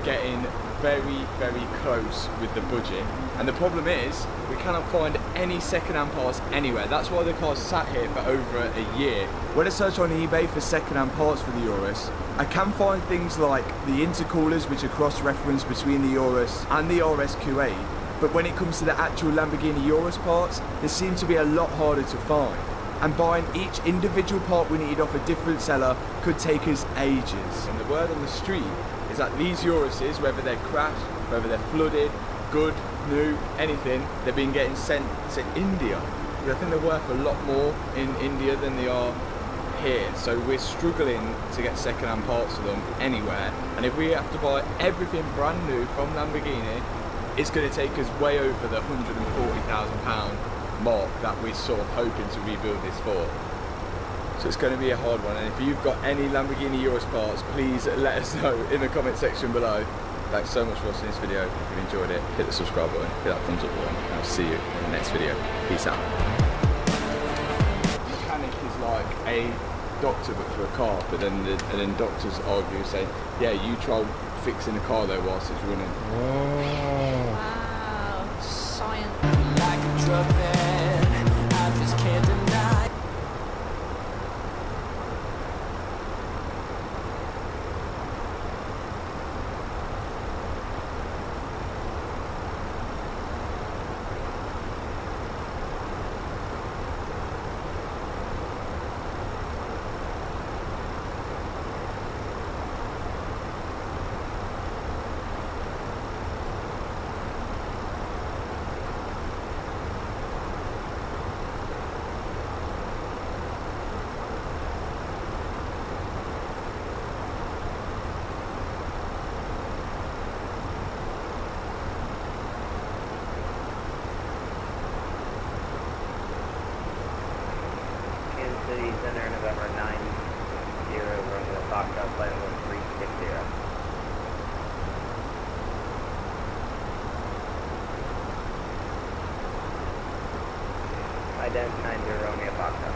getting very, very close with the budget. And the problem is, we cannot find any second-hand parts anywhere. That's why the car's sat here for over a year. When I search on eBay for second-hand parts for the Urus, I can find things like the intercoolers, which are cross-referenced between the Urus and the RS Q8. But when it comes to the actual Lamborghini Urus parts, they seem to be a lot harder to find. And buying each individual part we need off a different seller could take us ages. And the word on the street is that these Uruses, whether they're crashed, whether they're flooded, good, new, anything, they've been getting sent to India. I think they're worth a lot more in India than they are here. So we're struggling to get second-hand parts for them anywhere. And if we have to buy everything brand new from Lamborghini, it's going to take us way over the £140,000 mark that we're sort of hoping to rebuild this for. So it's going to be a hard one, and if you've got any Lamborghini Urus parts, please let us know in the comment section below. Thanks so much for watching this video. If you enjoyed it, hit the subscribe button, hit that thumbs up button, and I'll see you in the next video. Peace out. Mechanic is like a doctor but for a car, but then doctors argue, say, yeah, you try fixing a car though whilst it's running. Wow, science. Like a drug that I just can't deny. City Center, November 90, Romeo Foxtrot, flight level 360. Ident 90 Romeo Foxtrot.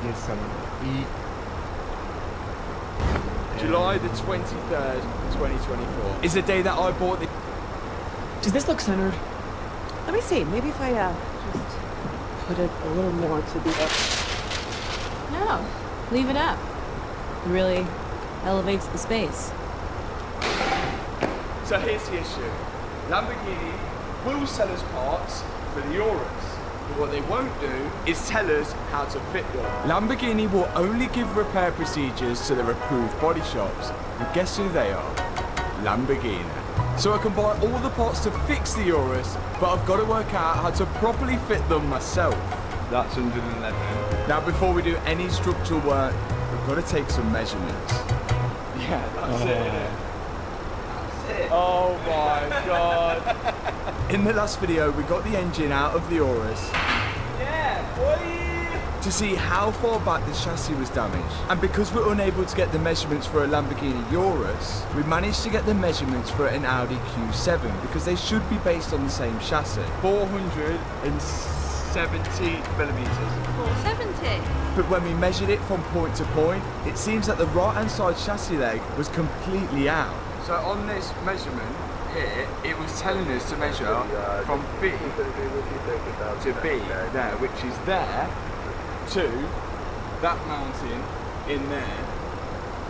Get something to eat. July the 23rd, 2024 is the day that I bought the... Does this look centered? Let me see. Maybe if I just put it a little more to the up. No, leave it up. It really elevates the space. So here's the issue. Lamborghini will sell us parts for the Urus. But what they won't do is tell us how to fit them. Lamborghini will only give repair procedures to their approved body shops. And guess who they are? Lamborghini. So I can buy all the parts to fix the Urus, but I've got to work out how to properly fit them myself. That's 111. Now before we do any structural work, we've got to take some measurements. Yeah, that's it. Oh my god. In the last video, we got the engine out of the Urus. Yeah, boy! To see how far back the chassis was damaged. And because we're unable to get the measurements for a Lamborghini Urus, we managed to get the measurements for an Audi Q7 because they should be based on the same chassis. 470 millimeters. 470? But when we measured it from point to point, it seems that the right-hand side chassis leg was completely out. So on this measurement here, it was telling us to measure from B to B there, which is there, to that mountain in there,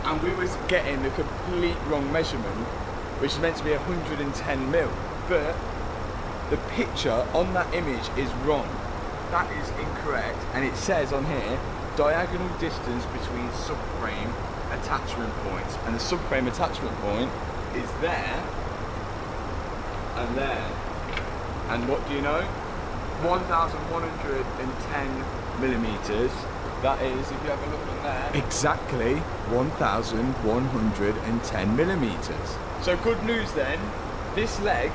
and we was getting the complete wrong measurement, which is meant to be 110 mil. But the picture on that image is wrong. That is incorrect, and it says on here, diagonal distance between subframe attachment points, and the subframe attachment point is there and there. And what do you know? 1,110 millimeters. That is, if you have a look on there, exactly 1,110 millimeters. So good news then, this leg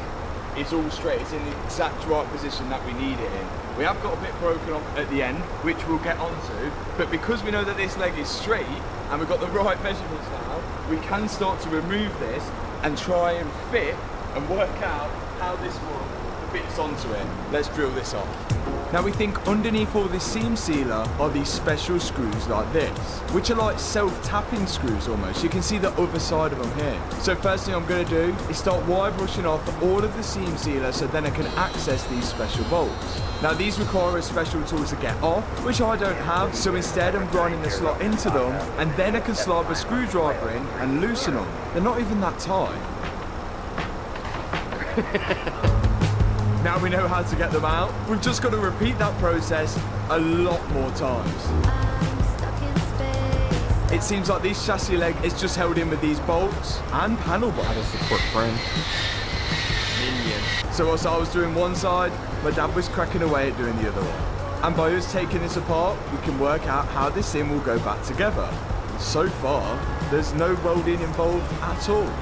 is all straight. It's in the exact right position that we need it in. We have got a bit broken off at the end, which we'll get onto, but because we know that this leg is straight and we've got the right measurements now, we can start to remove this and try and fit and work out how this one fits onto it. Let's drill this off. Now we think underneath all this seam sealer are these special screws like this, which are like self-tapping screws almost. You can see the other side of them here. So first thing I'm going to do is start wire brushing off all of the seam sealer so then I can access these special bolts. Now these require a special tool to get off, which I don't have, so instead I'm grinding the slot into them and then I can slide my screwdriver in and loosen them. They're not even that tight. Now we know how to get them out. We've just got to repeat that process a lot more times. It seems like this chassis leg is just held in with these bolts and panel bar support frame. So whilst I was doing one side, my dad was cracking away at doing the other one. And by us taking this apart, we can work out how this thing will go back together. So far, there's no welding involved at all.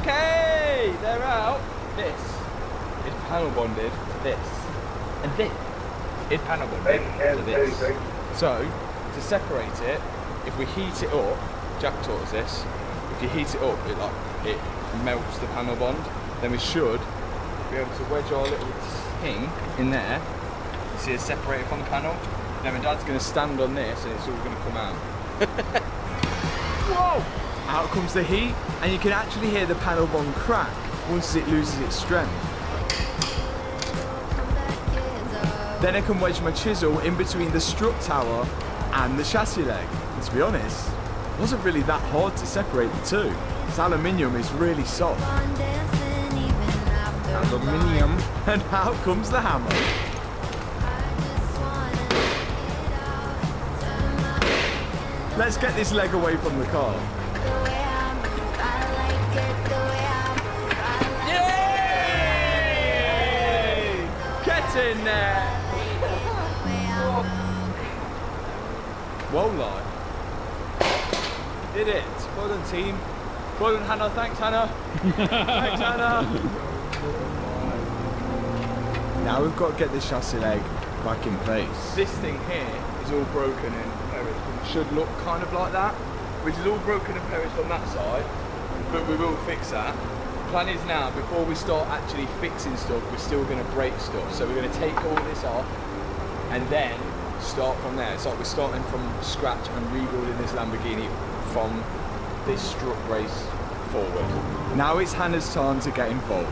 Okay, they're out. This is panel bonded to this. And this is panel bonded to this. So, to separate it, if we heat it up, Jack taught us this, if you heat it up, it melts the panel bond. Then we should be able to wedge our little thing in there. You see it's separated from the panel. Then my dad's going to stand on this and it's all going to come out. Whoa! Out comes the heat, and you can actually hear the panel bond crack once it loses its strength. Then I can wedge my chisel in between the strut tower and the chassis leg. And to be honest, it wasn't really that hard to separate the two. This aluminium is really soft. Aluminium. And out comes the hammer. Let's get this leg away from the car. Yay! Get in there! Well, lad. Did it. Well done, team. Well done, Hannah. Thanks, Hannah. Thanks, Hannah. Now we've got to get the chassis leg back in place. This thing here is all broken and perished. It should look kind of like that, which is all broken and perished on that side, but we will fix that. The plan is now, before we start actually fixing stuff, we're still going to break stuff. So we're going to take all this off and then start from there. It's like we're starting from scratch and rebuilding this Lamborghini from this strut brace forward. Now it's Hannah's time to get involved.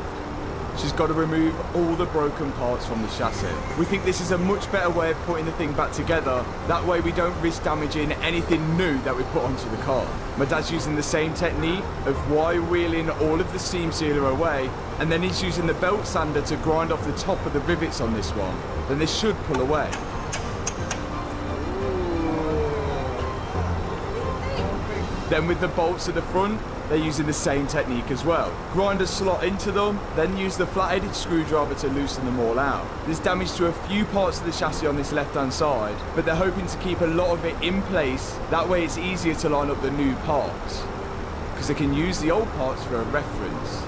She's got to remove all the broken parts from the chassis. We think this is a much better way of putting the thing back together. That way we don't risk damaging anything new that we put onto the car. My dad's using the same technique of wire-wheeling all of the seam sealer away, and then he's using the belt sander to grind off the top of the rivets on this one. Then this should pull away. Then with the bolts at the front, they're using the same technique as well. Grind a slot into them, then use the flat-headed screwdriver to loosen them all out. There's damage to a few parts of the chassis on this left-hand side, but they're hoping to keep a lot of it in place. That way it's easier to line up the new parts, because they can use the old parts for a reference.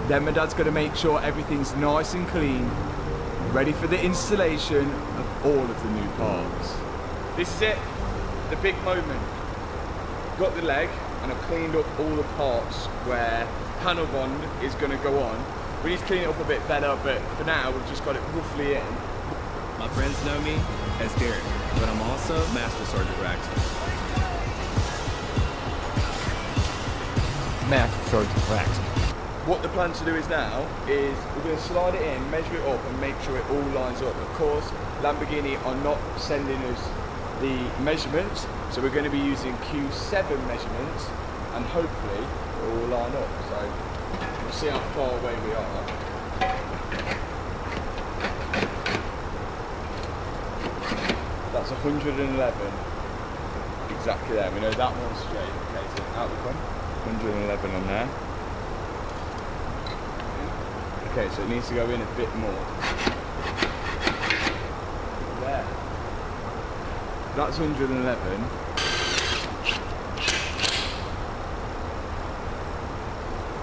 Then my dad's going to make sure everything's nice and clean, ready for the installation of all of the new parts. This is it, the big moment. Got the leg, and I've cleaned up all the parts where panel bond is going to go on. We need to clean it up a bit better, but for now we've just got it roughly in. My friends know me as Derek, but I'm also Master Sergeant Braxton. Master Sergeant Braxton. What the plan to do is now is we're going to slide it in, measure it up and make sure it all lines up. Of course, Lamborghini are not sending us the measurements, so we're going to be using Q7 measurements and hopefully it will all line up. So we'll see how far away we are. That's 111. Exactly there. We know that one's straight. Okay, so out we come. 111 on there. Okay, so it needs to go in a bit more. There. That's 111.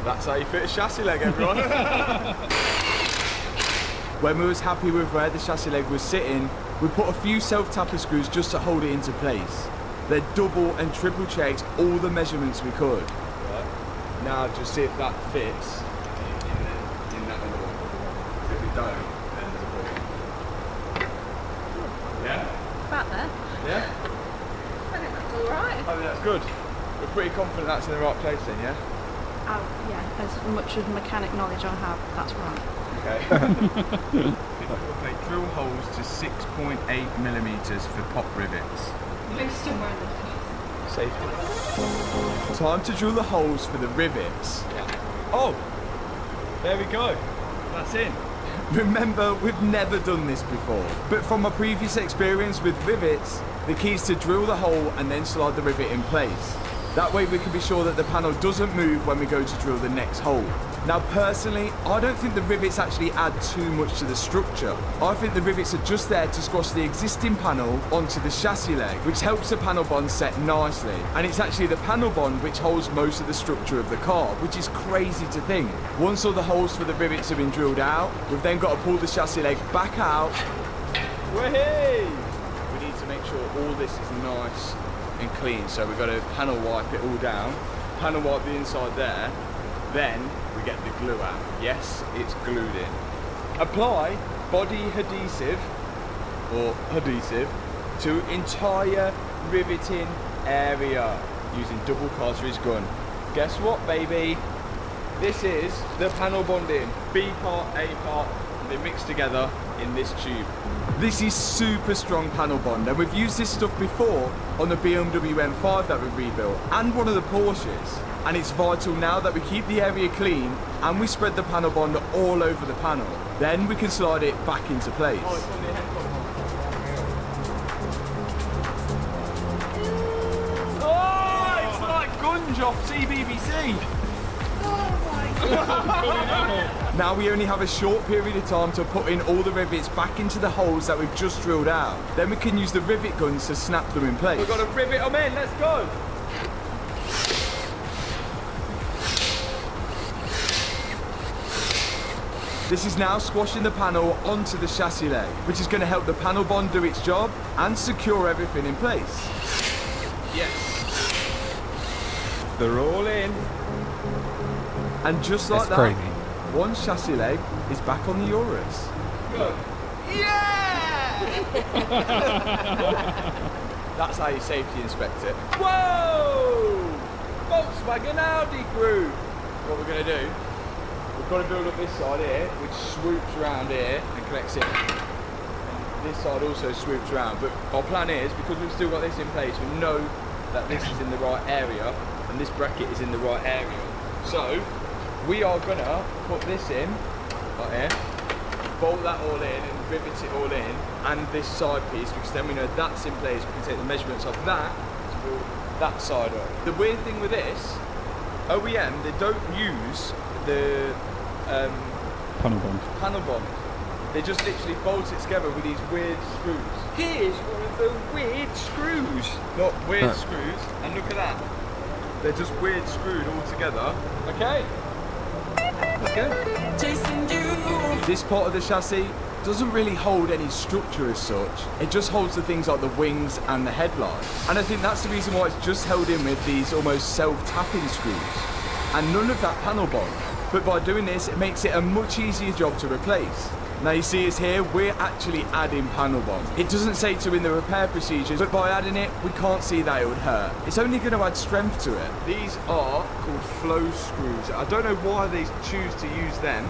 That's how you fit a chassis leg, everyone. When we was happy with where the chassis leg was sitting, we put a few self-tapper screws just to hold it into place. They double and triple checked all the measurements we could. Right. Now just see if that fits. Don't, then there's a problem. Yeah? About there. Yeah? I think that's alright. I think that's good. We're pretty confident that's in the right place then, yeah? Oh, yeah, as much of mechanic knowledge I have, that's right. Okay. Okay, drill holes to 6.8 millimeters for pop rivets. Safety. Time to drill the holes for the rivets. Yeah. Oh! There we go. That's in. Remember, we've never done this before, but from my previous experience with rivets, the key is to drill the hole and then slide the rivet in place. That way we can be sure that the panel doesn't move when we go to drill the next hole. Now personally, I don't think the rivets actually add too much to the structure. I think the rivets are just there to squash the existing panel onto the chassis leg, which helps the panel bond set nicely. And it's actually the panel bond which holds most of the structure of the car, which is crazy to think. Once all the holes for the rivets have been drilled out, we've then got to pull the chassis leg back out. Whee! We need to make sure all this is nice and clean, so we've got to panel wipe it all down, panel wipe the inside there, then we get the glue out. Yes, it's glued in. Apply body adhesive or adhesive to entire riveting area using double cartridge gun. Guess what, baby? This is the panel bonding. B part, A part, they mix together in this tube. This is super strong panel bond, and we've used this stuff before on the BMW M5 that we rebuilt and one of the Porsches. And it's vital now that we keep the area clean and we spread the panel bond all over the panel. Then we can slide it back into place. Oh, it's like Gunge off CBBC. Now we only have a short period of time to put in all the rivets back into the holes that we've just drilled out. Then we can use the rivet guns to snap them in place. We've got to rivet them in, let's go. This is now squashing the panel onto the chassis leg, which is going to help the panel bond do its job and secure everything in place. Yes. They're all in. And just like That's that, crazy. one chassis leg is back on the Urus. Go. Yeah! That's how you safety inspect it. Whoa! Volkswagen Audi crew. What we're going to do, we've got to build up this side here, which swoops around here and connects in. And this side also swoops around. But our plan is, because we've still got this in place, we know that this is in the right area and this bracket is in the right area. So we are gonna put this in right here, bolt that all in and rivet it all in, and this side piece, because then we know that's in place. We can take the measurements of that to build that side up. The weird thing with this, OEM, they don't use the panel bond. They just literally bolt it together with these weird screws. Here's one of the weird screws. Not weird screws, and look at that. They're just weird screwed all together. Okay. Let's go. This part of the chassis doesn't really hold any structure as such. It just holds the things like the wings and the headlights. And I think that's the reason why it's just held in with these almost self-tapping screws. And none of that panel bond. But by doing this, it makes it a much easier job to replace. Now you see us here, we're actually adding panel bond. It doesn't say to in the repair procedures, but by adding it, we can't see that it would hurt. It's only going to add strength to it. These are called flow screws. I don't know why they choose to use them,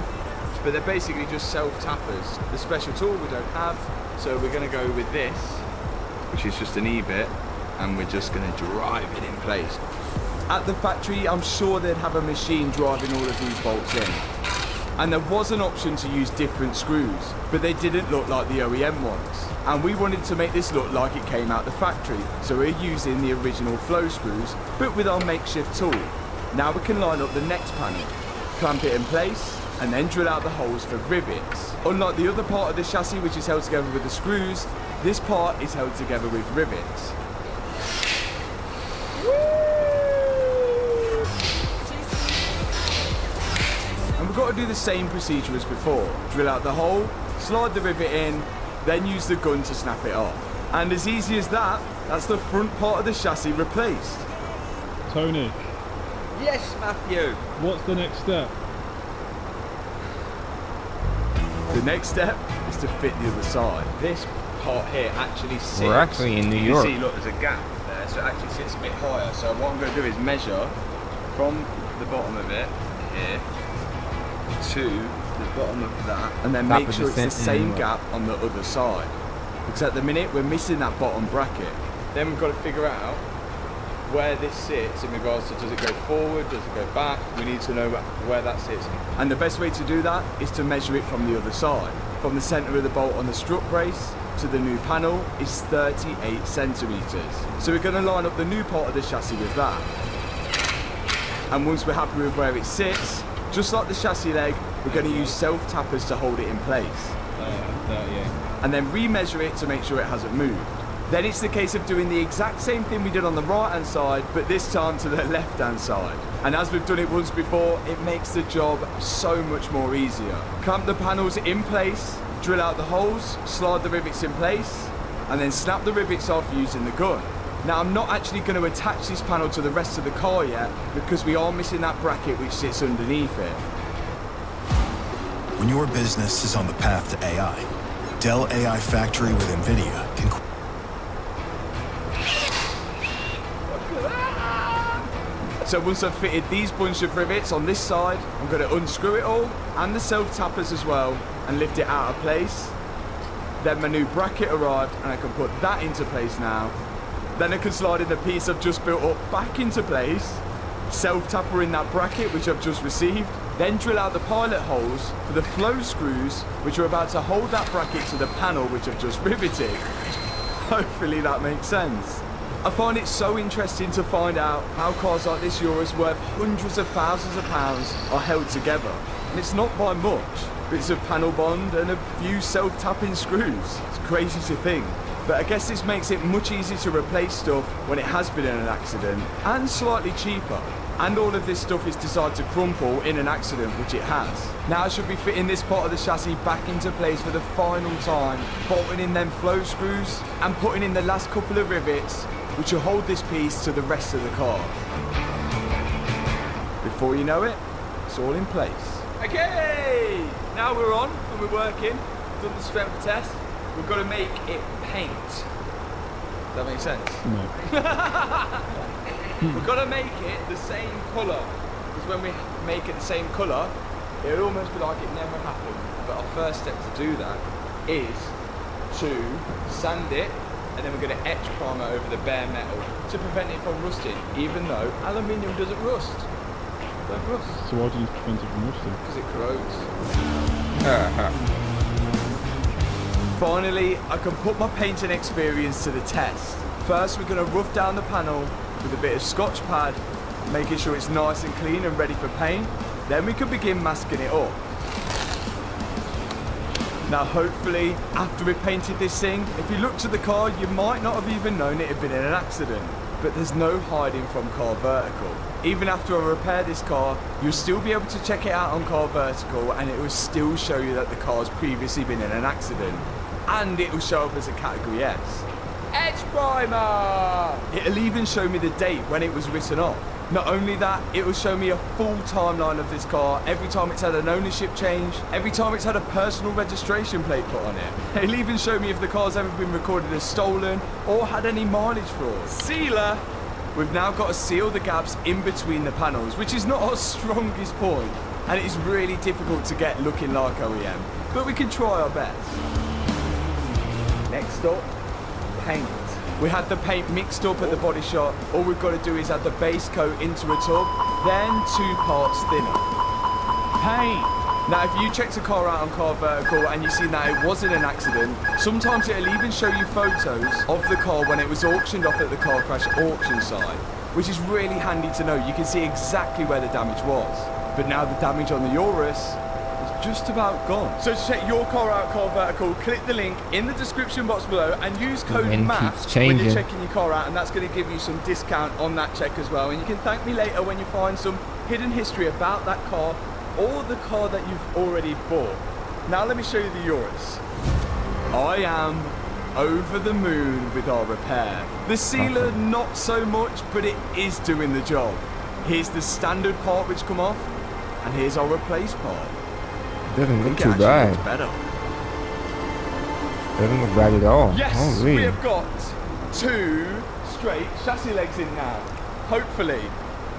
but they're basically just self-tappers. The special tool we don't have, so we're going to go with this, which is just an E-bit, and we're just going to drive it in place. At the factory, I'm sure they'd have a machine driving all of these bolts in. And there was an option to use different screws, but they didn't look like the OEM ones. And we wanted to make this look like it came out the factory, so we're using the original flow screws, but with our makeshift tool. Now we can line up the next panel, clamp it in place, and then drill out the holes for rivets. Unlike the other part of the chassis, which is held together with the screws, this part is held together with rivets. We've got to do the same procedure as before. Drill out the hole, slide the rivet in, then use the gun to snap it off. And as easy as that, that's the front part of the chassis replaced. Tony. Yes, Matthew. What's the next step? The next step is to fit the other side. This part here actually sits. We're actually in New York. You see, look, there's a gap there, so it actually sits a bit higher. So what I'm going to do is measure from the bottom of it here to the bottom of that, and then make sure it's the same gap on the other side. Because at the minute we're missing that bottom bracket. Then we've got to figure out where this sits in regards to, does it go forward, does it go back? We need to know where that sits. And the best way to do that is to measure it from the other side. From the centre of the bolt on the strut brace to the new panel is 38 centimeters. So we're going to line up the new part of the chassis with that. And once we're happy with where it sits, just like the chassis leg, we're going to use self-tappers to hold it in place. And then re-measure it to make sure it hasn't moved. Then it's the case of doing the exact same thing we did on the right hand side, but this time to the left hand side. And as we've done it once before, it makes the job so much more easier. Clamp the panels in place, drill out the holes, slide the rivets in place, and then snap the rivets off using the gun. Now I'm not actually going to attach this panel to the rest of the car yet, because we are missing that bracket which sits underneath it. When your business is on the path to AI, Dell AI Factory with NVIDIA can... So once I've fitted these bunch of rivets on this side, I'm going to unscrew it all, and the self-tappers as well, and lift it out of place. Then my new bracket arrived, and I can put that into place now. Then I can slide in the piece I've just built up back into place, self-tapper in that bracket which I've just received, then drill out the pilot holes for the flow screws which are about to hold that bracket to the panel which I've just riveted. Hopefully that makes sense. I find it so interesting to find out how cars like this Urus worth hundreds of thousands of pounds are held together. And it's not by much. Bits of panel bond and a few self-tapping screws. It's crazy to think. But I guess this makes it much easier to replace stuff when it has been in an accident, and slightly cheaper. And all of this stuff is designed to crumple in an accident, which it has. Now I should be fitting this part of the chassis back into place for the final time, bolting in them flow screws and putting in the last couple of rivets which will hold this piece to the rest of the car. Before you know it, it's all in place. Okay, now we're on and we're working. We've done the strength test. We've got to make it paint. Does that make sense? No. We've got to make it the same colour. Because when we make it the same colour, it'll almost be like it never happened. But our first step to do that is to sand it, and then we're going to etch primer over the bare metal to prevent it from rusting, even though aluminium doesn't rust. Don't rust. So why do you prevent it from rusting? Because it corrodes. Finally, I can put my painting experience to the test. First, we're going to rough down the panel with a bit of Scotch pad, making sure it's nice and clean and ready for paint. Then we can begin masking it up. Now hopefully, after we've painted this thing, if you looked at the car, you might not have even known it had been in an accident. But there's no hiding from Car Vertical. Even after I repair this car, you'll still be able to check it out on Car Vertical, and it will still show you that the car's previously been in an accident. And it will show up as a Category S. Etch primer! It'll even show me the date when it was written off. Not only that, it will show me a full timeline of this car, every time it's had an ownership change, every time it's had a personal registration plate put on it. It'll even show me if the car's ever been recorded as stolen or had any mileage fraud. Sealer! We've now got to seal the gaps in between the panels, which is not our strongest point, and it is really difficult to get looking like OEM, but we can try our best. Next up, paint. We had the paint mixed up at the body shop. All we've got to do is add the base coat into a tub, then 2 parts thinner. Paint! Now if you checked a car out on Car Vertical and you've seen that it wasn't an accident, sometimes it'll even show you photos of the car when it was auctioned off at the car crash auction site, which is really handy to know. You can see exactly where the damage was. But now the damage on the Urus just about gone. So to check your car out, Car Vertical, click the link in the description box below and use code MAP when you're checking your car out, and that's going to give you some discount on that check as well. And you can thank me later when you find some hidden history about that car or the car that you've already bought. Now let me show you the Urus. I am over the moon with our repair. The sealer not so much, but it is doing the job. Here's the standard part which come off, and here's our replaced part. Doesn't look too bad. Doesn't look bad at all. Yes, Holy. we have got 2 straight chassis legs in now. Hopefully,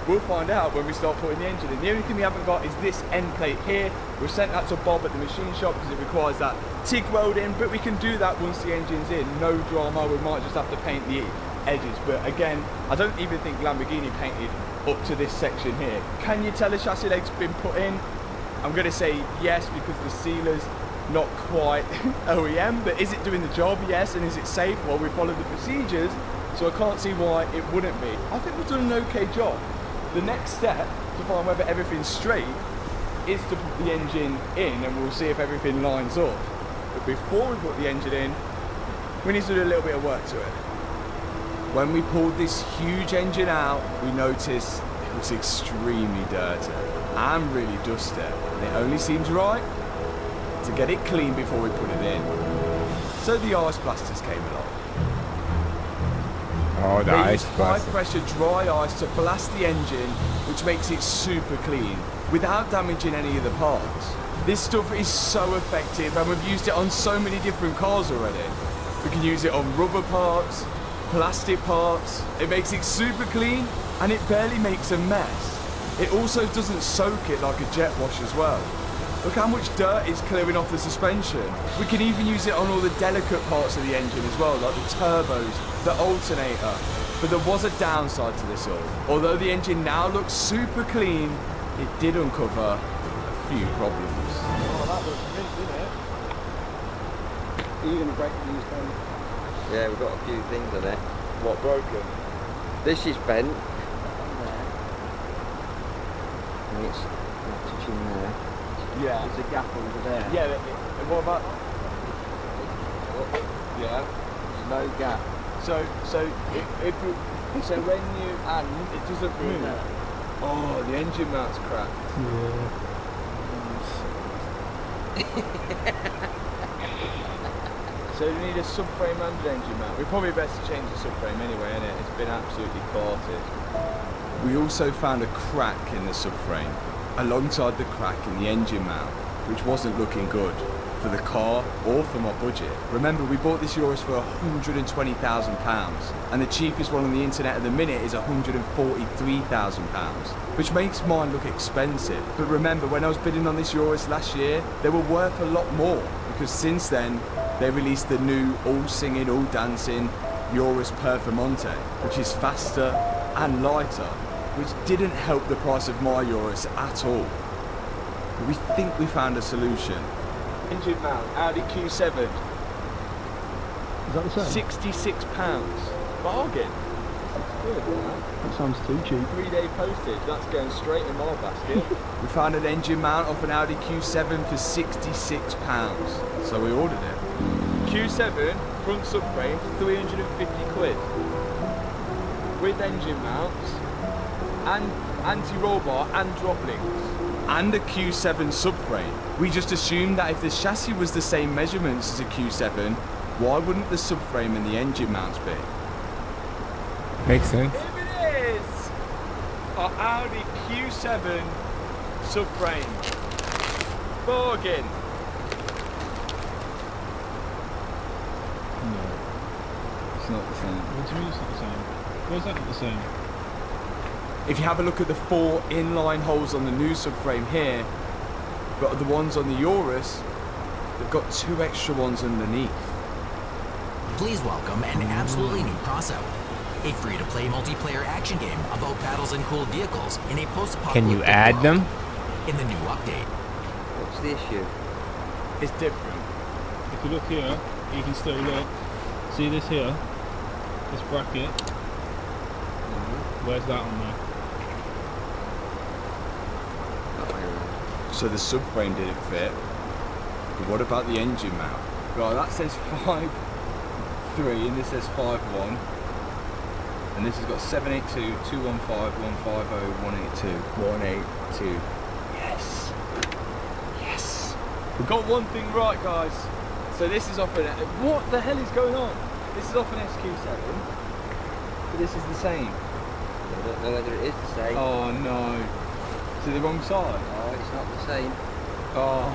we'll find out when we start putting the engine in. The only thing we haven't got is this end plate here. We've sent that to Bob at the machine shop because it requires that TIG welding, but we can do that once the engine's in. No drama. We might just have to paint the edges. But again, I don't even think Lamborghini painted up to this section here. Can you tell the chassis leg's been put in? I'm going to say yes, because the sealers not quite OEM, but is it doing the job? Yes. And is it safe? Well, we followed the procedures, so I can't see why it wouldn't be. I think we've done an okay job. The next step to find whether everything's straight is to put the engine in, and we'll see if everything lines up. But before we put the engine in, we need to do a little bit of work to it. When we pulled this huge engine out, we noticed it was extremely dirty and really dusty. And it only seems right to get it clean before we put it in. So the ice blasters came along. Oh, the ice high blaster. pressure dry ice to blast the engine, which makes it super clean without damaging any of the parts. This stuff is so effective, and we've used it on so many different cars already. We can use it on rubber parts, plastic parts. It makes it super clean, and it barely makes a mess. It also doesn't soak it like a jet wash as well. Look how much dirt is clearing off the suspension. We can even use it on all the delicate parts of the engine as well, like the turbos, the alternator. But there was a downside to this all. Although the engine now looks super clean, it did uncover a few problems. Oh, that looks mint, didn't it? Are you going to break these down? Yeah, we've got a few things on it. What, broken? This is bent. And it's not touching there. Yeah. There's a gap under there. Yeah, what about... Yeah. There's no gap. So when you and it doesn't move. Oh, the engine mount's cracked. So we need a subframe and an engine mount. We're probably best to change the subframe anyway, innit? It's been absolutely carted. We also found a crack in the subframe, alongside the crack in the engine mount, which wasn't looking good for the car or for my budget. Remember, we bought this Urus for £120,000, and the cheapest one on the internet at the minute is £143,000, which makes mine look expensive. But remember, when I was bidding on this Urus last year, they were worth a lot more, because since then, they released the new all-singing, all-dancing Urus Performante, which is faster and lighter, which didn't help the price of my Urus at all. But we think we found a solution. Engine mount, Audi Q7. Is that the same? £66. Bargain. Good, that sounds too cheap. 3-day postage, that's going straight in my basket. We found an engine mount off an Audi Q7 for £66, so we ordered it. Q7, front subframe, 350 quid. With engine mounts, and anti-roll bar and drop links. And a Q7 subframe. We just assumed that if the chassis was the same measurements as a Q7, why wouldn't the subframe and the engine mounts be? Makes sense. Here it is! Our Audi Q7 subframe. Bargain. No, it's not the same. What do you mean it's not the same? Where's that not the same? If you have a look at the 4 inline holes on the new subframe here, but the ones on the Urus, they've got 2 extra ones underneath. Please welcome an absolutely new crossout. A free-to-play multiplayer action game about battles and cool vehicles in a post-apocalyptic Can you add world. them? In the new update. What's the issue? It's different. If you look here, you can still look. See this here? This bracket? Where's that on there? So the subframe didn't fit. But what about the engine mount? Right, that says 5.3 and this says 5.1. And this has got 782, 215, 150, 182. 182. Yes. Yes. We've got one thing right, guys. So this is off an... What the hell is going on? This is off an SQ7. But this is the same. I don't know whether it is the same. Oh no. Is it the wrong side? Oh, it's not the same. Oh.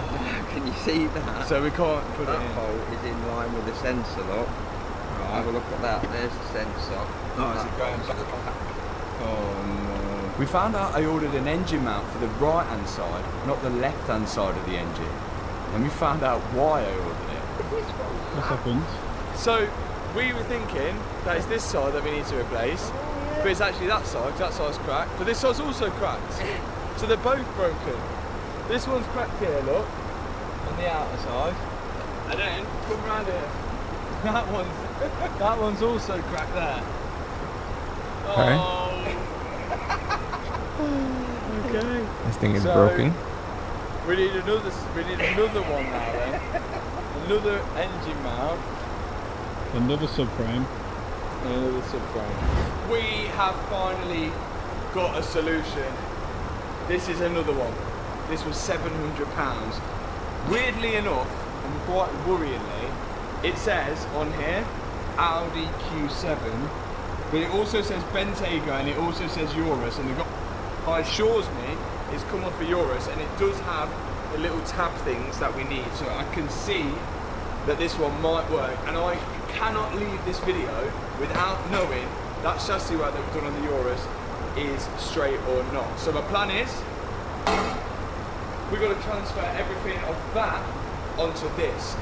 Can you see that? So we can't put that it in. hole is in line with the sensor, look. Right. Have a look at that. There's the sensor. Oh, is it going back? Oh no. We found out I ordered an engine mount for the right hand side, not the left hand side of the engine. And we found out why I ordered it. What's happened? So we were thinking that it's this side that we need to replace, but it's actually that side, because that side's cracked, but this side's also cracked. So they're both broken. This one's cracked here, look, on the outer side, and then come round here. That one's also cracked there. Okay. Oh. Okay. This thing is broken. We need another one now then. Another engine mount. Another subframe. Another subframe. We have finally got a solution. This is another one. This was £700. Weirdly enough, and quite worryingly, it says on here Audi Q7, but it also says Bentayga and it also says Urus, and the guy assures me it's come off a Urus, and it does have the little tab things that we need, so I can see that this one might work, and I cannot leave this video without knowing that chassis work that we've done on the Urus is straight or not. So my plan is we've got to transfer everything of that onto this.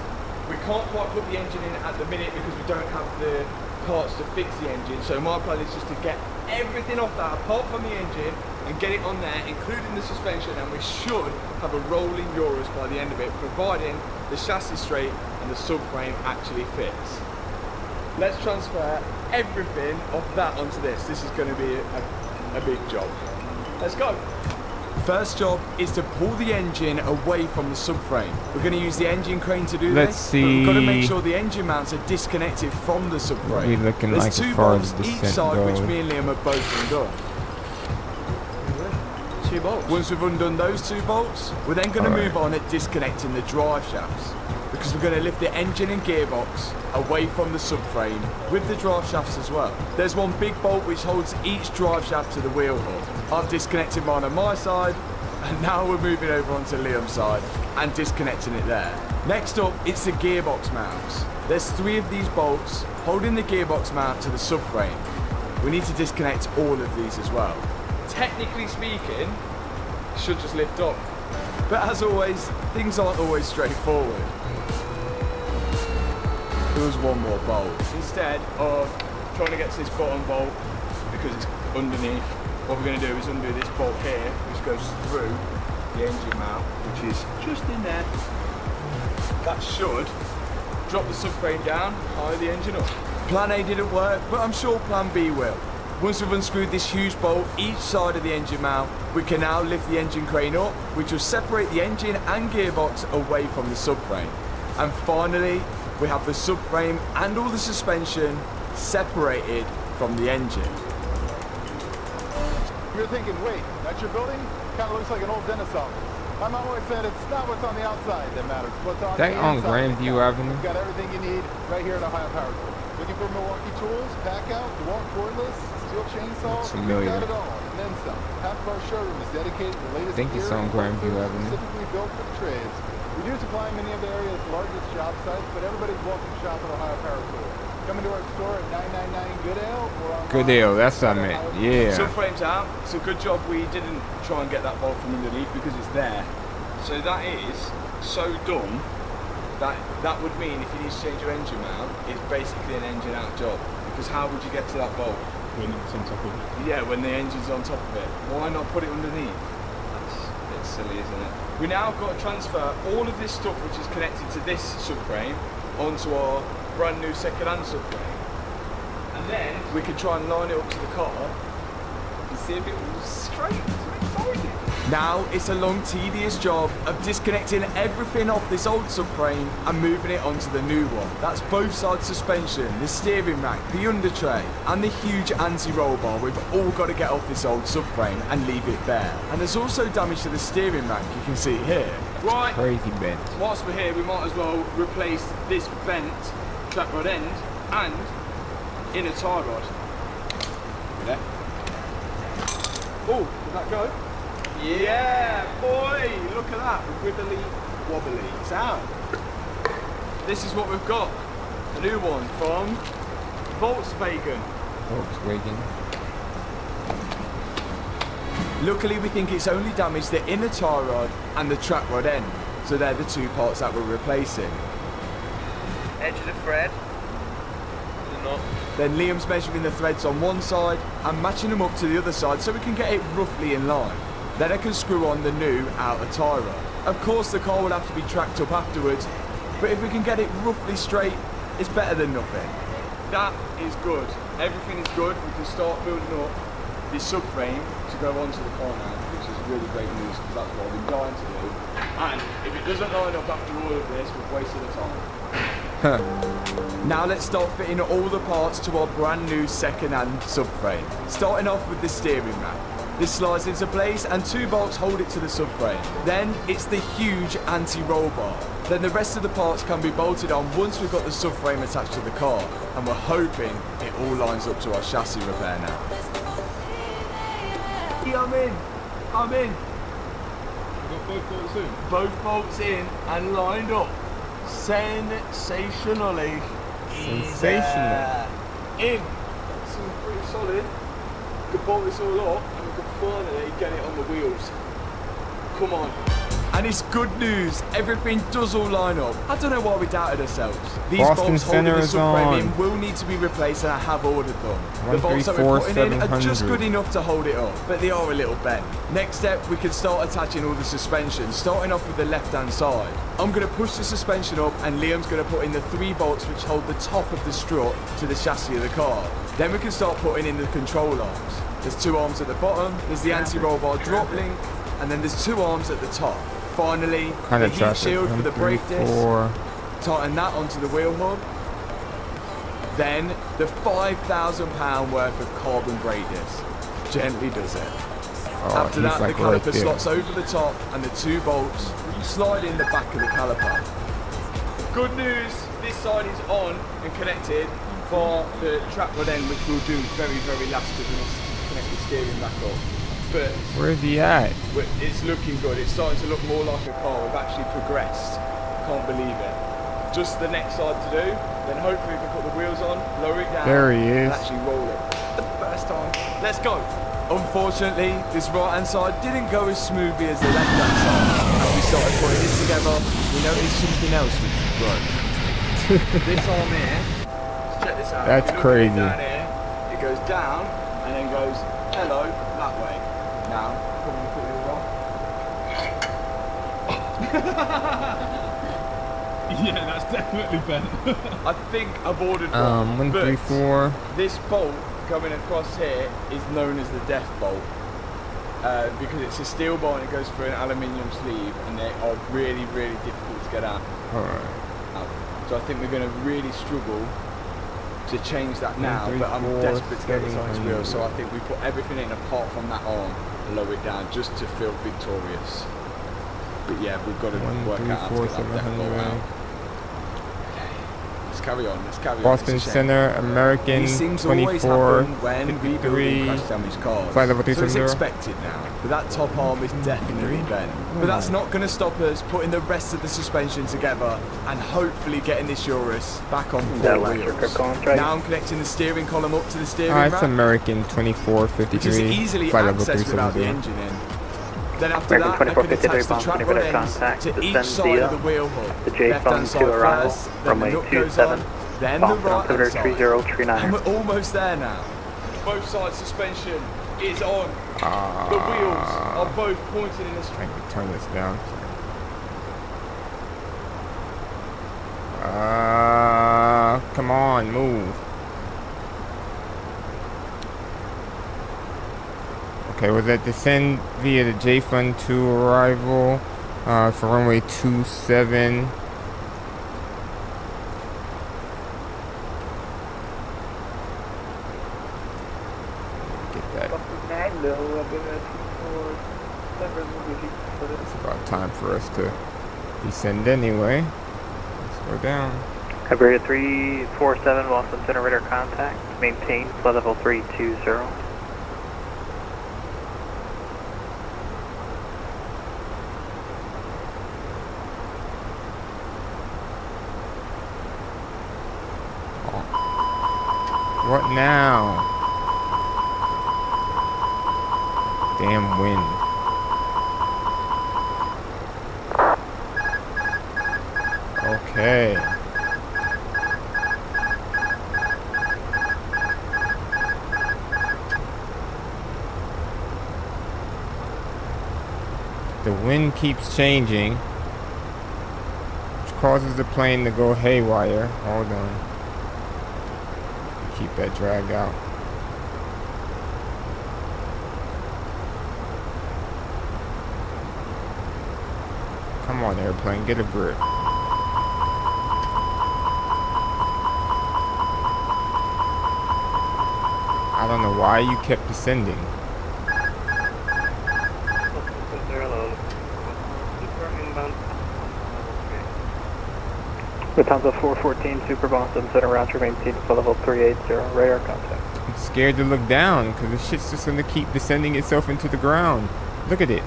We can't quite put the engine in at the minute because we don't have the parts to fix the engine, so my plan is just to get everything off that apart from the engine and get it on there, including the suspension, and we should have a rolling Urus by the end of it, providing the chassis straight and the subframe actually fits. Let's transfer everything of that onto this. This is going to be a big job. Let's go. First job is to pull the engine away from the subframe. We're going to use the engine crane to do Let's this. see. But we've got to make sure the engine mounts are disconnected from the subframe. What are we looking There's like two as far bolts as each descent side, which goes? me and Liam have both undone. 2 bolts. Once we've undone those 2 bolts, we're then going to move on at disconnecting the drive shafts, because we're going to lift the engine and gearbox away from the subframe with the drive shafts as well. There's one big bolt which holds each drive shaft to the wheel hub. I've disconnected mine on my side, and now we're moving over onto Liam's side and disconnecting it there. Next up, it's the gearbox mounts. There's 3 of these bolts holding the gearbox mount to the subframe. We need to disconnect all of these as well. Technically speaking, should just lift up. But as always, things aren't always straightforward. There was one more bolt. Instead of trying to get to this bottom bolt because it's underneath, what we're going to do is undo this bolt here, which goes through the engine mount, which is just in there. That should drop the subframe down, higher the engine up. Plan A didn't work, but I'm sure Plan B will. Once we've unscrewed this huge bolt each side of the engine mount, we can now lift the engine crane up, which will separate the engine and gearbox away from the subframe. And finally, we have the subframe and all the suspension separated from the engine. You're thinking, wait, that's your building? Kind of looks like an old dentist's office. I'm always said it's not what's on the outside that matters, what's on the on inside. Grandview Avenue? You've got everything you need right here at Ohio Power Tool. Looking for Milwaukee tools, pack out, DeWalt cordless, steel chainsaw, Familiar. we've got it all, and then some. Half of our showroom is dedicated to the latest I think it's gear on and Grandview equipment Avenue. specifically built for the trades. We do supply many of the area's largest job sites, but everybody's welcome to shop at Ohio Power Tool. Come into our store at 999 Good Ale or online. Good deal, that's what I meant. Yeah. Subframe's out. It's a good job we didn't try and get that bolt from underneath because it's there. So that is so dumb that that would mean if you need to change your engine mount, it's basically an engine out job. Because how would you get to that bolt? When it's on top of it. Yeah, when the engine's on top of it. Why not put it underneath? That's a bit silly, isn't it? We now got to transfer all of this stuff which is connected to this subframe onto our brand new second-hand subframe. And then we can try and line it up to the car and see if it was straight. It's exciting. Now it's a long, tedious job of disconnecting everything off this old subframe and moving it onto the new one. That's both sides suspension, the steering rack, the under tray, and the huge anti-roll bar. We've all got to get off this old subframe and leave it bare. And there's also damage to the steering rack, you can see here. Right. Crazy bent. Whilst we're here, we might as well replace this bent track rod end and inner tie rod. Yeah. Oh, did that go? Yeah, boy, look at that, wibbly wobbly. It's out. This is what we've got. A new one from Volkswagen. Luckily, we think it's only damaged the inner tie rod and the track rod end. So they're the 2 parts that we're replacing. Edge of the thread. Not. Then Liam's measuring the threads on one side and matching them up to the other side so we can get it roughly in line. Then I can screw on the new outer tyre rod. Of course the car will have to be tracked up afterwards, but if we can get it roughly straight, it's better than nothing. That is good. Everything is good. We can start building up this subframe to go onto the car now, which is really great news because that's what I've been dying to do. And if it doesn't line up after all of this, we've wasted the time. Now let's start fitting all the parts to our brand new second-hand subframe. Starting off with the steering rack. This slides into place and 2 bolts hold it to the subframe. Then it's the huge anti-roll bar. Then the rest of the parts can be bolted on once we've got the subframe attached to the car, and we're hoping it all lines up to our chassis repair now. Yeah, I'm in. You got both bolts in? Both bolts in and lined up. Sensationally. Sensational. In. Seems pretty solid. We can bolt this all up and we can finally get it on the wheels. Come on. And it's good news, everything does all line up. I don't know why we doubted ourselves. These Boston bolts holding Center the is subframe on. in will need to be replaced, and I have ordered them. The bolts that we're putting in are just good enough to hold it up, but they are a little bent. Next step, we can start attaching all the suspension, starting off with the left-hand side. I'm going to push the suspension up, and Liam's going to put in the 3 bolts which hold the top of the strut to the chassis of the car. Then we can start putting in the control arms. There's 2 arms at the bottom, there's the anti-roll bar drop link, and then there's 2 arms at the top. Finally, the heat shield for the brake disc. Tighten that onto the wheel hub. Then the £5,000 worth of carbon brake disc. Gently does it. After that, the caliper slots over the top, and the 2 bolts slide in the back of the caliper. Good news, this side is on and connected for the trap rod end, which we'll do very, very last because we need to connect the steering back up. But where's he at? It's looking good. It's starting to look more like a car. We've actually progressed. Can't believe it. Just the next side to do. Then hopefully we can put the wheels on, lower it down, there he is, and actually roll it. The first time. Let's go. Unfortunately, this right-hand side didn't go as smoothly as the left-hand side. As we started putting this together, we noticed something else which was broke. This arm here. Let's check this out. That's crazy. Down here, it goes down and then goes hello that way. Now, come on, put it wrong. Yeah, that's definitely bent. I think I've ordered one. 1, 3, 4. This bolt coming across here is known as the death bolt because it's a steel bolt and it goes through an aluminium sleeve, and they are really, really difficult to get out. Alright. So I think we're going to really struggle to change that now, 1, 3, but I'm 4, desperate to get this on its 700. wheel, so I think we put everything in apart from that arm and lower it down just to feel victorious. But yeah, we've got to 1, work 3, out how to 4, get that death bolt 700. out. Let's carry on, let's carry on. Boston It's a shame. Center, American, These things always 24, happen when we build 53, crash damaged cars. flight level So it's 370. expected now. But that top arm is definitely bent. But that's not going to stop us putting the rest of the suspension together and hopefully getting this Urus back on 4 wheels. Now I'm connecting the steering column up to the steering rack, It's American which is 2453, easily flight level accessed without the 370. engine in. Then after that, I can attach the track rod ends to each side of the wheel hub. The J Left hand phone to side arrival, first, then the runway nut goes on, 27, then the Boston right hand side. 3039. And we're almost there now. Both sides suspension is on. The wheels are both pointing in the straight. I can turn this down. Come on, move. Okay, was that descend via the J-Fund 2 arrival for runway 27. Get that. It's about time for us to descend anyway. Let's go down. Iberia 347, Boston Center radar contact. Maintain flight level 320. What now? Damn wind. Okay. The wind keeps changing, which causes the plane to go haywire. Hold on. Keep that drag out. Come on, airplane, get a grip. I don't know why you kept descending. Lufthansa 414, Super Boston, Center round, maintain for level 380, radar contact. I'm scared to look down because the shit's just going to keep descending itself into the ground. Look at it.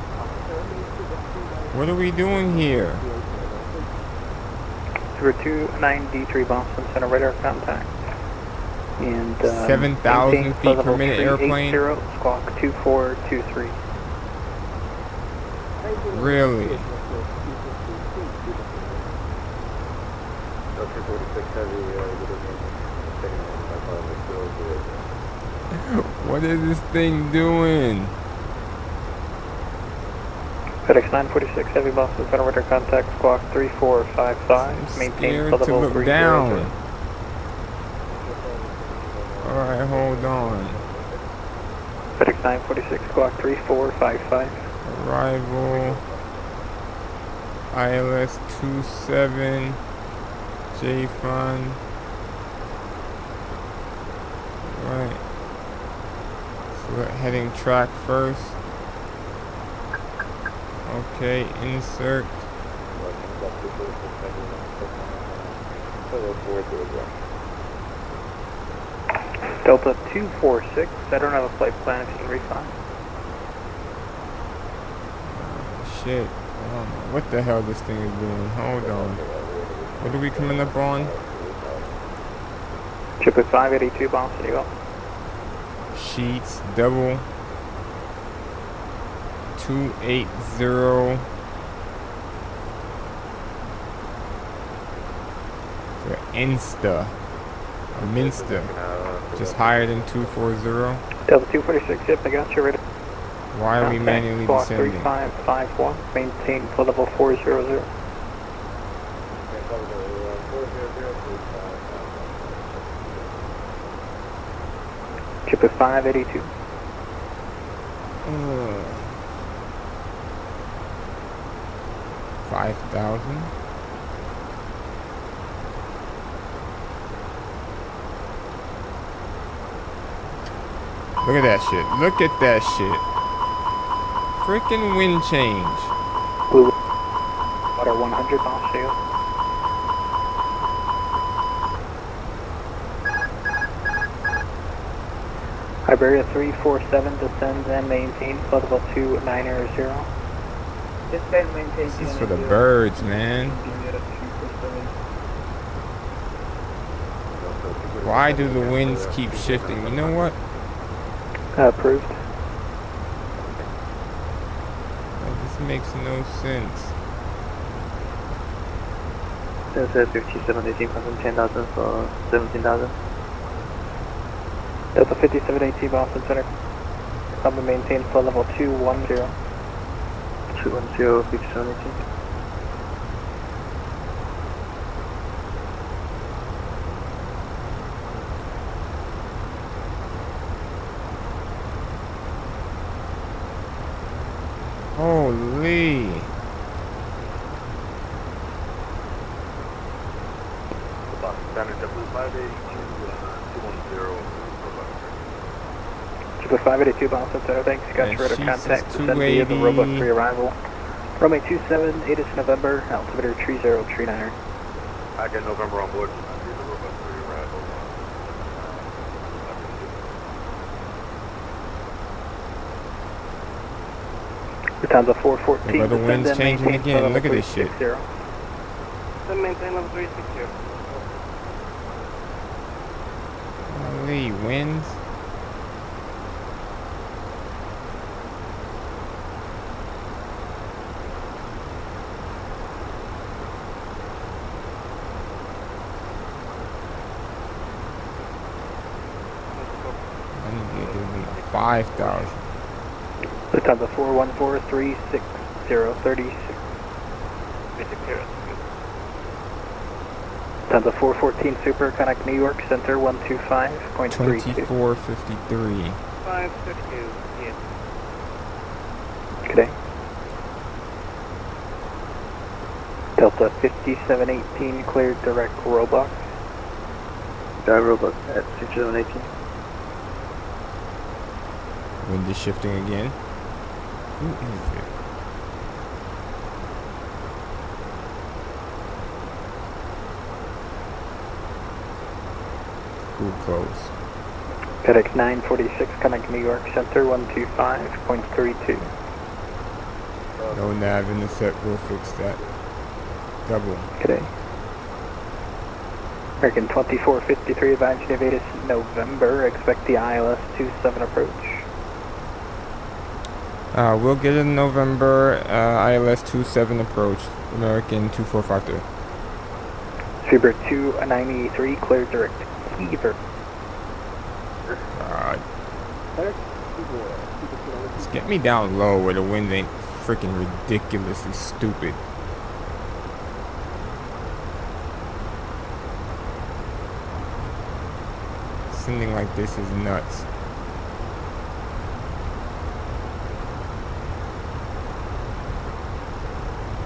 What are we doing here? Super 29D3 Boston, Center radar contact. And 7,000 feet per minute airplane? Squawk 2423. Really? What is this thing doing? FedEx 946 Heavy Boston Center radar contact squawk 3455. Maintain for level 300. Down. Alright, hold on. FedEx 946 squawk 3455. Arrival ILS 27 J-Fun. Right. Select heading track first. Okay, insert. Delta 246. I don't have a flight plan if you can refund. Shit. I don't know what the hell this thing is doing. Hold on. What are we coming up on? Chip at 582 Boston, you go. Sheets, double 280. So Insta. Or Minsta. Just higher than 240. Delta 246, yep, I got you ready. Why are we manually descending? 3551, maintain for level 400. Chip at 582. 5,000. Look at that shit. Look at that shit. Freaking wind change. Blue water 100 miles to you. Iberia 347 descends and maintains flight level 290. This is for the birds, man. Why do the winds keep shifting? You know what? Approved. This makes no sense. That's 57, 18,000, 10,000 for 17,000. Delta 57AT Boston Center. Come and maintain flight level 210. 210, 57AT. Holy. Super 582 Boston Center, thanks. Got your radar contact. Descend via the robot pre-arrival. Runway 27, 8 is November, altimeter 3039. I get November on board. Lufthansa 414. Look at the wind's changing again. Look at this shit. Then maintain level 360. Holy winds. I need to do 5,000. Lufthansa 41436. 3036. Basic clearance. Delta 414 Super, contact New York Center 125.32. 2453. 532, yes. Good day. Delta 5718 cleared direct Roblox. Drive Roblox at 6718. Wind is shifting again. Who is it? School close. FedEx 946, contact New York Center 125.32. No nav in the set, we'll fix that. Double. Good day. American 2453, advise Navitas November, expect the ILS-27 approach. We'll get a November ILS-27 approach, American 2453. Super 293, cleared direct Heaver. God. Just get me down low where the wind ain't freaking ridiculously stupid. Something like this is nuts.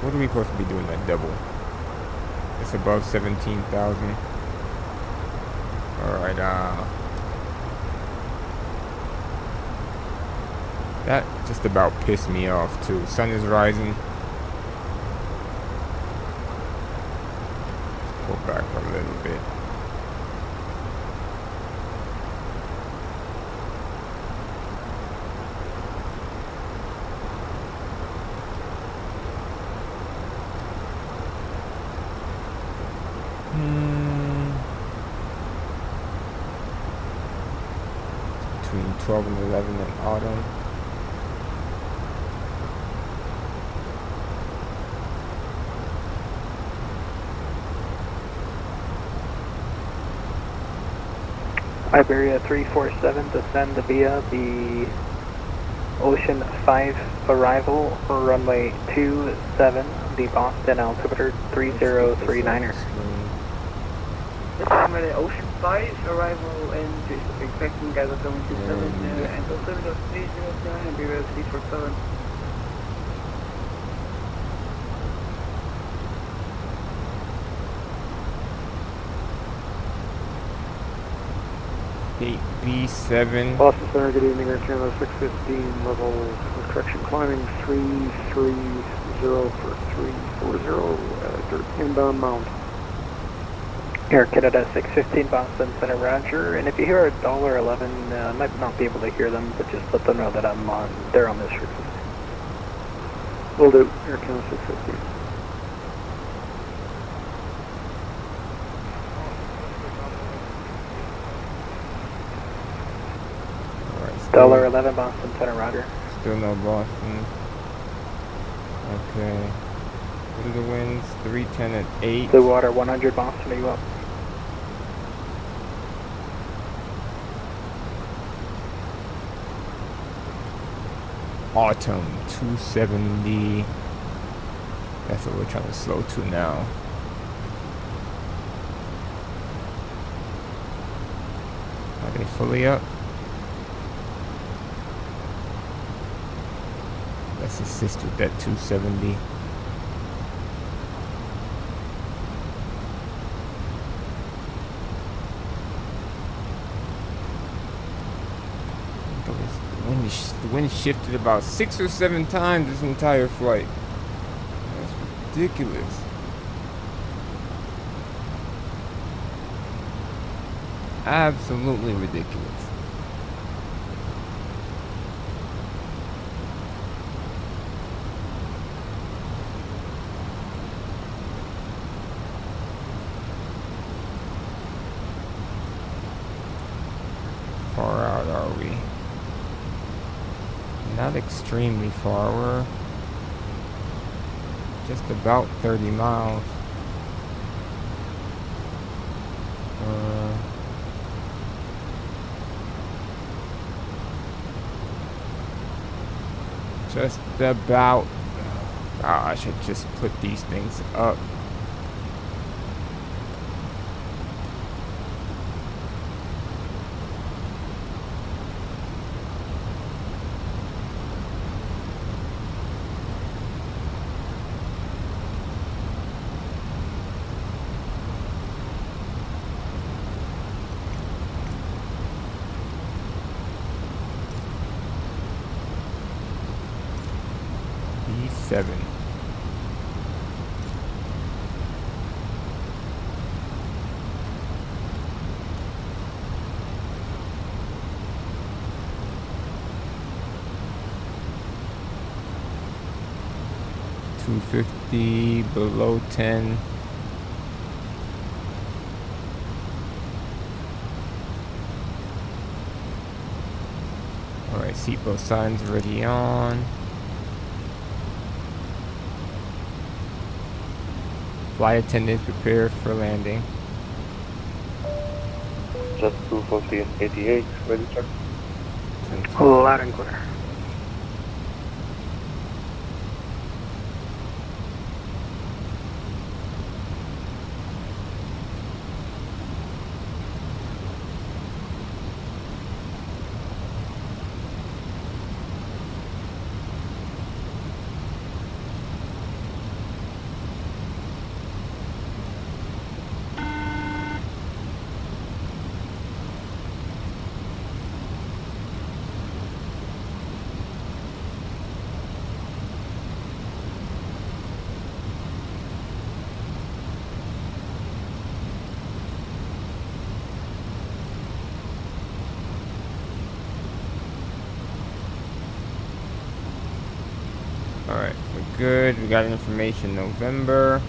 What are we supposed to be doing that double? It's above 17,000. Alright, that just about pissed me off too. Sun is rising. Let's pull back a little bit. Between 12 and 11 in autumn. Iberia 347, descend via the Ocean 5 arrival for runway 27, the Boston altimeter 3039er. Runway Ocean 5 arrival and expecting guys are coming to 7 and altimeter 3039 and Iberia 347. B7. Boston Center, good evening, Air Canada 615, level correction climbing 330 for 340, dirt inbound mount. Air Canada 615, Boston Center, roger, and if you hear $1.11, I might not be able to hear them, but just let them know that they're on this frequency. Will do, Air Canada 615. $1.11, Boston Center, roger. Still no Boston. Okay. What are the winds? 310 at 8. Blue water 100, Boston, are you up? Autumn 270. That's what we're trying to slow to now. Are they fully up? Let's assist with that 270. The wind shifted about 6 or 7 times this entire flight. That's ridiculous. Absolutely ridiculous. Far out are we? Not extremely far. We're just about 30 miles. Just about I should just put these things up. B7. $250 below 10. Alright, seatbelt signs already on. Flight attendants prepare for landing. Just 24088, ready check. Loud and clear. Alright, we're good. We got information November.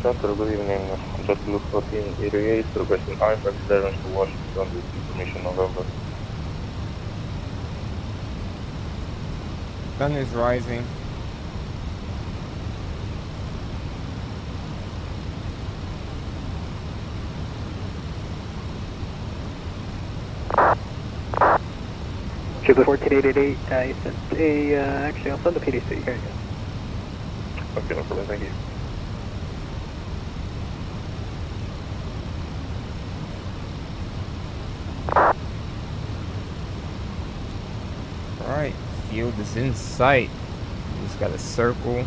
Center, good evening. JetBlue 1488, requesting IFAX clearance to Washington with information November. Sun is rising. JetBlue 1488, I sent a, actually I'll send the PDC, here you go. Okay, no problem, thank you. Alright, field is in sight. Just got a circle.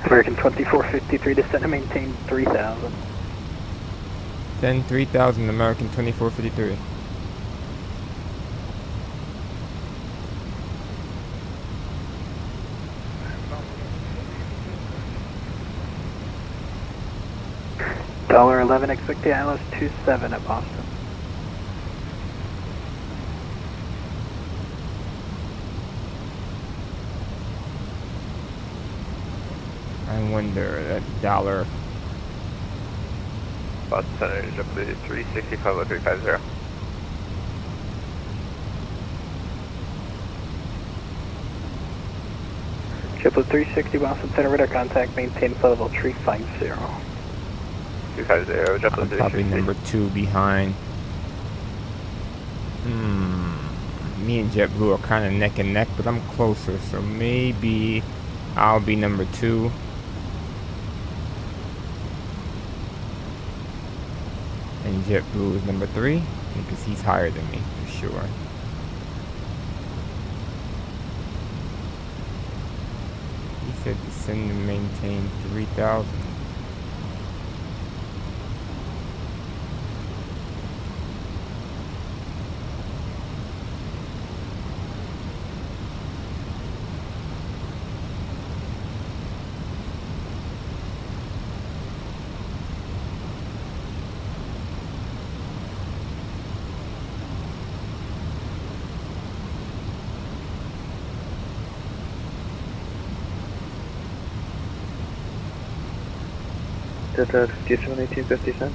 American 2453, descend and maintain 3000. 3000 American 2453. $11, expect the ILS 27 at Boston. I wonder that dollar. Boston Center, JetBlue 365 350. JetBlue 360 Boston Center, radar contact, maintain flight level 350. 350, JetBlue I'm probably 360. number 2 behind. Me and JetBlue are kind of neck and neck, but I'm closer, so maybe I'll be number 2. And JetBlue is number 3, because he's higher than me, for sure. He said descend and maintain 3,000. Delta 5718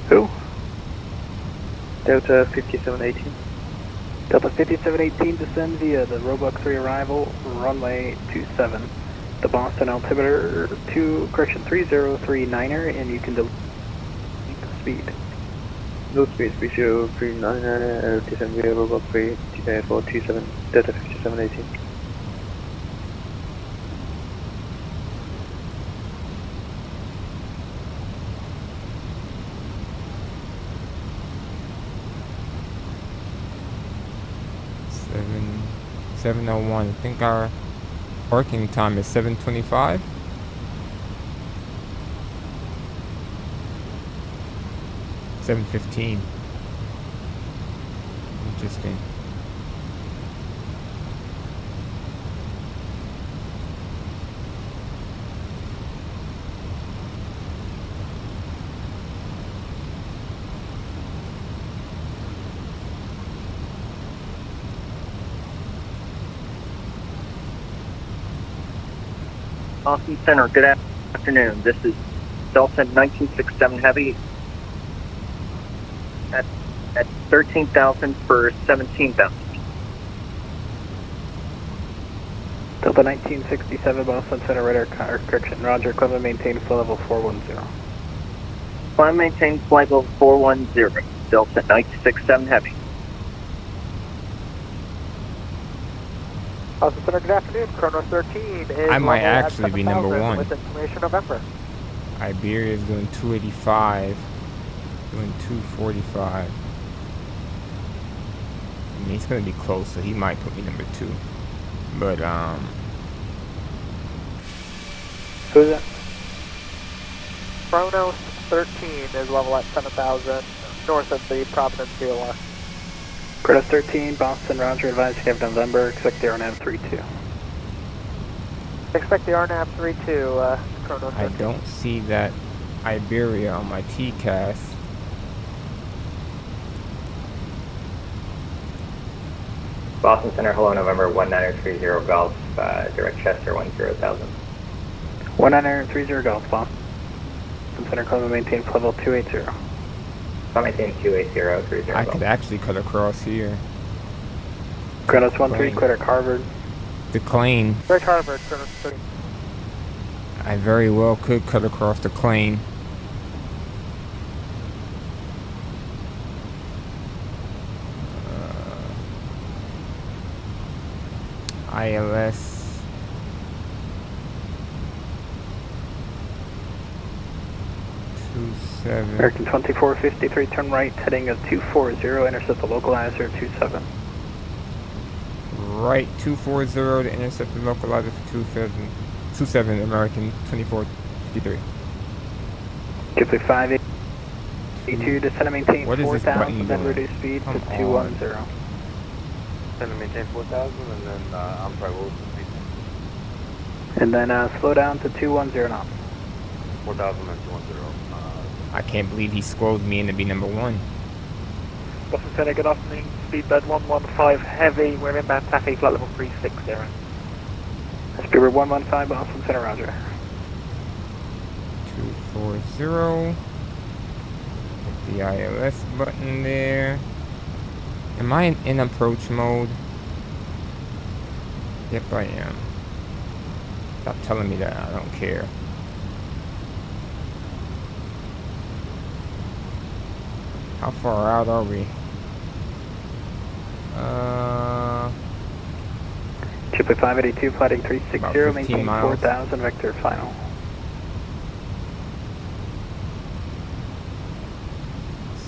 Who? Delta 5718. Delta 5718 descend via the Roebuck 3 arrival, runway 27. The Boston altimeter 3039er, and you can delete speed. No speed, 3039er, descend via Roebuck 3, for 27, Delta 5718. Seven 7:01. I think our parking time is 7:25. $7:15. Interesting. Austin Center, good afternoon. This is Delta 1967 Heavy at 13,000 for 17,000. Delta 1967 Boston Center radar correction. Roger, climb and maintain flow level 410. Climb maintain flight level 410, Delta 1967 Heavy. Boston Center, good afternoon. Chrono 13 is I might level at actually be number 7,000 one. with information November. Iberia is doing 285, doing 245. I mean, he's gonna be close, so he might put me number 2. But Who's that? Chrono 13 is level at 7,000 north of the Providence VOR. Chronos 13, Boston, Roger, advising of November, expect the RNAV 32. Expect the RNAV 32, Chrono 13. I don't see that Iberia on my TCAS. Boston Center, hello, November 1930 Golf, direct Chester 10,000. 1930 Golf, Boston Center, climb and maintain flow level 280. Climb maintain 280, 30 I could actually cut across here. Chronos 13, clear at Harvard. Decline. Direct Harvard, Chrono 13. I very well could cut across the plane. ILS. American 2453, turn right, heading at 240, intercept the localizer 27. Right, 240 to intercept the localizer for 27, American 2453. Ghibli 582, descend and maintain 4,000, then reduce speed to 210. Descend and maintain 4,000, and then I'm sorry, what was the speed? And then slow down to 210 knots. 4,000 and 210. I can't believe he squoted me in to be number 1. Boston Center, good afternoon. Speedbird 115 heavy. We're inbound taxi, flight level 360. Speedbird 115, Boston Center, Roger. 240. Hit the ILS button there. Am I in approach mode? Yep, I am. Stop telling me that. I don't care. How far out are we? Ghibli 582, flighting 360, maintain miles. 4,000, vector final.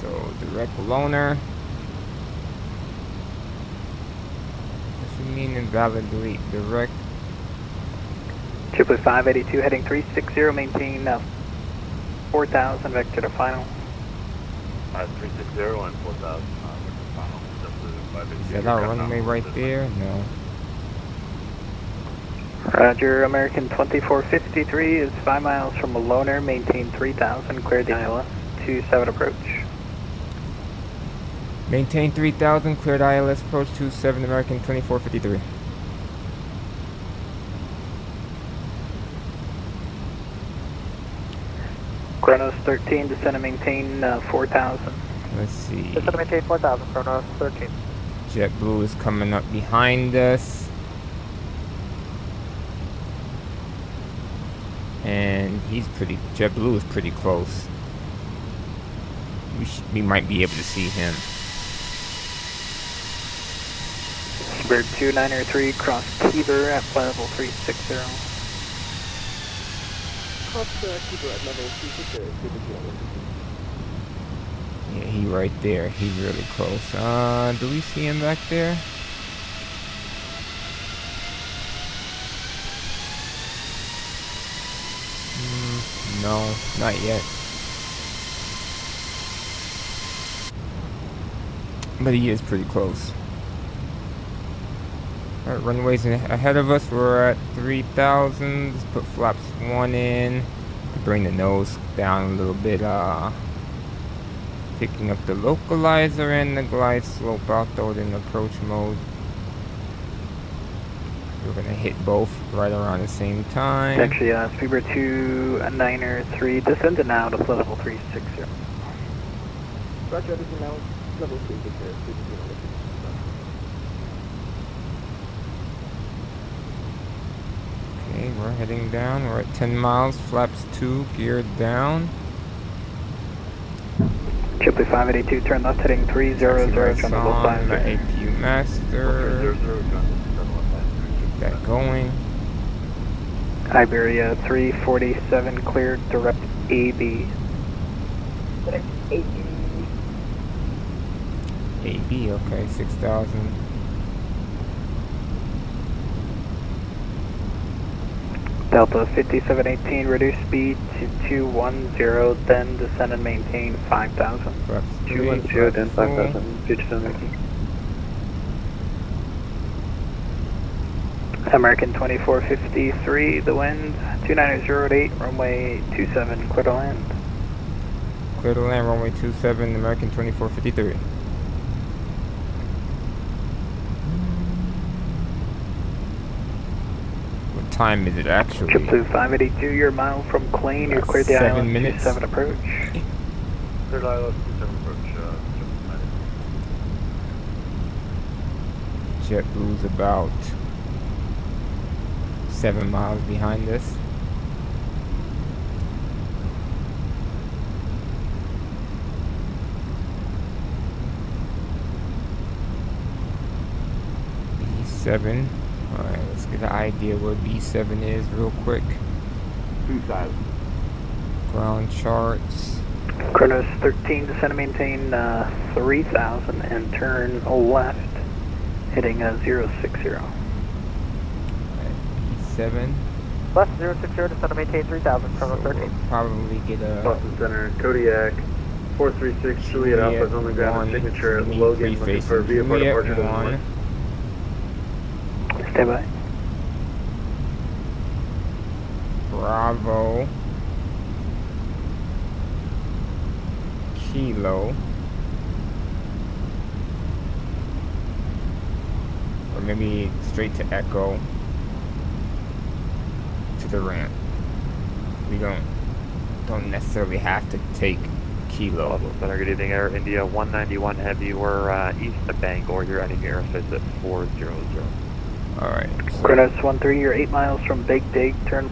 So, direct loaner. What do you mean invalid delete? Direct JetBlue 582 heading 360, maintain 4,000, vector to final. 360 and 4,000, final. JetBlue 582. Is that our runway right there? No. Roger, American 2453 is 5 miles from Loner, maintain 3,000, clear the ILS, 27 approach. Maintain 3,000, cleared ILS approach 27, American 2453. Kronos 13, descend and maintain 4,000. Let's see. Descend and maintain 4,000, Kronos 13. JetBlue is coming up behind us. And JetBlue is pretty close. We might be able to see him. Bird 2903, cross Keeper at level 360. Cross Keeper at level 360. Yeah, he right there. He's really close. Do we see him back there? No, not yet. But he is pretty close. Alright, runways ahead of us. We're at 3,000. Let's put flaps 1 in. Bring the nose down a little bit. Picking up the localizer and the glide slope out though in approach mode. We're gonna hit both right around the same time. Actually, Speedbird 2903, descend to now to level 360. Roger, everything now, level 360. Okay, we're heading down. We're at 10 miles, flaps 2, geared down. JetBlue 582, turn left heading 300, turn level 5. The APU master. Get that going. Iberia 347, cleared, direct AB. AB, okay, 6,000. Delta 5718, reduce speed to 210, then descend and maintain 5,000. 210, then 5,000, 5718. American 2453, the wind, 2908, runway 27, clear to land. Clear to land, runway 27, American 2453. What time is it actually? JetBlue 582, you're a mile from Klein, you're cleared the ILS 27 approach. Cleared ILS 27 approach, JetBlue's about 7 miles behind us. B7. Alright, let's get an idea where B7 is real quick. 2,000. Ground charts. Kronos 13, descend and maintain 3,000 and turn left, heading 060. 7. Left 060, descend and maintain 3,000, Kronos 13. We'll probably get a Boston Center, Kodiak 436, Juliet Alpha's on the ground signature at Logan, looking for a VFR departure to the north. Stay by. Bravo. Kilo. Or maybe straight to Echo. To the ramp. We don't necessarily have to take Kilo. Center, good evening, Air India 191 Heavy. We're east of Bangor. You're ending airspace at 400. Alright. Kronos 13, you're 8 miles from Big Dig, turn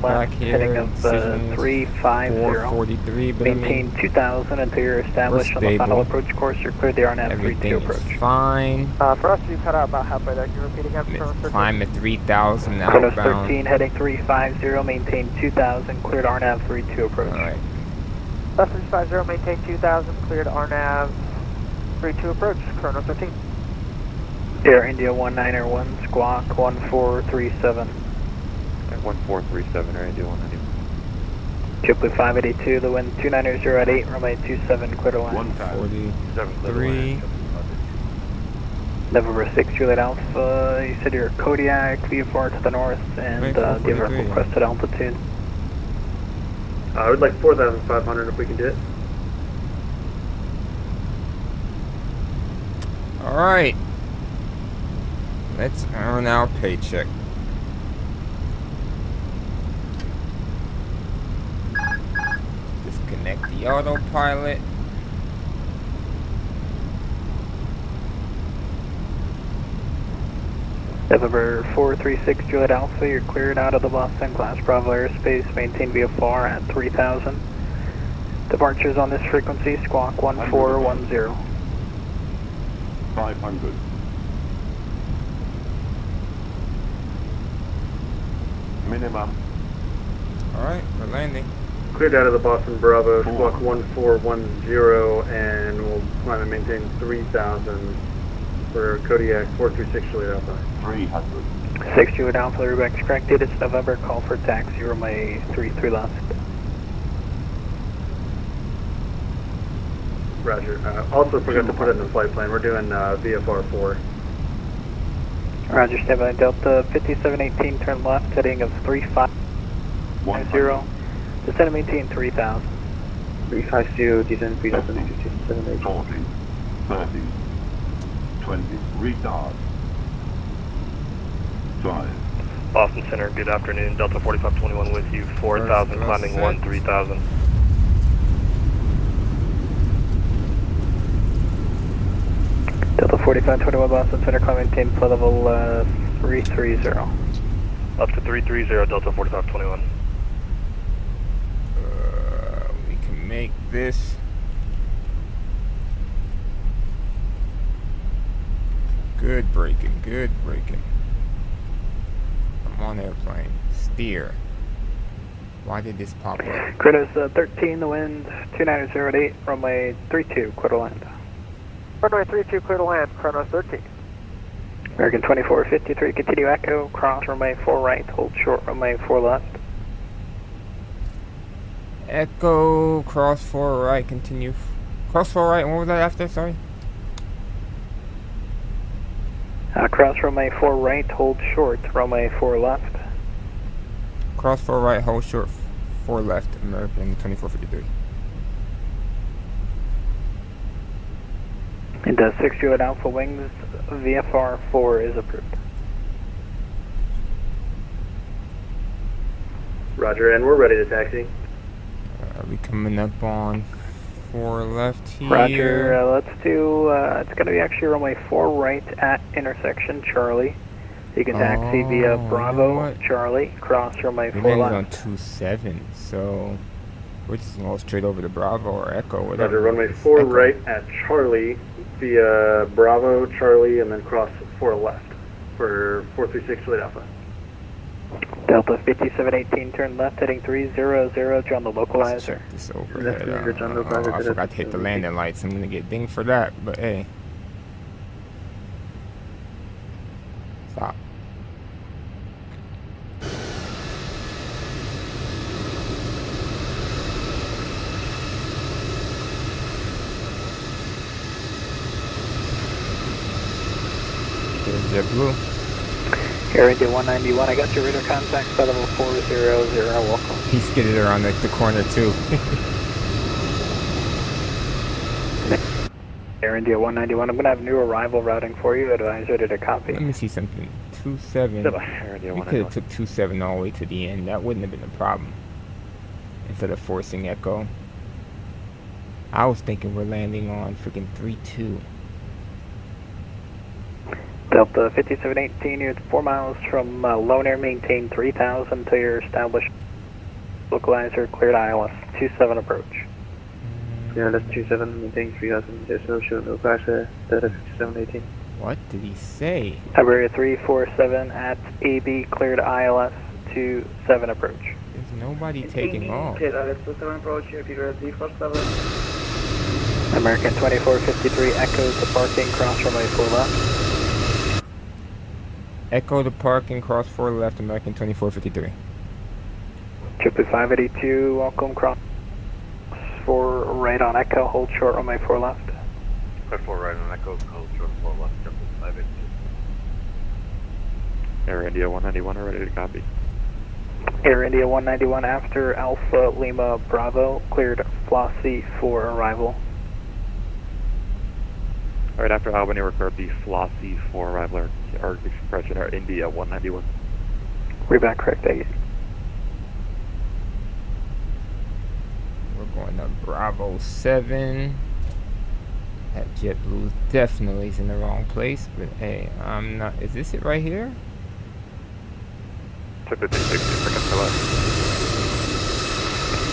back left, here, heading up 350. 443, but maintain 2,000 until you're established on the final approach course. You're cleared the RNAV 32 approach. Fine. For us, you cut out about halfway there. Can you repeat again? Let's climb at 3,000 Kronos outbound. 13, heading 350, maintain 2,000, cleared RNAV 32 approach. Alright. Left 350, maintain 2,000, cleared RNAV 32 approach. Kronos 13. Air India 191, squawk 1437. 1437, area 190. JetBlue 582, the wind 290 at 8, runway 27, clear to land. 43. November 6, Juliet Alpha, you said you're Kodiak, VFR to the north, and give our requested altitude. I would like 4,500 if we can do it. Alright. Let's earn our paycheck. Disconnect the autopilot. November 436 Juliet Alpha, you're cleared out of the Boston Class Bravo airspace, maintain VFR at 3000. Departures on this frequency, squawk 1410. 500. Minimum. Alright, we're landing. Cleared out of the Boston Bravo, squawk 1410, and we'll climb and maintain 3000 for Kodiak 436 Juliet Alpha. 300. 6 Juliet Alpha, Rebec's corrected, it's November, call for taxi, runway 33 left. Roger. Also forgot to put it in the flight plan, we're doing VFR 4. Roger, stand by Delta 5718, turn left, heading of 3550. Descend and maintain 3000. 350, descend 3780. 40, 30, 20, retard. 5. Boston Center, good afternoon. Delta 4521 with you, 4000, climbing 3000. Delta 4521 Boston Center, climb maintain flight level 330. Up to 330, Delta 4521. We can make this. Good braking, good braking. I'm on airplane. Steer. Why did this pop up? Kronos 13, the wind 290 at 8, runway 32, clear to land. Runway 32, clear to land, Kronos 13. American 2453, continue echo, cross runway 4 right, hold short runway 4 left. Echo, cross 4 right, continue. Cross 4 right, and what was that after, sorry? Cross runway 4 right, hold short, runway 4 left. Cross 4 right, hold short 4 left, American 2453. And 6 Juliet Alpha wings, VFR 4 is approved. Roger, and we're ready to taxi. Are we coming up on 4 left here? Roger, let's do, it's going to be actually runway 4 right at intersection Charlie. You can taxi via Bravo, Charlie, cross runway 4 landed left. on 27, so we're just going straight over to Bravo or Echo, whatever. Roger, runway 4 Echo. right at Charlie via Bravo, Charlie, and then cross 4 left for 436 Juliet Alpha. Delta 5718, turn left heading 300, John the localizer. Check this overhead. I forgot to hit the landing lights. I'm going to get dinged for that, but hey. Stop. There's JetBlue. Air India 191, I got your radar contact, flight level 400, welcome. He skidded around the corner too. Air India 191, I'm going to have new arrival routing for you, advise ready to copy. Let me see something. 27. We could have took 27 all the way to the end. That wouldn't have been a problem. Instead of forcing Echo. I was thinking we're landing on freaking 3-2. Delta 5718, you're 4 miles from Lone Air, maintain 3000 until you're established. Localizer, cleared ILS, 27 approach. Yeah, that's 27, maintain 3000, there's no show, no crash there, Delta 5718. What did he say? Iberia 347 at AB, cleared ILS, 27 approach. There's nobody taking off. Cleared ILS, 27 approach, Peter at D47. American 2453, echoes the parking, cross runway 4 left. Echo to parking, cross 4 left, American 2453. Triple 582, welcome, cross 4 right on Echo, hold short on my 4 left. Clear 4 right on Echo, hold short 4 left, triple 582. Air India 191, ready to copy. Air India 191 after Alpha Lima Bravo, cleared Flossie for arrival. Alright, after Albany, record the Flossie for arrival, our expression, Air India 191. We're back, correct, thank you. We're going to Bravo 7. That JetBlue definitely is in the wrong place, but hey, I'm not. Is this it right here? Triple 360, second for left.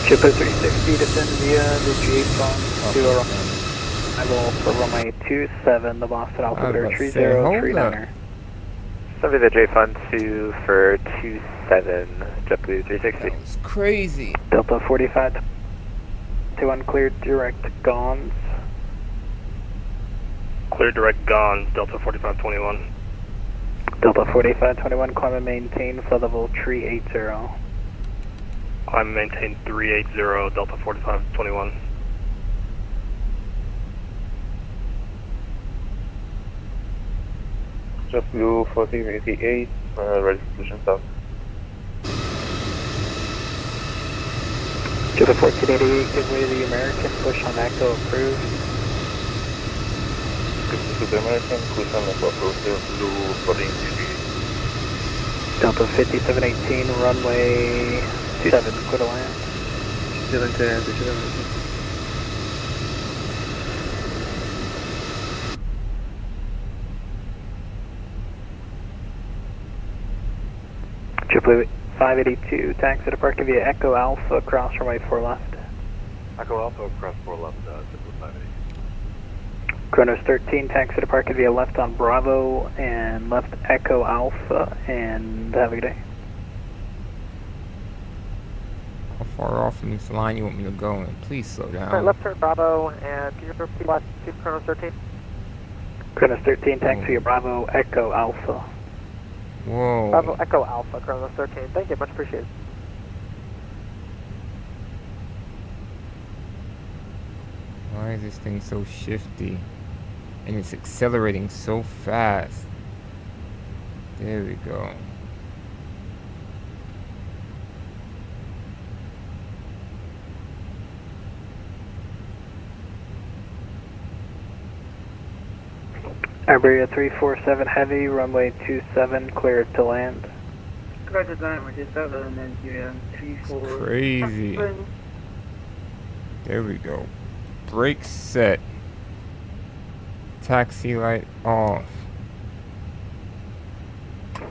Triple 360, descend via the J-Fund to arrival for runway 27, the Boston Altimeter 3039er. Somebody the J-Fund 2 for 27, JetBlue 360. That was crazy. Delta 45 to uncleared direct Gons. Clear direct Gons, Delta 4521. Delta 4521, climb and maintain flood level 380. Climb and maintain 380, Delta 4521. JetBlue 1488, ready for position south. To the 1488, give way to the American, push on Echo approved. To the American, push on Echo approved, JetBlue 1488. Delta 5718, runway 27, clear to land. 2710, JetBlue 582, taxi to parking via Echo Alpha, cross runway 4 left. Echo Alpha, cross 4 left, JetBlue 580. Kronos 13, taxi to parking via left on Bravo and left Echo Alpha, and have a good day. How far off from this line you want me to go? And please slow down. Right, left turn Bravo, and can you repeat last to Kronos 13? Kronos 13, taxi via Bravo, Echo Alpha. Whoa. Bravo Echo Alpha, Kronos 13. Thank you, much appreciated. Why is this thing so shifty? And it's accelerating so fast. There we go. Iberia 347 Heavy, runway 27, cleared to land. Correct design, we're just over and then you 34. Crazy. There we go. Brakes set. Taxi light off.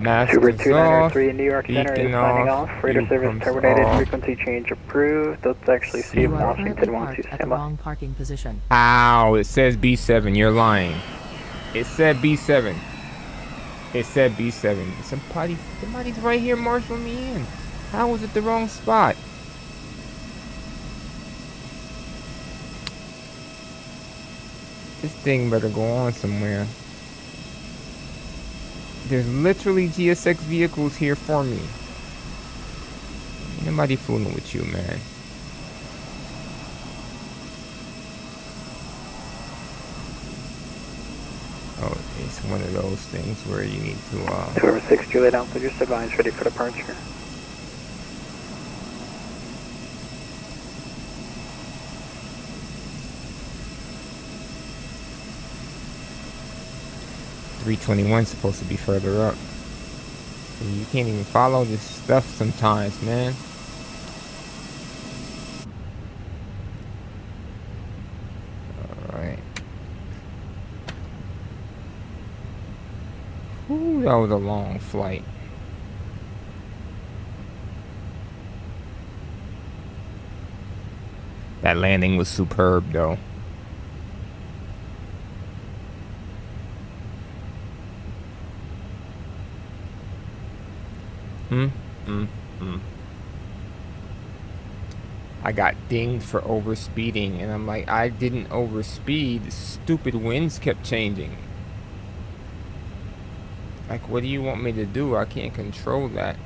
Masters Super off. 293 New York Center is Beacon signing off. off. Radar service terminated. Frequency change approved. Let's actually see if Washington wants to at the stand by. wrong parking position. Ow, it says B7. You're lying. It said B7. It said B7. Somebody's right here marshalling me in. How was it the wrong spot? This thing better go on somewhere. There's literally GSX vehicles here for me. Ain't nobody fooling with you, man. Oh, it's one of those things where you need to, Whoever 6 Juliet Alpha, just advise ready for departure. .321 supposed to be further up. You can't even follow this stuff sometimes, man. Alright. Ooh, that was a long flight. That landing was superb, though. I got dinged for overspeeding, and I'm like, I didn't overspeed. Stupid winds kept changing. Like, what do you want me to do? I can't control that.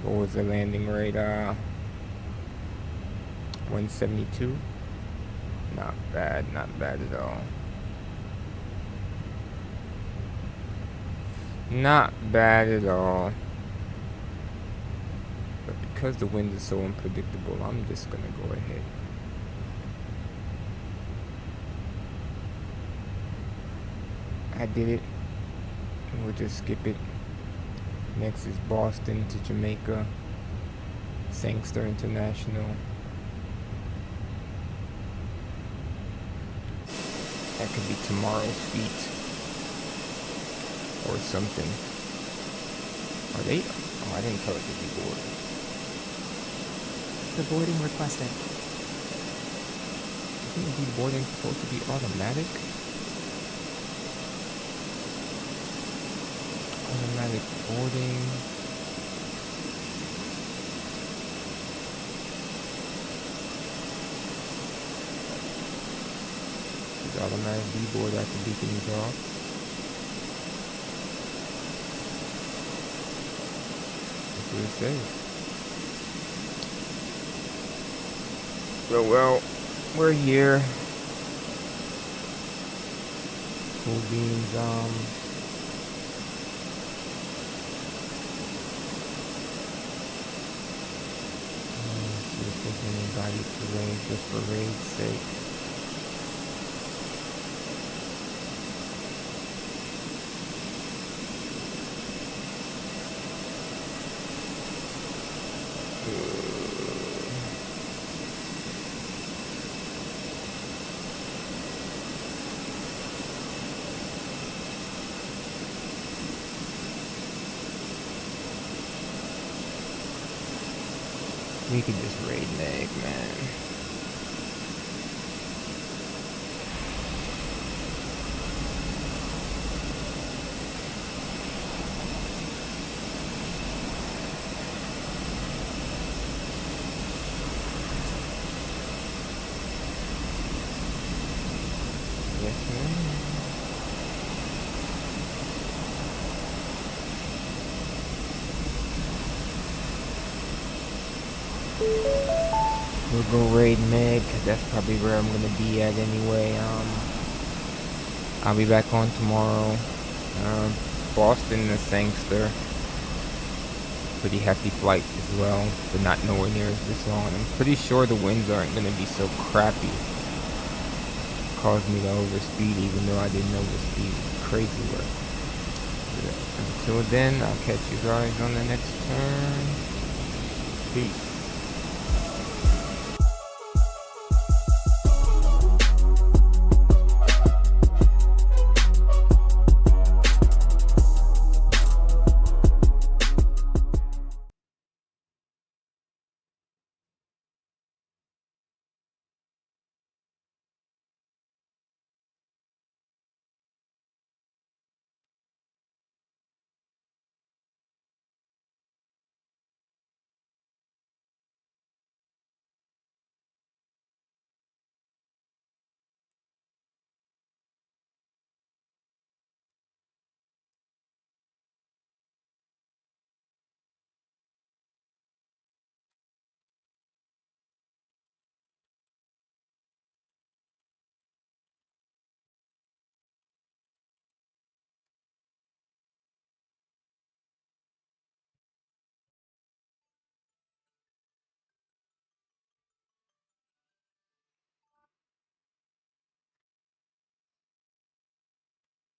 What was the landing rate? 172. Not bad at all. Not bad at all. But because the wind is so unpredictable, I'm just gonna go ahead. I did it. We'll just skip it. Next is Boston to Jamaica. Sangster International. That could be tomorrow's feet. Or something. Are they? Oh, I didn't tell it to be boarded. The boarding requested. Isn't the boarding supposed to be automatic? Automatic boarding. Is automatic deboard after beacon is off? That's what it says. So well, we're here. Cool beans. See if there's anybody to raid just for raid's sake. We could just raid Meg, man. Yes, ma'am. We'll go raid Meg, 'cause that's probably where I'm gonna be at anyway. I'll be back on tomorrow. Boston to Sangster. Pretty hefty flight as well, but not nowhere near as this long. I'm pretty sure the winds aren't gonna be so crappy. Caused me to overspeed, even though I didn't know the speed was crazy work. Until then, I'll catch you guys on the next turn. Peace.